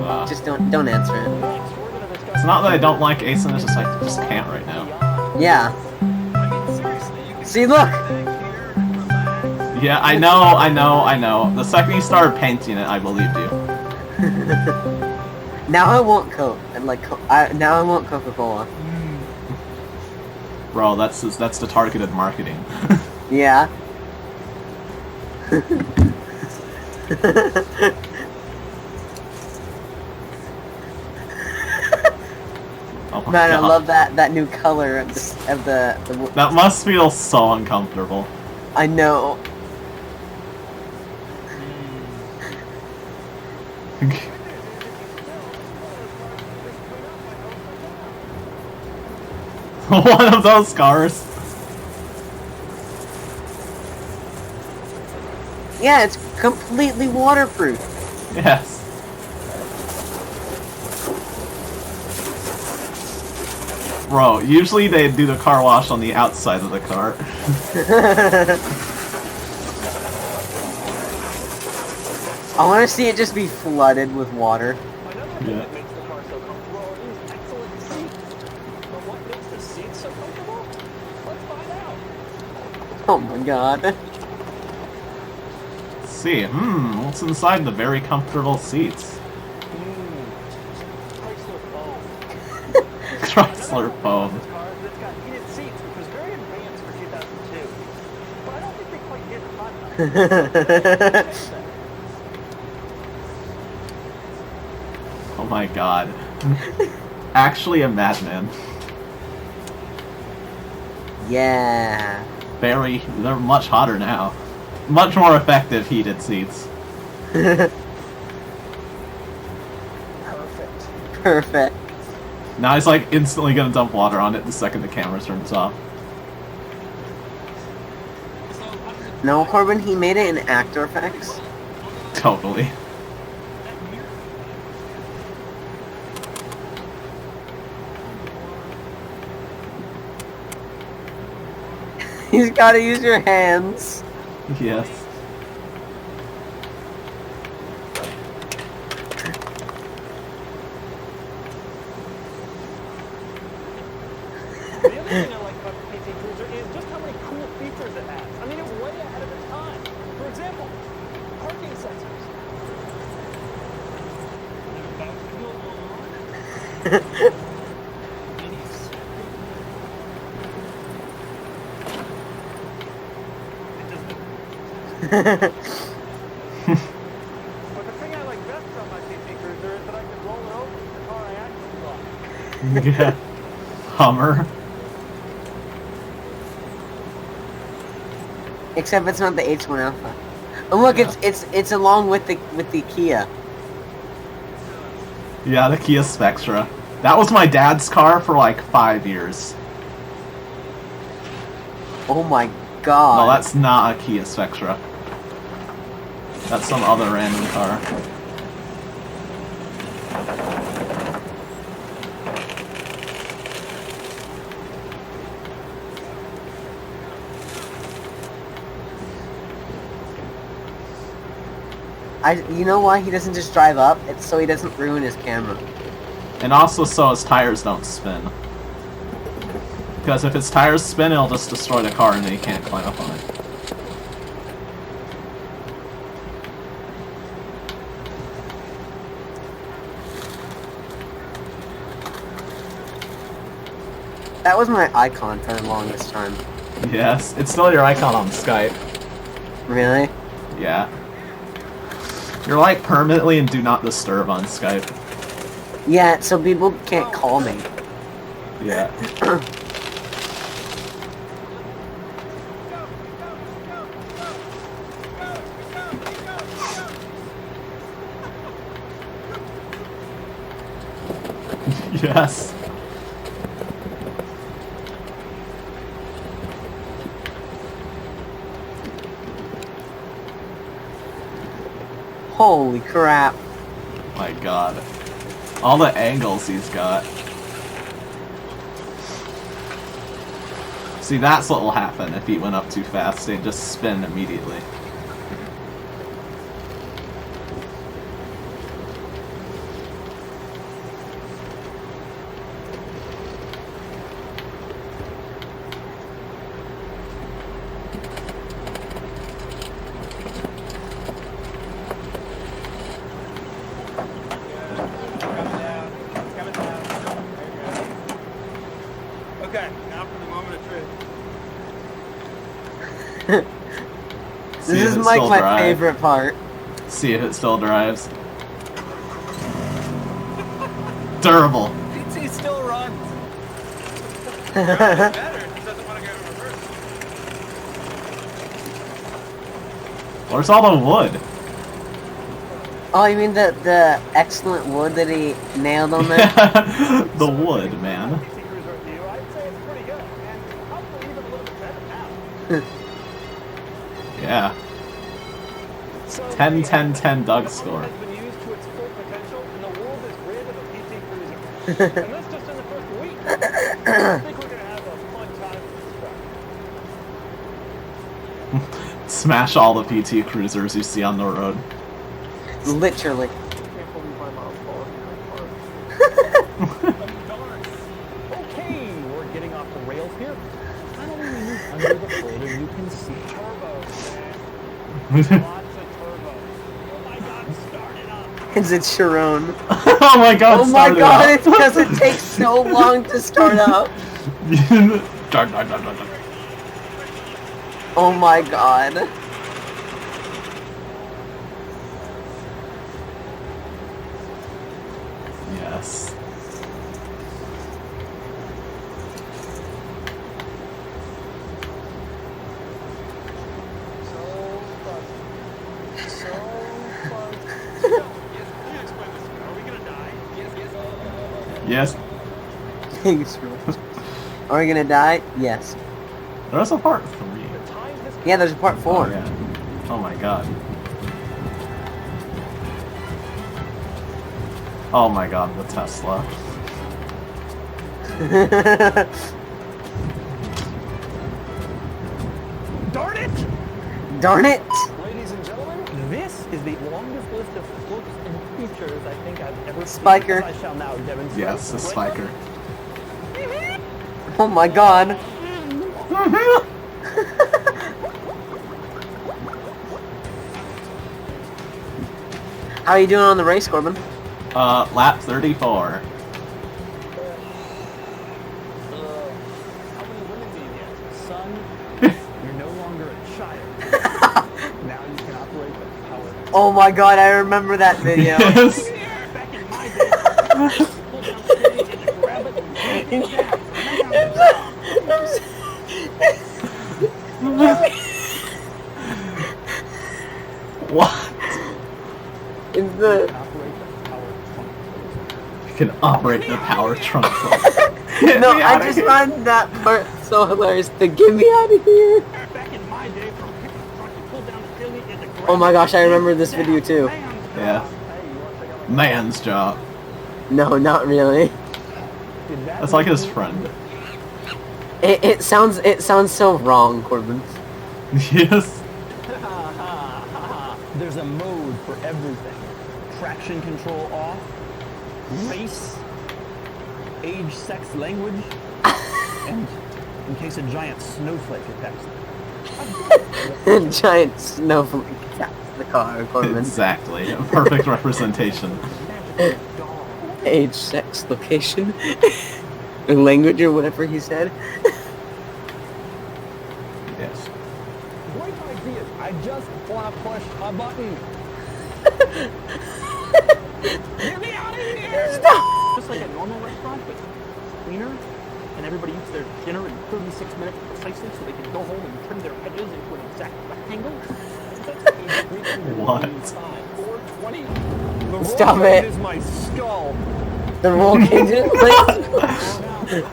Uh, just don't answer it. Next, we're going to discuss... it's not that I don't like Asen, it's just like I just can't right now. Yeah. I mean, seriously, you can See, look. back here and relax. Yeah, I know. The second you started painting it, I believed you. Now I want Coke. Now I want Coca-Cola. Bro, that's the targeted marketing. Yeah. Oh my Man, I God. love that new color of the That must feel so uncomfortable. I know. One of those cars. Yeah, it's completely waterproof. Yes. Bro, usually they do the car wash on the outside of the car. I want to see it just be flooded with water. Another thing Yeah. that makes the car so comfortable are these excellent seats. But what makes the seats so comfortable? Let's find out. Oh my god. Let's see, what's inside the very comfortable seats? Chrysler foam. Chrysler foam. This car that's got heated seats, which was very advanced for 2002. But I don't think they quite hit hot enough. Oh my god. Actually a madman. Yeah. They're much hotter now. Much more effective heated seats. Perfect. Perfect. Now he's like instantly gonna dump water on it the second the camera turns off. No, Corbin, he made it in After Effects. Totally. He's gotta use your hands. Yes. The other thing I like about the PT Cruiser is just how many cool features it has. I mean, it's way ahead of its time. For example, parking sensors. But the thing I like best about my PT Cruiser is that I can roll it over to the car I actually bought. Yeah. Hummer. Except it's not the H1 Alpha. Oh look, Yeah. it's along with the Kia. Yeah, the Kia Spectra. That was my dad's car for like 5 years. Oh my god. No, that's not a Kia Spectra. That's some other random car. You know why he doesn't just drive up? It's so he doesn't ruin his camera. And also so his tires don't spin. Because if his tires spin, it'll just destroy the car and then he can't climb up on it. That was my icon for the longest time. Yes, it's still your icon on Skype. Really? Yeah. You're like permanently in Do Not Disturb on Skype. Yeah, so people can't call me. Yeah. Yes. Holy crap. My god. All the angles he's got. See, that's what will happen if he went up too fast. They'd just spin immediately. Okay, now for the moment of truth. See This if is it like still my drives. favorite part. See if it still drives. Durable. PT still runs. Better, it just doesn't want to go to reverse. Where's all the wood? Oh, you mean the excellent wood that he nailed on there? The wood, man. PT Cruiser review, I'd say it's pretty good, and probably even a little bit better now. Yeah. So 10, the 10, 10 Doug the score. has been used to its full potential, and the world is rid of a PT Cruiser. And that's just in the first week. I think we're gonna have a fun time with this truck. Smash all the PT Cruisers you see on the road. Literally. I can't believe my mom's falling in my car. Darn. Okay, we're getting off the rails here. Finally, we move under the hood, and you can see turbos, man. Lots of turbos. Oh my God, start it up. Is it Sharon? Oh my god, Oh my start it god, up. it's because it takes so long to start up. Dun, dun, dun, dun, dun. Oh my god. Yes. Yes. Thanks, Rose. Are we gonna die? Yes. There's a part 3. Yeah, there's a part 4. Oh, yeah. Oh my god. Oh my god, the Tesla. Darn it! Darn it! Ladies and gentlemen, this is the longest list of looks and features I think I've ever Spiker. seen. I shall now demonstrate. Yes, the spiker. Oh my god. How are you doing on the race, Corbin? Lap 34. How many women do you get? Son, you're no longer a child. Now you can operate the power. Oh my god, I remember that video. Yes. Back in my day, pull down the city and grab it and take it What? It's the... You can operate the power trunk. No, I just find that part so hilarious. The get me out of here. Back in my day, from pickup truck, you pull down the chili and the Oh my gosh, I remember this video too. Yeah. Man's job. No, not really. That's like his friend. It sounds so wrong, Corbin. Yes. There's a mode for everything. Traction control off, race, age, sex, language, and in case a giant snowflake attacks them. Giant snowflake taps the car, Corbin. Exactly. A perfect representation. Age, sex, location, language, or whatever he said. Yes. Great idea. I just want to push a button. Get me out of here! Stop! Just like a normal restaurant, but cleaner, and everybody eats their dinner in 36 minutes precisely so they can go home and trim their edges into an exact rectangle. What? 420. The Stop roll it. cage is my skull. The roll cage is like...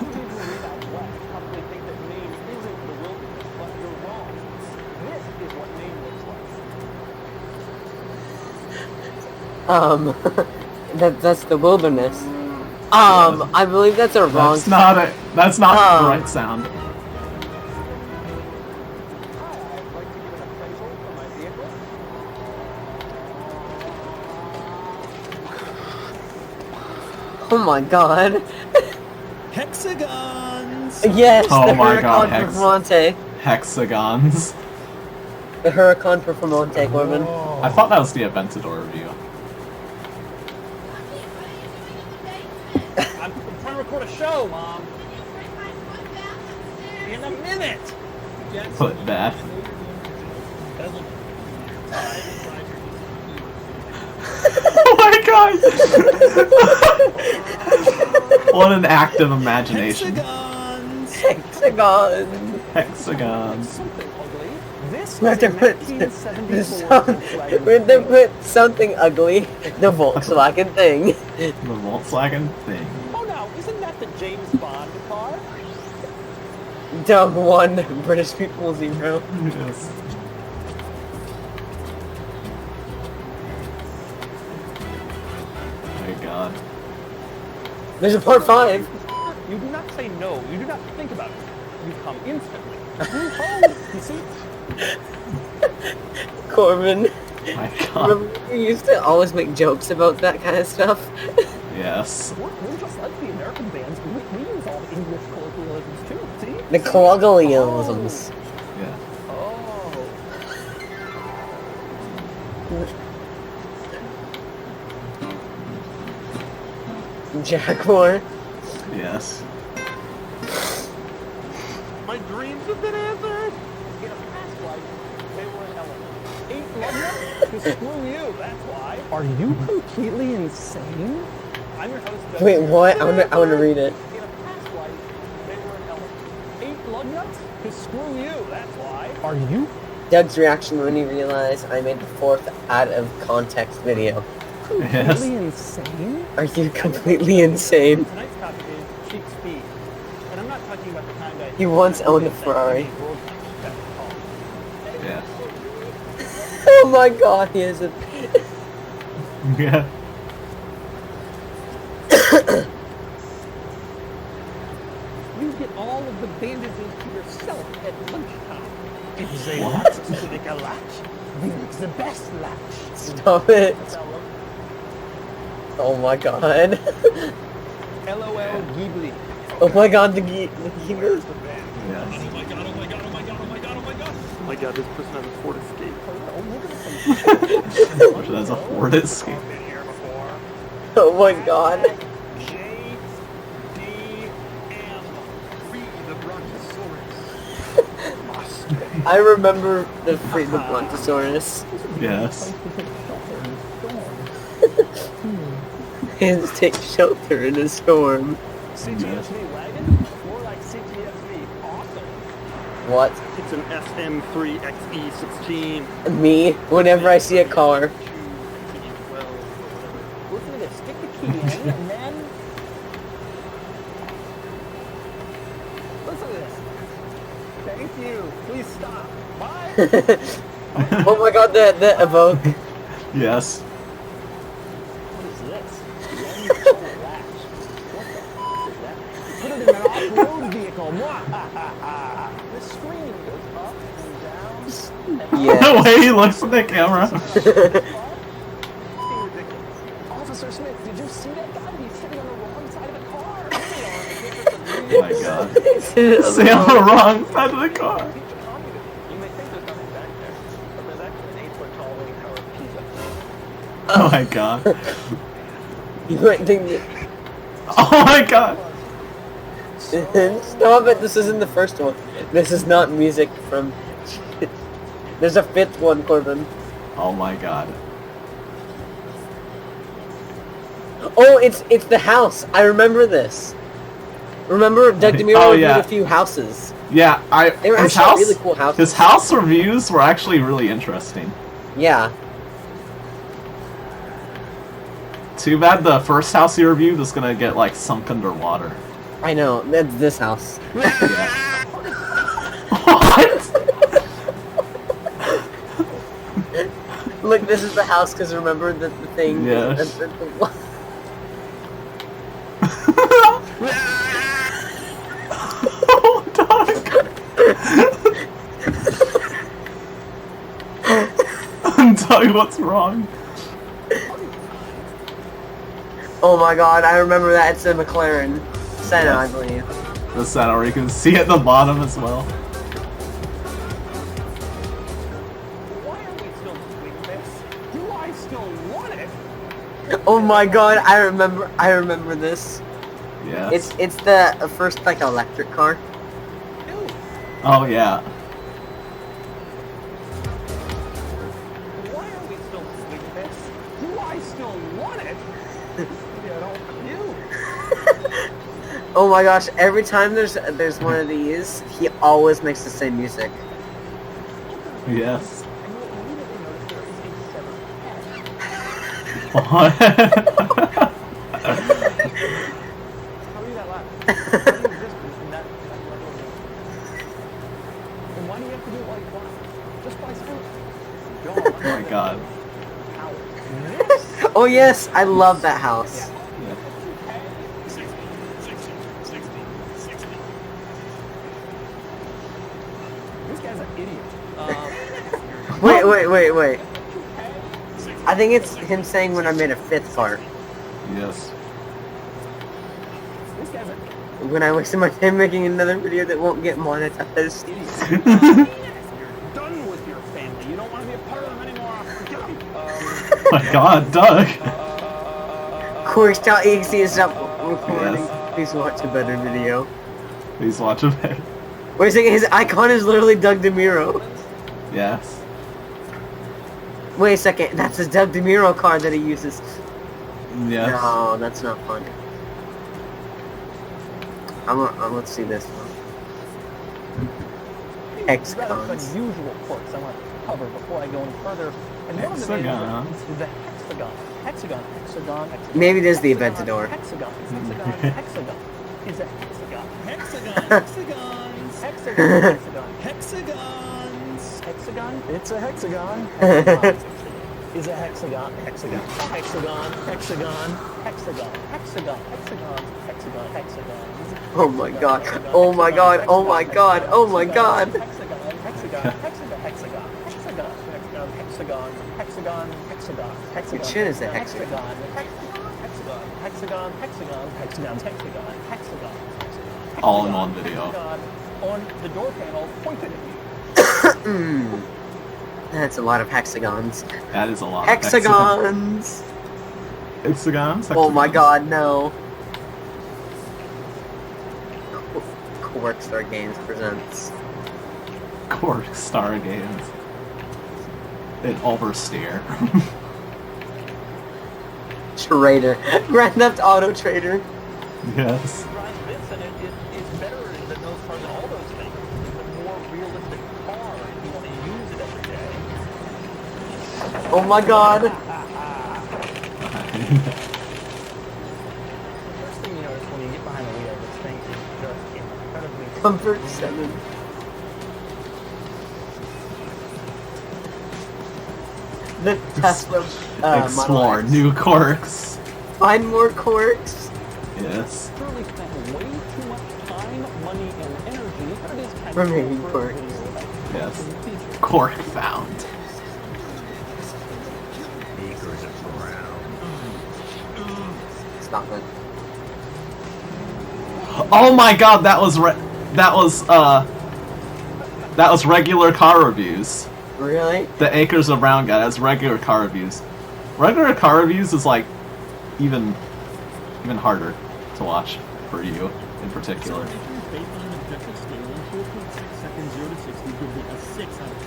That's the wilderness. I believe that's a wrong. That's not it. That's not the right sound. Oh my god. Hexagons! Yes, Oh the my god, Huracan Performante. Hexagons. The Huracan Performante, Corbin. I thought that was the Aventador review. I'm trying to record a show, Mom. In a minute. Put that. Oh my god! What an act of imagination. Hexagons! Hexagon. Hexagons. Something ugly. This We have is to a put 1974 we have to put something ugly. The Volkswagen thing. The Volkswagen thing. Oh no, isn't that the James Bond car? Doug 1, British people 0. Yes. There's a part 5. You do not say no. You do not think about it. You come instantly. Oh, you see? Corbin, My God. remember you used to always make jokes about that kind of stuff? Yes. We're just like the American bands. We use all the English colloquialisms too. See? The colloquialisms. Yeah. Oh. Jaguar. Yes. My dreams have been answered. In a past life, they were an elephant. 8 love to screw you. That's why. Are you completely insane? I'm your host. Doug. Wait, what? I want to read it. In a past life, they were an elephant. 8 lug nuts to screw you. That's why. Are you Doug's reaction when he realized I made the 4th out of context video. completely insane? Are you completely insane? Tonight's topic is cheap speed. And I'm not talking about the kind that... He once owned a Ferrari. Yeah. Oh my god, he is a... Yeah. You get all of the bandages to yourself at lunchtime. It is a What? latch, specific a latch. It's the best latch. Stop it. Oh my god. LOL Ghibli. Oh my god, the geek. Yes. Oh my god, oh my god, oh my god, oh my god, oh my god. Oh my god, this person has a Ford Escape. That's a Ford Escape. Been here before. Oh my god. JDM. Free the Brontosaurus. I remember the Free the Brontosaurus. Yes. Hands take shelter in a storm. CTSV wagon? More like CTSV. Awesome. What? It's an SM3XE16. Me? Whenever I see a car. Listen to this. Stick the key in and then... Listen to this. Thank you. Please stop. Bye. Oh my god, the evoke. Yes. What is this? One latch. What the f is that? Put it in an off-road vehicle. Mwahaha. The screen goes up and down. And Yeah. The way he looks at the camera. Officer Smith, did you see that guy? He's sitting on the wrong side of the car. Oh my god. Stay on the wrong side of the car. You may think there's nothing back there, but there's actually an 8-foot tall wing tower of Pisa. Oh my god. You might think that... Oh my god. Stop it, this isn't the first one. This is not music from... There's a 5th one, Corbin. Oh my god. Oh, it's the house. I remember this. Remember, Doug DeMuro Oh, reviewed yeah. a few houses. Yeah, They were his actually house, really cool houses. His house reviews were actually really interesting. Yeah. Too bad the first house he reviewed was gonna get like sunk underwater. I know, that's this house. Yeah. What? Look, this is the house, because remember the thing... Yes. Oh, dog. Doug, what's wrong? Oh my god, I remember that. It's a McLaren Senna, I believe. The center where you can see at the bottom as well. Why are we still doing this? Do I still want it? Oh my god, I remember this. Yes. It's the first, like, electric car. No. Oh yeah. Why are we still doing this? Do I still want it? Oh my gosh, every time there's one of these, he always makes the same music. Yes. And you'll immediately notice there is a severed head. What? How are you that loud? How do you exist in that level of music? And why do you have to do it while you fly? Just fly smooth. Oh my god. How? This? Oh yes, I love that house. Yeah. guy's an idiot. Wait. I think it's him saying when I made a 5th part. Yes. This guy's an When I wasted my time making another video that won't get monetized. idiot. You're done with your family. You don't want to be a part of them anymore. Oh my god, Doug! Course.exe is up recording. Yes. Please watch a better video. Please watch it. Wait a second, his icon is literally Doug DeMuro. Yes. Wait a second, that's his Doug DeMuro card that he uses. Yes. No, that's not funny. Let's see this one. Rather Hexagons. unusual quirks I want to cover before I go any further. And one of the main Hexagons. ones is the hexagon. Hexagon. Maybe it is the Aventador. Hexagon is a hexagon. Hexagons. Hexagon. Hexagons. Hexagon. It's a hexagon. Is a hexagon. Hexagon. Oh my god. Oh my god. Oh my god. Oh my god. What shit is a hexagon? All in one video. On the door panel pointed at you. That's a lot of hexagons. That is a lot. Hexagons! Hexagons? Oh my god, no. Quarkstar Games presents. Cork Star Games. An oversteer. Trader. Grand Theft Auto Trader. Yes. Drives this, and it's better than those cars and all those things. It's a more realistic car if you want to use it every day. Oh my god. The first thing you notice when you get behind the wheel of this thing is just incredibly Comfort 7. The Tesla Explore Model X. new quirks. Find more quirks. Yes. truly spent way too much time, money, and energy, but it is kind For of making cool quirks. Yes. Quirk found. Stop it. Oh my god, that was regular car reviews. Really? The Acres of Brown guy, that's regular car reviews. Regular car reviews is like even harder to watch for you in particular. Acceleration based on an objective scale in 4.6 seconds 0 to 60 gives it a 6 out of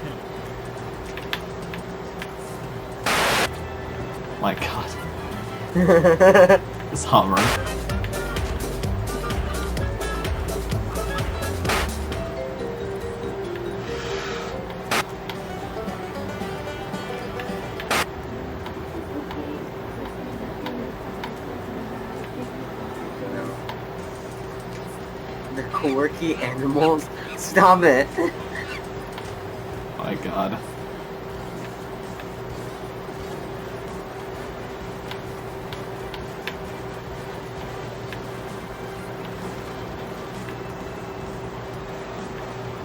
10. My god. This Hummer. The quirky animals. Stop it. My god.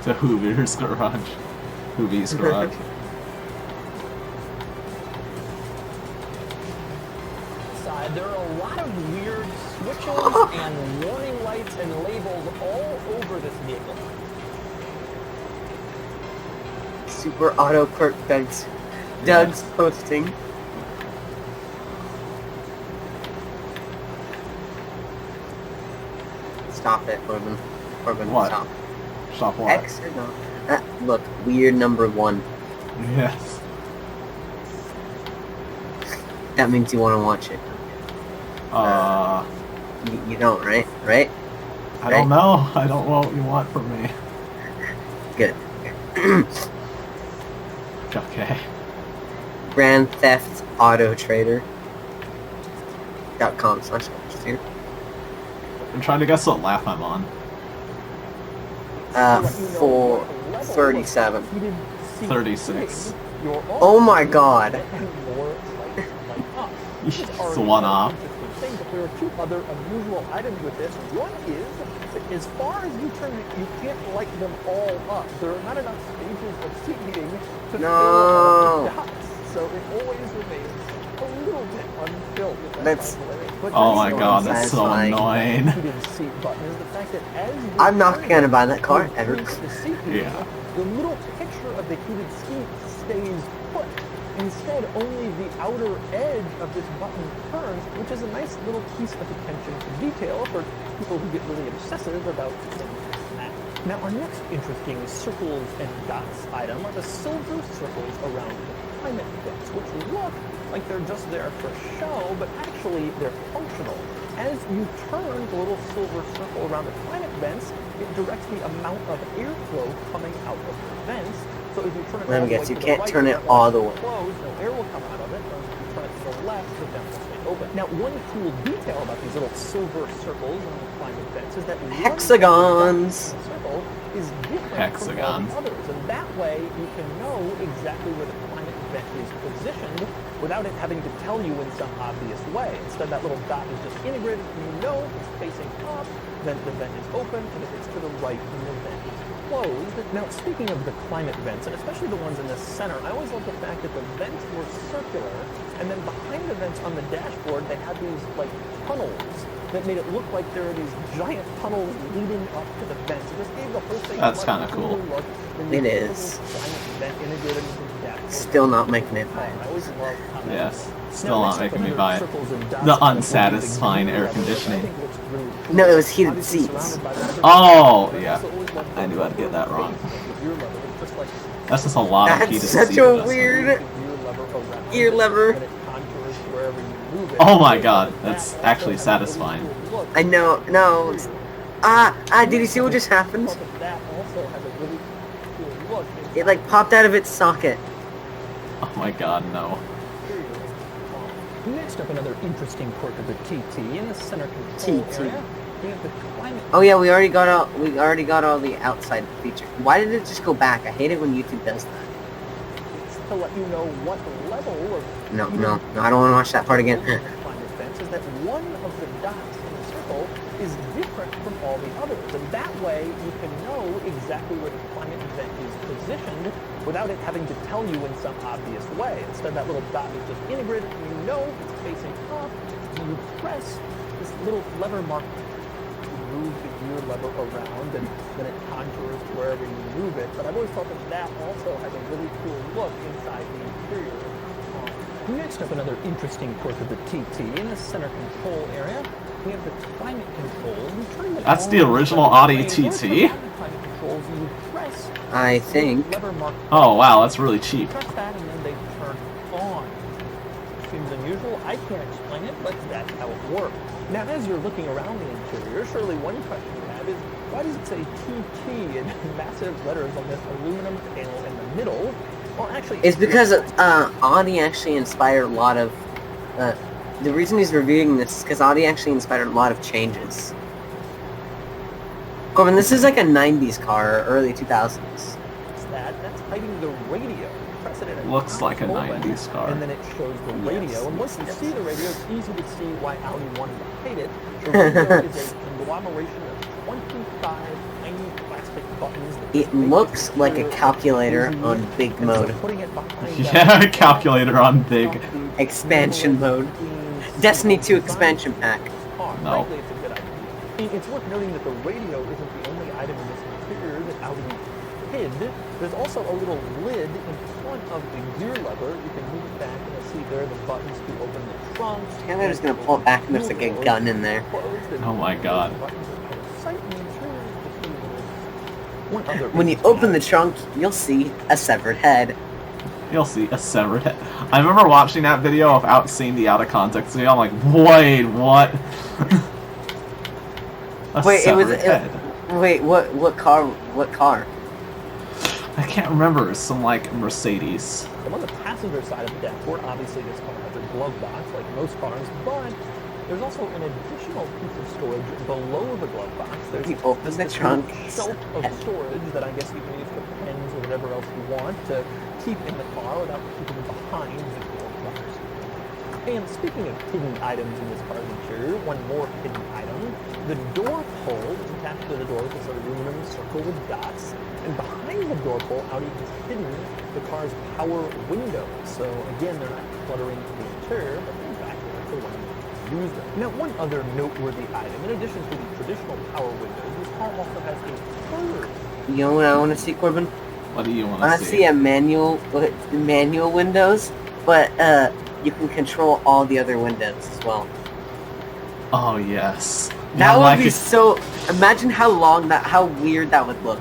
To Hoovier's garage. Hoovie's garage. Side, there are a lot of weird switches and warning lights and labels all over this vehicle. Super auto quirk thanks. Doug's posting. Stop it, Corbin. Corbin, What? stop. Stop what? Hexagon. Look, weird number 1. Yes. That means you want to watch it. You don't, right? Right? I don't know. I don't know what you want from me. Good. Okay. Grand Theft Auto Trader. .com/. I'm trying to guess what lap I'm on. 437. 36. Oh my god. It's one off. There are two other unusual items with this. One is As far as you turn it, you can't light them all up. There are not enough stages of seating to fill all the dots, so it always remains a little bit unfilled. That's- But Oh my so god, that's so unsatisfying. annoying. heated seat button is the fact that as you I'm not turn gonna it, buy that car you ever. increase the seat heat, Yeah. the little picture of the heated seat stays put. Instead, only the outer edge of this button turns, which is a nice little piece of attention to detail for people who get really obsessive about things like that. Now, our next interesting circles and dots item are the silver circles around the climate vents, which look like they're just there for show, but actually they're functional. As you turn the little silver circle around the climate vents, it directs the amount of airflow coming out of the vents. So if you turn it Let all me the guess, way you to can't the right, turn it that all will the way. close, no air will come out of it. Whereas if you turn it to the left, the vent will stay open. Now, one cool detail about these little silver circles on the climate vents is that one Hexagons. circle is different Hexagons. from all the others, and that way you can know exactly where the climate vent is positioned without it having to tell you in some obvious way. Instead, that little dot is just integrated, and you know it's facing up, then the vent is open, and if it's to the right, then the vent is closed. Now, speaking of the climate vents, and especially the ones in the center, I always love the fact that the vents were circular, and then behind the vents on the dashboard, they had these, like, tunnels that made it look like there are these giant tunnels leading up to the vents. It just gave the whole thing That's a kinda much cool. cooler look than It the is. typical climate vent integrated into the dashboard. Still not making it buy. I always love how that Yes. looks. Still Now, not next up, making me another buy it. circles and dots The item will be unsatisfying gear air level, which I conditioning. think looks really cool. No, it was heated Obviously seats. surrounded by the other Oh, gear yeah. levels, so always love I knew I'd get that wrong. the gear level, just like That's just a lot of That's heated such seat a adjustment. weird the gear lever around ear it, lever. and it contours wherever you move it. Oh my So god, that that's also actually has a really satisfying. cool look. I know, no. Did you see what just happened? That also has a really cool look. It like popped out of its socket. Oh my god, no. Next up, another interesting quirk of the TT in the center control TT. area. We have the climate. Oh yeah, we already got all the outside features. Why did it just go back? I hate it when YouTube does that. To let you know what level of No, I don't want to watch that part again. climate fence is that one of the dots in the circle is different from all the others, and that way you can know exactly where the climate vent is positioned without it having to tell you in some obvious way. Instead, that little dot is just integrated, and you know it's facing up. And you press this little lever mark to move the gear lever around, and then it contours to wherever you move it. But I've always thought that also has a really cool look inside the interior. Next up, another interesting quirk of the TT in the center control area. We have the climate controls. You turn them That's the on, original but Audi when you TT? turn on the climate controls, you press I this think. lever mark. Oh wow, that's really cheap. Press that and then they turn on. Seems unusual. I can't explain it, but that's how it works. Now, as you're looking around the interior, surely one question you have is, why does it say TT in massive letters on this aluminum panel in the middle? Well, actually, It's because Audi actually inspired a lot of. The reason he's reviewing this is because Audi actually inspired a lot of changes. Corbin, this is like a 90s car, or early 2000s. that's hiding the radio. Press it in Looks like a open, 90s car. And then it shows the radio. Yes, And once you yes. see the radio, it's easy to see why Audi wanted to hide it. The radio is a conglomeration of 25 tiny plastic buttons. That It just make looks the like a interior calculator cozy. on big And so mode. putting it behind Yeah, that calculator on big. Expansion mode. Destiny 2 expansion pack. No. Frankly, it's a good idea. It's worth noting that the radio isn't the only item in this interior that Audi hid. There's also a little lid in front of the gear lever. You can move it back and you'll see there are the buttons to open the trunk. Taylor is gonna pull it back and there's like a gun in there. Oh my god. When you open the trunk, you'll see a severed head. You'll see a severed head. I remember watching that video without seeing the out of context video. I'm like, wait, what? A Wait, it was. severed head. Wait, what car? What car? I can't remember. It's some like Mercedes. On the passenger side of the dashboard, obviously this car has a glove box like most cars, but there's also an additional piece of storage below the glove box. There's You open the this trunk. shelf of storage that I guess you can use for pens or whatever else you want to keep in the car without keeping behind the glove box. And speaking of hidden items in this car's interior, one more hidden item. The door pull is attached to the door with this aluminum circle with dots. And behind the door pull, Audi has hidden the car's power windows. So again, they're not cluttering the interior, but in fact, they're for when you use them. Now, one other noteworthy item, in addition to the traditional power windows, this car also has a third. You know what I want to see, Corbin? What do you want I to want to see a manual windows, but you can control all the other windows as well. Oh yes. That Yeah, would like be so. Imagine how weird that would look.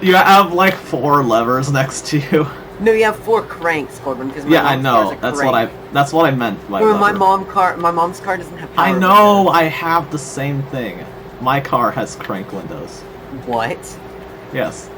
you have like 4 levers next to you. No, you have 4 cranks, Corbin. Because Yeah, I know. That's what I meant by Or my lever. mom's car doesn't have power I know. windows. I have the same thing. My car has crank windows. What? Yes.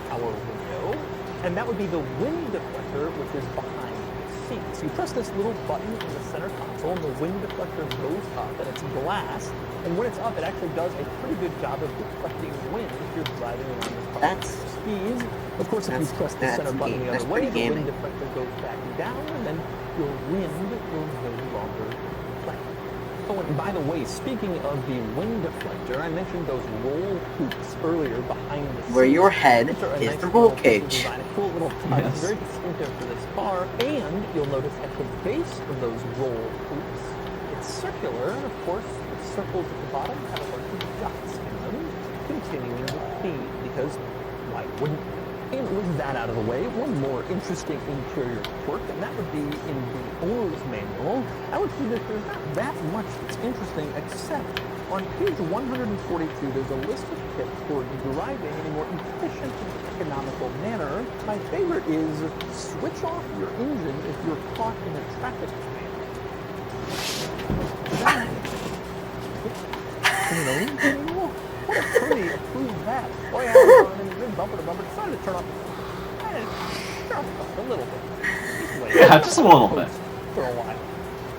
Power window, and that would be the wind deflector, which is behind the seat. So you press this little button in the center console, and the wind deflector goes up, and it's glass. And when it's up, it actually does a pretty good job of deflecting wind if you're driving around the car. That's- skis. Of course, if you press the center button the that's other way, pretty the wind gaming. deflector goes back down, and then your wind will no longer deflect. Oh, and by the way, speaking of the wind deflector, I mentioned those roll hoops earlier behind the seat. Where your head These are a is nice the roll little piece of cage. design, a cool little touch, Yes. very distinctive for this car. And you'll notice at the base of those roll hoops, it's circular, and of course, the circles at the bottom have a bunch of dots in them, continuing the theme, because why wouldn't you? And with that out of the way, one more interesting interior quirk, and that would be in the owner's manual. I would say that there's not that much that's interesting, except on page 142, there's a list of tips for driving in a more efficient and economical manner. My favorite is switch off your engine if you're caught in a traffic jam. What if Tony approved that? Oh yeah, and then bumper to bumper, decided to turn off. A little bit. Yeah, just a little bit. For a while.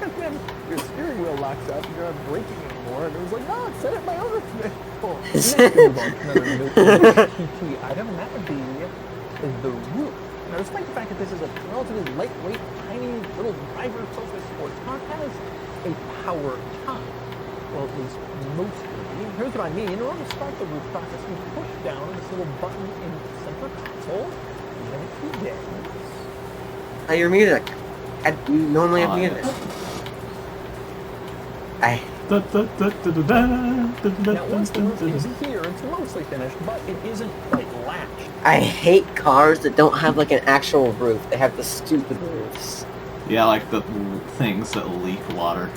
And then your steering wheel locks up, and you're not braking anymore, and it was like, no, it's set at my other vehicle. Next we move on to another PT item, and that would be the roof. Now, despite the fact that this is a relatively lightweight, tiny, little driver-focused sports car, it has a power top. Well, at least mostly. Here's what I mean. In order to start the roof process, you push down on this little button in the center console, and then it begins. Play your music. You normally have Oh, music. Now, once the roof is here, it's mostly finished, but it isn't quite latched. I hate cars that don't have like an actual roof. They have the stupid roofs. Yeah, like the things that leak water.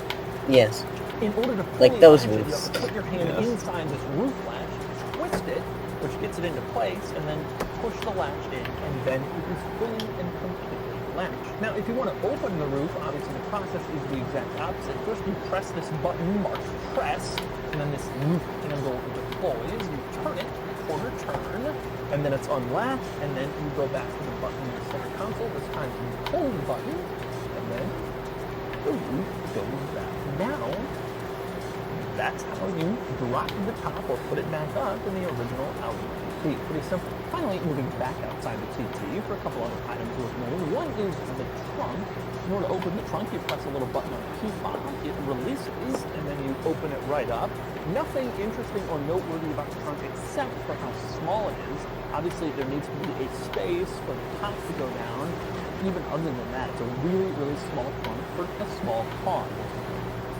Yes. In order to Like fully those latch it, you roofs. have to put your hand Yes. inside this roof latch, twist it, which gets it into place, and then push the latch in, and then it is fully and completely latched. Now, if you want to open the roof, obviously the process is the exact opposite. First, you press this button marked press, and then this roof handle deploys. You turn it, quarter turn, and then it's unlatched, and then you go back to the button in the center console. This time you hold the button, and then the roof goes back down. That's how you drop the top or put it back up in the original Audi TT. Pretty simple. Finally, moving back outside the TT for a couple other items worth noting. One is the trunk. In order to open the trunk, you press a little button on the key fob. It releases, and then you open it right up. Nothing interesting or noteworthy about the trunk except for how small it is. Obviously, there needs to be a space for the top to go down. Even other than that, it's a really, really small trunk for a small car.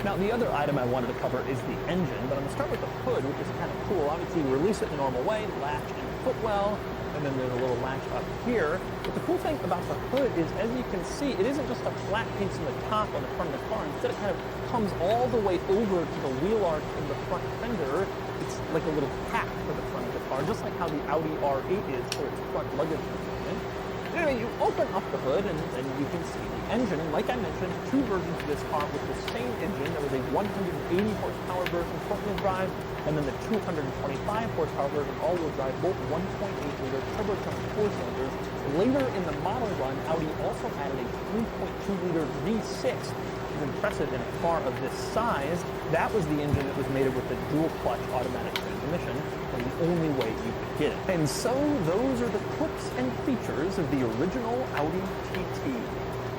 Now, the other item I wanted to cover is the engine, but I'm going to start with the hood, which is kind of cool. Obviously, you release it the normal way, latch and footwell, and then there's a little latch up here. But the cool thing about the hood is, as you can see, it isn't just a flat piece in the top on the front of the car. Instead, it kind of comes all the way over to the wheel arch in the front fender. It's like a little cap for the front of the car, just like how the Audi R8 is for its front luggage compartment. Anyway, you open up the hood, and then you can see the engine. And like I mentioned, 2 versions of this car with the same engine. There was a 180 horsepower version front-wheel drive, and then the 225 horsepower version all-wheel drive, both 1.8-liter turbocharged 4-cylinders. Later in the model run, Audi also added a 3.2-liter V6 impressive in a car of this size, that was the engine that was mated with the dual clutch automatic transmission, and the only way you could get it. And so those are the quips and features of the original Audi TT.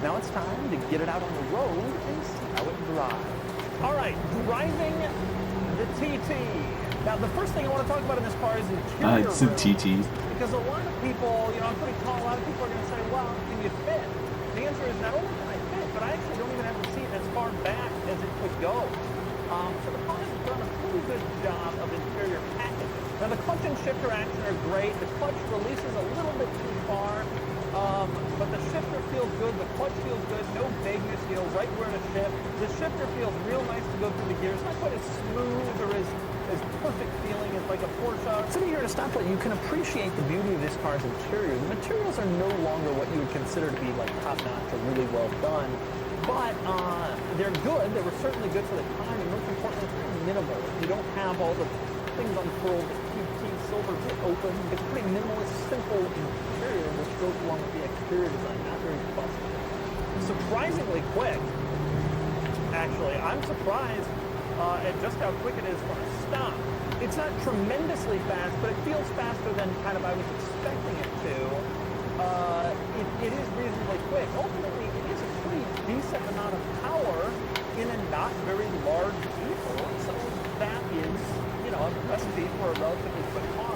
Now it's time to get it out on the road and see how it drives. All right, driving the TT. Now the first thing I want to talk about in this car is interior It's a room. TT. Because a lot of people, I'm pretty tall, a lot of people are going to say, well, can you fit? The answer is not only can I fit, but I actually don't even have the seat as far back as it could go. So the car has done a pretty good job of interior packaging. Now the clutch and shifter action are great. The clutch releases a little bit too far, but the shifter feels good. The clutch feels good. No vagueness, right where to shift. The shifter feels real nice to go through the gears. Not quite as smooth or as perfect feeling as like a Porsche. Sitting here at a stoplight, you can appreciate the beauty of this car's interior. The materials are no longer what you would consider to be like top-notch or really well done, but they're good. They were certainly good for the time, and most importantly, they're minimal. You don't have all the things unfurled, the QT silver bit open. It's a pretty minimalist, simple interior, which goes along with the exterior design. Not very fussy. Surprisingly quick. Actually, I'm surprised at just how quick it is from a stop. It's not tremendously fast, but it feels faster than kind of I was expecting it to. It is reasonably quick. Ultimately, it is a pretty decent amount of power in a not very large vehicle, so that is, a recipe for a relatively quick car.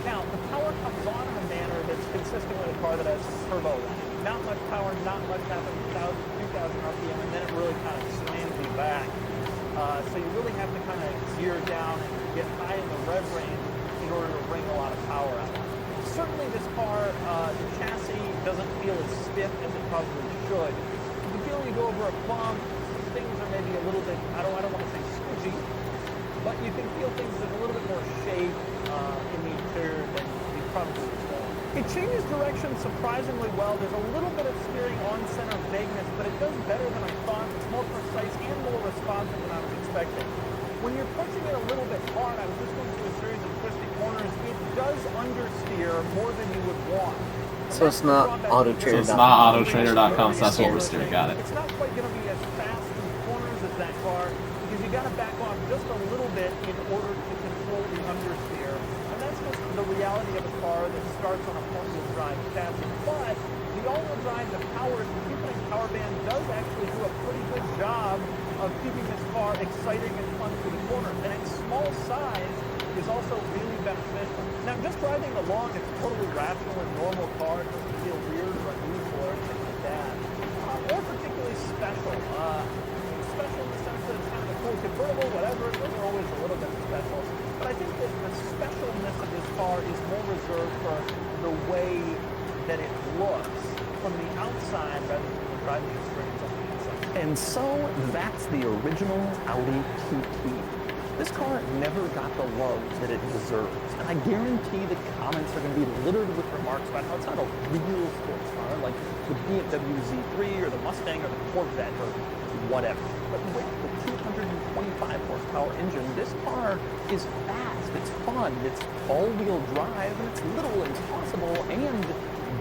Now, the power comes on in a manner that's consistent with a car that has turbo lag. Not much power, not much happens, 1,000, 2,000 RPM, and then it really kind of slams you back. So you really have to kind of gear down and get high in the rev range in order to wring a lot of power out. Certainly this car, the chassis doesn't feel as stiff as it probably should. You feel you go over a bump, things are maybe a little bit, I don't want to say squishy, but you can feel things that are a little bit more shape in the interior than you probably would. It changes direction surprisingly well. There's a little bit of steering on-center vagueness, but it does better than I thought. It's more precise and more responsive than I was expecting. When you're pushing it a little bit hard, I was just going through a series of twisty corners, it does understeer more than you would want. So it's not AutoTrader.com. So it's not AutoTrader.com, so that's oversteer. Got it. It's not quite going to be as fast in corners as that car, because you got to back off just a little bit in order to control the understeer. That's just the reality of a car that starts on a front-wheel drive chassis. But the all-wheel drive, the power, the T-Plane power band does actually do a pretty good job of keeping this car exciting and fun through the corners. And its small size is also really beneficial. Now, just driving along, it's a totally rational and normal car. It doesn't feel weird or unusual or anything like that. Or particularly special. Special in the sense that it's kind of a cool convertible, whatever. Those are always a little bit special. But I think that the specialness of this car is more reserved for the way that it looks from the outside rather than the driving experience on the inside. And so that's the original Audi TT. This car never got the love that it deserves. And I guarantee the comments are going to be littered with remarks about how it's not a real sports car like the BMW Z3 or the Mustang or the Corvette or whatever. But with the 225 horsepower engine, this car is fast, it's fun, it's all-wheel drive, and it's little and tossable and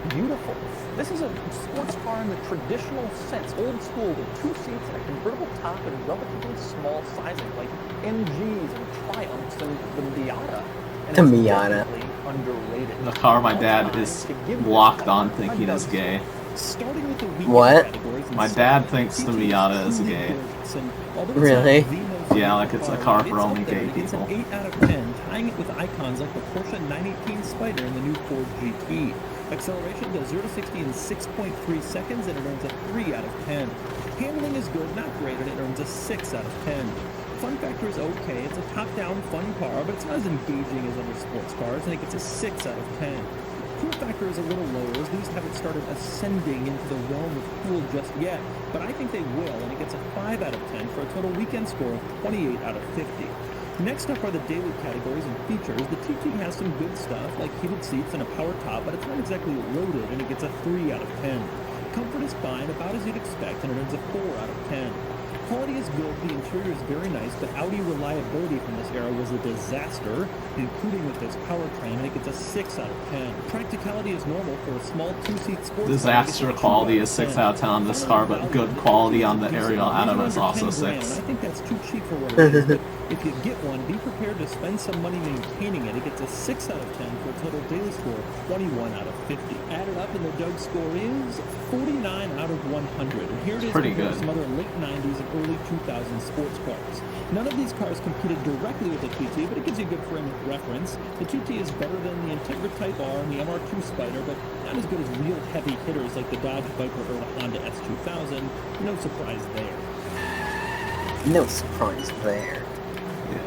beautiful. This is a sports car in the traditional sense, old school, with 2 seats and a convertible top and relatively small sizing, like MGs and Triumphs and the Miata. And The it's Miata. definitely underrated. The car my dad is locked on thinking is gay. Starting with the weekend What? categories and My so dad on, thinks the TT is Miata is truly gay. gorgeous, and although it's Really? not the most Yeah, like it's a beautiful car for it's only up there. gay It's an people. 8 out of 10, tying it with icons like the Porsche 918 Spider and the new Ford GT. Acceleration does 0 to 60 in 6.3 seconds, and it earns a 3 out of 10. Handling is good, not great, and it earns a 6 out of 10. Fun factor is okay. It's a top-down fun car, but it's not as engaging as other sports cars, and it gets a 6 out of 10. Cool factor is a little lower, as these haven't started ascending into the realm of cool just yet, but I think they will, and it gets a 5 out of 10 for a total weekend score of 28 out of 50. Next up are the daily categories and features. The TT has some good stuff, like heated seats and a power top, but it's not exactly loaded, and it gets a 3 out of 10. Comfort is fine, about as you'd expect, and it earns a 4 out of 10. quality is good, the interior is very nice, but Audi reliability from this era was a disaster, including with this powertrain, and it gets a 6 out of 10. Practicality is normal for a small two-seat sports car. Disaster quality is 6 out of 10 on this car, but good quality on the Ariel Atom is also 6. I think that's too cheap for what it is, but if you get one, be prepared to spend some money maintaining it. It gets a 6 out of 10 for a total daily score of 21 out of 50. Added up, and the Doug score is 49 out of 100. And here it is Pretty compared good. to some other late 90s and early 2000s sports cars. None of these cars competed directly with the 2T, but it gives you a good frame of reference. The 2T is better than the Integra Type R and the MR2 Spider, but not as good as real heavy hitters like the Dodge Viper or the Honda S2000. No surprise there. No surprise there. Yes.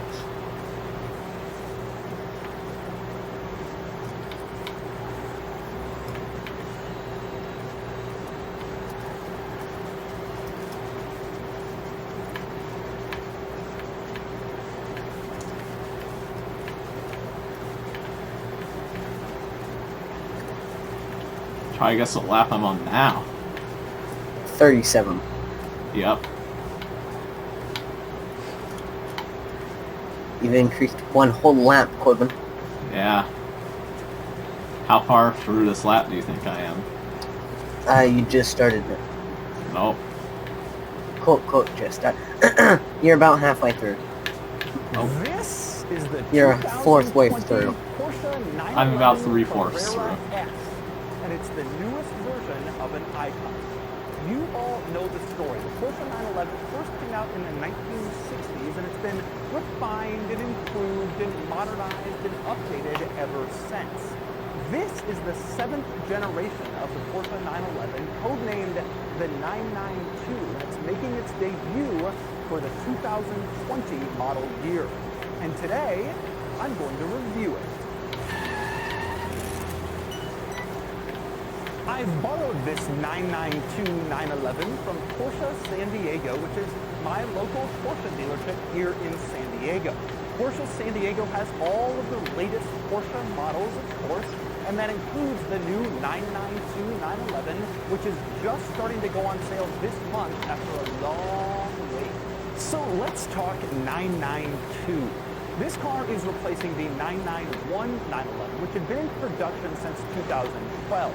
Try to guess what lap I'm on now. 37. Yep. You've increased 1 whole lap, Corbin. Yeah. How far through this lap do you think I am? You just started it. Nope. Quote, just started. You're about halfway through. Nope. This is the You're a fourth way 2020 through. Porsche 911 I'm about 3/4 Carrera through. S, and it's the newest version of an icon. You all know the story. The Porsche 911 first came out in the 1960s, and it's been refined and improved and modernized and updated ever since. This is the 7th generation of the Porsche 911, codenamed the 992, that's making its debut for the 2020 model year. And today, I'm going to review it. I've borrowed this 992 911 from Porsche San Diego, which is my local Porsche dealership here in San Diego. Porsche San Diego has all of the latest Porsche models, of course, and that includes the new 992 911, which is just starting to go on sale this month after a long wait. So let's talk 992. This car is replacing the 991 911, which had been in production since 2012.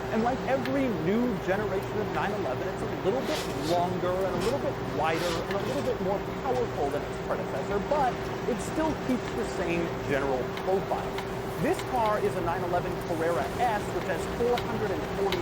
And like every new generation of 911, it's a little bit longer and a little bit wider and a little bit more powerful than its predecessor, but it still keeps the same general profile. This car is a 911 Carrera S, which has 443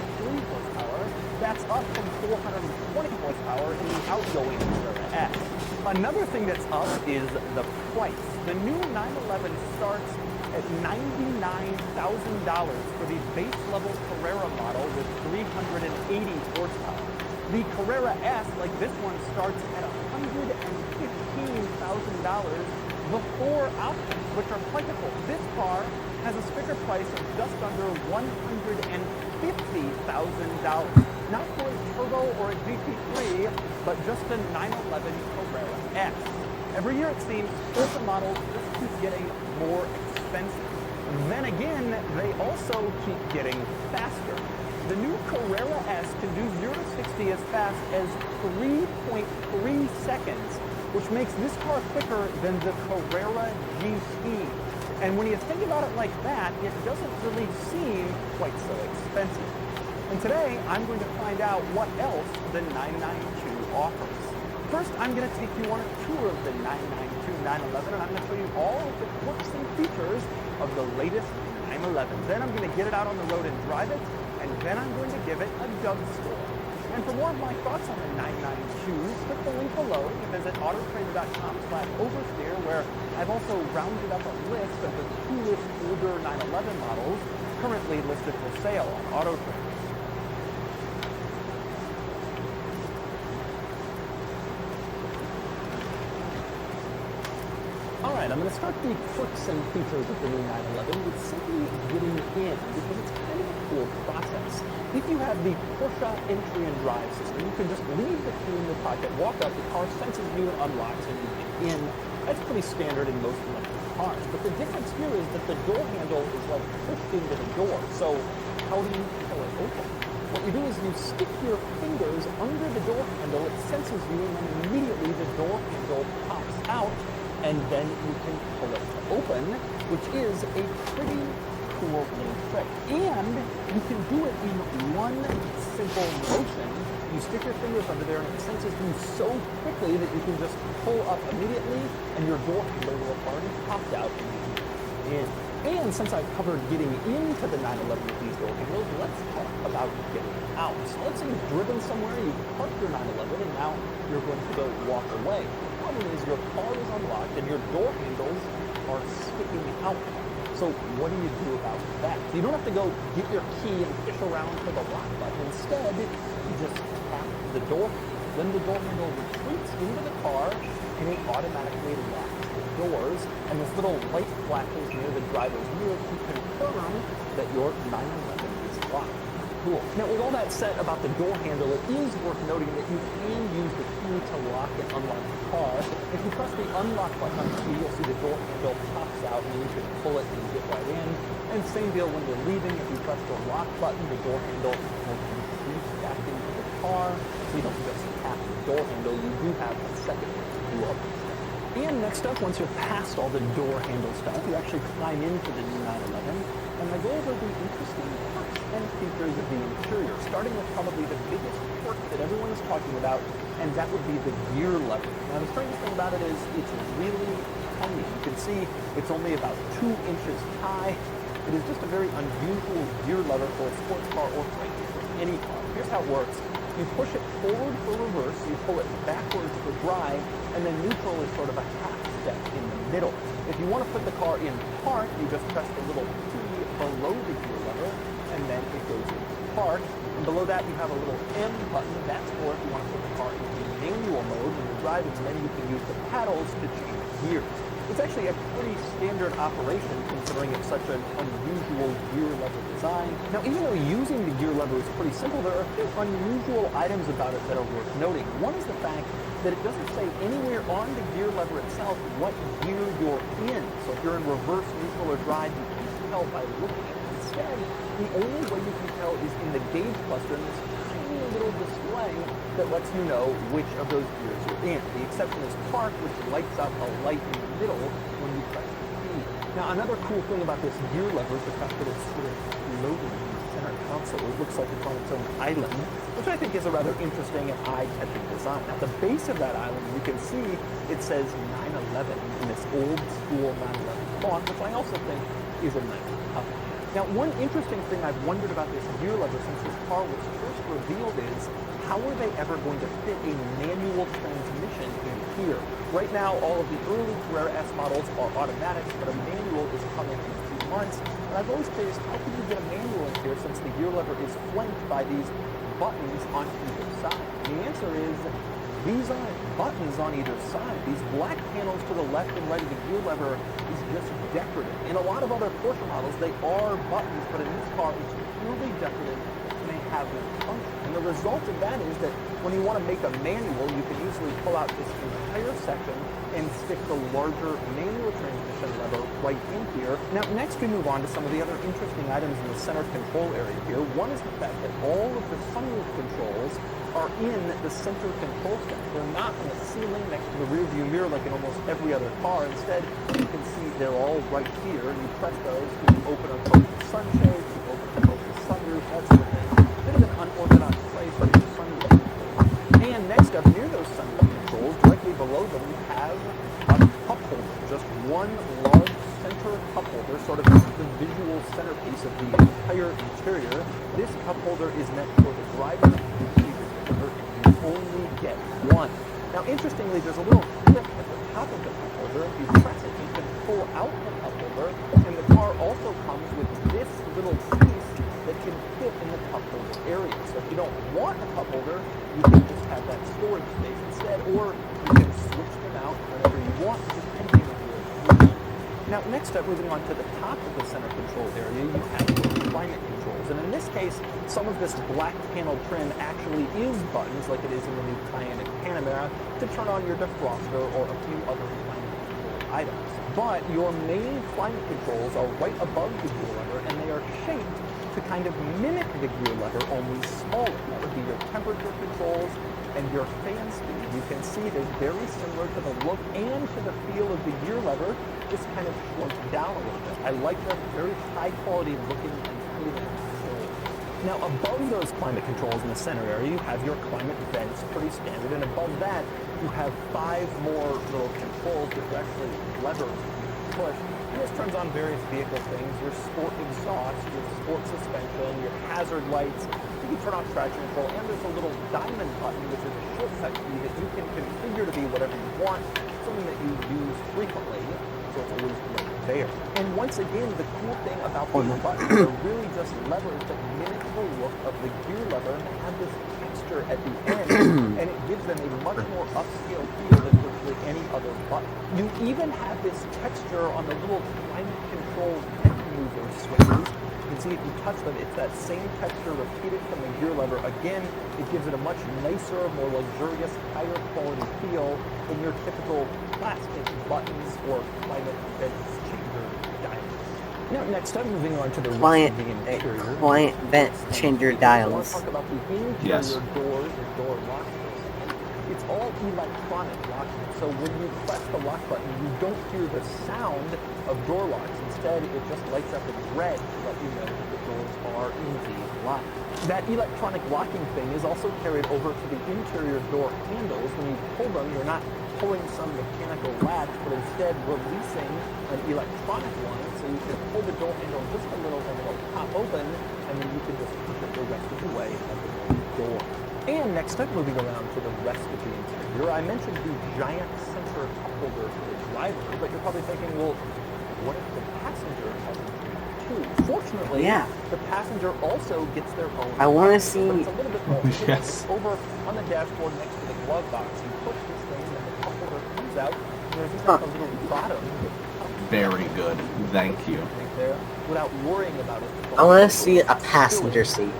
horsepower. That's up from 420 horsepower in the outgoing Carrera S. Another thing that's up is the price. The new 911 starts at $99,000 for the base level Carrera model with 380 horsepower. The Carrera S, like this one, starts at $115,000 before options, which are plentiful. This car has a sticker price of just under $150,000. Not for a turbo or a GT3, but just a 911 Carrera S. Every year it seems, Porsche models just keep getting more expensive. Then again, they also keep getting faster. The new Carrera S can do 0 to 60 as fast as 3.3 seconds, which makes this car quicker than the Carrera GT. And when you think about it like that, it doesn't really seem quite so expensive. And today, I'm going to find out what else the 992 offers. First, I'm going to take you on a tour of the 992 911, and I'm going to show you all of the quirks and features of the latest 911. Then I'm going to get it out on the road and drive it, and then I'm going to give it a Doug score. And for more of my thoughts on the 992, click the link below and visit autotrader.com/oversteer, where I've also rounded up a list of the coolest older 911 models currently listed for sale on Autotrader. Alright, I'm going to start the quirks and features of the new 911 with simply getting in, because it's kind of a cool process. If you have the Porsche entry and drive system, you can just leave the key in your pocket, walk up, the car senses you and unlocks, and you get in. That's pretty standard in most electric cars. But the difference here is that the door handle is like pushed into the door. So how do you pull it open? What you do is you stick your fingers under the door handle, it senses you, and then immediately the door handle pops out, and then you can pull it open, which is a pretty cool little trick. And you can do it in one simple motion. You stick your fingers under there and it senses you so quickly that you can just pull up immediately and your door handle will have already popped out and you can get in. And since I've covered getting into the 911 with these door handles, let's talk about getting out. So let's say you've driven somewhere, you parked your 911 and now you're going to go walk away. The problem is your car is unlocked and your door handles are sticking out. So what do you do about that? So you don't have to go get your key and fish around for the lock button. Instead, you just tap the door. Then the door handle retreats into the car and it automatically locks the doors. And this little light flashes near the driver's mirror to confirm that your 911 is locked. Cool. Now, with all that said about the door handle, it is worth noting that you can use the key to lock and unlock the car. If you press the unlock button on the key, you'll see the door handle pops out and you can pull it and get right in. And same deal when you're leaving, if you press the lock button, the door handle will retreat back into the car. So you don't just tap the door handle, you do have a second to do all this stuff. And next up, once you're past all the door handle stuff, you actually climb into the new 911, and I go over the interesting perks and features of the interior, starting with probably the biggest perk that everyone is talking about, and that would be the gear lever. Now, the strangest thing about it is it's really tiny. You can see it's only about 2 inches high. It is just a very unusual gear lever for a sports car or frankly for any car. Here's how it works. You push it forward for reverse, you pull it backwards for drive, and then neutral is sort of a half step in the middle. If you want to put the car in park, you just press the little T below the gear lever, and then it goes into park. And below that, you have a little M button. That's for if you want to put the car into manual mode when you're driving, and then you can use the paddles to change gears. It's actually a pretty standard operation considering it's such an unusual gear lever design. Now, even though using the gear lever is pretty simple, there are a few unusual items about it that are worth noting. One is the fact that it doesn't say anywhere on the gear lever itself what gear you're in. So if you're in reverse, neutral, or drive, you can't tell by looking at it. Instead, the only way you can tell is in the gauge cluster in this tiny little display that lets you know which of those gears you're in. The exception is park, which lights up a light in the middle when you press the key. Now, another cool thing about this gear lever is the fact that it's sort of floating in the center console. It looks like it's on its own island, which I think is a rather interesting and eye-catching design. At the base of that island, you can see it says 911 in this old-school 911 font, which I also think is a nice touch. Now, one interesting thing I've wondered about this gear lever since this car was first revealed is how are they ever going to fit a manual transmission in here? Right now, all of the early Carrera S models are automatics, but a manual is coming in a few months. And I've always curious, how can you get a manual in here since the gear lever is flanked by these buttons on either side? And the answer is these aren't buttons on either side. These black panels to the left and right of the gear lever is just decorative. In a lot of other Porsche models, they are buttons, but in this car, it's purely decorative and they have no function. And the result of that is that when you want to make a manual, you can easily pull out this entire section and stick the larger manual transmission lever right in here. Now, next we move on to some of the other interesting items in the center control area here. One is the fact that all of the sunroof controls are in the center control stack. They're not in the ceiling next to the rear view mirror like in almost every other car. Instead, you can see they're all right here, and you press those to open or close the sunshade, to open or close the sunroof, that sort of thing. Bit of an unorthodox place for your sunroof controls. And next up, near those sunroof controls, directly below them, you have a cup holder. Just one large center cup holder, sort of the visual centerpiece of the entire interior. This cup holder is meant for the driver. You only get one. Now, interestingly, there's a little clip at the top of the cup holder. If you press it, you can pull out the cup holder, and the car also comes with this little piece that can fit in the cup holder area. So if you don't want a cup holder, you can just have that storage space instead, or you can switch them out whenever you want, depending on your use. Now, next up, moving on to the top of the center control area, you have your climate controls. And in this case, some of this black panel trim actually is buttons, like it is in the new Cayenne and Panamera, to turn on your defroster or a few other climate control items. But your main climate controls are right above the gear lever, and they are shaped to kind of mimic the gear lever, only smaller. That would be your temperature controls and your fan speed. You can see it is very similar to the look and to the feel of the gear lever, just kind of shrunk down a little bit. I like the very high quality looking and feeling controls. Now above those climate controls in the center area, you have your climate vents, pretty standard, and above that, you have 5 more little controls that are actually levers push. And this turns on various vehicle things, your sport exhaust, your sport suspension, your hazard lights. You can turn off traction control, and there's a little diamond button, which is a shortcut key that you can configure to be whatever you want, something that you use frequently, so it's always right there. And once again, the cool thing about these buttons are really just levers that mimic the look of the gear lever and they have this texture at the end, and it gives them a much more upscale feel than virtually any other button. You even have this texture on the little climate control neck mover switches. You can see if you touch them, it's that same texture repeated from the gear lever. Again, it gives it a much nicer, more luxurious, higher quality feel than your typical plastic buttons or climate vents changer dials. Now, next up, moving on to the rest of the interior. Client vent changer I want dials. to talk about the interior doors and door lock system. It's all electronic locking, so when you press the lock button, you don't hear the sound of door locks. Instead, it just lights up in red to let you know that the doors are indeed locked. That electronic locking thing is also carried over to the interior door handles. When you pull them, you're not pulling some mechanical latch, but instead releasing an electronic one, so you can pull the door handle just a little and it'll pop open, and then you can just push it the rest of the way at the door. And next up, moving around to the rest of the interior, I mentioned the giant center cup holder for the driver, but you're probably thinking, well, what if the passenger has one too? Fortunately, the passenger also gets their own. I want to see. But it's a little bit more. Yes. Over on the dashboard next to the glove box, you push this thing, and the cup holder comes out. And there's just like a little bottom. Very good. Thank you. Right there, without worrying about it. I want to see a passenger seat.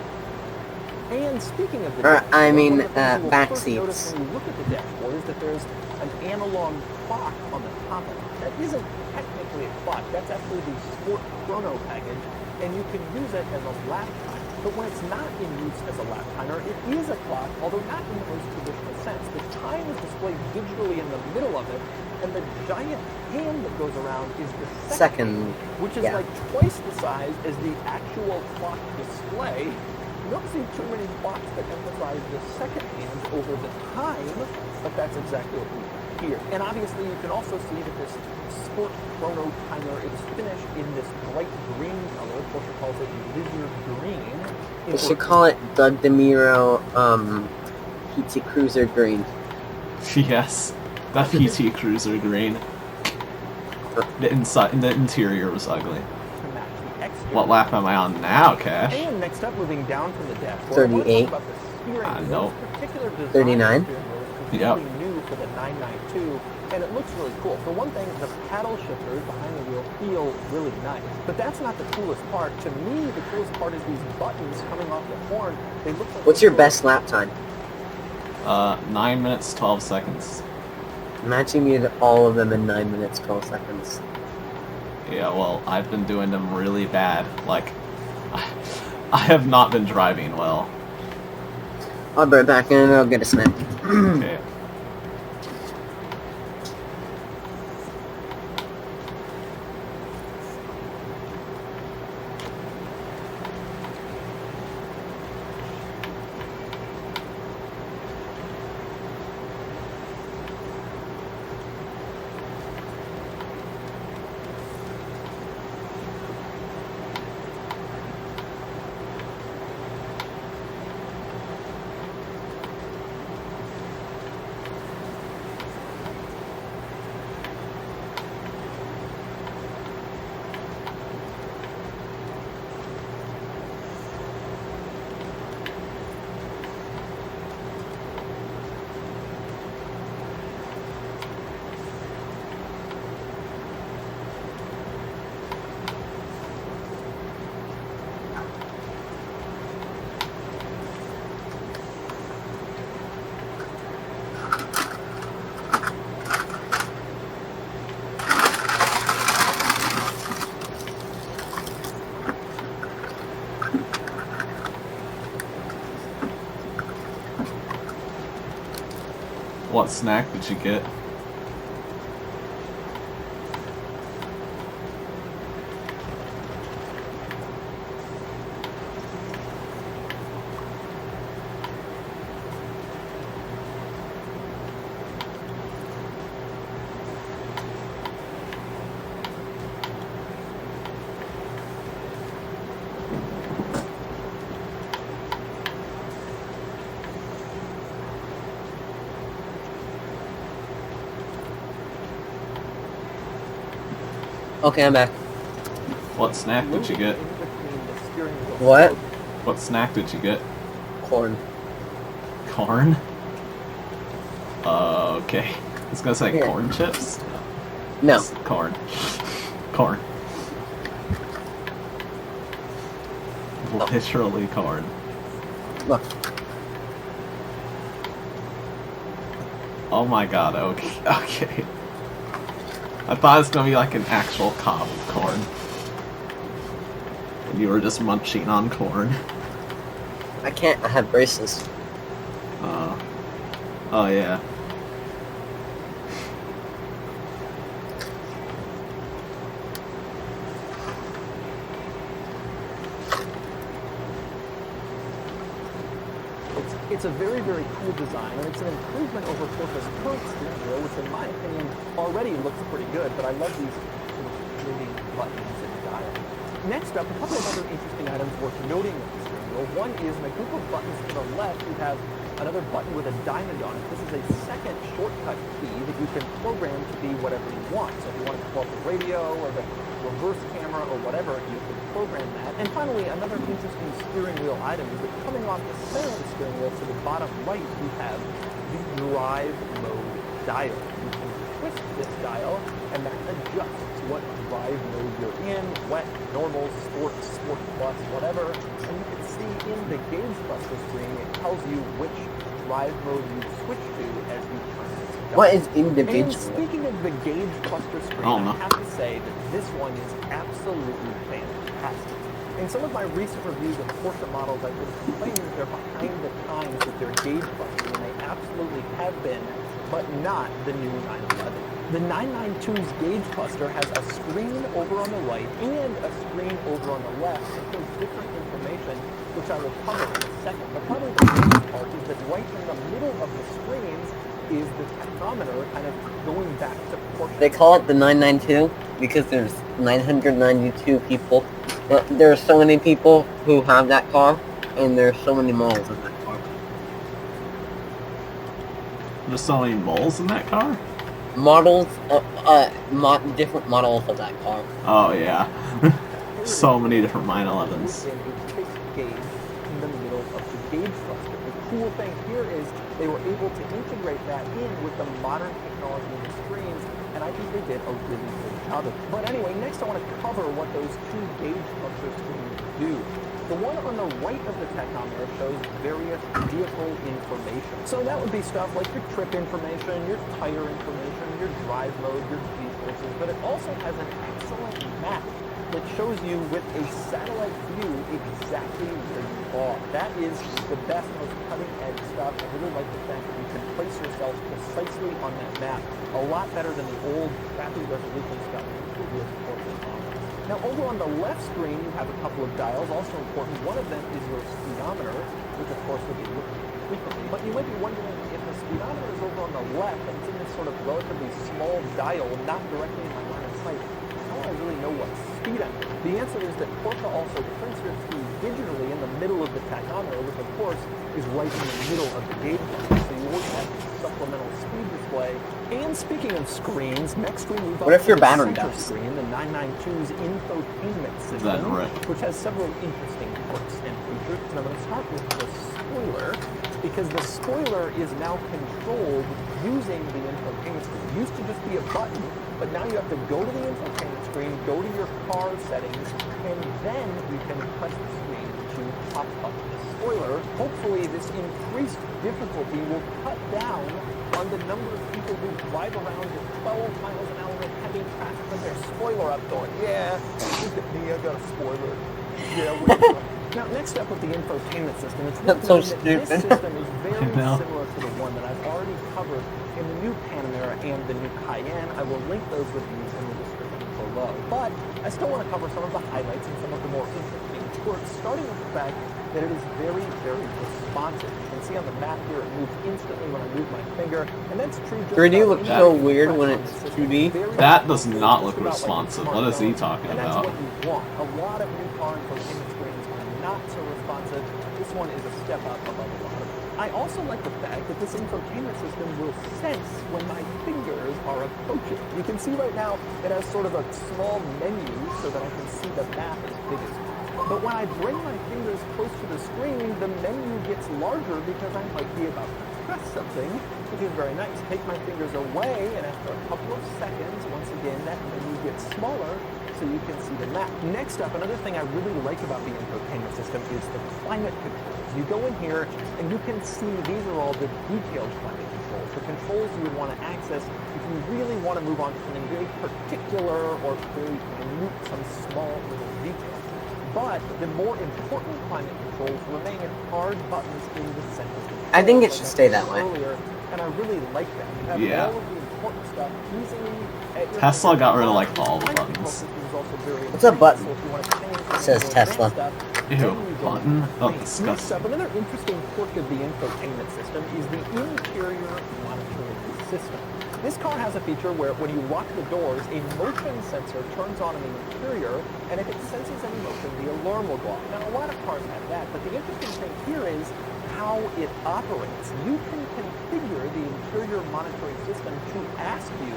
And speaking of the Or, dashboard, I mean, one of the things you will back first notice seats. when you look at the dashboard is that there's an analog clock on the top of it. That isn't technically a clock. That's actually the Sport Chrono package, and you can use it as a lap timer. But when it's not in use as a lap timer, it is a clock, although not in the most traditional sense. The time is displayed digitally in the middle of it, and the giant hand that goes around is the second, which is like twice the size as the actual clock display. You don't see too many clocks that emphasize the second hand over the time, but that's exactly what we have here. And obviously you can also see that this Sport Chrono timer is finished in this bright green color. Porsche calls it lizard green. They should call it Doug DeMiro PT Cruiser Green. Yes. The PT Cruiser green. The interior was ugly. What lap am I on now, Cash? And next up, moving down from the dashboard, 38. No. 39. Yep. New for the 992, and it looks really cool. For one thing, the paddle shifters behind the wheel feel really nice. But that's not the coolest part. To me, the coolest part is these buttons coming off the horn. They look like. What's your best lap time? 9 minutes, 12 seconds. Imagine you did all of them in 9 minutes, 12 seconds. Yeah, well, I've been doing them really bad. Like, I have not been driving well. I'll be right back and I'll get a snack. Okay. What snack did you get? Okay, I'm back. What snack did you get? In between the steering wheel. What? What snack did you get? Corn. Corn? Okay. I was gonna say Here. corn chips. No. It's corn. Corn. Literally corn. Look. Oh my god, okay. Okay. I thought it was gonna be like an actual cob of corn. And you were just munching on corn. I can't. I have braces. Oh yeah. It's a very, very cool design, and it's an improvement over Forza's current steering wheel, which in my opinion already looks pretty good, but I love these moving buttons and dials. Next up, a couple of other interesting items worth noting with the steering wheel. One is in a group of buttons to the left, you have another button with a diamond on it. This is a second shortcut key that you can program to be whatever you want. So if you want to pull up the radio or the reverse camera or whatever, you can program that. And finally, another interesting steering wheel item is that coming off the center of the steering wheel to the bottom right, you have the drive mode dial. You can twist this dial, and that adjusts what drive mode you're in, wet, normal, sport, sport plus, whatever. And you can see in the gauge cluster screen, it tells you which drive mode you switch to as you turn this dial. What is And individual? speaking of the gauge cluster screen, Oh, no. I have to say that this one is absolutely fantastic. In some of my recent reviews of Porsche models, I've been complaining that they're behind the times with their gauge cluster, and they absolutely have been, but not the new 911. The 992's gauge cluster has a screen over on the right and a screen over on the left that shows different information, which I will cover in a second. But probably the biggest part is that right in the middle of the screens is the tachometer kind of going back to Porsche. They call it the 992 because there's 992 people. But there are so many people who have that car, and there's so many models of that car. There's so many moles in that car? Models, different models of that car. Oh yeah. So many different 911s. Within a fixed gauge in the middle of the gauge cluster. The cool thing here is they were able to integrate that in with the modern technology in the screens, and I think they did a really good job of it. But anyway, next I want to cover what those two gauge cluster screens do. The one on the right of the tachometer shows various vehicle information. So that would be stuff like your trip information, your tire information, your drive mode, your G-forces, but it also has an excellent map that shows you with a satellite view exactly where you are. That is the best, most cutting-edge stuff. I really like the fact that you can place yourself precisely on that map a lot better than the old crappy resolution stuff in the previous Porsche models. Now over on the left screen you have a couple of dials, also important. One of them is your speedometer, which of course will be looked at frequently. But you might be wondering if the speedometer is over on the left and it's in this sort of relatively small dial, not directly in my line of sight. How do I really know what speed I'm in? The answer is that Porsche also prints your speed digitally in the middle of the tachometer, which of course is right in the middle of the gauge cluster. So you always have supplemental speed display. And speaking of screens, next we move What up if to your the battery center dies? screen, the 992's infotainment system, that right? which has several interesting perks and features. And I'm going to start with the spoiler, because the spoiler is now controlled using the infotainment screen. It used to just be a button, but now you have to go to the infotainment screen, go to your car settings, and then you can press the screen to pop up the spoiler. Hopefully this increased difficulty will cut down on the number of people who drive around at 12 miles an hour in heavy traffic with their spoiler up going, yeah, look at me, I got a spoiler. Yeah, what do you want? Now, next up with the infotainment system, it's That's worth so noting that this stupid. system is very I know. similar to the one that I've already covered in the new Panamera and the new Cayenne. I will link those with you in the description below. But I still want to cover some of the highlights and some of the more interesting quirks, starting with the fact that it is very, very responsive. You can see on the map here, it moves instantly when I move my finger, and that's true just 3D about looks any so other weird when press on it's the system. 2D. Very That does responsive, not just look about like a responsive. What is he smartphone, talking and that's about? what you want. A lot of new car infotainment screens are not so responsive. This one is a step up above a lot of them. I also like the fact that this infotainment system will sense when my fingers are approaching. You can see right now it has sort of a small menu so that I can see the map as big as possible. But when I bring my fingers close to the screen, the menu gets larger because I might be about to press something, which is very nice. Take my fingers away, and after a couple of seconds, once again, that menu gets smaller so you can see the map. Next up, another thing I really like about the infotainment system is the climate controls. You go in here, and you can see these are all the detailed climate controls, the controls you would want to access if you really want to move on to something very particular or very minute, some small little detail. But the more important climate controls remain in hard buttons in the center. I think it should stay that way. Earlier, and I really like that. You have Yeah. all of the important stuff easily at your Tesla got rid of, like, fingertips. all the Climate control buttons. system is also very What's a advanced, button? so if you want to change some It says more Tesla. advanced stuff, Ew, then you go button? into Oh, things. Next disgusting. up, another interesting quirk of the infotainment system is the interior monitoring system. This car has a feature where when you lock the doors, a motion sensor turns on in the interior, and if it senses any motion, the alarm will go off. Now, a lot of cars have that, but the interesting thing here is how it operates. You can configure the interior monitoring system to ask you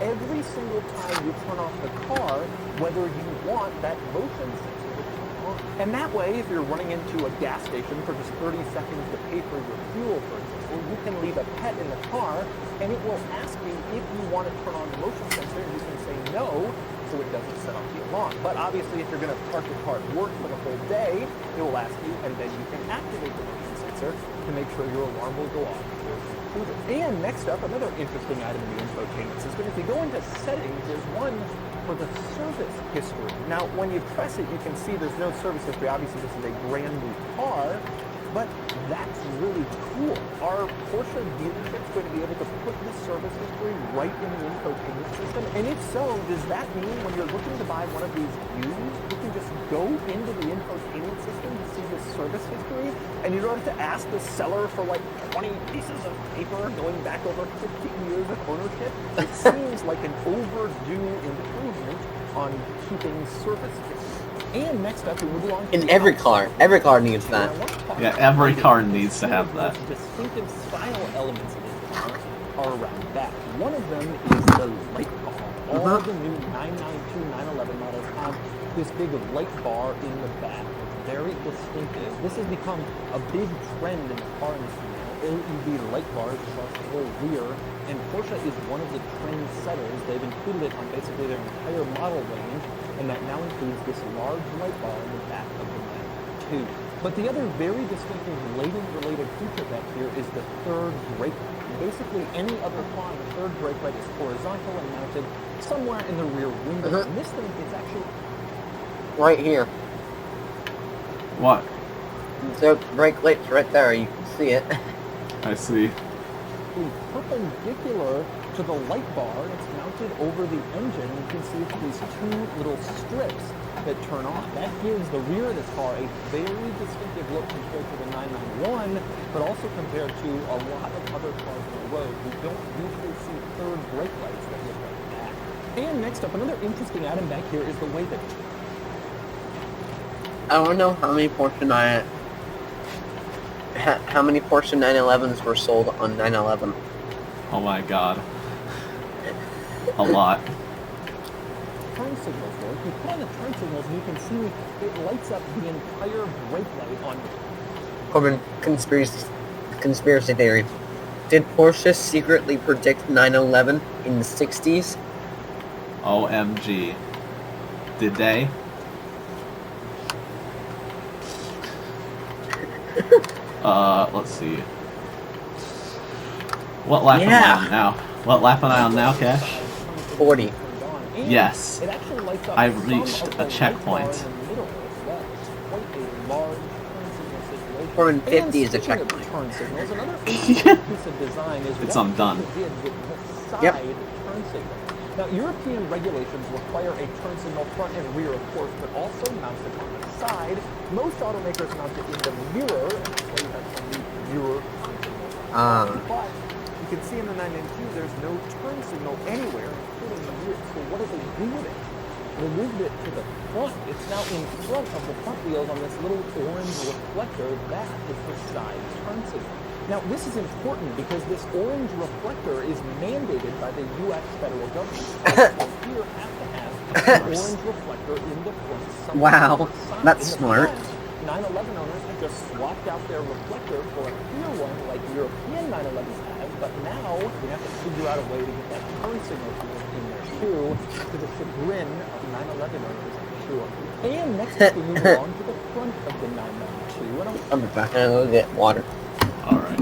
every single time you turn off the car whether you want that motion sensor to turn on. And that way, if you're running into a gas station for just 30 seconds to pay for your fuel, for example, you can leave a pet in the car, and it will ask you if you want to turn on the motion sensor, and you can say no, so it doesn't set off the alarm. But obviously, if you're going to park your car at work for the whole day, it will ask you, and then you can activate the motion sensor to make sure your alarm will go off before it's included. And next up, another interesting item in the infotainment system, if you go into settings, there's one for the service history. Now, when you press it, you can see there's no service history. Obviously, this is a brand new car, but that's really cool. Our Porsche dealership's going to be able to put the service history right in the infotainment system. And if so, does that mean when you're looking to buy one of these used, you can just go into the infotainment system to see the service history, and you don't have to ask the seller for like 20 pieces of paper going back over 15 years of ownership? It seems like an overdue improvement on keeping service history. And next up, we move along to In the every outside. car. Every car needs Now, that. I want to talk Yeah, about every the car needs to have two that. most distinctive style elements of this car are around that. One of them is the light bar. All the new 992, 911 models have this big light bar in the back. It's very distinctive. This has become a big trend in the car industry now. LED light bars across the whole rear, and Porsche is one of the trend setters. They've included it on basically their entire model range, and that now includes this large light bar in the back of the 992. But the other very distinctive lighting-related feature back here is the third brake light. Basically, any other car, the third brake light is horizontal and mounted somewhere in the rear window. And this thing is actually Right here. What? The brake light's right there. You can see it. I see. perpendicular to the light bar. It's mounted over the engine. You can see these two little strips that turn on. That gives the rear of this car a very distinctive look compared to the 991, but also compared to a lot of other cars on the road. We don't usually see third brake lights that look like that. And next up, another interesting item back here is the way that I don't know how many Porsche 911s were sold on 911. Oh my god. A lot. turn signals work. You put on the turn signals and you can see it lights up the entire brake light on Corbin, conspiracy theory. Did Porsche secretly predict 911 in the 60s? OMG. Did they? Let's see. What lap am I on now? What lap am I on now, Cash? 40. turned on. And Yes. it actually lights up I've some reached of a the light checkpoint. bar in the middle as well. It's quite a large Corbin, And 50 is a speaking of checkpoint. turn signals, another interesting piece of design is It's what undone. Porsche did with the side Yep. turn signal. Now, European regulations require a turn signal front and rear, of course, but also mounted on the side. Most automakers mount it in the mirror, and so you have some mirror turn signal. But you can see in the 992 there's no turn signal anywhere, including the rear. So what did they do with it? They moved it to the front. It's now in front of the front wheels on this little orange reflector. That is the side turn signal. Now, this is important because this orange reflector is mandated by the U.S. federal government. So here have to have an orange reflector in the front. Wow, side. that's In the smart. front, 911 owners have just swapped out their reflector for a clear one like European 911s have, but now we have to figure out a way to get that turn signal to work in there too, to the chagrin of 911 owners, I'm sure. And next up we move along to the front of the 992, and I'll be back. I'm gonna go get water. Alright.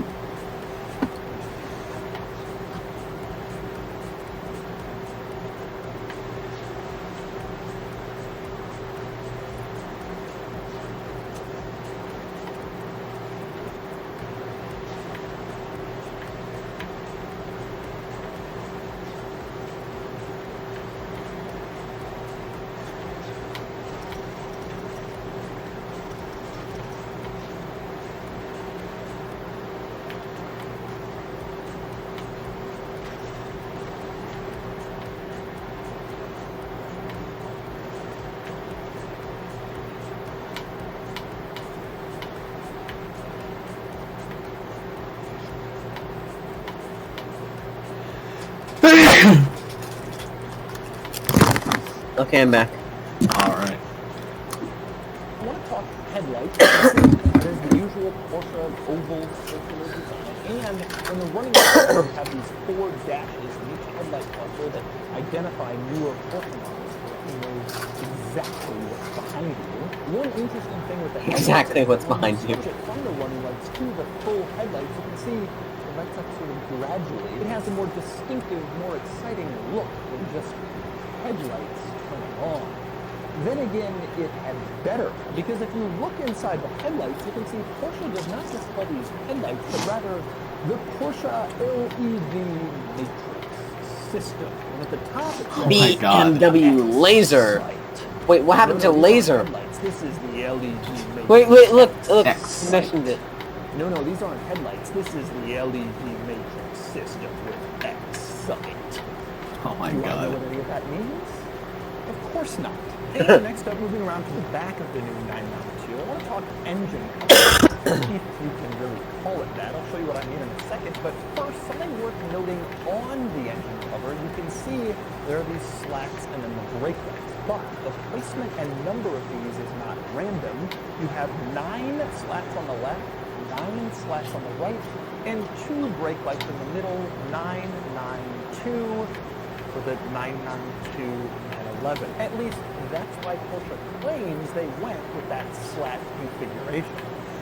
Okay, I'm back. Alright. I want to talk headlights. There's the usual Porsche oval circular design, and when the running cars have these 4 dashes in each headlight cluster that identify newer Porsche models, you know exactly what's behind you. One interesting thing with the headlights Exactly is what's when behind you. switch it from the running lights to the full headlights, you can see the lights up sort of gradually. It has a more distinctive, more exciting look than just headlights turning on. Then again, it had better, because if you look inside the headlights, you can see Porsche does not just call these headlights, but rather the Porsche LED matrix system. And at the top it says my God. BMW laser. X-Light. Wait, what happened to No, these laser? aren't headlights. This is the LED matrix. Wait, look, you X. mentioned it. No, these aren't headlights. This is the LED matrix system with X-Sight. Oh my Do you want to know god. what any of that means? Of course not. And next up, moving around to the back of the new 992, I want to talk engine cover, if you can really call it that. I'll show you what I mean in a second. But first, something worth noting on the engine cover, you can see there are these slats and then the brake lights. But the placement and number of these is not random. You have 9 slats on the left, 9 slats on the right, and 2 brake lights in the middle, 992 for the 992 and 11. At least that's why Porsche claims they went with that slat configuration.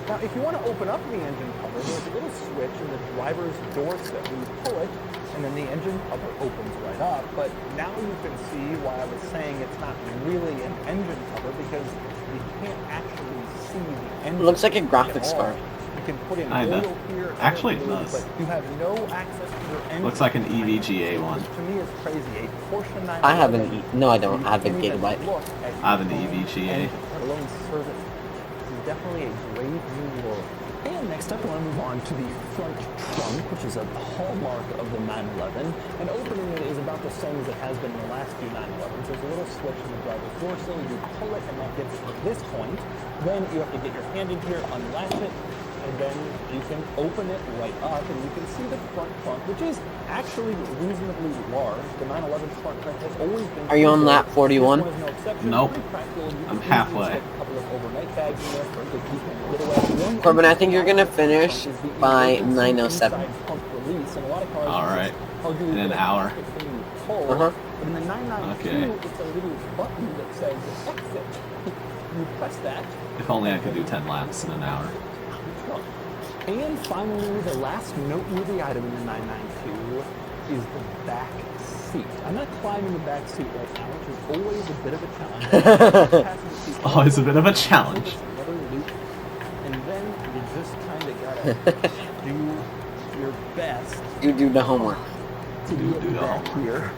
Now, if you want to open up the engine cover, there's a little switch in the driver's doorstep. You pull it, and then the engine cover opens right up. But now you can see why I was saying it's not really an engine cover, because you can't actually see the engine. It looks like a at graphics all. card. You can put in Kinda. oil here. Actually, it oil, does. But you have no access to your engine. Looks like an EVGA one. Which to me is crazy. A Porsche 911. I have an no, I don't have a You can't even gigabyte. look at I have an your own EVGA. engine, let alone service it. This is definitely a brave new world. And next up, I want to move on to the front trunk, which is a hallmark of the 911. And opening it is about the same as it has been in the last few 911s. There's a little switch in the driver's door sill. You pull it, and that gets it to this point. Then you have to get your hand in here, unlatch it, and then you can open it right up, and you can see the front trunk, which is actually reasonably large. The 911's front trunk has always been. Are you on lap 41? This one is no exception. Nope. Pretty practical. You I'm can easily halfway. stick a couple of overnight bags in there for a good weekend getaway. One Corbin, I think you're gonna interesting finish trunk is the by emergency 9:07. inside pump release, and a lot of cars Alright. just hug you In an with a hour. plastic thing you pull. Uh-huh. But in the 992, Okay. it's a little button that says exit. You press that. If only I could do 10 laps in an hour. And finally, the last noteworthy item in the 992 is the back seat. I'm not climbing the back seat right now, which is always a bit of a challenge. Passenger seat Always a bit of a challenge. Another loop, and then you just Do your best You do the homework. to Do get the back homework. here.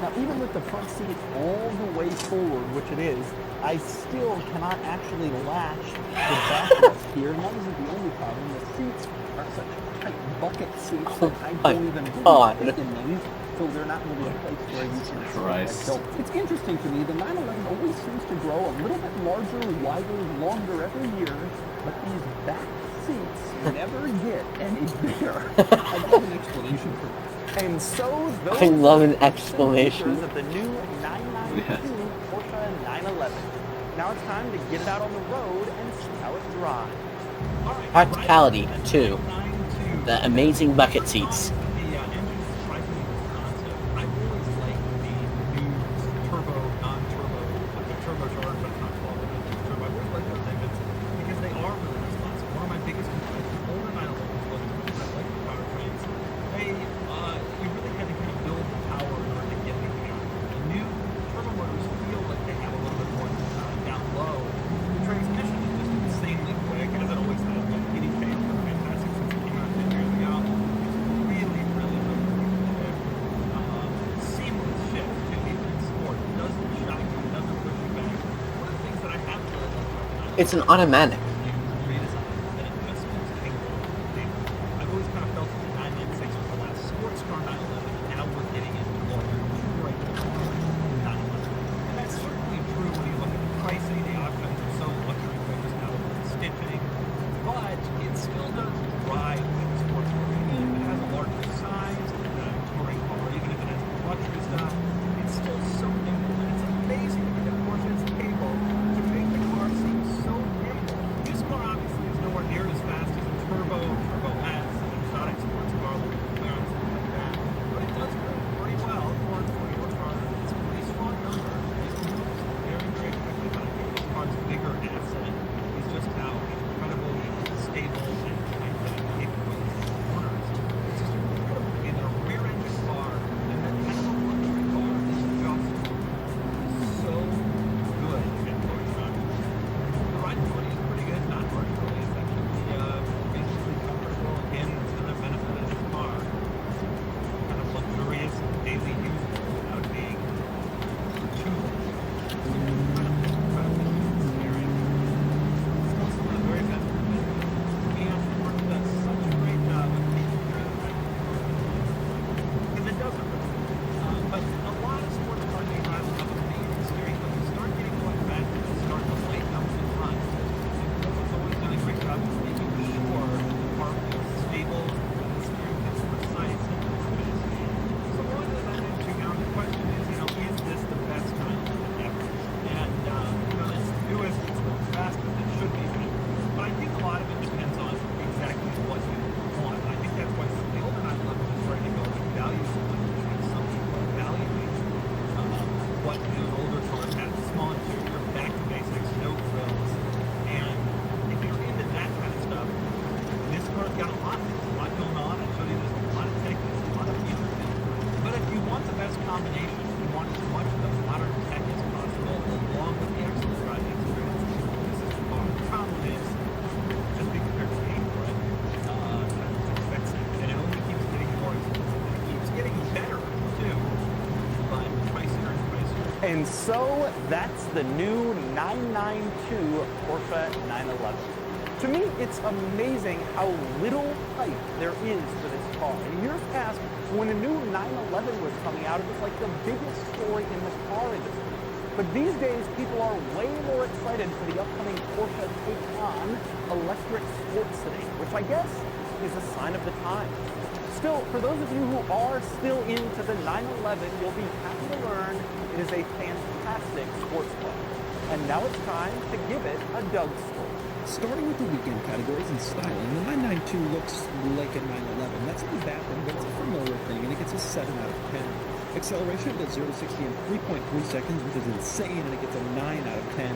Now, even with the front seat all the way forward, which it is, I still cannot actually latch the backrest here. And that isn't the only problem. The seats are such tight bucket seats that I my don't even God. fit in them. So they're not really a place where you can Christ. sit. It's interesting to me. The 911 always seems to grow a little bit larger, wider, longer every year, but these back seats never get any bigger. I love an explanation for that. And so those I love an are the explanation. features of the new 992 Porsche 911. Now it's time to get it out on the road and see how it drives. All right, Practicality, right, too. 992. The amazing bucket seats. The engine strikes me as a concept. I've always liked the new turbo, non-turbo, like the turbocharged, but it's not called it turbo. I've always liked those engines because they are really responsive. One of my biggest complaints with older 911s was because I like the powertrains. You really had to kind of build the power in order to get anything out. The new turbo motors feel like they have a little bit more down low. The transmission is just insanely quick, as it always has been. Any change is fantastic since it came out 10 years ago. It's really, really, really quick. Seamless shift too, even in sport. It doesn't shock you, it doesn't push you back. One of the things that I have really loved about the It's an automatic. redesign that investments can go into. I've always kind of felt that the 996 was the last sports car 911. Now we're getting into more Detroit 911. And that's certainly true when you look at the pricing. The options are so luxury focused now with the stitching. But it still does drive like a sports car. Even if it has a larger size than a touring car, even if it has luxury stuff, it's still so nimble. And it's amazing to me that Porsche is able to make the car seem so nimble. This car obviously is nowhere near as fast as a Turbo S, an exotic sports car like the McLaren, something like that. But it does go pretty well. 440 horsepower. It's a pretty strong number. It moves very, very quickly. But I think this car's bigger asset is just how incredibly stable and capable it is in corners. It's just incredible to me that a rear-engine car and that kind of a luxury car is just so good at going around. The rideability is pretty good, not rideability. It's actually reasonably comfortable. Again, it's another benefit of this car. Kind of luxurious and daily usable without being too incredibly scary. Still some of the very best in the business. And Ford does such a great job of taking care of the fact because it doesn't really. But a lot of sports cars you drive have amazing steering wheel. You start getting going fast, you start to lighten up the front. And Ford's always done a great job of making sure the car feels stable, the steering feels precise, and the movement is smooth. So one of those I mentioned now, the question is, is this the best time ever? And, it's the newest, it's the fastest, it should be. But I think a lot of it depends on exactly what you want. I think that's why some of the older 911s are starting to go with value so much because some people are valuing what those older cars have. Small interior, back to basics, no frills. And if you're into that kind of stuff, this car's got a lot. There's a lot going on. I showed you there's a lot of tech, there's a lot of features. But if you want the best combination, you want as much of the modern tech as possible along with the excellent driving experience, this is the car. The problem is, just be prepared to pay for it. It's expensive, and it only keeps getting more expensive. And it keeps getting better, too. But pricier and pricier. And so that's the new 992 Porsche 911. To me, it's amazing how little hype there is for this car. In years past, when a new 911 was coming out, it was like the biggest story in the car industry. But these days, people are way more excited for the upcoming Porsche Taycan electric sports sedan, which I guess is a sign of the times. Still, for those of you who are still into the 911, you'll be happy to learn it is a fantastic sports car. And now it's time to give it a Doug score. Starting with the weekend categories and styling, the 992 looks like a 911. That's not a bad thing, but it's a familiar thing, and it gets a 7 out of 10. Acceleration gets 0 to 60 in 3.3 seconds, which is insane, and it gets a 9 out of 10.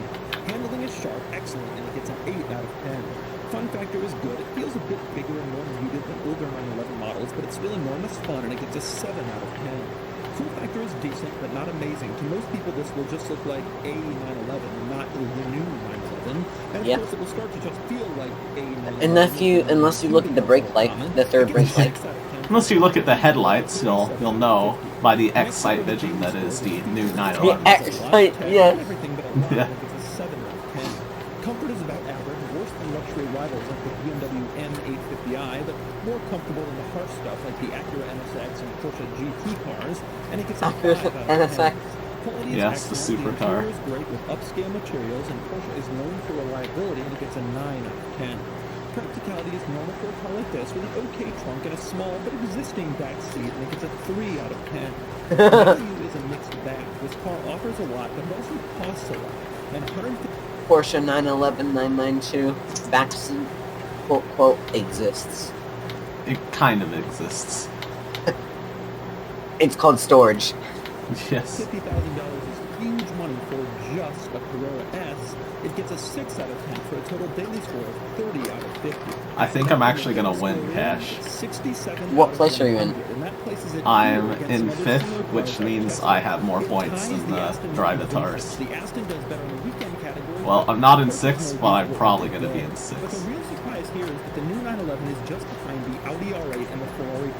Handling is sharp, excellent, and it gets an 8 out of 10. Fun factor is good. It feels a bit bigger and more muted than older 911 models, but it's still enormous fun, and it gets a 7 out of 10. Cool factor is decent, but not amazing. To most people, this will just look like a 911, not the new 911. And of Yeah. course, it will start to just feel like a 911. Unless you look at the brake light, the third brake light. Unless you look at the headlights, you'll know by the X-Sight vision that is the new 911. The X-Sight, yes. Yeah. It's a 7 out of 10. Comfort is about average, worse than luxury rivals like the BMW M850i, but more comfortable than the harsh stuff like the Acura NSX and Porsche GT cars. And it gets a 5 out of 10. NSX. Quality is Yes, the excellent. supercar. The interior is great with upscale materials, and Porsche is known for reliability, and it gets a 9 out of 10. Practicality is normal for a car like this, with an okay trunk and a small but existing back seat, and it gets a 3 out of 10. Value is a mixed bag. This car offers a lot, but it also costs a lot. And 150 Porsche 911 992 backseat quote exists. It kind of exists. It's called storage. Yes. $50,000 is huge money for just a Carrera S. It gets a 6 out of 10 for a total daily score of 30 out of 50. I think I'm actually gonna win cash. 67 What out of place are you in? 100, and that places it I'm against in some other 5th, similar which cars like means Tesla. I have more It points ties than the Aston Drivatars. The Aston does better in the weekend category. Well, I'm not in 6th, but I'm probably gonna be in But the 6th. real surprise here is that the new 911 is just behind the Audi R8 and the Ferrari.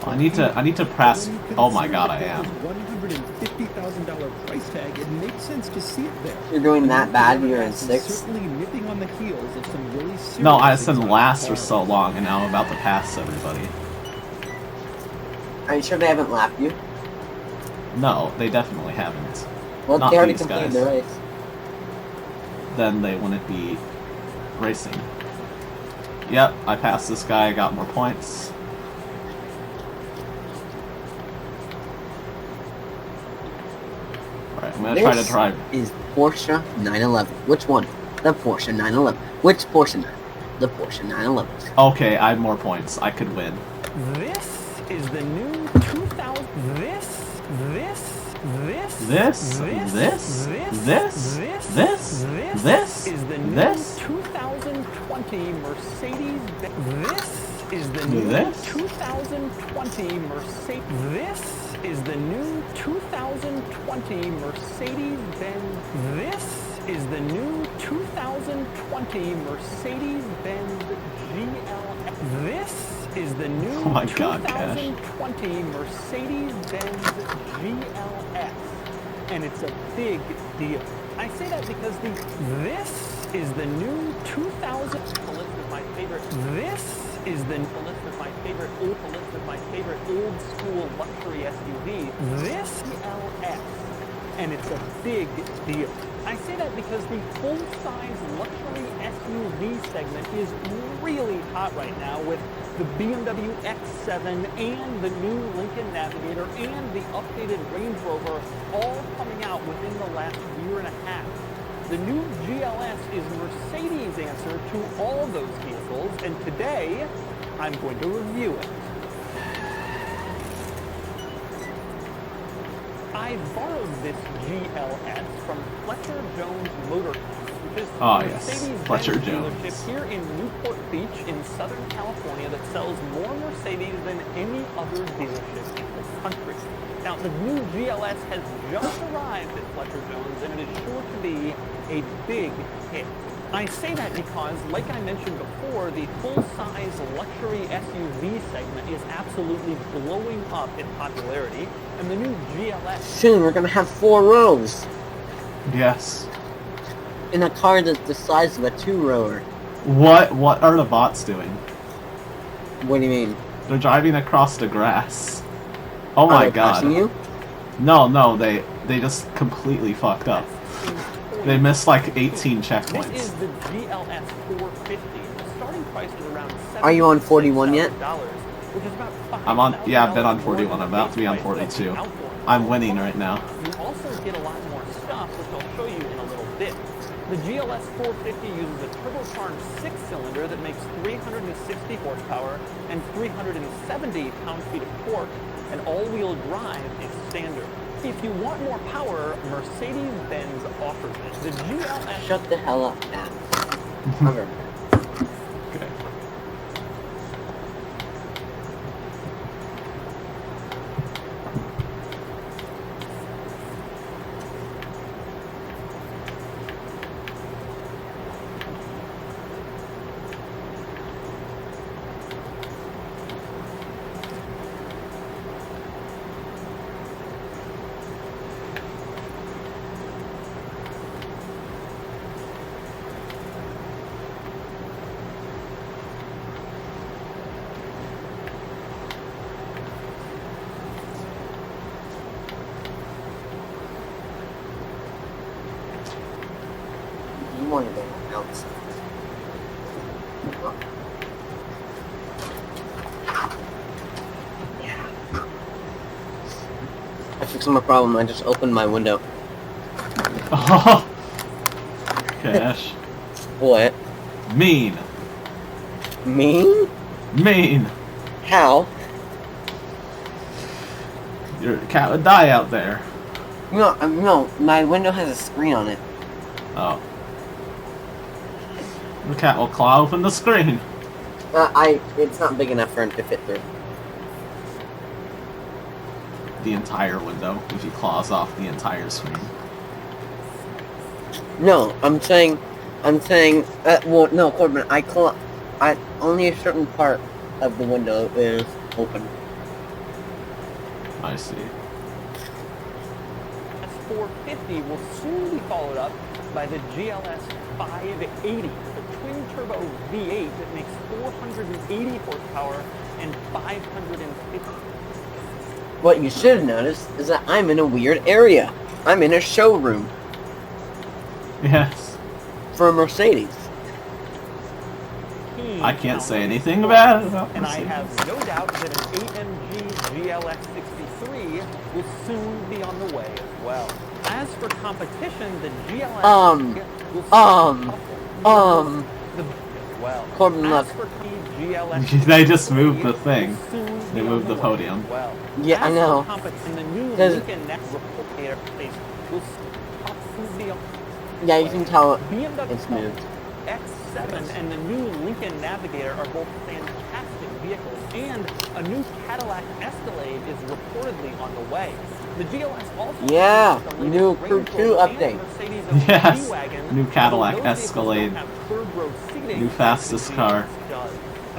I need to press. Oh my god, I am. $150,000 price tag. It makes sense to see it there. You're doing that bad, you're in It's 6th? Certainly nipping on the heels of some really serious. No, I've been exotic last for cars. so long, and now I'm about to pass everybody. Are you sure they haven't lapped you? No, they definitely haven't. Well, Not they already these completed guys. the race. Then they wouldn't be racing. Yep, I passed this guy, I got more points. Alright, I'm gonna try to drive. Is Porsche 911. Which one? The Porsche 911. Which Porsche 9? The Porsche 911. Okay, I have more points. I could win. This is the new 2000. This is the new 2020 Mercedes. This is the new 2020 Mercedes. This is the new 2020 Mercedes-Benz. This is the new 2020 Mercedes-Benz GLS. This is the new Oh my God, Cash. 2020 Mercedes-Benz GLS. And it's a big deal. I say that because this is the new 2000. The list of my favorite. This is the list of my favorite. The list of my favorite old school luxury SUV. This GLS. And it's a big deal. I say that because the full-size luxury SUV segment is really hot right now with the BMW X7 and the new Lincoln Navigator and the updated Range Rover all coming out within the last year and a half. The new GLS is Mercedes' answer to all those vehicles, and today I'm going to review it. I borrowed this GLS from Fletcher Jones Motor Company, which is Ah, yes, Mercedes-Benz Fletcher dealership Jones. here in Newport Beach in Southern California that sells more Mercedes than any other dealership in the country. Now, the new GLS has just arrived at Fletcher Jones, and it is sure to be a big hit. I say that because, like I mentioned before, the full-size luxury SUV segment is absolutely blowing up in popularity, and the new GLS... Soon we're gonna have 4 rows Yes. in a car that's the size of a 2-rower. What are the bots doing? What do you mean? They're driving across the grass. Oh Are my they god. passing you? No, they just completely fucked up. They missed like 18 This is checkpoints. the GLS 450. The starting price is around Are you on 41 yet? $76,000, which is about I'm on, yeah, I've been on $5,000 41. I'm about to be on more than the base 42. price of the outboard. I'm winning right now. You also get a lot more stuff, which I'll show you in a little bit. The GLS 450 uses a turbocharged 6-cylinder that makes 360 horsepower and 370 pound-feet of torque, and all-wheel drive is standard. If you want more power, Mercedes-Benz offers it. The GLS... Shut the hell up now. Okay. Okay. want to go outside. Yeah. I fixed my problem. I just opened my window. Oh, Cash. What? Mean. Me? Mean. How? Your cat would die out there. No, my window has a screen on it. Oh. The cat will claw open the screen. It's not big enough for him to fit through. The entire window, if he claws off the entire screen. No, I'm saying, well, no, Corbin, only a certain part of the window is open. I see. S450 will soon be followed up by the GLS 580, the twin-turbo V8 that makes 480 horsepower and 550. What you should have noticed is that I'm in a weird area. I'm in a showroom Yes. for a Mercedes. I can't say anything about it. And I have no doubt that an AMG GLX 63 will soon be on the way as well. As for competition, the GLX will as well. Corbin, look. As for the GLX They just moved the thing. will soon They be moved on the way podium. as well. Yeah, I As know. for competition, the new Does- Lincoln Next Replicator face will soon be on Yeah, you can tell BMW it's moved. X7 and the new Lincoln Navigator are both fantastic vehicles, and a new Cadillac Escalade is reportedly on the way. The GLS also Yeah, has the new latest Crew Range 2 Rover and update. Mercedes Yes, G-Wagon, new Cadillac although those vehicles Escalade. don't have third-row seating New like fastest the car. GLS does.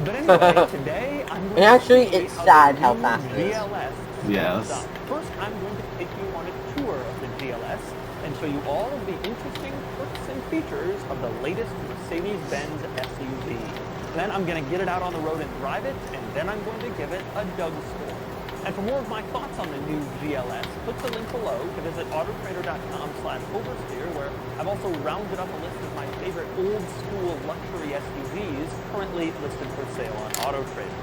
But anyway, today I'm going And actually, to show you it's how sad the how new fast it is. GLS Yes. stands up. First, I'm going to take you on a tour of the GLS and show you all of the interesting perks and features of the latest Mercedes-Benz SUV. Then I'm going to get it out on the road and drive it, and then I'm going to give it a Doug score. And for more of my thoughts on the new GLS, click the link below to visit autotrader.com/oversteer, where I've also rounded up a list of my favorite old-school luxury SUVs currently listed for sale on AutoTrader.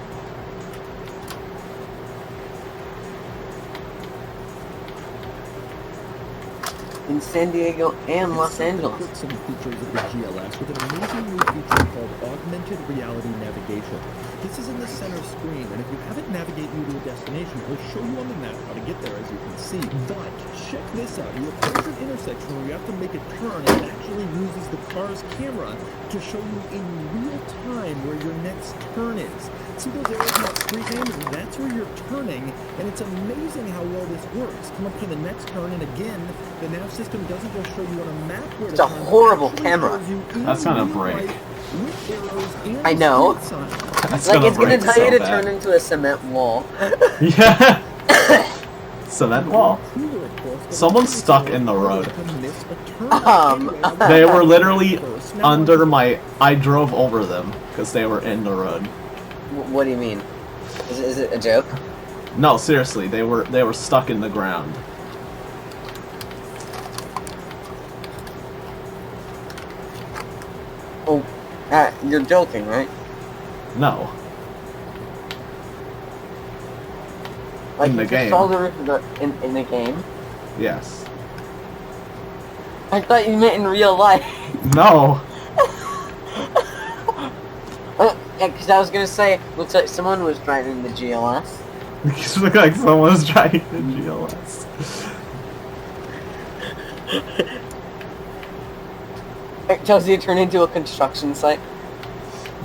In San Diego and Los It's Angeles. Put some features of the GLS with an amazing new feature called augmented reality navigation. This is in the center screen, and if you have it navigate you to a destination, it will show you on the map how to get there, as you can see. But check this out: you approach an intersection where you have to make a turn, and it actually uses the car's camera to show you in real time where your next turn is. See those arrows in that street name? That's where you're turning, and it's amazing how well this works. Come up to the next turn, and again, the nav system doesn't just show you on a map where It's to a turn, it horrible actually camera. shows you in That's gonna real break. life with arrows and I know. street signs. That's Like, it's gonna break tell you so to bad. turn into a cement wall. Yeah. Cement wall. Cooler, of course, but Someone's it's stuck also in the road. to miss a turn. Um, Anyway, They were literally first. Now under on my. I drove over them because they were in the road. What do you mean? Is it a joke? No, seriously, they were stuck in the ground. Oh, you're joking, right? No. Like, In the you just game. saw the roof of the, in the game? Yes. I thought you meant in real life. No. Yeah, because I was gonna say, looks like someone was driving the GLS. It looked like someone was driving the GLS. It tells you to turn into a construction site.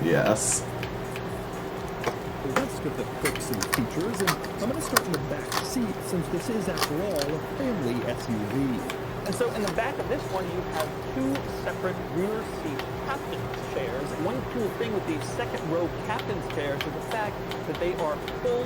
Yes. Let's get the perks and features, and I'm going to start in the back seat since this is, after all, a family SUV. And so in the back of this one, you have two separate rear seat captain's chairs. One cool thing with these second row captain's chairs is the fact that they are full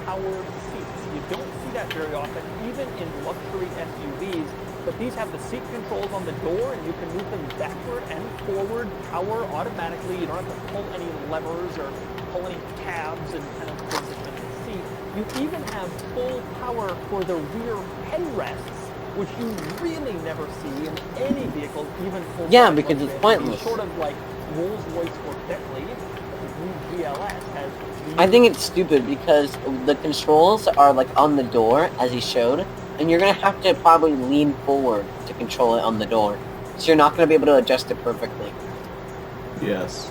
power seats. You don't see that very often, even in luxury SUVs. But these have the seat controls on the door, and you can move them backward and forward, power automatically. You don't have to pull any levers or pull any tabs and kind of position the seat. You even have full power for the rear headrests. which you really never see in any vehicle, even full. Yeah, because it's pointless. Sort of like Rolls-Royce or Bentley, the new GLS has. I think it's stupid because the controls are like on the door, as he showed, and you're gonna have to probably lean forward to control it on the door. So you're not gonna be able to adjust it perfectly. Yes.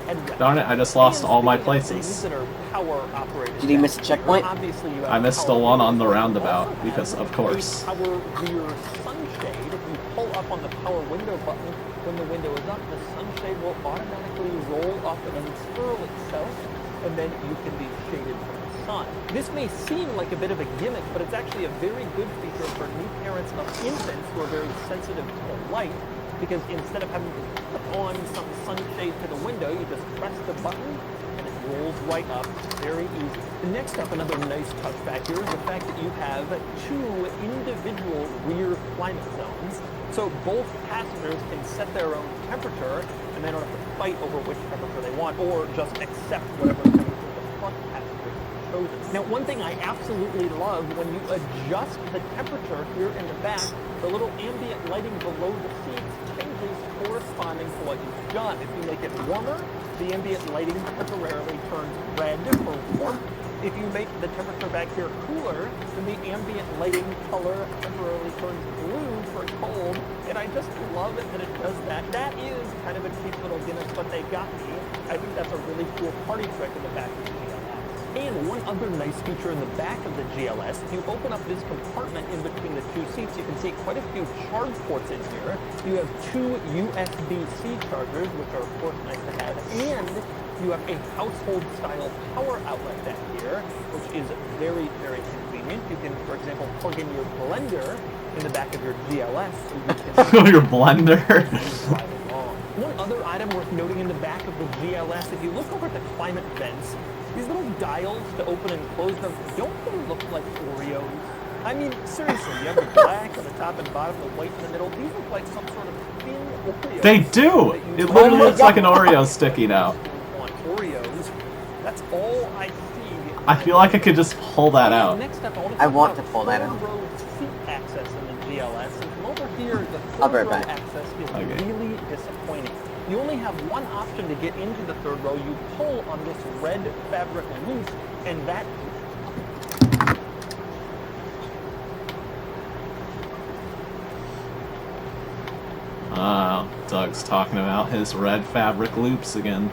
And Darn it, I just lost all my things places. that are power operated. Did he miss a checkpoint? Obviously, you have I missed the power one on the windows, but roundabout, also because have of course. a power rear sunshade. If you pull up on the power window button when the window is up, the sunshade will automatically roll up and unfurl itself, and then you can be shaded from the sun. This may seem like a bit of a gimmick, but it's actually a very good feature for new parents of infants who are very sensitive to light, because instead of having to put on some sunshade to the window, you just press the button and it rolls right up. Very easy. Next up, another nice touchback here is the fact that you have two individual rear climate zones. So both passengers can set their own temperature and they don't have to fight over which temperature they want, or just accept whatever temperature the front passenger has chosen. Now, one thing I absolutely love, when you adjust the temperature here in the back, the little ambient lighting below the seats changes corresponding to what you've done. If you make it warmer, the ambient lighting temporarily turns red for warmth. If you make the temperature back here cooler, then the ambient lighting color temporarily turns blue for cold. And I just love it that it does that. That is kind of a cheap little gimmick, but they got me. I think that's a really cool party trick in the back of the GLS. And one other nice feature in the back of the GLS, if you open up this compartment in between the two seats, you can see quite a few charge ports in here. You have two USB-C chargers, which are of course nice to have, and you have a household-style power outlet back here, which is very, very convenient. You can, for example, plug in your blender in the back of your GLS. So you can Your blender. drive along. One other item worth noting in the back of the GLS, if you look over at the climate vents, these little dials to open and close them, don't they look like Oreos? I mean, seriously, you have the black on the top and bottom, the white in the middle. These look like some sort of thin Oreo. They do! It literally looks like an Oreo sticking out. Oreos. That's all I see. I feel like I could just pull that out. Next up, I want to pull that out. third row seat access in the GLS. And from over here, the I'll third be row right back. access is Okay. really disappointing. You only have one option to get into the third row. You pull on this red fabric loop, and that Doug's talking about his red fabric loops again.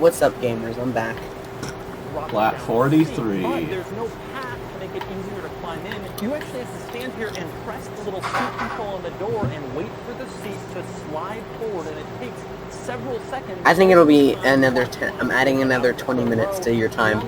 What's up, gamers? I'm back. Drop Flat down 43. But there's no path to make it easier to climb in. You actually have to stand here and press the little seat control on the door and wait for the seat to slide forward, and it takes several seconds. I think it'll be another 10. I'm adding another 20 minutes to your time.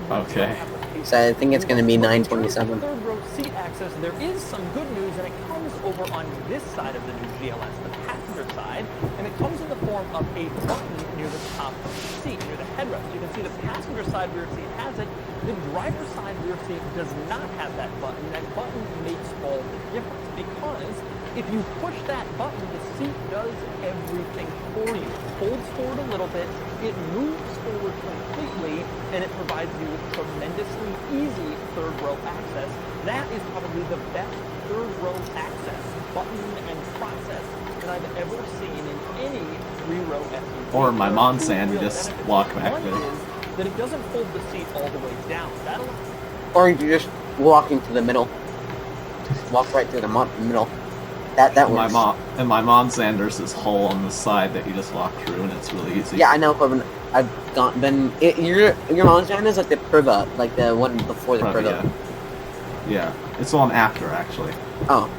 Okay. So I think it's going to be 9:27. Third row seat access, there is some good news, and it comes over on this side of the new GLS, the passenger side, and it comes in the form of a button near the top of the seat, near the headrest. You can see the passenger side rear seat has it. The driver's side rear seat does not have that button. That button makes all the difference, because if you push that button, the seat does everything for you. It folds forward a little bit, it moves forward completely, and it provides you with tremendously easy third row access. That is probably the best third row access button and process that I've ever seen in any three-row SUV. Or my There are mom's two saying you real just benefits. walk back One there. is that it doesn't fold the seat all the way down. That'll Or you just walk into the middle. Walk right through the middle. That My works. mom and my mom's saying there's this hole on the side that you just walk through, and it's really easy. Yeah, I know, Corbin. I've your mom's van is like the Priva, like the one before the Probably, Priva. yeah. It's the one after, actually. Oh.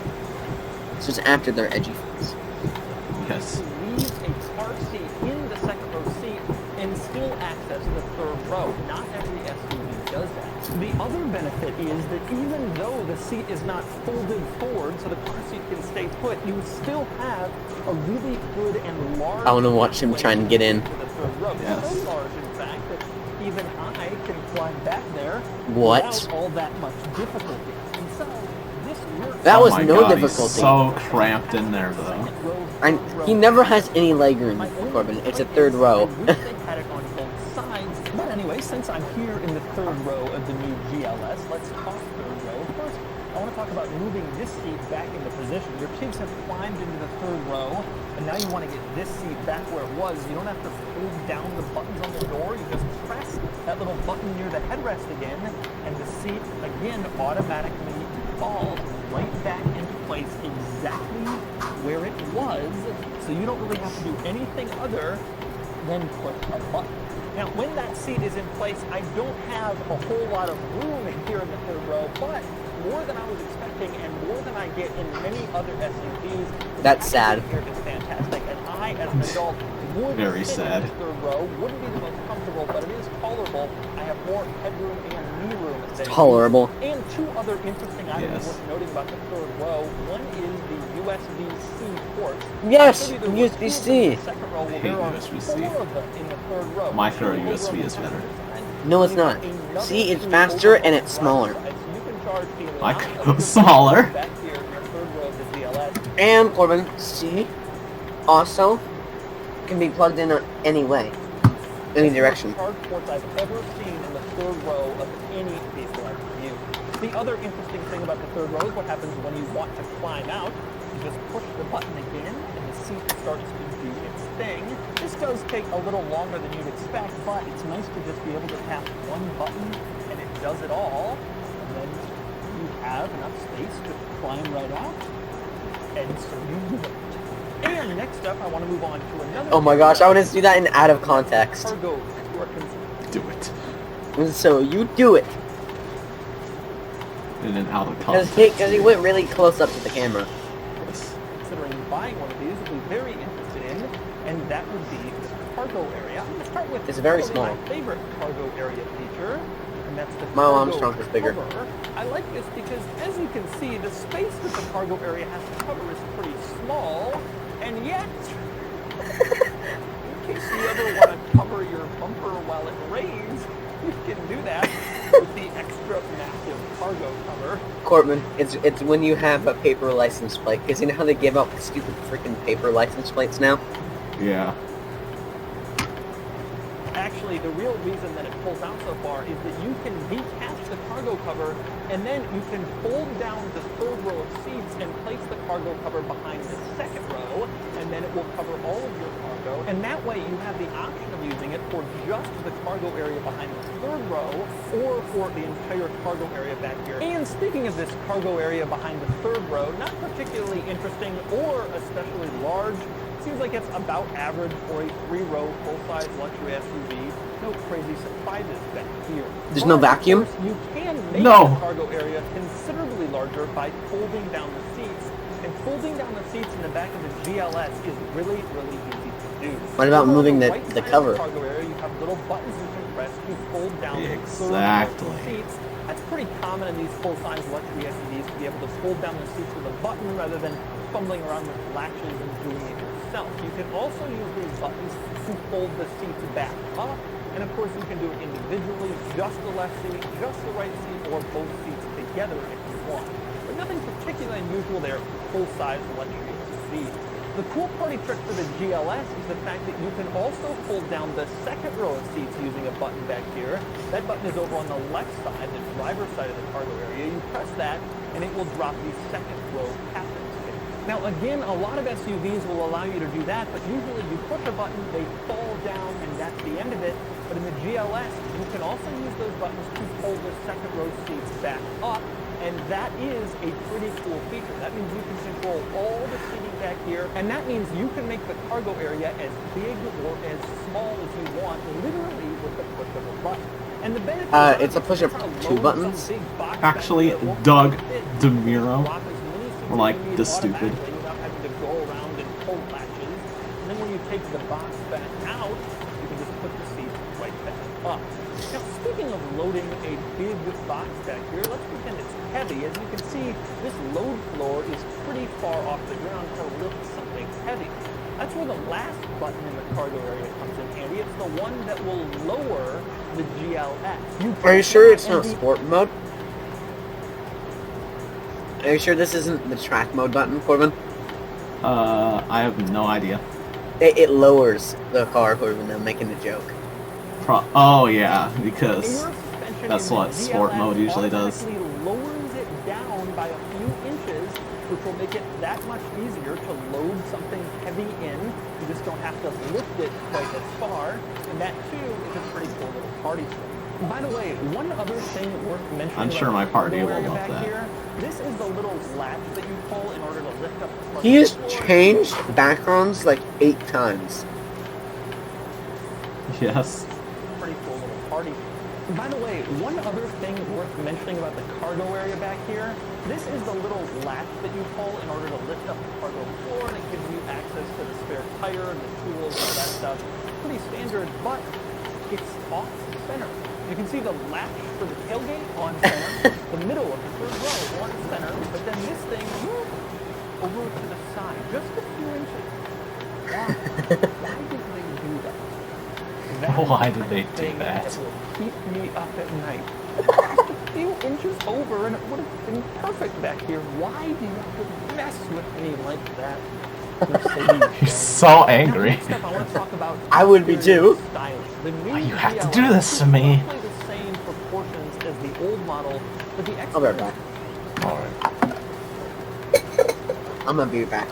It's just after their edgy face. Yes. leave a car seat in the second row seat and still access the third row. Not every SUV does that. The other benefit is that even though the seat is not folded forward so the car seat can stay put, you still have a really good and large... I wanna watch him try and get in. ...to the third row. Yes. So large, in fact, that even I can climb back there What? without all that much difficulty. And so, this works. That Oh was my no God, he's difficulty. so cramped in there, though. And he never has any legroom, Corbin. It's a third row. I wish they had it on both sides. But anyway, since I'm here in the third row of the new GLS, let's talk third row. First, I want to talk about moving this seat back into position. Your kids have climbed into the third row, and now you want to get this seat back where it was. You don't have to hold down the buttons on the door. You just press that little button near the headrest again, and the seat, again, automatically falls right back into place exactly where it was, so you don't really have to do anything other than push a button. Now, when that seat is in place, I don't have a whole lot of room here in the third row, but more than I was expecting and more than I get in many other SUVs. That's sad. Here is fantastic, and I, as an adult, would Very sit sad. in the third row. Wouldn't be the most comfortable, but it is tolerable. I have more headroom and knee room. than Tolerable. And two other interesting items Yes. worth noting about the third row. One is the USB-C port. Yes, Maybe there were two of them in USB-C. the second row. Well, hate there are USB-C. 4 of them in the third row. Micro Two of USB them is better. No, it's not. See, it's faster and it's smaller. So you can charge the amount Micro of your smaller. back here in your third row of the GLS. And Corbin, C also can be plugged in any way, any direction. Charge ports I've ever seen in the third row of any vehicle I've reviewed. The other interesting thing about the third row is what happens when you want to climb out. You just push the button again, and the seat starts to do its thing. This does take a little longer than you'd expect, but it's nice to just be able to tap one button, and it does it all. And then you have enough space to climb right out, and so you do it. And next up, I want to move on to another... Oh my gosh, I want to see that in out of context. Cargo workings. Do it. So you do it. In and out of Because context. he went really close up to the camera. Yes. Considering buying one of these would be very interested in, and that would be the cargo area. I'm going to start with It's very probably small. my favorite cargo area feature, and that's the My cargo mom's trunk is bigger. cover. I like this because, as you can see, the space that the cargo area has to cover is pretty small, and yet, in case you ever want to cover your bumper while it rains, you can do that with the extra massive cargo cover. Corbin, it's when you have a paper license plate. Because you know how they give out stupid freaking paper license plates now? Yeah. Actually, the real reason that it pulls out so far is that you can detach the cargo cover, and then you can fold down the third row of seats and place the cargo cover behind the second row, and then it will cover all of your cargo. And that way you have the option of using it for just the cargo area behind the third row, or for the entire cargo area back here. And speaking of this cargo area behind the third row, not particularly interesting or especially large, seems like it's about average for a 3-row full-size luxury SUV. No crazy surprises back here. There's no But, of vacuum? course, you can make No. the cargo area considerably larger by folding down the seats. And folding down the seats in the back of the GLS is really, really easy to do. What about Over on moving the right side of cover? cargo area, you have little buttons you can press to fold down the Exactly. seats. That's pretty common in these full-size luxury SUVs to be able to fold down the seats with a button rather than fumbling around with latches and doing it yourself. You can also use these buttons to fold the seats back up, and of course you can do it individually, just the left seat, just the right seat, or both seats together if you want. But nothing particularly unusual there for full-size luxury SUVs. The cool party trick for the GLS is the fact that you can also fold down the second row of seats using a button back here. That button is over on the left side, the driver's side of the cargo area. You press that, and it will drop the second row passenger seat. Now, again, a lot of SUVs will allow you to do that, but usually you push a button, they fall down, and that's the end of it. But in the GLS, you can also use those buttons to fold the second row seats back up. And that is a pretty cool feature. That means you can control all the seating back here, and that means you can make the cargo area as big or as small as you want, literally with the push of a button. And the benefit It's a push of 2 buttons. Actually, Doug DeMuro, or like the stupid. Without having to go around and pull latches. And then when you take the box back out, you can just put the seat right back up. Now, speaking of loading a big box back here, let's pretend it's heavy. As you can see, this load floor is pretty far off the ground to lift something heavy. That's where the last button in the cargo area comes in handy. It's the one that will lower the GLS. Are you sure it's not sport mode? Are you sure this isn't the track mode button, Corbin? I have no idea. It lowers the car, Corbin. I'm making a joke. Oh yeah, because that's what sport mode usually does. Lowers it down by a few inches, which will make it that much easier to load something heavy in. You just don't have to lift it quite as far, and that too is a pretty cool little party trick. By the way, one other thing worth mentioning. I'm sure my party will love back that. Here, this is the little latch that you pull in order to lift up the front. He has changed backgrounds like 8 times. Yes. Pretty cool little party. By the way, one other thing worth mentioning about the cargo area back here, this is the little latch that you pull in order to lift up the cargo floor, and it gives you access to the spare tire and the tools and all that stuff. Pretty standard, but it's off center. You can see the latch for the tailgate on center, the middle of the third row on center, but then this thing over to the side, just a few inches. Why did they do that? Why did they do that? Will keep me up at night. Just a few inches over, and it would have been perfect back here. Why do you have to mess with me like that? You're so angry. Now, next up, I want to talk about I would be too. styling. The new Why you have to GLS do this to me? is roughly the same proportions as the old model, but the I'll be right back. Alright. I'm gonna be back.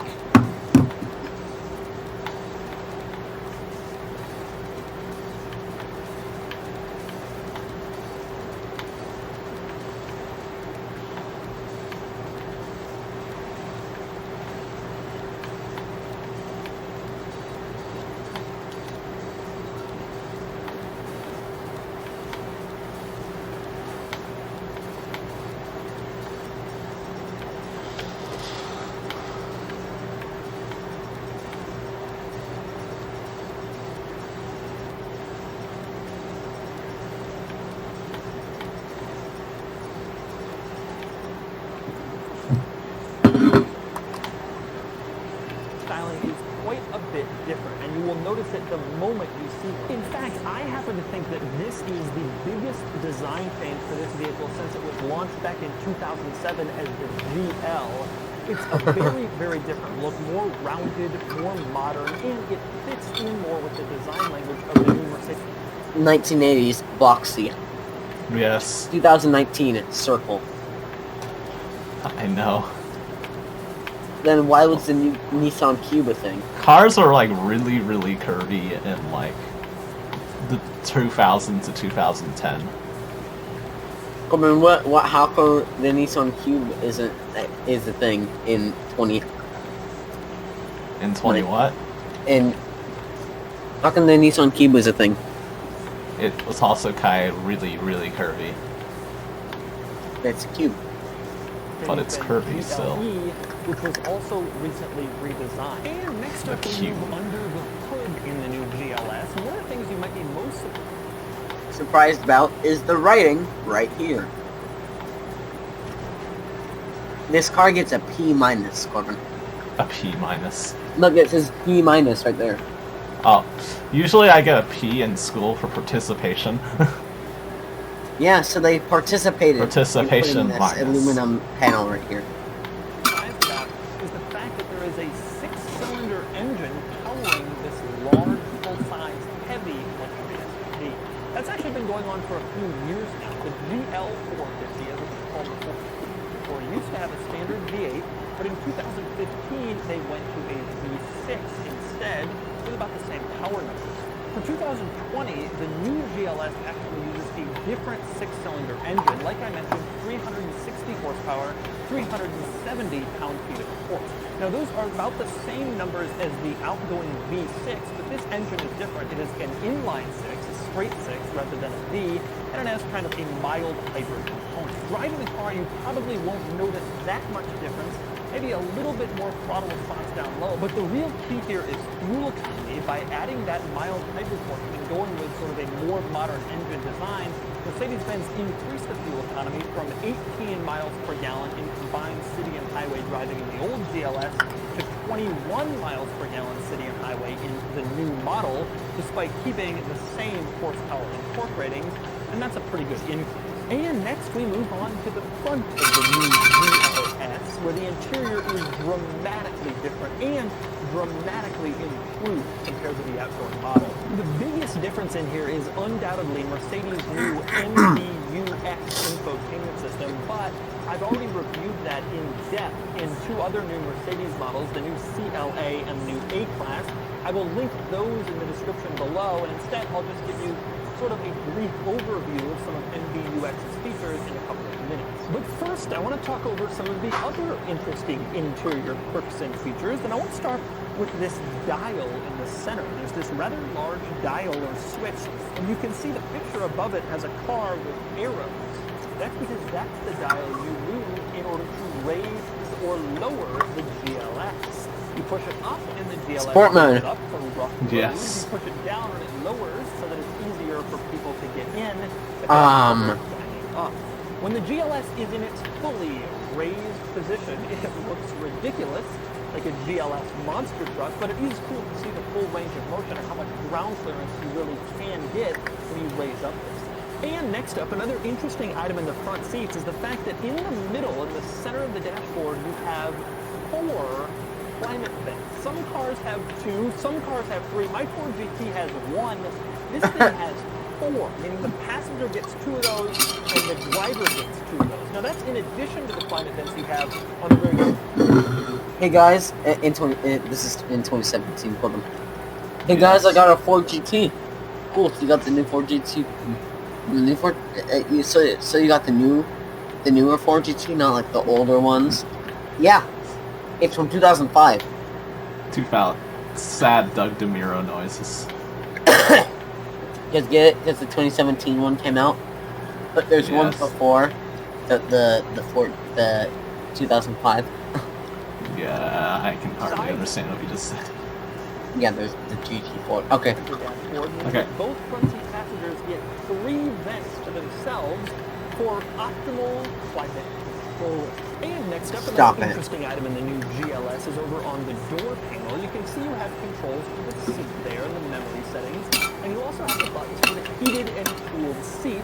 styling is quite a bit different, and you will notice it the moment you see it. In fact, I happen to think that this is the biggest design change for this vehicle since it was launched back in 2007 as the GL. It's a very, very different look, more rounded, more modern, and it fits in more with the design language of the new Mercedes. 1980s, boxy. Yes, 2019, circle. I know. Then why was the new Nissan Cube a thing? Cars are like really, really curvy in like the 2000 to 2010. I mean, how come the Nissan Cube is a thing in 20? In 20 what? And how come the Nissan Cube was a thing? It was also kind of really, really curvy. It's a cube. But it's curvy still. Which was also recently redesigned. And next up, we Cube. move under the hood in the new GLS. And one of the things you might be most Surprised about is the writing right here. This car gets a P minus, Corbin. A P minus. Look, it says P minus right there. Oh, usually I get a P in school for participation. Yeah, so they participated Participation in putting this minus. aluminum panel right here. surprised about is the fact that there is a 6-cylinder engine powering this large, full-size, heavy luxury SUV. That's actually been going on for a few years now. The GL450, as it's called before, used to have a standard V8, but in 2015 they went to a V6 instead with about the same power numbers. For 2020, the new GLS actually uses a different 6-cylinder engine. Like I mentioned, 360 horsepower, 370 pound-feet of torque. Now, those are about the same numbers as the outgoing V6, but this engine is different. It is an inline 6, a straight 6, rather than a V, and it has kind of a mild hybrid component. Driving the car, you probably won't notice that much difference. Maybe a little bit more throttle response down low, but the real key here is fuel economy. By adding that mild hybrid portion and going with sort of a more modern engine design, Mercedes-Benz increased the fuel economy from 18 miles per gallon in combined city and highway driving in the old GLS to 21 miles per gallon city and highway in the new model, despite keeping the same horsepower and torque ratings, and that's a pretty good increase. And next we move on to the front of the new GLS, where the interior is dramatically different and dramatically improved compared to the outgoing model. The biggest difference in here is undoubtedly Mercedes' new MBUX infotainment system, but I've already reviewed that in depth in 2 other new Mercedes models, the new CLA and the new A-Class. I will link those in the description below, and instead I'll just give you sort of a brief overview of some of MBUX's features in a couple of minutes. But first, I want to talk over some of the other interesting interior quirks and features, and I want to start with this dial in the center. There's this rather large dial or switch, and you can see the picture above it has a car with arrows. That's because that's the dial you move in order to raise or lower the GLS. You push it up and the GLS Sport mode. goes up for rough roads. Yes. You push it down and it lowers so that it's easier for people to get in. Up. When the GLS is in its fully raised position, it looks ridiculous, like a GLS monster truck, but it is cool to see the full range of motion and how much ground clearance you really can get when you raise up this. And next up, another interesting item in the front seats is the fact that in the middle, in the center of the dashboard, you have 4 climate vents. Some cars have 2, some cars have 3. My Ford GT has 1. This thing has 4, meaning the passenger gets 2 of those and the driver gets 2 of those. Now that's in addition to the climate vents you have on the rear. Hey guys, this is in 2017. Hold on. Hey guys, I got a Ford GT. Cool. So you got the new Ford GT. The new Ford. So you got the newer Ford GT, not like the older ones. Yeah, it's from 2005. Sad Doug DeMuro noises. Just get it because the 2017 one came out, but there's one Yes. before the 2005. Yeah, I can hardly understand what you just said. Yeah, there's the GT4. Okay. Okay. Both front seat passengers get 3 vents to themselves for optimal climate control. And next up, Stop another it. interesting item in the new GLS is over on the door panel. You can see you have controls for the seat there and the memory settings. And you also have the buttons for the heated and cooled seat.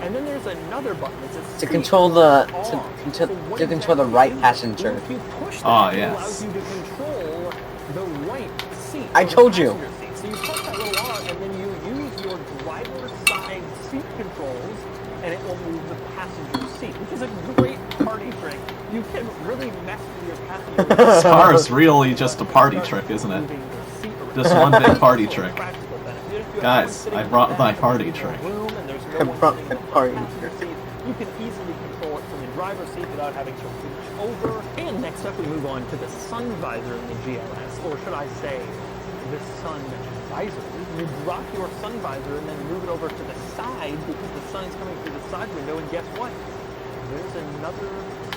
And then there's another button that says To control the So what to does control the that right do? passenger. Well, if you push that, Oh, it yes. allows you to control the right seat. I or the told you. passenger seat. So you push that little R, and then you use your driver's side seat controls, and it will move the passenger seat, which is a great party trick. You can really mess with your passenger. This car is really just a party trick, isn't it? Moving the seat around. Just one big party Also a trick. practical benefit. If you have Guys, someone sitting I in brought the my back party of the trick. room and there's no I one brought sitting my in the party passenger trick. seat, you can easily control it from the driver's seat without having to reach over. And next up, we move on to the sun visor in the GLS, or should I say, the sun visor. You drop your sun visor and then move it over to the side because the sun's coming through the side window, and guess what? There's another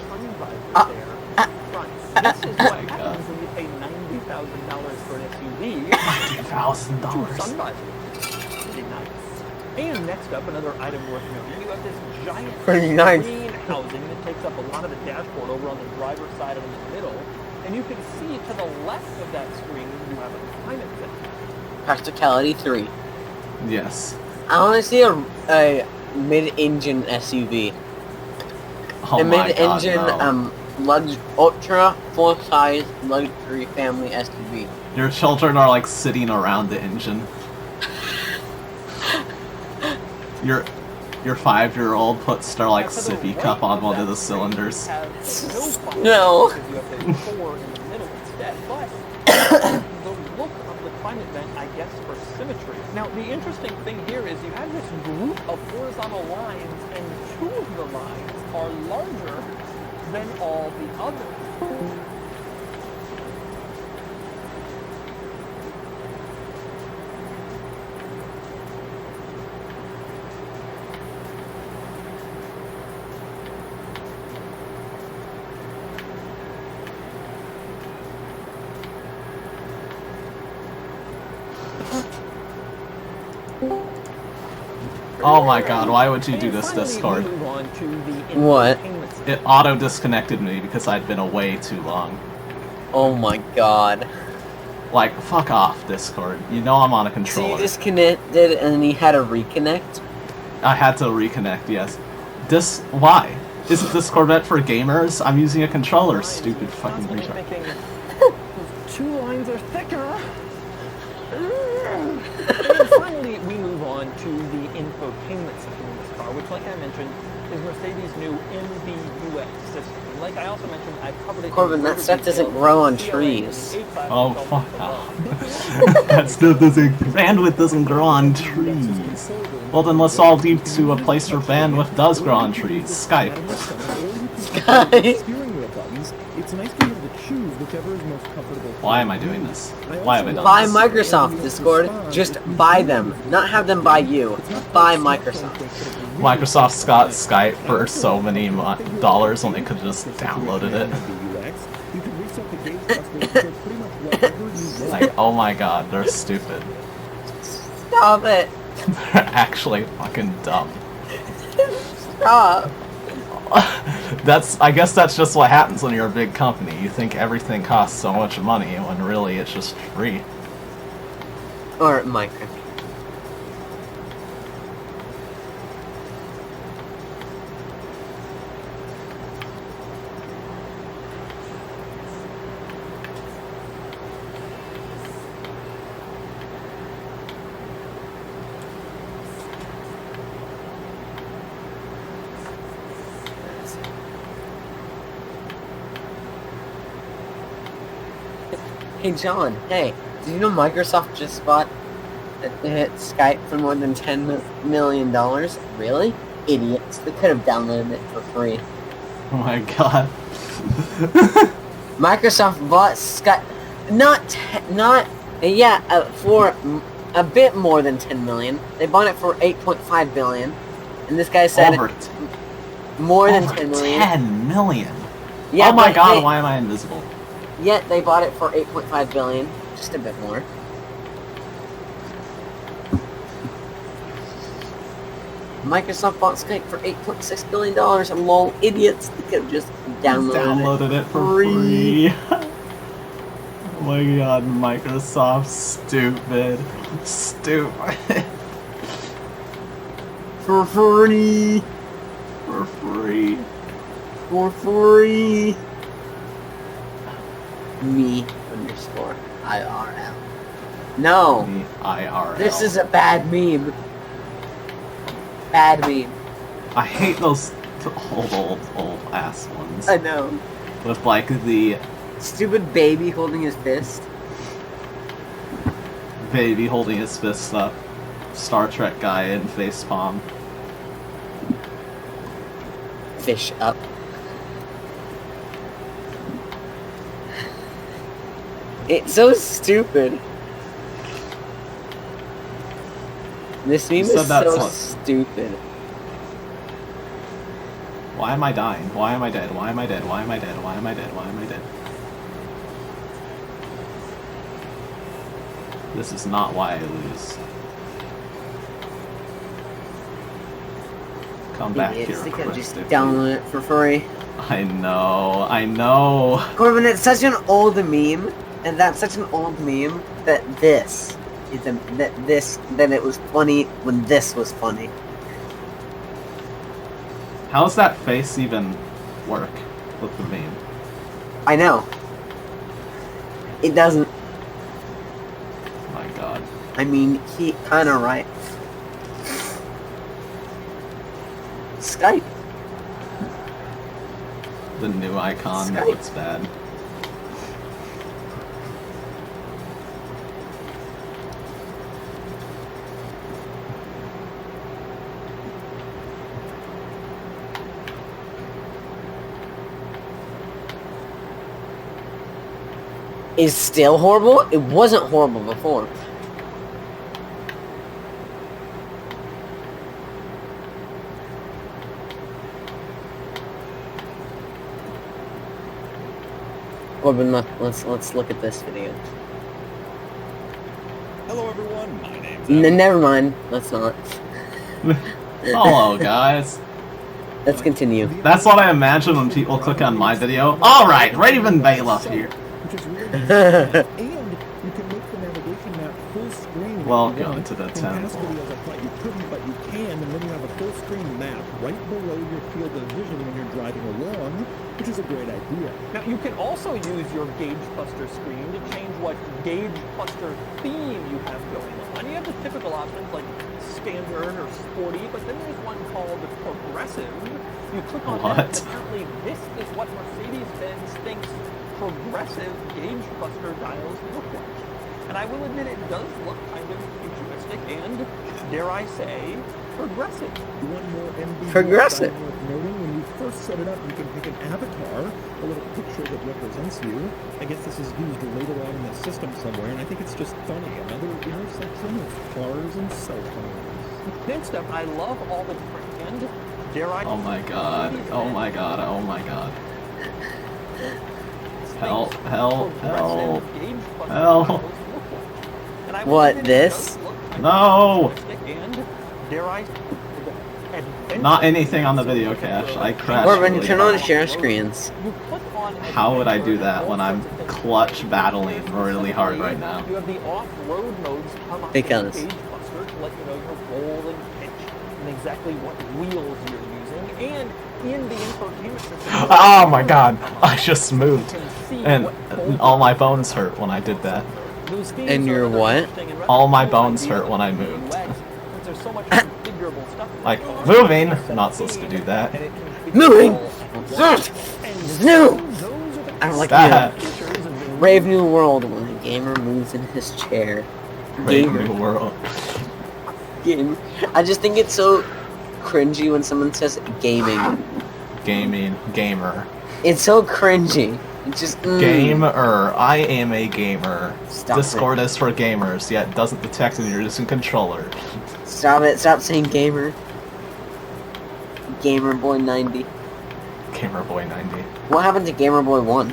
sun visor there up front. This is what happens when you pay $90,000 for an SUV. Two sun visors. Pretty nice. And next up, another item worth noting, you have this giant Pretty nice. screen housing that takes up a lot of the dashboard over on the driver's side and in the middle. And you can see to the left of that screen, you have a climate sensor. Practicality 3. Yes. I want to see a mid-engine SUV. Oh a my god, mid-engine, no. ultra full-size luxury family SUV. Your children are like sitting around the engine. Your 5-year-old put Starlight sippy cup on one of the cylinders. No. Because you have the 4 in the middle instead. But the look of the climate vent, I guess, for symmetry. Now, the interesting thing here is you have this group of horizontal lines, and 2 of the lines are larger than all the others. Oh my god, why would you do And this, finally, Discord? we move on to the What? entertainment It auto-disconnected me because I'd been away too long. Oh my god. Like, fuck off, Discord. You know I'm on a So controller. you disconnected and then you had to reconnect? I had to reconnect, yes. Why? Isn't this Corvette for gamers? I'm using a controller, stupid fucking Constantly retard. thinking, those 2 lines are thicker. And then finally, we move on to the infotainment system in this car, which, like I mentioned, is Mercedes' new MBUX system. And like I also mentioned, I've covered it. in Corbin, that greater stuff doesn't detail grow on in the CLA trees. and the A-Class Oh, results fuck below. off. That stuff doesn't... Bandwidth doesn't grow on trees. Well, then let's all leap to a place where bandwidth does grow on trees. Skype. Sky. Steering wheel buttons, it's nice to be able to choose whichever is most comfortable. Why am I doing this? Why have I done Buy this? Microsoft, Discord. Just buy them. Not have them buy you. Buy Microsoft. Microsoft got Skype for so many dollars when they could have just downloaded it. You can reset the gauge cluster to pretty much whatever you want. Like, oh my god, they're stupid. Stop it. They're actually fucking dumb. Stop. I guess that's just what happens when you're a big company. You think everything costs so much money when really it's just free. Or Minecraft. Hey John, hey, did you know Microsoft just bought Skype for more than $10 million? Really? Idiots. They could have downloaded it for free. Oh my god. Microsoft bought Skype, for a bit more than 10 million. They bought it for 8.5 billion. And this guy said more than 10 million. 10 million? Yeah, oh my but god, why am I invisible? Yet they bought it for 8.5 billion, just a bit more. Microsoft bought Skype for $8.6 billion, and lol, idiots, they could have just downloaded it for free. Oh my god, Microsoft, stupid. Stupid. For free. For free. For free. Me _ IRL. No, The IRL. this is a bad meme. Bad meme. I hate those old ass ones. I know. With like the Stupid baby holding his fist. baby holding his fist up. Star Trek guy in facepalm. Fish up. It's so stupid. This meme said is that so so- stupid. Why am I dying? Why am I dead? Why am I dead? Why am I dead? Why am I dead? Why am I dead? This is not why I lose. Come back Idiots, here, they could Chris, just if you- download it for free. I know, I know. Corbin, it's such an old meme, and that's such an old meme that this is that it was funny when this was funny. How does that face even work with the meme? I know. It doesn't. My god. I mean, he kinda right. Skype. The new icon that Skype. looks bad. Is still horrible? It wasn't horrible before. Corbin, let's look at this video. Hello, everyone. My name's Never mind. Let's not. Hello, guys. Let's continue. That's what I imagine when people click on my video. Alright, Raven Bailiff here. Which is really nice. And you can make the navigation map full screen. if you Welcome want. to the In past temple. videos I thought you couldn't, but you can, and then you have a full screen map right below your field of vision when you're driving along, which is a great idea. Now, you can also use your Gauge Cluster screen to change what Gauge Cluster theme you have going on. You have the typical options like standard or sporty, but then there's one called progressive. You click on What? that, and apparently this is what Mercedes-Benz thinks progressive Gauge Cluster dials look like. And I will admit it does look kind of futuristic and, dare I say, progressive. You want more MB Progressive. style worth noting? When you first set it up, you can pick an avatar, a little picture that represents you. I guess this is used later on in the system somewhere, and I think it's just funny. Another intersection of cars and cell phones. Next up, I love all the different and, dare I Oh my god. Oh my god. Oh my god. Help, help, help. Help. What, this? No! Not anything on the video cache. I crashed. Corbin, really turn on hard. share screens. How would I do that when I'm clutch battling really hard right now? You have the off-road modes come up Because. in the Gauge Cluster to let you know your roll and pitch and exactly what wheels you're using, and in the infotainment system. Oh my god, I just you moved. can see And what full all my bones hurt when I did that. Those themes And are your another what? interesting and All my rather cool bones idea hurt when I of moved. UX, since there's so much configurable stuff in Like, it. moving? Not supposed to do that. And it can Moving! control- No! Those are the I don't like Stop. features of the Brave New World when a gamer moves in his chair. Brave Gamer. new world. Gamer. I just think it's so cringy when someone says gaming. Gaming. Gamer. It's so cringy. It's just Gamer. I am a gamer. Stop Discord is for gamers, yet doesn't detect when you're just a controller. Stop it. Stop saying gamer. Gamer Boy 90. Gamer Boy 90. What happened to Gamer Boy 1?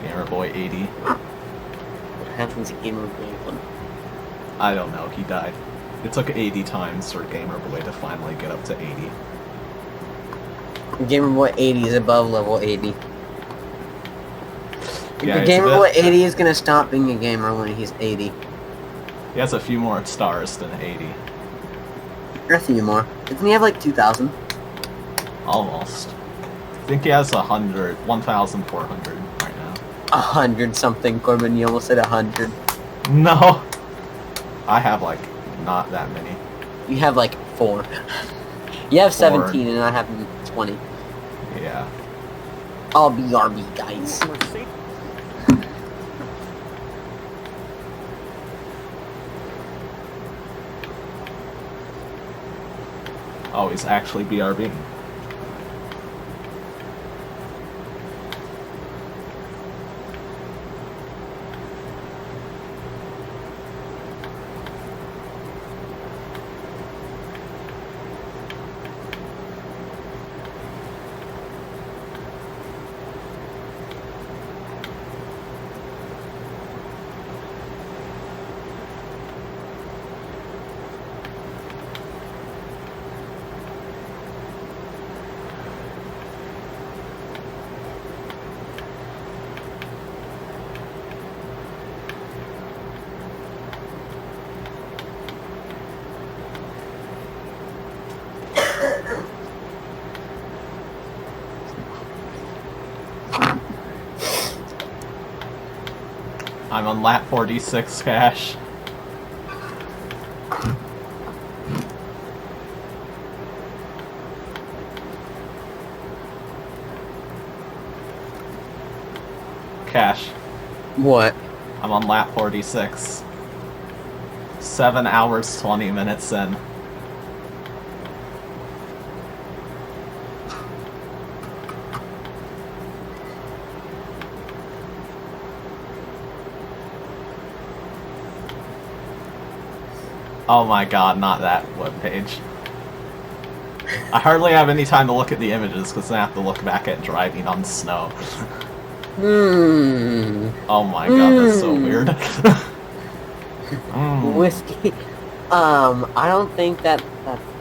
Gamer Boy 80. What happened to Gamer Boy 1? I don't know, he died. It took 80 times for Gamer Boy to finally get up to 80. Gamer Boy 80 is above level 80. Yeah, The it's Gamer a Boy bit- 80 is gonna stop being a gamer when he's 80. He has a few more stars than 80. Or a few more. Doesn't he have like 2,000? Almost. I think he has 100, 1,400 right now. 100 something, Corbin. You almost said 100. No! I have, like, not that many. You have like 4. You have 4. 17 and I have 20. Yeah. I'll be RB, guys. Mercedes- Oh, he's actually BRB. I'm on lap 46, Cash. Cash, What? I'm on lap 46. 7 hours, 20 minutes in. Oh my god, not that webpage. I hardly have any time to look at the images because I have to look back at driving on snow. Oh my god, that's so weird. Whiskey. I don't think that's. I think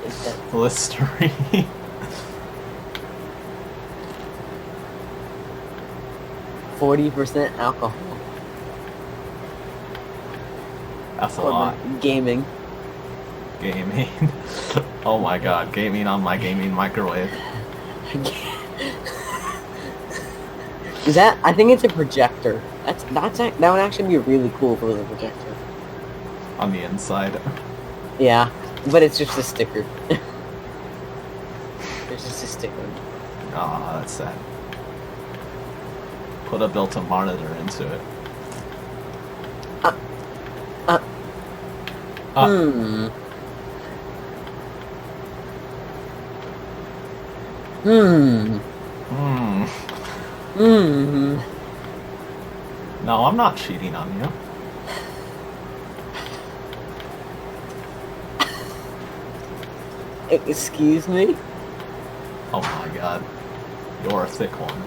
that's. Listerine. 40% alcohol. That's a Or lot. Gaming. Gaming. Oh my god, gaming on my gaming microwave. Is that? I think it's a projector. That would actually be really cool if it was a projector. On the inside. Yeah, but it's just a sticker. It's just a sticker. Aw, that's sad. Put a built-in monitor into it. Hmm. No, I'm not cheating on you. Excuse me? Oh my god. You're a thick one.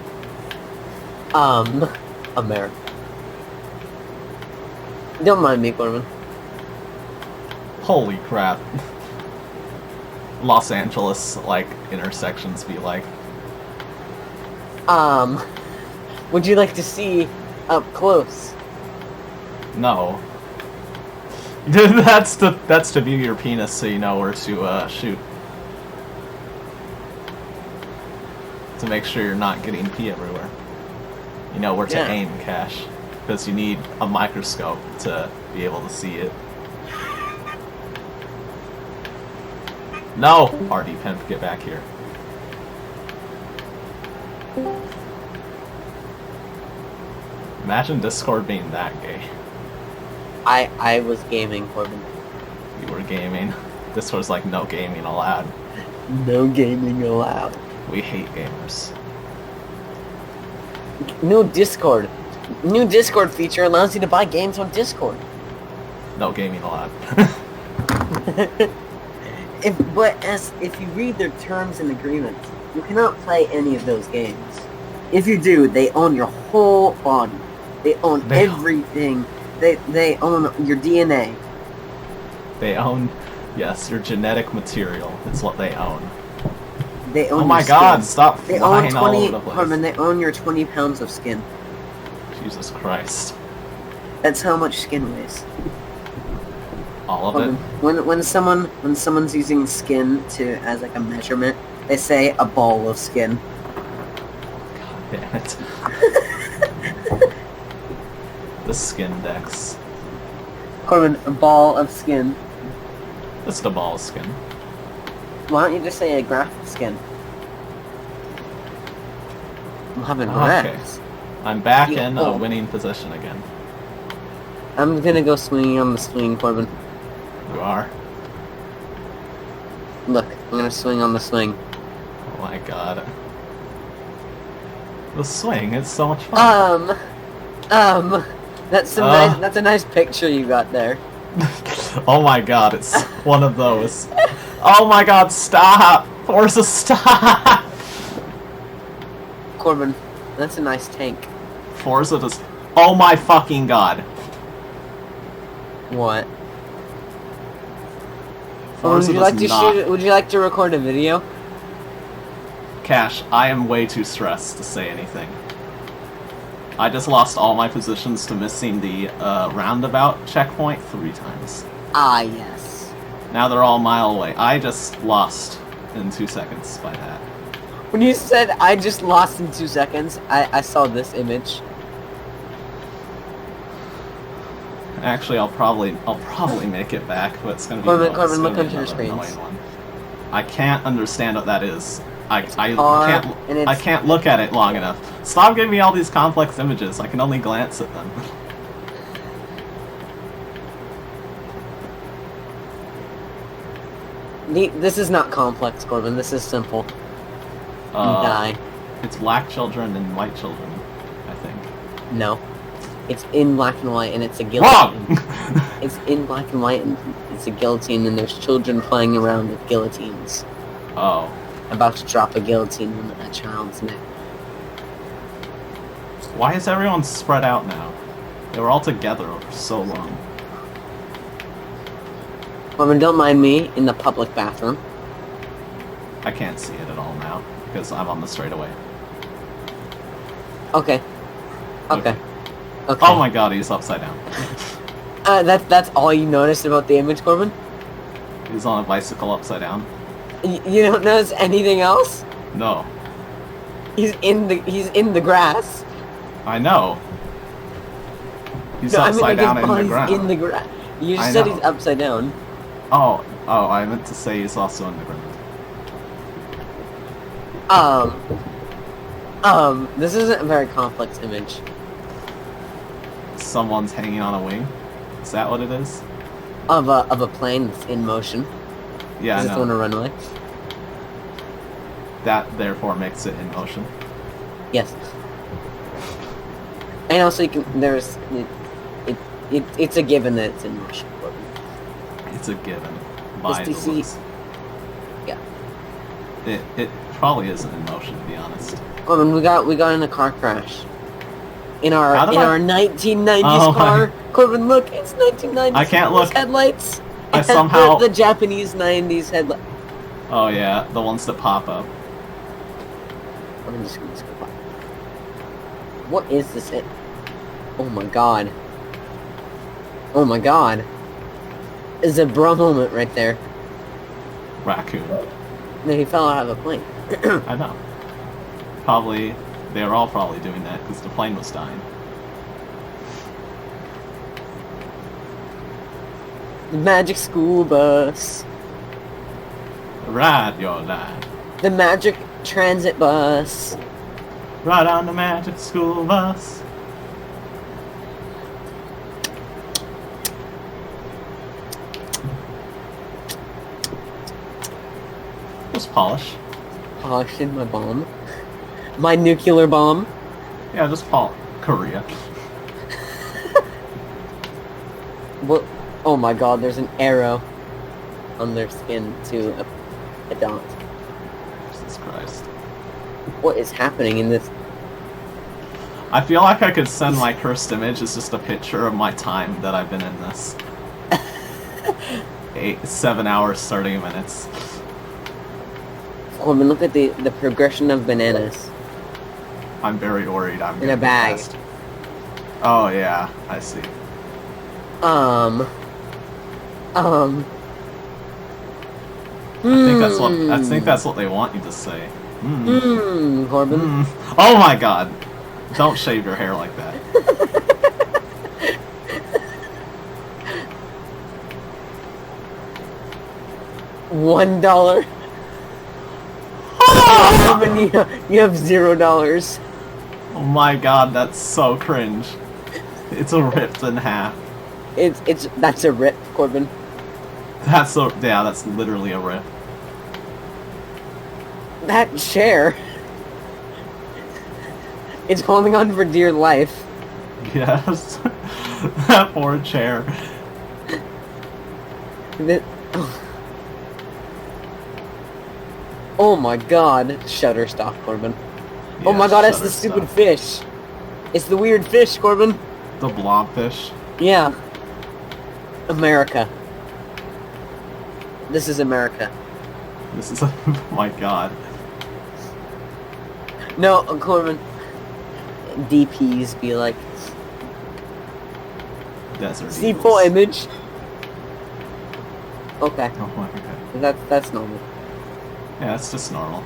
America. Don't mind me, Corbin. Holy crap. Los Angeles, like, intersections be like. Would you like to see up close? No. that's to view your penis so you know where to shoot. To make sure you're not getting pee everywhere. You know where to Yeah. aim, Cash. Because you need a microscope to be able to see it. No! RD Pimp, get back here. Imagine Discord being that gay. I was gaming, Corbin. You were gaming. Discord's like, no gaming allowed. No gaming allowed. We hate gamers. New Discord. New Discord feature allows you to buy games on Discord. No gaming allowed. If you read their terms and agreements, you cannot play any of those games. If you do, they own your whole body. They own everything. They own your DNA. They own, yes, your genetic material. It's what they own. They own Oh my your god, skin. stop They flying own all 20. over the place. Harmon, they own your 20 pounds of skin. Jesus Christ. That's how much skin weighs. All of it? When someone's using skin as like a measurement, they say a ball of skin. God damn it. The skin dex. Corbin, a ball of skin. Just a ball of skin. Why don't you just say a graph of skin? I'm having Okay. graphs. I'm back Yeah, in oh. a winning position again. I'm gonna go swinging on the swing, Corbin. You are? Look, I'm gonna swing on the swing. Oh my god. The swing, it's so much fun. That's a nice picture you got there. Oh my god, it's one of those. Oh my god, stop! Forza, stop! Corbin, that's a nice tank. Forza just... Oh my fucking god. What? Forza Would you like does to not... shoot? Would you like to record a video? Cash, I am way too stressed to say anything. I just lost all my positions to missing the roundabout checkpoint 3 times. Ah, yes. Now they're all a mile away. I just lost in 2 seconds by that. When you said I just lost in 2 seconds, I saw this image. Actually, I'll probably make it back, but it's gonna be Corbin, it's Corbin, gonna look be onto your another screens. annoying one. I can't understand what that is. I R, can't and it's- I can't look at it long enough. Stop giving me all these complex images. I can only glance at them. This is not complex, Corbin. This is simple. Die. It's black children and white children, I think. No. It's in black and white, and it's a guillotine. Wrong! It's in black and white, and it's a guillotine, and there's children playing around with guillotines. Oh. About to drop a guillotine on a child's neck. Why is everyone spread out now? They were all together for so long. Corbin, don't mind me in the public bathroom. I can't see it at all now, because I'm on the straightaway. Okay. Okay. Okay. Oh my god, he's upside down. That's all you noticed about the image, Corbin? He's on a bicycle upside down. You don't notice anything else? No. He's in the grass. I know. He's No, I mean, upside like, down his in the body's ground. in the grass. You just I said know. he's upside down. Oh, I meant to say he's also in the ground. This isn't a very complex image. Someone's hanging on a wing? Is that what it is? Of a plane that's in motion. Yeah, I Is it on a know. runway? That therefore makes it in motion. Yes. And also you can it's a given that it's in motion. Corbin. It's a given. By Just to the see- looks. Yeah. It probably isn't in motion, to be honest. Corbin, we got in a car crash. In our How did I- 1990s Oh, car. Corbin, look, it's 1990s. I can't Those look. Headlights. I It has somehow- the Japanese 90s headlight. Oh yeah, the ones that pop up. I'm just gonna go by. What is this? Oh my god. Oh my god. It's a bra moment right there. Raccoon. No, he fell out of a plane. I know. Probably, they were all probably doing that because the plane was dying. The magic school bus. Ride your line. The magic transit bus. Ride on the magic school bus. Just polish. Polished my bomb. My nuclear bomb. Yeah, just polish. Korea. What? Oh my god, there's an arrow on their skin to a dot. Jesus Christ. What is happening in this? I feel like I could send my cursed image as just a picture of my time that I've been in this. 7 hours, 30 minutes. Corbin, look at the progression of bananas. I'm very worried. I'm In a gonna be bag. fast. Oh yeah, I see. I think that's what they want you to say. Corbin. Oh my god! Don't shave your hair like that. $1. Corbin, you have $0. Oh my god, that's so cringe. It's a ripped in half. That's a rip, Corbin. That's literally a rip. That chair. It's holding on for dear life. Yes. That poor chair. Oh my god. Shutterstock, Corbin. Oh Yeah, my god, it's the Shutterstock. stupid fish. It's the weird fish, Corbin. The blobfish. Yeah. America. This is America. This is oh my god. No, Corbin. DPs be like, Desert see Eagles. full image. Okay, Oh my god. that's normal. Yeah, it's just normal.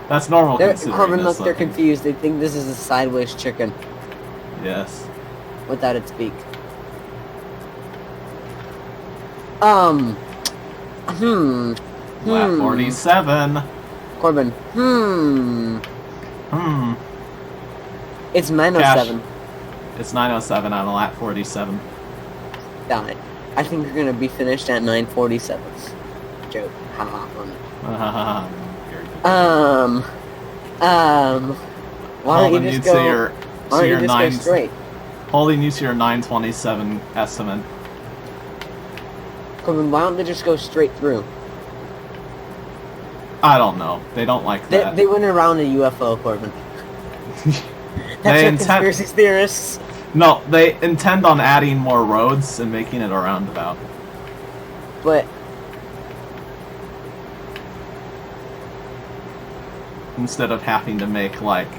That's normal considering Corbin, this look, they're looking. confused. They think this is a sideways chicken. Yes. without its beak. Lap 47. Corbin. It's 9:07. It's 9:07 on lap 47. Got it. I think you're gonna be finished at 9:47. Joke. Haha. Very good. Why don't you just go? Why don't you just go straight? Holding you to your 9:27 estimate. Corbin, why don't they just go straight through? I don't know. They don't like that. They went around a UFO, Corbin. That's what conspiracy theorists. No, they intend on adding more roads and making it a roundabout. But instead of having to make like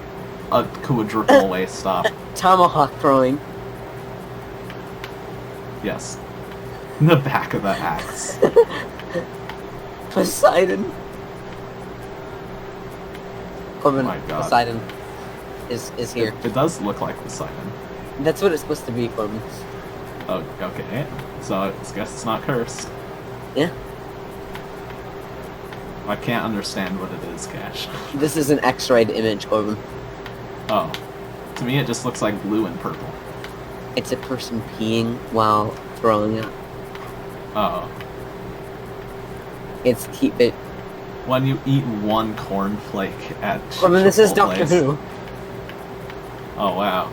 a quadruple way stop. tomahawk throwing. Yes. In the back of the axe. Poseidon. Corbin, Oh my God. Poseidon is here. It does look like Poseidon. That's what it's supposed to be, Corbin. Oh, okay. So I guess it's not cursed. Yeah. I can't understand what it is, Cash. This is an X-rayed image, Corbin. Oh. To me, it just looks like blue and purple. It's a person peeing while throwing it. Oh. It's it. When you eat one cornflake at Corbin, this is Chipotle's. Doctor Who. Oh, wow.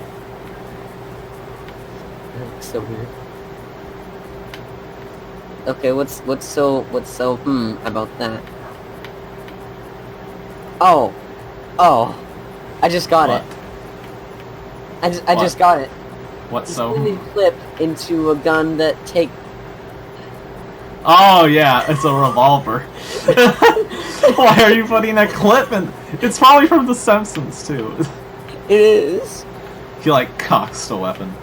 So weird. Okay, what's so about that? Oh, I just got What? it. I just got it. What's You so? spin a clip into a gun that take. Oh, yeah, it's a revolver. Why are you putting a clip in? It's probably from The Simpsons, too. It is. He, like, cocks the weapon.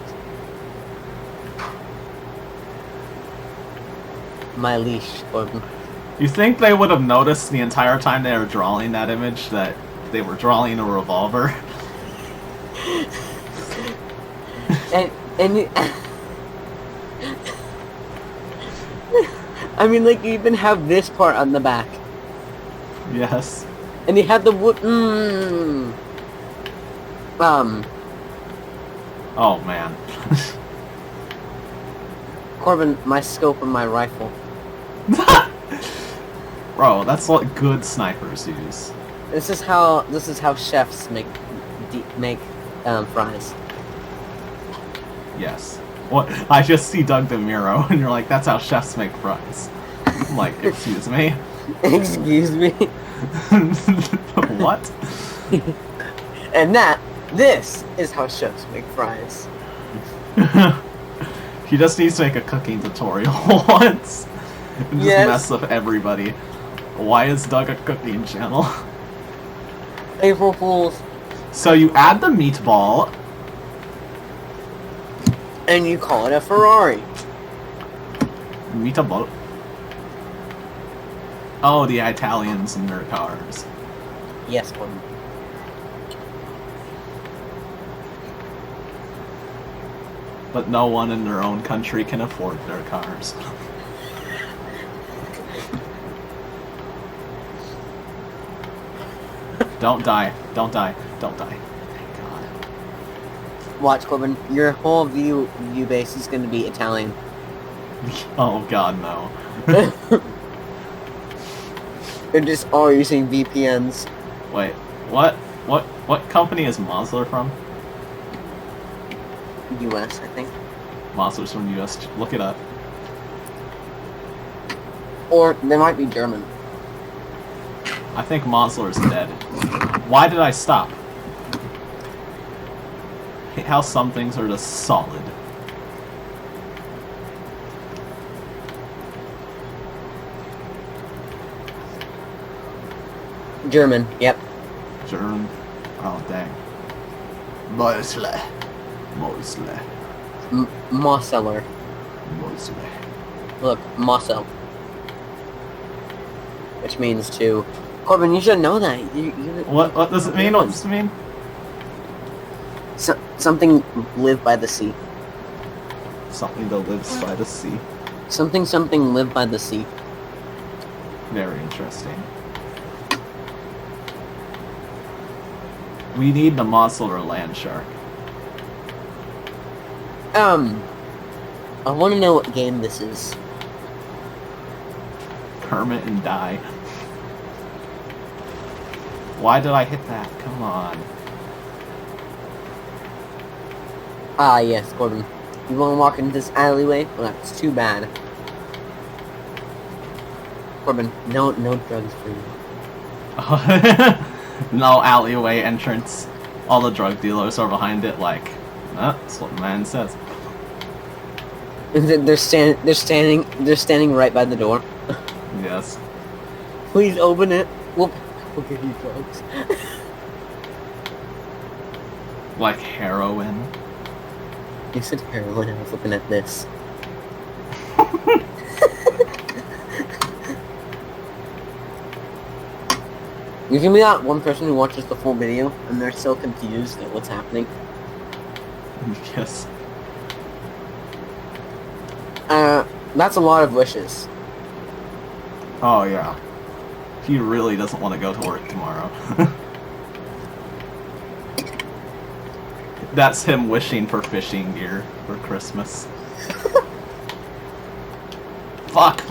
My leash, Corbin. You think they would have noticed the entire time they were drawing that image that they were drawing a revolver? And I mean, like, you even have this part on the back, Yes. and you have the wood. Oh, man. Corbin, my scope of my rifle. Bro, that's what good snipers use. This is how chefs make fries. Yes. What? I just see Doug DeMuro, and you're like, that's how chefs make fries. I'm like, excuse me? Excuse me. What? And this is how chefs make fries. He just needs to make a cooking tutorial once. And just Yes. mess up everybody. Why is Doug a cooking channel? April Fools. So you add the meatball. And you call it a Ferrari. Meatball. Oh, the Italians and their cars. Yes, Corbin. But no one in their own country can afford their cars. Don't die. Don't die. Don't die. Thank God. Watch, Corbin. Your whole view base is going to be Italian. Oh God, no. They're just all using VPNs. Wait, what company is Mosler from? US, I think. Mosler's from US. Look it up. Or they might be German. I think Mosler's dead. Why did I stop? Hate how some things are just solid. German, yep. German. Oh dang. Mosler. Mosseller. Look, Mossel. Which means to... Corbin, you should know that. What does it mean? What does it mean? Something live by the sea. Something that lives by the sea. Something something live by the sea. Very interesting. We need the mussel or land shark. I want to know what game this is. Hermit and die. Why did I hit that? Come on. Ah, yes, Corbin. You want to walk into this alleyway? Well, that's too bad. Corbin, no drugs for you. No alleyway entrance. All the drug dealers are behind it like, that's what the man says. They're standing right by the door. Yes. Please open it. We'll give you drugs. Like heroin. You said heroin, I was looking at this. You can be that one person who watches the full video and they're so confused at what's happening. Yes. That's a lot of wishes. Oh yeah. He really doesn't want to go to work tomorrow. That's him wishing for fishing gear for Christmas. Fuck.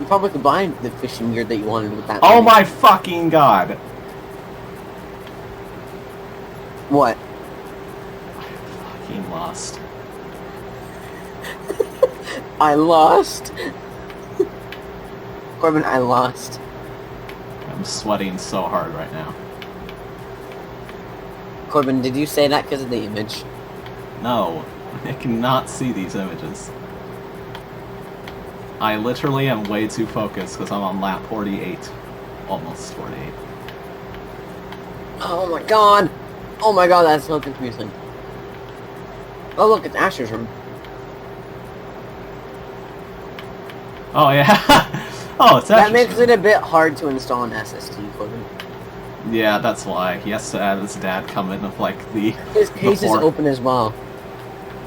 You probably could buy the fishing gear that you wanted with that. Oh money. my fucking god! What? I fucking lost. I lost. Corbin, I lost. I'm sweating so hard right now. Corbin, did you say that because of the image? No, I cannot see these images. I literally am way too focused because I'm on lap 48. Almost 48. Oh my god! Oh my god, that's so confusing. Oh look, it's Asher's room. Oh yeah. Oh, it's That actually... makes it a bit hard to install an SSD, Corbin. Yeah, that's why. He has to have his dad come in with like the... His case is open as well.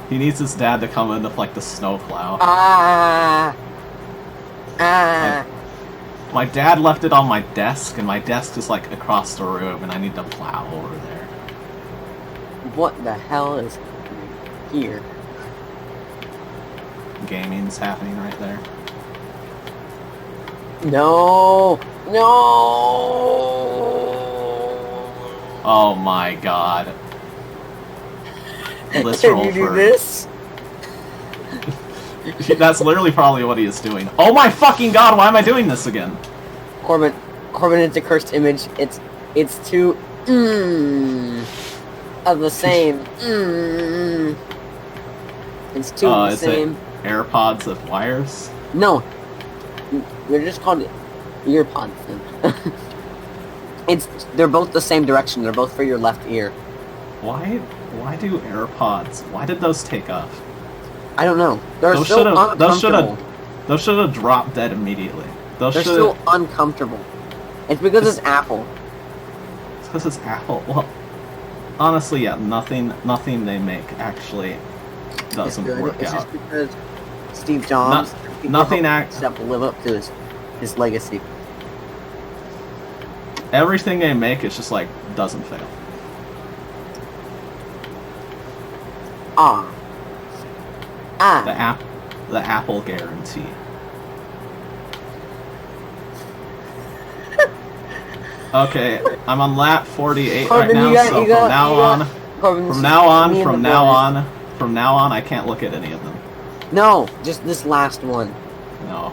He needs his dad to come in with like the snowplow. Ah! My dad left it on my desk, and my desk is like across the room, and I need to plow over there. What the hell is here? Gaming's happening right there. No! No! Oh my god. Can Literal you do for- this? That's literally probably what he is doing. Oh my fucking god, why am I doing this again? Corbin, it's a cursed image. It's two of the same. It's two of the Is same. it AirPods with wires? No, they're just called earpods. They're both the same direction. They're both for your left ear. Why do AirPods? Why did those take off? I don't know. They're Those so should've- uncomfortable. Those should have dropped dead immediately. Those They're should so uncomfortable. It's because it's Apple. It's because it's Apple. Well, honestly, yeah, nothing they make actually doesn't It's good. work It's out. just because Steve Jobs. nothing have to live up to his legacy. Everything they make is just like doesn't fail. The Apple guarantee. Okay, I'm on lap 48 Corbin, right now, so Corbin, from now on, I can't look at any of them. No, just this last one. No.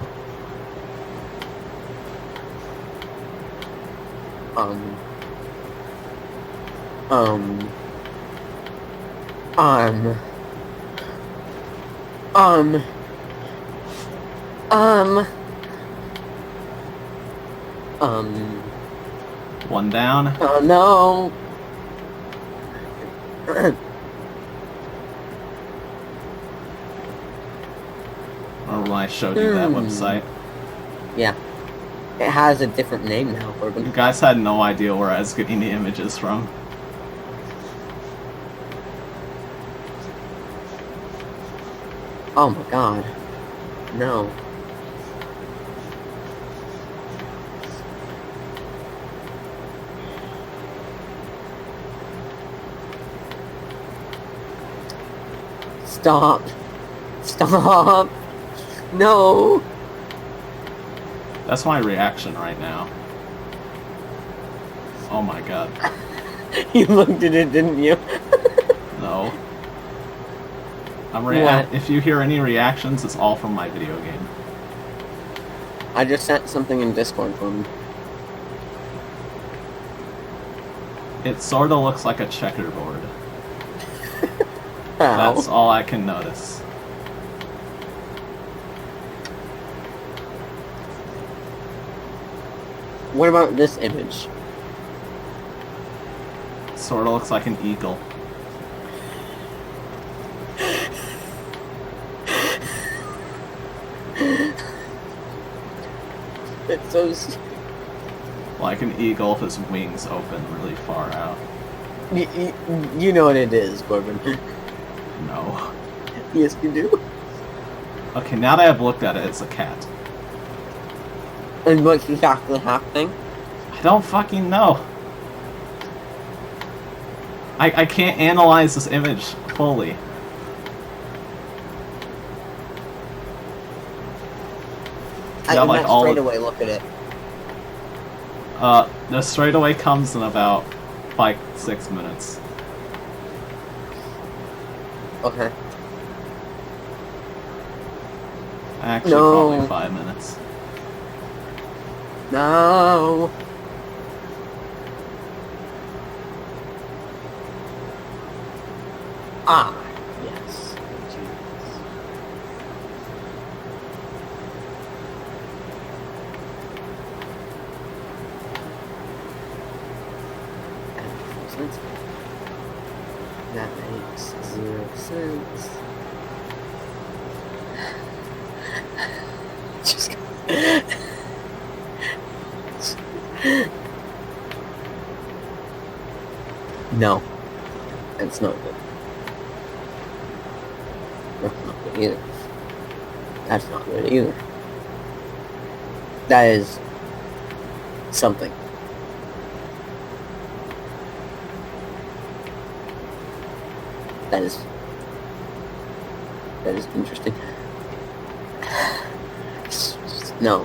One down. Oh no. Or when I showed you that website. Yeah. It has a different name now, Corbin. You guys had no idea where I was getting the images from. Oh my god. No. Stop. Stop. No. That's my reaction right now. Oh my god. You looked at it, didn't you? No. What? If you hear any reactions, it's all from my video game. I just sent something in Discord for me. It sort of looks like a checkerboard. How? That's all I can notice. What about this image? Sort of looks like an eagle. It's so... Like an eagle with his wings open really far out. You know what it is, Corbin. No. Yes, you do. Okay, now that I've looked at it, it's a cat. And what's exactly happening? I don't fucking know. I can't analyze this image fully. I Yeah, can like all straight of- away look at it. The straightaway comes in about 6 minutes. Okay. Actually, No. probably 5 minutes. No. Ah, yes. Jesus. That makes 0 sense. Just no, that's not good. That's not good either. That's not good either. That is something. That is interesting. No.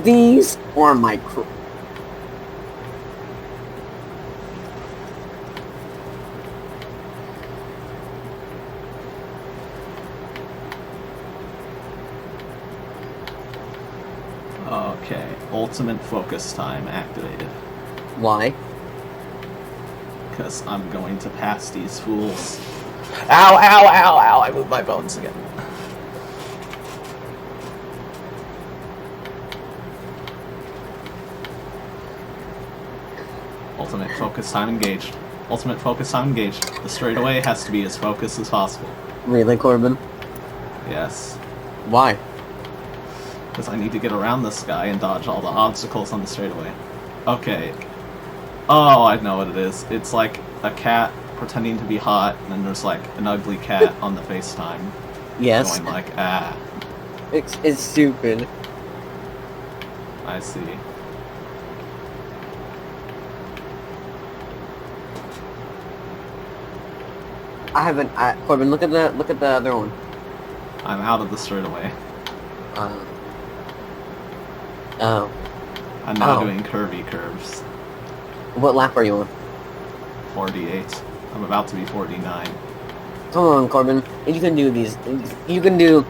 These are my crew. Okay, ultimate focus time activated. Why? Because I'm going to pass these fools. Ow, ow, ow, ow, I moved my bones again. Ultimate focus time engaged. Ultimate focus time engaged. The straightaway has to be as focused as possible. Really, Corbin? Yes. Why? Because I need to get around this guy and dodge all the obstacles on the straightaway. Okay. Oh, I know what it is. It's like a cat pretending to be hot, and then there's like an ugly cat on the FaceTime. Yes. Going like, ah. It's stupid. I see. I haven't. Corbin, look at the other one. I'm out of the straightaway. Oh. I'm now Oh. doing curvy curves. What lap are you on? 48. I'm about to be 49. Come on, Corbin. You can do these. You can do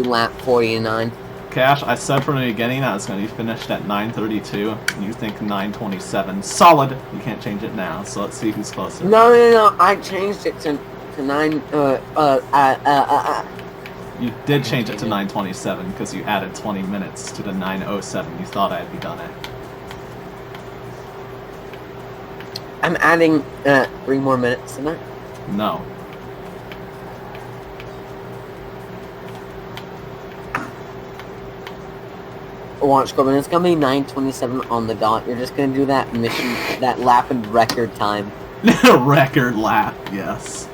lap 49. Cash, I said from the beginning that it's going to be finished at 9:32, and you think 9:27. Solid! You can't change it now, so let's see who's closer. No. I changed it to 9. You did change it to 9:27 because you added 20 minutes to the 9:07 you thought I had begun it. I'm adding 3 more minutes tonight. No. Watch, Corbin. It's gonna be 9:27 on the dot. You're just gonna do that mission, that lap in record time. Record lap, yes.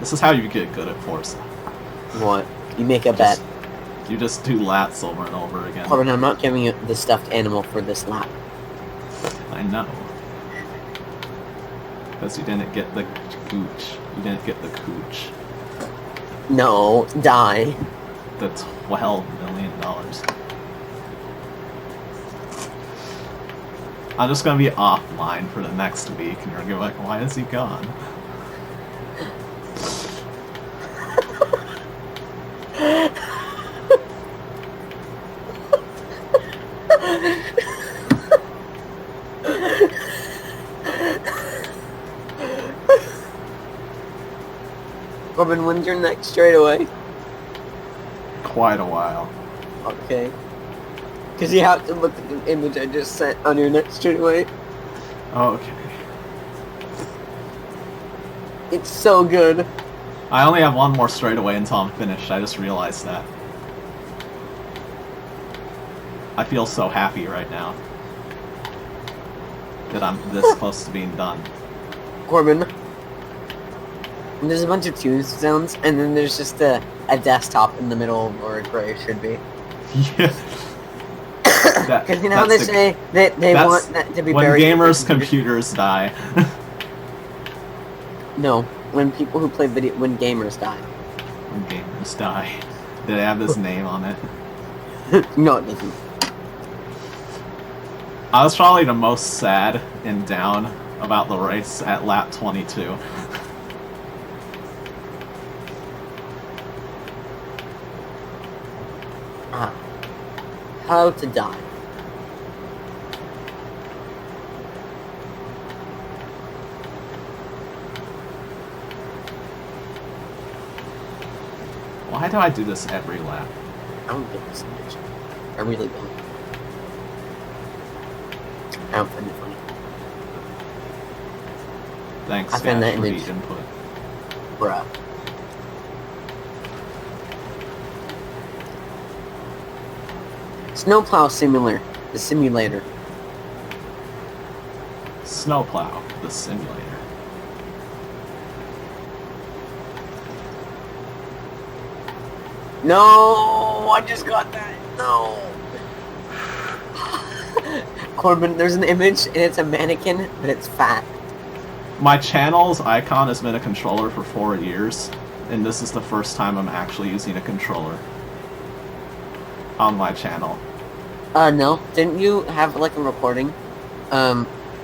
This is how you get good at Forza. What? You make a bet. You just do laps over and over again. Corbin, I'm not giving you the stuffed animal for this lap. I know. Because you didn't get the cooch. You didn't get the cooch. No, die. The $12 million. I'm just gonna be offline for the next week, and you're gonna be like, why is he gone? Corbin, when's your next straightaway? Quite a while. Okay. Because you have to look at the image I just sent on your next straightaway. Okay. It's so good. I only have one more straightaway until I'm finished. I just realized that. I feel so happy right now that I'm this close to being done. Corbin, there's a bunch of tune zones, and then there's just a desktop in the middle of where it should be. Yeah. Because you know how they say that they want that to be when buried. When gamers' computers die. No, when people who play video, when gamers die. When gamers die. Did it have his name on it? No, it doesn't. I was probably the most sad and down about the race at lap 22. How to die. Why do I do this every lap? I don't get this image. I really don't. I don't find it funny. Thanks, I find Dash, that for the image- input. Bruh. Snowplow Simulator. The simulator. Snowplow, the simulator. No! I just got that. No! Corbin, there's an image and it's a mannequin, but it's fat. My channel's icon has been a controller for 4 years, and this is the first time I'm actually using a controller on my channel. No. Didn't you have, like, a recording,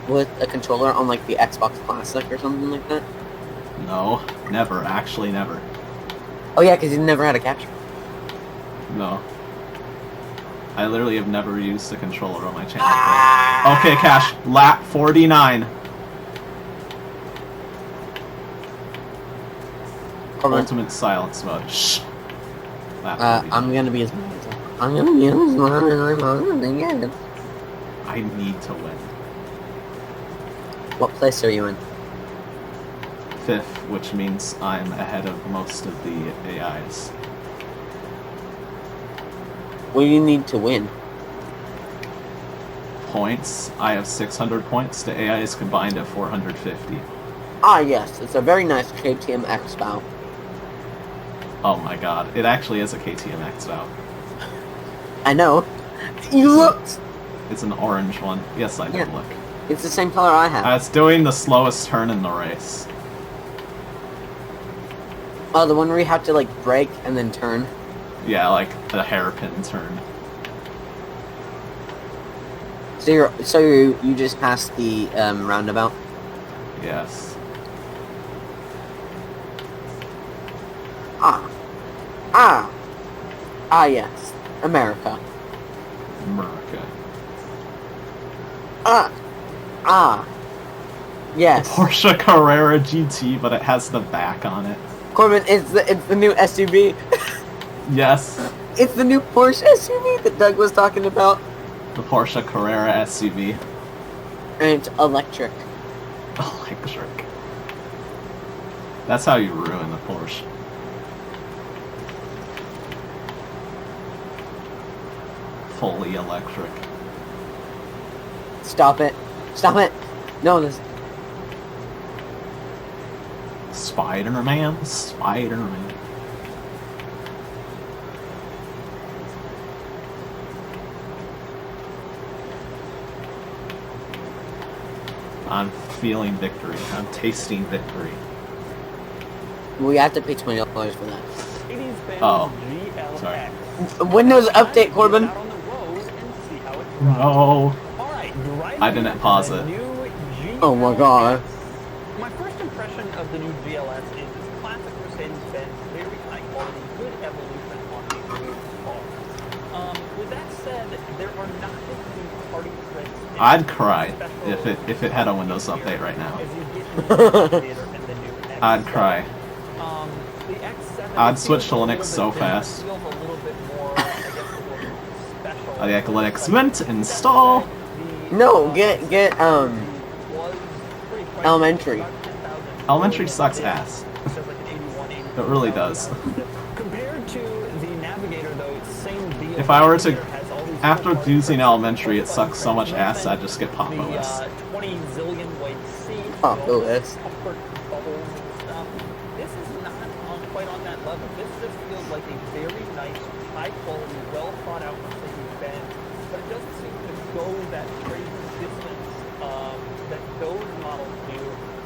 with a controller on, like, the Xbox Classic or something like that? No, never. Actually, never. Oh, yeah, because you never had a capture. No. I literally have never used a controller on my channel. Okay, Cash. Lap 49. Corbin, Ultimate silence mode. Shh. Lap 49. I'm gonna be as I'm gonna be as again. I need to win. What place are you in? 5th, which means I'm ahead of most of the AIs. What do you need to win? Points. I have 600 points. The AIs combined at 450. Ah, yes, it's a very nice KTM X bow. Oh my god. It actually is a KTM X Vow. I know. You looked! It's an orange one. Yes, I did Yeah. look. It's the same color I have. It's doing the slowest turn in the race. Oh, the one where you have to, like, brake and then turn. Yeah, like a hairpin turn. So you just passed the roundabout. Yes. Ah, yes, America. America. Yes. Porsche Carrera GT, but it has the back on it. Corbin, it's the new SUV. Yes. It's the new Porsche SUV that Doug was talking about. The Porsche Carrera SUV. And it's electric. Electric. That's how you ruin the Porsche. fully electric. Stop it. Stop it. No, this... Spider-Man, Spider-Man. I'm feeling victory. I'm tasting victory. We have to pay $20 for that. Oh, sorry. Windows update, Corbin. No. I didn't pause it. Oh my god. My first impression of the new GLS is this classic Mercedes-Benz, very high quality, good evolution on a new car. With that said, there are not as many party tricks. I'd cry if it had a Windows update right now. I'd cry. The X7 I'd switch to Linux so fast. feels a little bit more, I guess, a little special. I'd like Linux Mint install. No, get elementary. Elementary sucks ass. It really does. Compared to the Navigator, though, same deal. If I were to, after using elementary, it sucks so much ass I'd just get Pop the OS. 20 zillion weight seats, Pop all OS. the comfort bubbles and stuff. This is not quite on that level. This just feels like a very nice, high quality, well thought out Mercedes-Benz, but it doesn't seem to go that crazy distance that those models do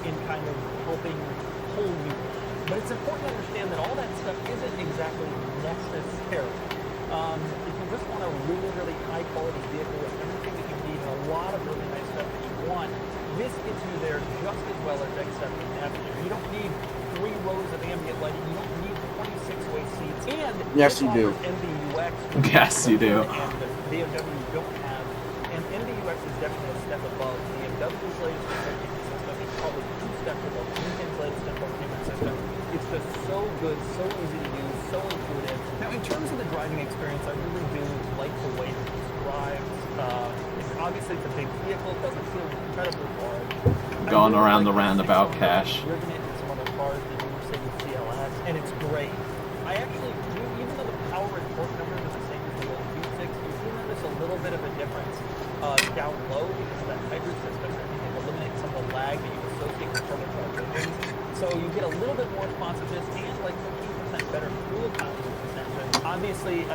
in kind of helping pull you. But it's important to understand that all that stuff isn't exactly necessary. If you just want a really, really high quality vehicle with everything that you need and a lot of really nice stuff that you want, this gets you there just as well as X7 Navigator. You don't need 3 rows of ambient lighting. You don't need 26-way seats. And yes, you do. MBUX. Yes, you do. And the BMW don't have. And MBUX is definitely a step above BMW's latest infotainment system. It's probably 2 steps above Lincoln's latest infotainment system. It's just so good, so easy to use, so intuitive. Now, in terms of the driving experience, I really do like the way that this drives. Obviously, it's a big vehicle. It doesn't feel incredibly large. Going around the roundabout, Cash. Driven it in some other cars, the new Mercedes CLS, and it's great. I actually do, even though the power and torque numbers are the same as the old V6, you do notice a little bit of a difference down low because of that hybrid system. I think it eliminates some of the lag that you associate with turbocharged engines. So you get a little bit more responsiveness and like 15% better fuel economy with this engine. Obviously,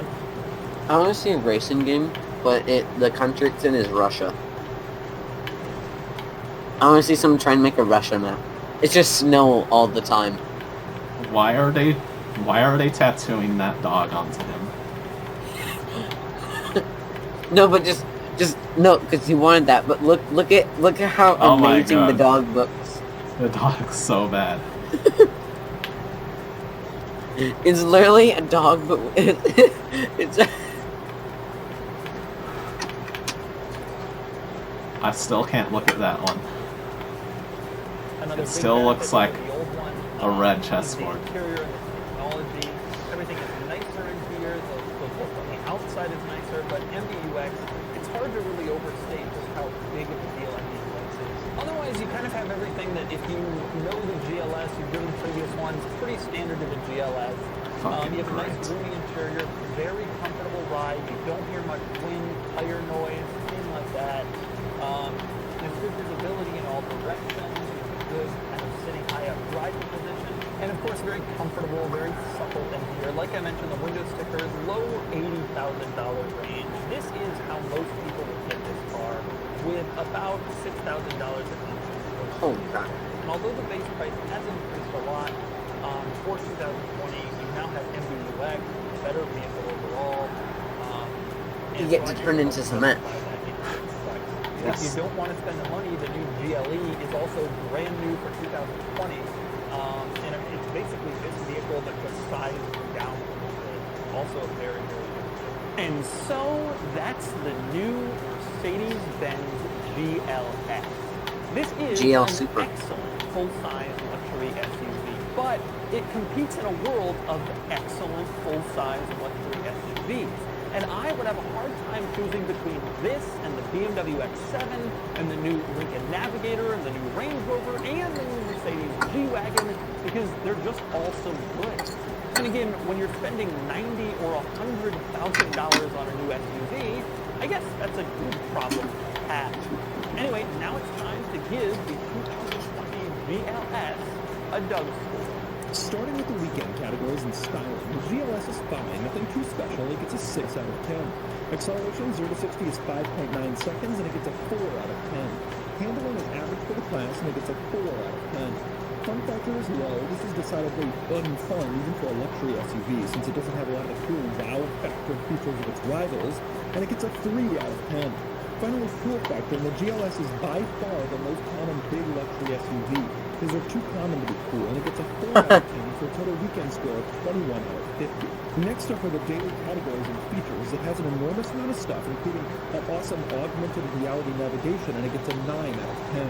I want to see a racing game, but the country it's in is Russia. I want to see someone try and make a Russia map. It's just snow all the time. Why are they tattooing that dog onto him? No, but just no, because he wanted that. But look at how Oh my amazing the God. dog looks. The dog's so bad. It's literally a dog, but it's. I still can't look at that one. another It big still looks benefit like of the old one, a red is chessboard. The interior and the technology, everything is nicer in here. The look on the outside is nicer, but MBUX, it's hard to really overstate just how big of a deal MBUX is. Otherwise, you kind of have everything that if you know the GLS, you've driven previous ones, pretty standard to the GLS. Fucking You have a nice great. roomy interior, very comfortable ride. You don't hear much wind, tire noise, anything like that. There's good visibility in all directions. Good kind of sitting high up driving position, and of course very comfortable, very supple in here. Like I mentioned, the window stickers, low $80,000 range. This is how most people would get this car, with about $6,000 of interest. Oh god. And although the base price has increased a lot, for 2020, you now have MBUX, better vehicle overall. You get to turn into cement. If Yes. you don't want to spend the money, the new GLE is also brand new for 2020. And it's basically this vehicle that just sized down a little bit. Also very, very good. And so that's the new Mercedes-Benz GLS. This is GL an Super. excellent full-size luxury SUV, but it competes in a world of excellent full-size luxury SUVs. And I would have a hard time choosing between this and the BMW X7 and the new Lincoln Navigator and the new Range Rover and the new Mercedes G-Wagon because they're just all so good. And again, when you're spending $90,000 or $100,000 on a new SUV, I guess that's a good problem to have. Anyway, now it's time to give the 2020 GLS a Doug score. Starting with the weekend categories and styling, the GLS is fine, nothing too special, it gets a 6 out of 10. Acceleration 0 to 60 is 5.9 seconds, and it gets a 4 out of 10. Handling is average for the class, and it gets a 4 out of 10. Fun factor is low. This is decidedly unfun, even for a luxury SUV, since it doesn't have a lot of the cool wow factor features of its rivals, and it gets a 3 out of 10. Finally, fuel factor, and the GLS is by far the most common big luxury SUV. These are too common to be cool, and it gets a 4 out of 10 for a total weekend score of 21 out of 50. Next up are the daily categories and features. It has an enormous amount of stuff, including an awesome augmented reality navigation, and it gets a 9 out of 10.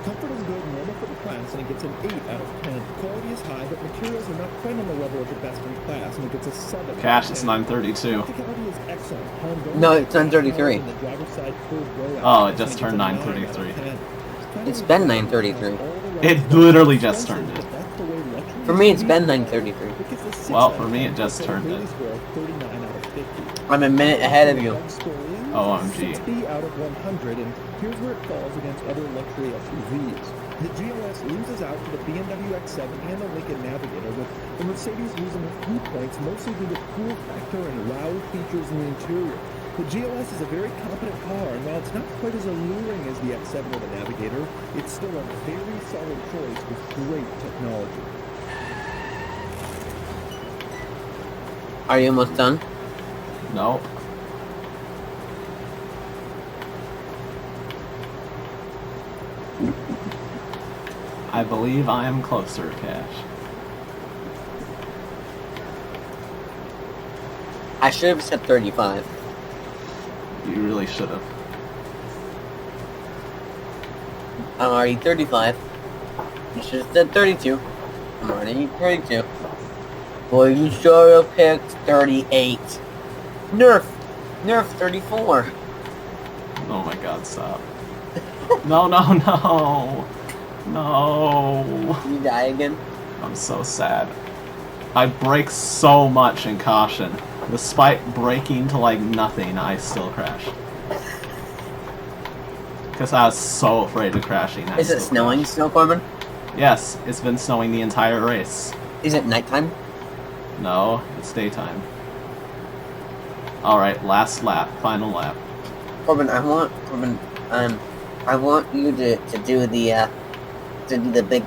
Comfort is good, normal for the class, and it gets an 8 out of 10. Quality is high, but materials are not quite on the level of the best in class, and it gets a 7 Cash, out of it's 10. 932. Practicality is excellent. No, it's 933. And the driver's side curved rollout Oh, it and just gets turned a 9 933. out of 10. It's been 933. It literally just turned it. For me, it's been 933. Well, for me, it just turned it. I'm a minute ahead of you. OMG. 60 out of 100, and here's where it falls against other luxury SUVs. The GLS loses out to the BMW X7 and the Lincoln Navigator, with the Mercedes losing a few points, mostly due to cool factor and wow features in the interior. The GLS is a very competent car, and while it's not quite as alluring as the X7 or the Navigator, it's still a very solid choice with great technology. Are you almost done? Nope. I believe I am closer, Cash. I should have said 35. You really should have. I'm already 35. You should have said 32. I'm already 32. Boy, you should have picked 38. Nerf! Nerf 34. Oh my god, stop. No, no, no! No! You die again? I'm so sad. I brake so much in caution. Despite braking to like nothing, I still crashed. Because I was so afraid of crashing. Is it snowing, Snow Corbin? Yes, it's been snowing the entire race. Is it nighttime? No, it's daytime. Alright, last lap, final lap. Corbin, I want you to do the big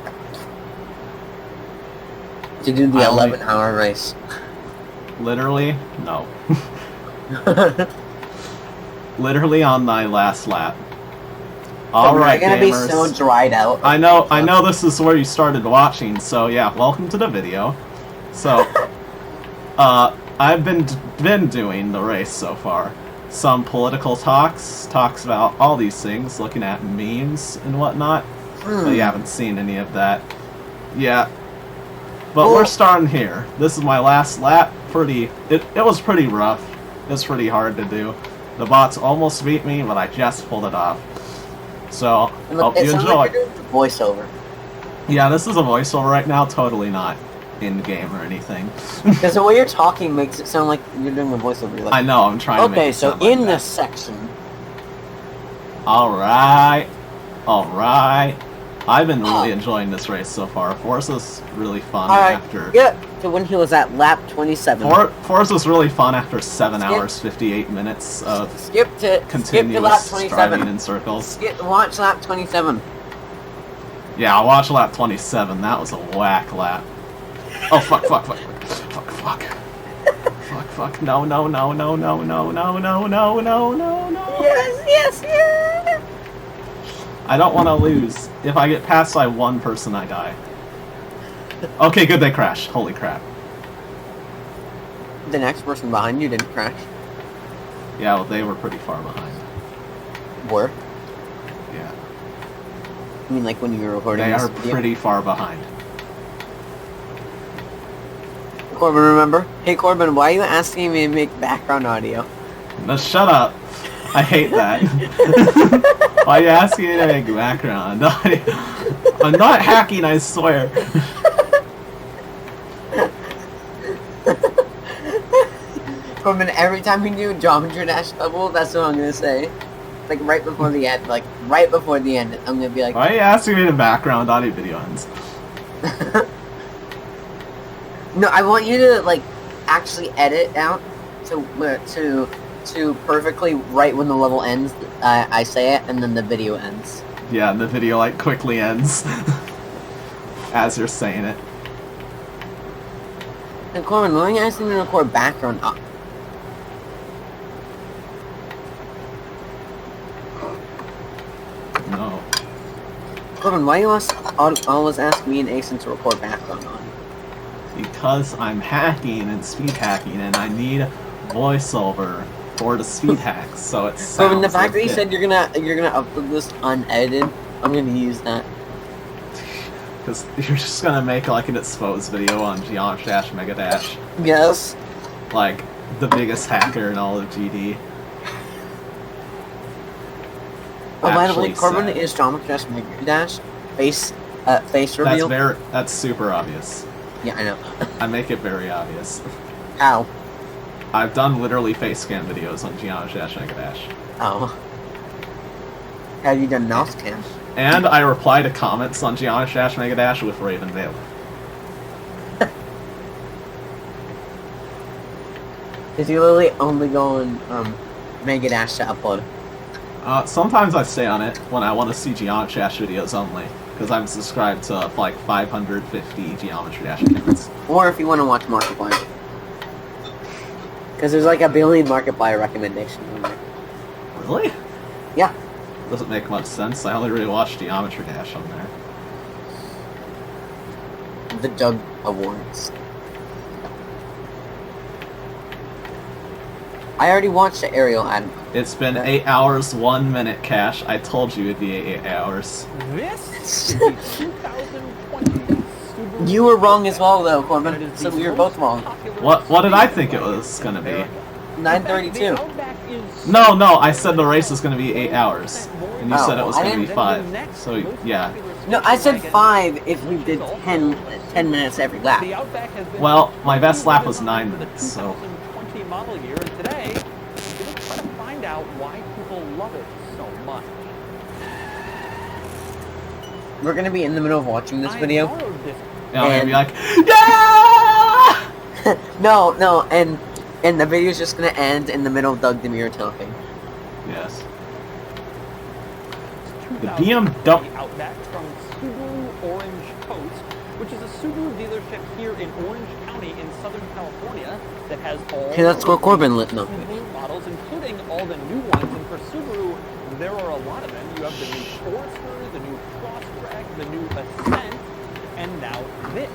11-hour race. Literally? No. Literally on my last lap. Alright, You're gonna gamers. be so dried out. I know this is where you started watching, so yeah, welcome to the video. So, I've been doing the race so far. Some political talks about all these things, looking at memes and whatnot. But you haven't seen any of that. Yeah. But we're starting here. This is my last lap. It was pretty rough. It was pretty hard to do. The bots almost beat me, but I just pulled it off. So, hope you enjoy. Like you're doing the voiceover. Yeah, this is a voiceover right now, totally not in-game or anything. Because the way you're talking makes it sound like you're doing a voiceover. You're like, I know, I'm trying to make it so sound like in that. this section... Alright. I've been really enjoying this race so far. Forza's really fun after... Yeah, so when he was at lap 27. Forza's really fun after 7 hours, 58 minutes of skip to lap continuous 27. driving in circles. Watch lap 27. Yeah, I watched lap 27. That was a whack lap. Oh, fuck. Fuck. No. Yes. I don't want to lose. If I get past by one person, I die. Okay, good, they crashed. Holy crap. The next person behind you didn't crash. Yeah, well, they were pretty far behind. Were? Yeah. I mean, like when you were recording They this are video? pretty far behind. Corbin, remember? Hey, Corbin, why are you asking me to make background audio? No, shut up. I hate that. Why are you asking me to make background? I'm not hacking, I swear. Corbin, every time we do a Geometry Dash level, that's what I'm gonna say. Like right before the end, I'm gonna be like, Why are you asking me the background on your video ends? no, I want you to like actually edit out to perfectly right when the level ends. I say it, and then the video ends. Yeah, and the video like quickly ends as you're saying it. And Corbin, let me ask you to record background. No. Corbin, why you always ask me and Asen to record background on? Because I'm hacking and speed hacking, and I need voiceover for the speed hacks, so it sounds Corbin, the fact that you legit. said you're gonna upload this unedited, I'm gonna use that. Because you're just gonna make like an exposed video on Geometry Dash Mega Dash, Yes. like the biggest hacker in all of GD. Oh, by the way, Actually Corbin said. is Geometry Dash Mega Dash face reveal. That's super obvious. Yeah, I know. I make it very obvious. How? I've done literally face scan videos on Geometry Dash Mega Dash. Oh. Have you done mouse cam? And I reply to comments on Geometry Dash Mega Dash with Raven Veil. Because you literally only go on Mega Dash to upload. Sometimes I stay on it when I want to see Geometry Dash videos only, because I'm subscribed to like 550 Geometry Dash accounts. Or if you want to watch Markiplier. Because there's like a billion Markiplier recommendations on there. Really? Yeah. Doesn't make much sense. I only really watch Geometry Dash on there. The Doug Awards. I already watched the aerial ad. It's been 8 hours, 1 minute, Cash. I told you it'd be 8 hours. This is the 2020 Subaru You were wrong as well, though, and it Corbin. is So the we were most both wrong. popular What did I speed think it car was gonna in be? America. 9:32. The Outback is No, I said the race is gonna be 8 hours. And you Oh, said it was I gonna be didn't- 5. So, yeah. No, I said 5 if we did 10 minutes every lap. The Outback has been Well, my best lap was redesigned 9 for the minutes, so... 2020 model year, and today we're going to try to find out why people love it so much. We're gonna be in the middle of watching this I video. borrowed this Yeah, I'm gonna be And- like, yeah! No, and the video's just gonna end in the middle of Doug Demir talking. Yes. 2020 The BMW Outback from Subaru Orange Coast, which is a Subaru dealership here in Orange County in Southern California that has all Okay, that's where Corbin lit. No. Subaru models, including all the new ones. And for Subaru, there are a lot of them. You have the new Forester, the new Crosstrek, the new Ascent, and now the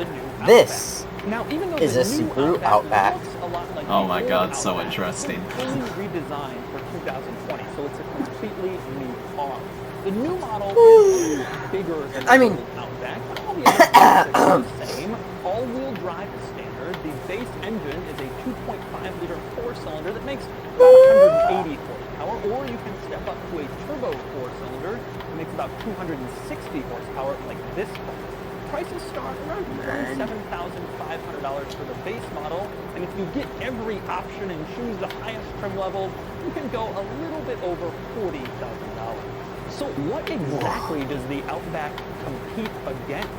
new Outback. This Now, even though is the a new Subaru Outback. looks a lot like Oh the my old God, so Outback, interesting. it's been fully redesigned for 2020, so it's a completely new car. The new model is bigger than I mean- the old Outback, but all the other features are the same. All-wheel drive is standard. The base engine is a 2.5-liter four-cylinder that makes about 180 horsepower, or you can step up to a turbo four-cylinder that makes about 260 horsepower, like this car. Prices start around $37,500 for the base model, and if you get every option and choose the highest trim level, you can go a little bit over $40,000. So what exactly does the Outback compete against?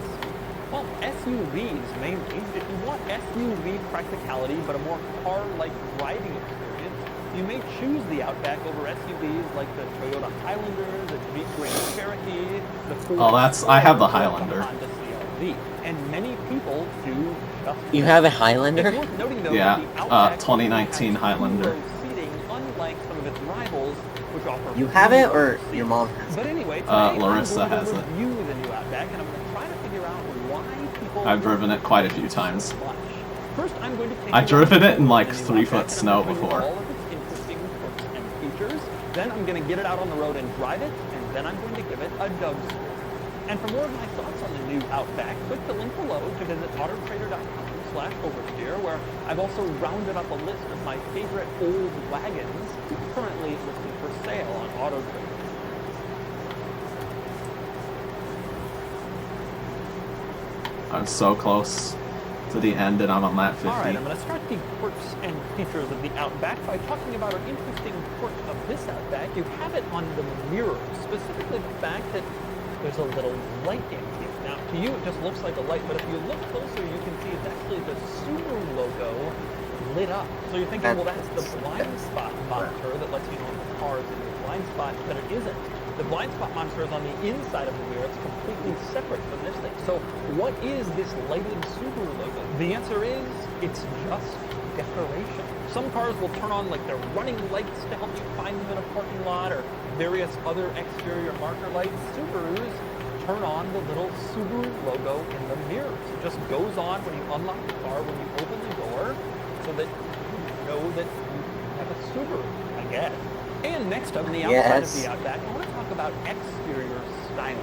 Well, SUVs mainly. If you want SUV practicality but a more car-like driving experience, you may choose the Outback over SUVs like the Toyota Highlander, the Jeep Grand Cherokee, the Ford Oh, I have the Explorer, or Highlander. Honda CR-V. And many people do just You that. have a It's Highlander? worth noting, though, Yeah, that the Outback 2019 has Highlander. two-row seating, unlike some of its rivals, which offer You have it, or three-row your seats. mom has it? But anyway, today Larissa I'm going has to it. review the new Outback, and I'm going to try to figure out why people I've driven it quite a few times. so much. First, I'm going to take I've you driven around it in, like, the new 3-foot Outback, and I'm snow going to show you before. all of its interesting perks and features. Then I'm going to get it out on the road and drive it, and then I'm going to give it a Doug score. And for more of my thoughts on the new Outback, click the link below to visit autotrader.com/oversteer, where I've also rounded up a list of my favorite old wagons currently listed for sale on AutoTrader. I'm so close. to the end, and I'm on lap 50. All right, I'm going to start the quirks and features of the Outback by talking about an interesting quirk of this Outback. You have it on the mirror, specifically the fact that there's a little light in here. Now, to you, it just looks like a light, but if you look closer, you can see it's actually the Subaru logo lit up. So you're thinking, well, that's the blind spot monitor that lets you know if the car is in your blind spot, but it isn't. The blind spot monitor is on the inside of the mirror. It's completely separate from this thing. So what is this lighted Subaru logo? The answer is, it's just decoration. Some cars will turn on like their running lights to help you find them in a parking lot, or various other exterior marker lights. Subarus turn on the little Subaru logo in the mirrors. It just goes on when you unlock the car, when you open the door, so that you know that you have a Subaru, I guess. And next up, on the outside of the Outback, I want to talk about exterior styling.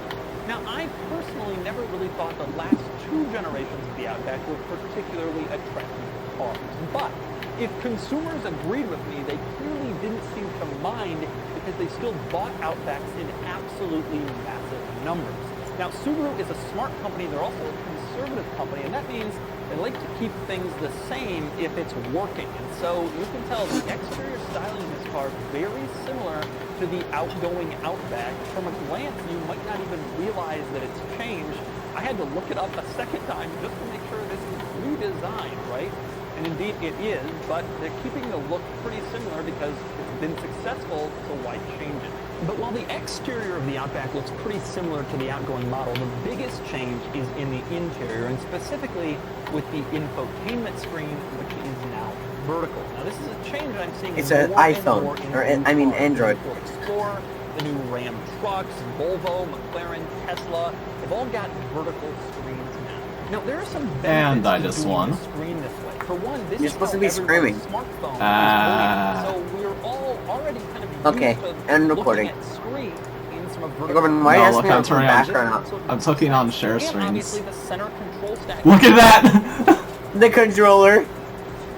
Now, I personally never really thought the last two generations of the Outback were particularly attractive cars. But if consumers agreed with me, they clearly didn't seem to mind because they still bought Outbacks in absolutely massive numbers. Now, Subaru is a smart company. They're also a conservative company, and that means they like to keep things the same if it's working. And so you can tell the exterior styling in this car is very similar to the outgoing Outback. From a glance, you might not even realize that it's changed. I had to look it up a second time just to make sure this is redesigned, right? And indeed it is, but they're keeping the look pretty similar because it's been successful, so why change it? But while the exterior of the Outback looks pretty similar to the outgoing model, the biggest change is in the interior, and specifically with the infotainment screen, which is now vertical. Now this is a change that I'm seeing It's more an and iPhone, more in or new I mean cars. Android. The Ford Explorer, the new Ram trucks, Volvo, McLaren, Tesla, they've all got vertical screens now. Now there are some benefits And I to just doing won. the screen this way. For one, this You're is supposed how to be everybody's screaming. smartphone Ah. is going. So we're all already kind of Okay, used to and looking recording. at screens from a vertical. Corbin, why No, are you look, asking I'm me to turning on- background? I'm clicking on share And streams. obviously the center control stack. Look at that! The controller.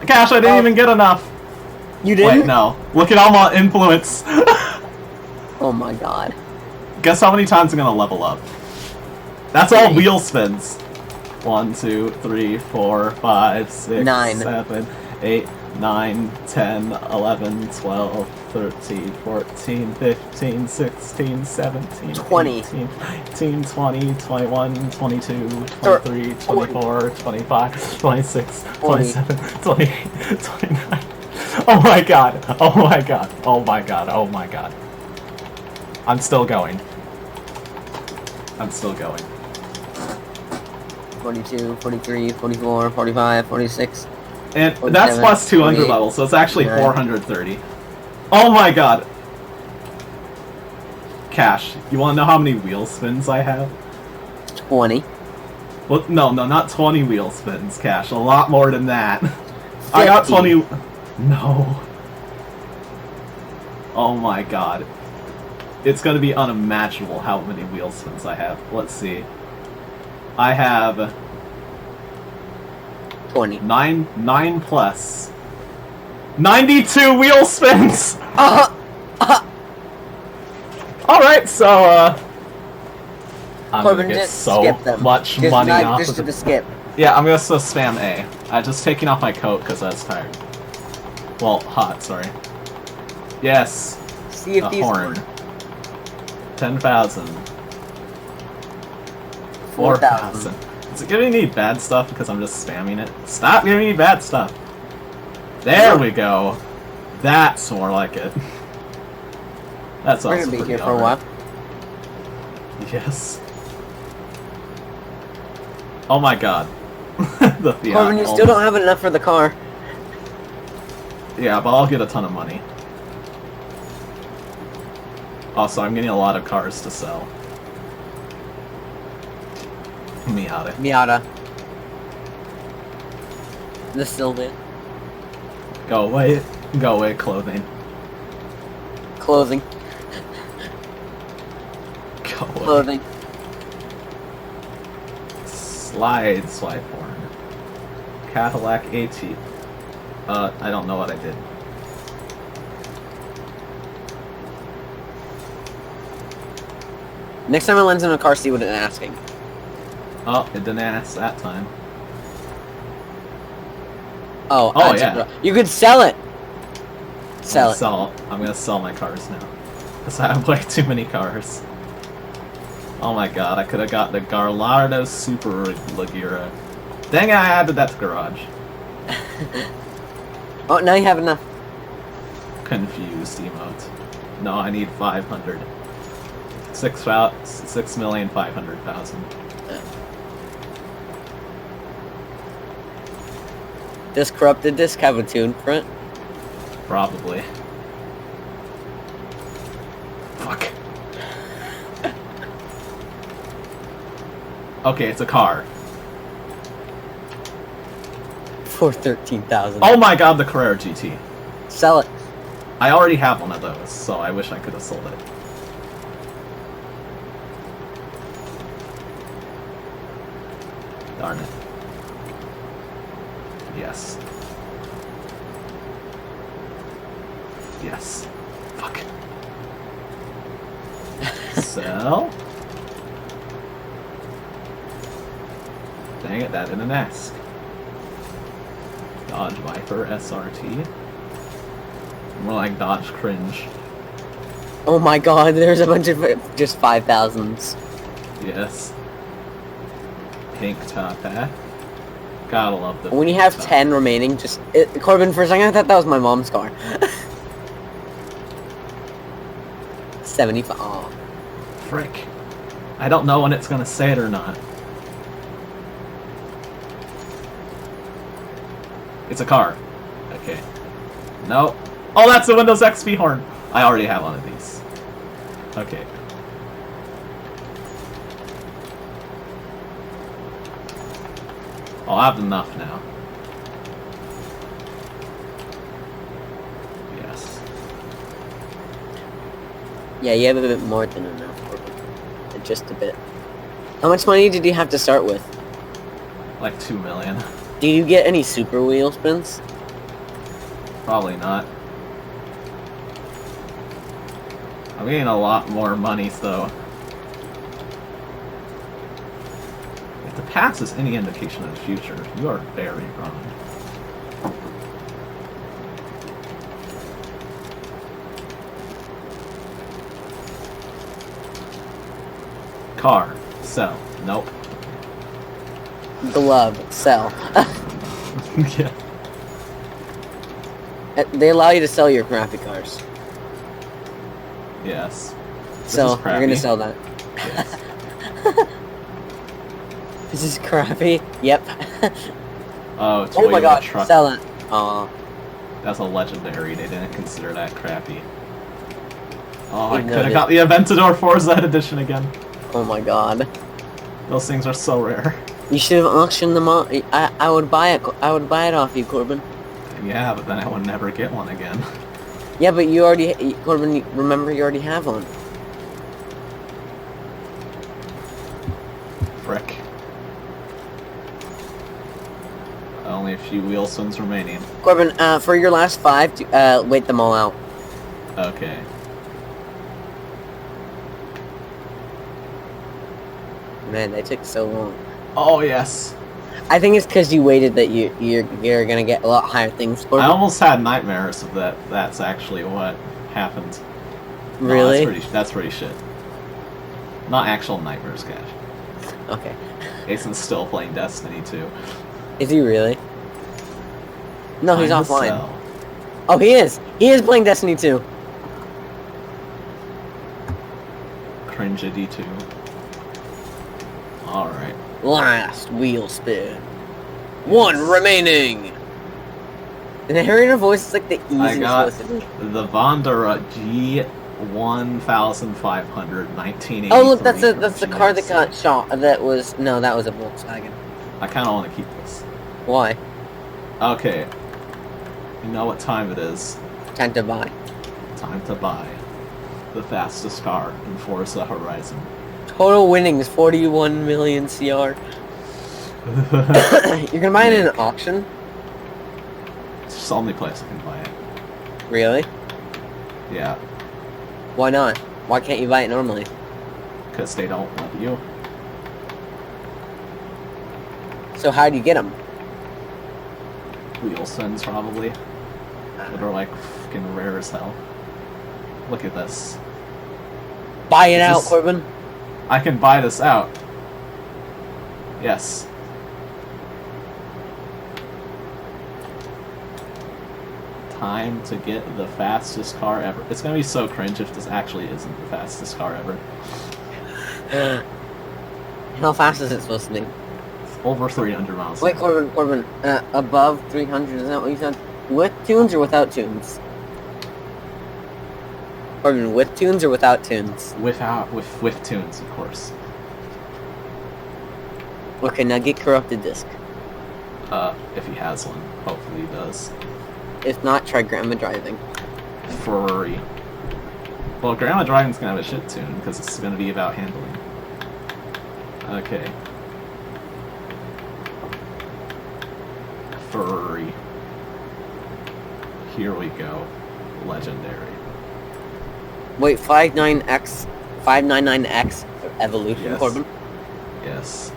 Gosh, I didn't even get enough. You didn't? Wait, no. Look at all my influence. Oh my god. Guess how many times I'm gonna level up? That's all 3. wheel spins. 1, 2, 3, 4, 5, 6, 9. 7, 8, 9, 10, 11, 12, 13, 14, 15, 16, 17, 20. 18, 19, 20, 21, 22, 23, 24, 25, 26, 27, 28, 29. Oh my god. Oh my god. Oh my god. Oh my god. I'm still going. I'm still going. 42, 43, 44, 45, 46. And 47, that's plus 200 48, levels, so it's actually 49. 430. Oh my god. Cash, you wanna know how many wheel spins I have? 20. Well, no, not 20 wheel spins, Cash. A lot more than that. I got 20... No. Oh my god. It's gonna be unimaginable how many wheel spins I have. Let's see. I have 20. 9 plus 92 wheel spins. All right, so I'm Corbin, gonna get just so skip them. much Just money not, off just of do it. the skip. Yeah, I'm gonna spam A. I'm just taking off my coat because that's tired. Well, hot. Sorry. Yes. See if A these horn. 10,000. 4,000. Is it giving me bad stuff because I'm just spamming it? Stop giving me bad stuff. There we go. That's more like it. That's We're also gonna be pretty here for a alright. while. Yes. Oh my god. The Fiat. Corbin, you still don't have enough for the car. Yeah, but I'll get a ton of money. Also, I'm getting a lot of cars to sell. Miata. Miata. The Sylvan. Go away. Go away, clothing. Clothing. Go away. Clothing. Slide horn. Cadillac AT. I don't know what I did. Next time I lens in a car, see what it's asking. Oh, it didn't ask that time. Oh, Oh, yeah. You could sell it. Sell it. I'm gonna sell my cars now. Because I have way too many cars. Oh my god, I could have gotten a Gallardo Super Lagira. Dang it, I added that to garage. Oh, now you have enough. Confused emote. No, I need 500. 6,500,000. Does corrupted disc have a tune front? Probably. Fuck. Okay, it's a car. For 13,000. Oh my god, the Carrera GT. Sell it. I already have one of those, so I wish I could have sold it. Darn it. Yes. Yes. Fuck. Sell. Dang it, that didn't ask. Dodge Viper SRT. More like Dodge Cringe. Oh my god, there's a bunch of just 5,000s. Yes. Pink top hat. Gotta love the When you pink have top. 10 remaining, just... Corbin, for a second I thought that was my mom's car. 75. Oh. Frick. I don't know when it's gonna say it or not. It's a car. Okay. No. Oh, that's the Windows XP horn. I already have one of these. Okay. I'll have enough now. Yes. Yeah, you have a bit more than enough, Corbin. Just a bit. How much money did you have to start with? Like 2 million. Did you get any super wheel spins? Probably not. I'm getting a lot more money, though. If the past is any indication of the future, you are very wrong. Car. Sell. Nope. Glove. Sell. Yeah. They allow you to sell your crappy cars. Yes. This So, is you're crappy. gonna sell that. Yes. This is crappy. Yep. Oh, Toyota Oh my god, truck. sell it. Aw. That's a legendary. They didn't consider that crappy. Oh, I Even could though have it got the Aventador Forza edition again. Oh my god. Those things are so rare. You should have auctioned them off. I would buy it. I would buy it off you, Corbin. Yeah, but then I would never get one again. Yeah, but you already, Corbin. Remember, you already have one. Frick. Only a few wheel spins remaining. Corbin, for your last 5, wait them all out. Okay. Man, they took so long. Oh yes. I think it's because you waited that you're gonna get a lot higher things. I Corbin. almost had nightmares of that. That's actually what happened. No, Really? that's pretty shit. Not actual nightmares, Cash. Okay. Jason's still playing Destiny 2. Is he really? No, he's Time to offline. sell. Oh, he is. He is playing Destiny 2. Cringy 2. Alright. Last wheel spin. 1 remaining. And the hearing her voice is like the easiest I got voice ever. The Vondera G1500 1983. Oh look, that's the from car that GMC. got shot. That was a Volkswagen. I kind of want to keep this. Why? Okay. You know what time it is. Time to buy. Time to buy the fastest car in Forza Horizon. Total winnings 41 million CR. You're gonna buy it in an auction? It's the only place I can buy it. Really? Yeah, Why not? Why can't you buy it normally? because they don't let you. So how do you get them? wheel spins probably. That are like fucking rare as hell. Look at this. Buy it Is out, this- Corbin. I can buy this out. Yes. Time to get the fastest car ever. It's gonna be so cringe if this actually isn't the fastest car ever. How fast is it supposed to be? It's over 300 miles. Wait, Corbin, above 300, is that what you said? With tunes or without tunes? Corbin, with tunes or without tunes? With tunes, of course. Okay, now get corrupted disc. If he has one. Hopefully he does. If not, try grandma driving. Ferrari. Well, Grandma Driving's gonna have a shit tune, because it's gonna be about handling. Okay. Ferrari. Here we go. Legendary. Wait, 599X evolution, Yes. Corbin? Yes.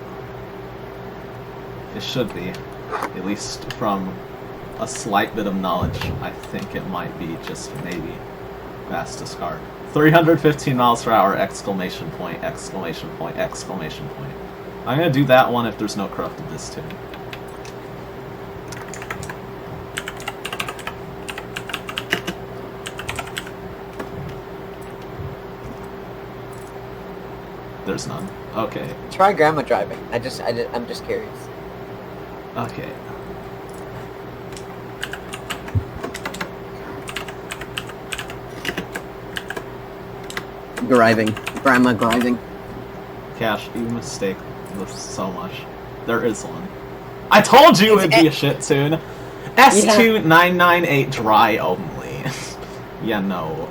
It should be. At least from a slight bit of knowledge, I think it might be just maybe fastest car. 315 miles per hour, exclamation point, exclamation point, exclamation point. I'm gonna do that one if there's no corrupted disc tune. There's none. Okay. Try grandma driving. I'm just curious. Okay. Driving. Grandma driving. Cash, you mistake this so much. There is one. I told you it'd be a shit tune! S2998 dry only. Yeah, no.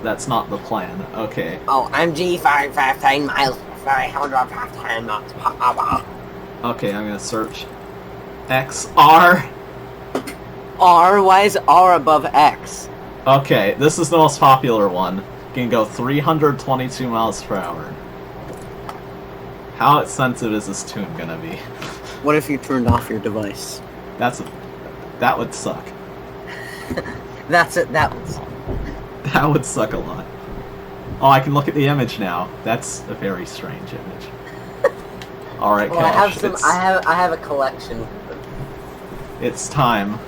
That's not the plan. Okay. Oh, I'm G515 miles. 515 miles. Okay, I'm gonna search XR. R? Why is R above X? Okay, this is the most popular one. Can go 322 miles per hour. How expensive is this tune gonna be? What if you turned off your device? That would suck. That's it. That was. That would suck a lot. Oh, I can look at the image now. That's a very strange image. All right, Well, I have Cash. some. I have a collection. It's time.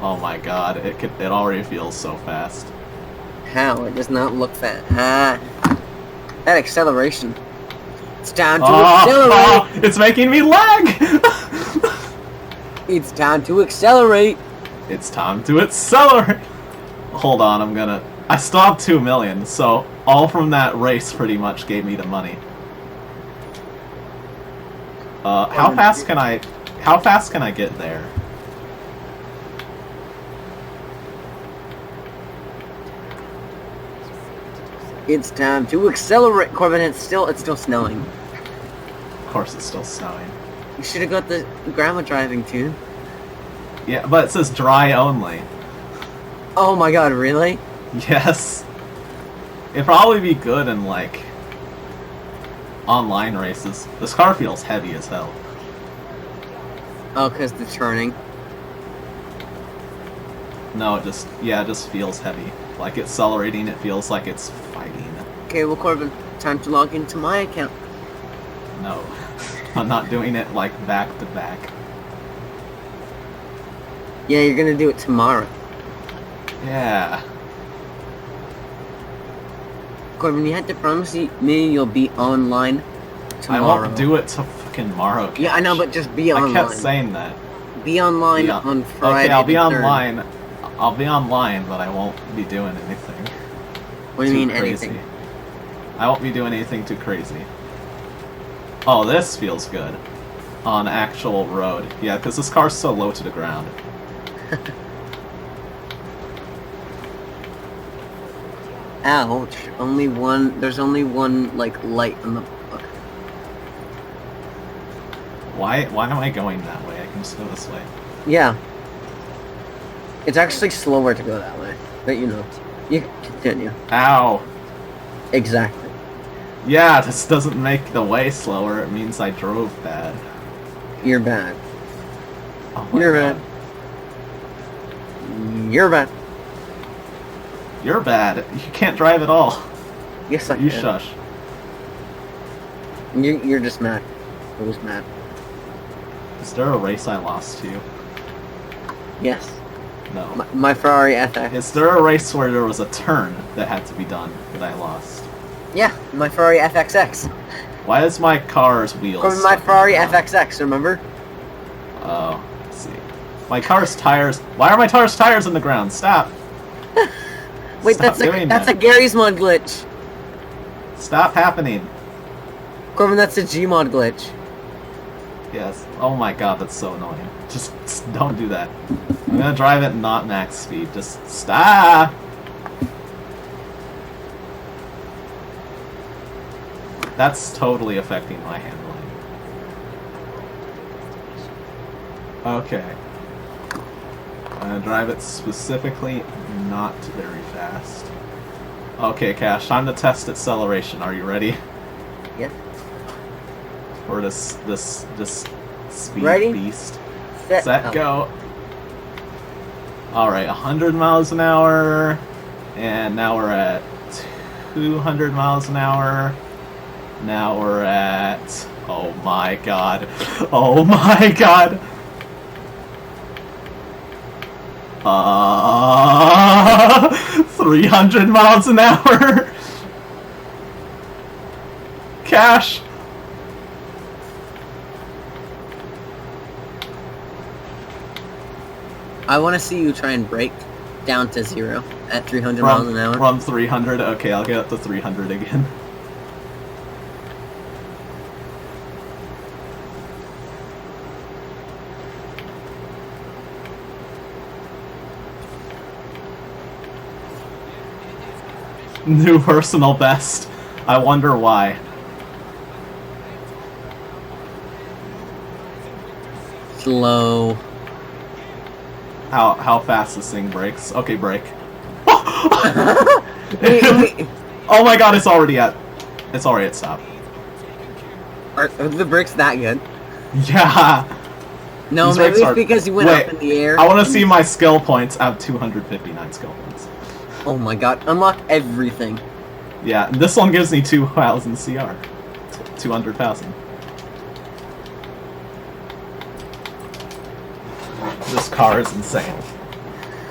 Oh my God! It already feels so fast. How? It does not look fast. Ah, that acceleration. It's time to Oh, accelerate. it's making me lag. It's time to accelerate. It's time to accelerate. Hold on, I still have 2 million, so all from that race pretty much gave me the money. How fast can I get there? It's time to accelerate, Corbin. It's still snowing. Of course, it's still snowing. You should have got the grandma driving tune. Yeah, but it says dry only. Oh my God, really? Yes. It'd probably be good in, like, online races. This car feels heavy as hell. Oh, cause the turning. No, it just feels heavy. Like accelerating, it feels like it's fighting. Okay, well, Corbin, time to log into my account. No. I'm not doing it, like, back to back. Yeah, you're gonna do it tomorrow. Yeah. Corbin, you had to promise me you'll be online tomorrow. I won't do it till fucking tomorrow. Yeah, I know, Cash. but just be I online. kept saying that. Be online Yeah. on Friday. Okay, I'll be the 3rd. online. I'll be online, but I won't be doing anything. What do you too mean crazy. anything? I won't be doing anything too crazy. Oh, this feels good. On actual road. Yeah, because this car's so low to the ground. Ouch. There's only one, like, light on the book. Why am I going that way? I can just go this way. Yeah. It's actually slower to go that way. But, you know. You can continue. Ow! Exactly. Yeah, this doesn't make the way slower, it means I drove bad. You're bad. Oh my You're God. bad. You're bad. You're bad. You can't drive at all. Yes, I You can. shush. You're just mad. I was mad. Is there a race I lost to? Yes. No. My Ferrari FX. Is there a race where there was a turn that had to be done that I lost? Yeah, my Ferrari FXX. Why is my car's wheels? From my stuck in Ferrari the ground? FXX, remember? Oh, let's see. My car's tires. Why are my car's tires in the ground? Stop. Wait, Stop that's doing a that. Gary's mod glitch. Stop happening. Corbin, that's a Gmod glitch. Yes. Oh my God, that's so annoying. Just don't do that. I'm gonna drive at not max speed. Just stop. That's totally affecting my handling. Okay. I'm gonna drive it specifically not very fast. Okay, Cash, time to test acceleration. Are you ready? Yeah. For this speed Ready? beast. Set, Set, go. Alright, 100 miles an hour. And now we're at 200 miles an hour. Now we're at... Oh my God. Oh my God. 300 miles an hour. Cash. I want to see you try and brake down to 0 at 300 miles an hour. Run 300. Okay, I'll get up to 300 again. New personal best. I wonder why. Slow. How fast this thing brakes. Okay, brake. Wait, wait. Oh my God, it's already at stop. Are the brakes that good? Yeah. No, These maybe brakes it's are- because you went Wait, up in the air. I want to see my skill points. I have 259 skill points. Oh my God! Unlock everything. Yeah, and this one gives me 2,000 CR. 200,000. This car is insane.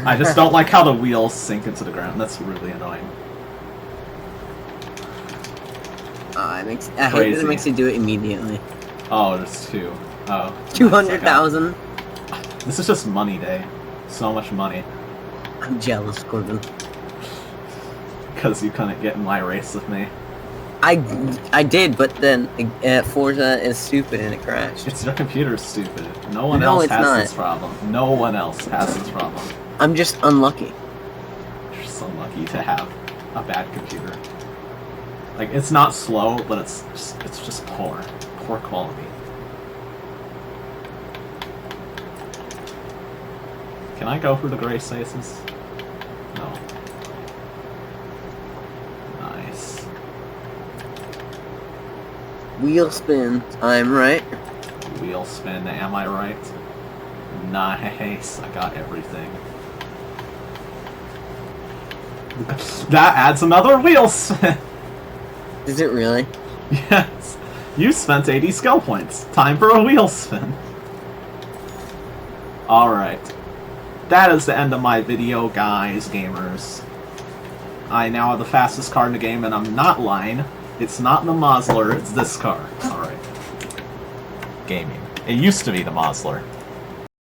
I just don't like how the wheels sink into the ground. That's really annoying. I hate that Crazy. it makes you do it immediately. Oh, there's two. Oh. 200,000. This is just money day. So much money. I'm jealous, Corbin. Because you couldn't get in my race with me. I did, but then Forza is stupid and it crashed. It's your computer's stupid. No one No, else it's has not. this problem. No one else has this problem. I'm just unlucky. You're so lucky to have a bad computer. Like, it's not slow, but it's just poor. Poor quality. Can I go through the gray spaces? No. Nice. Wheel spin. I'm right. Wheel spin, am I right? Nice, I got everything. That adds another wheel spin! Is it really? Yes! You spent 80 skill points. Time for a wheel spin. Alright. That is the end of my video, guys, gamers. I now have the fastest car in the game, and I'm not lying. It's not the Mazda, it's this car. Alright. Gaming. It used to be the Mazda.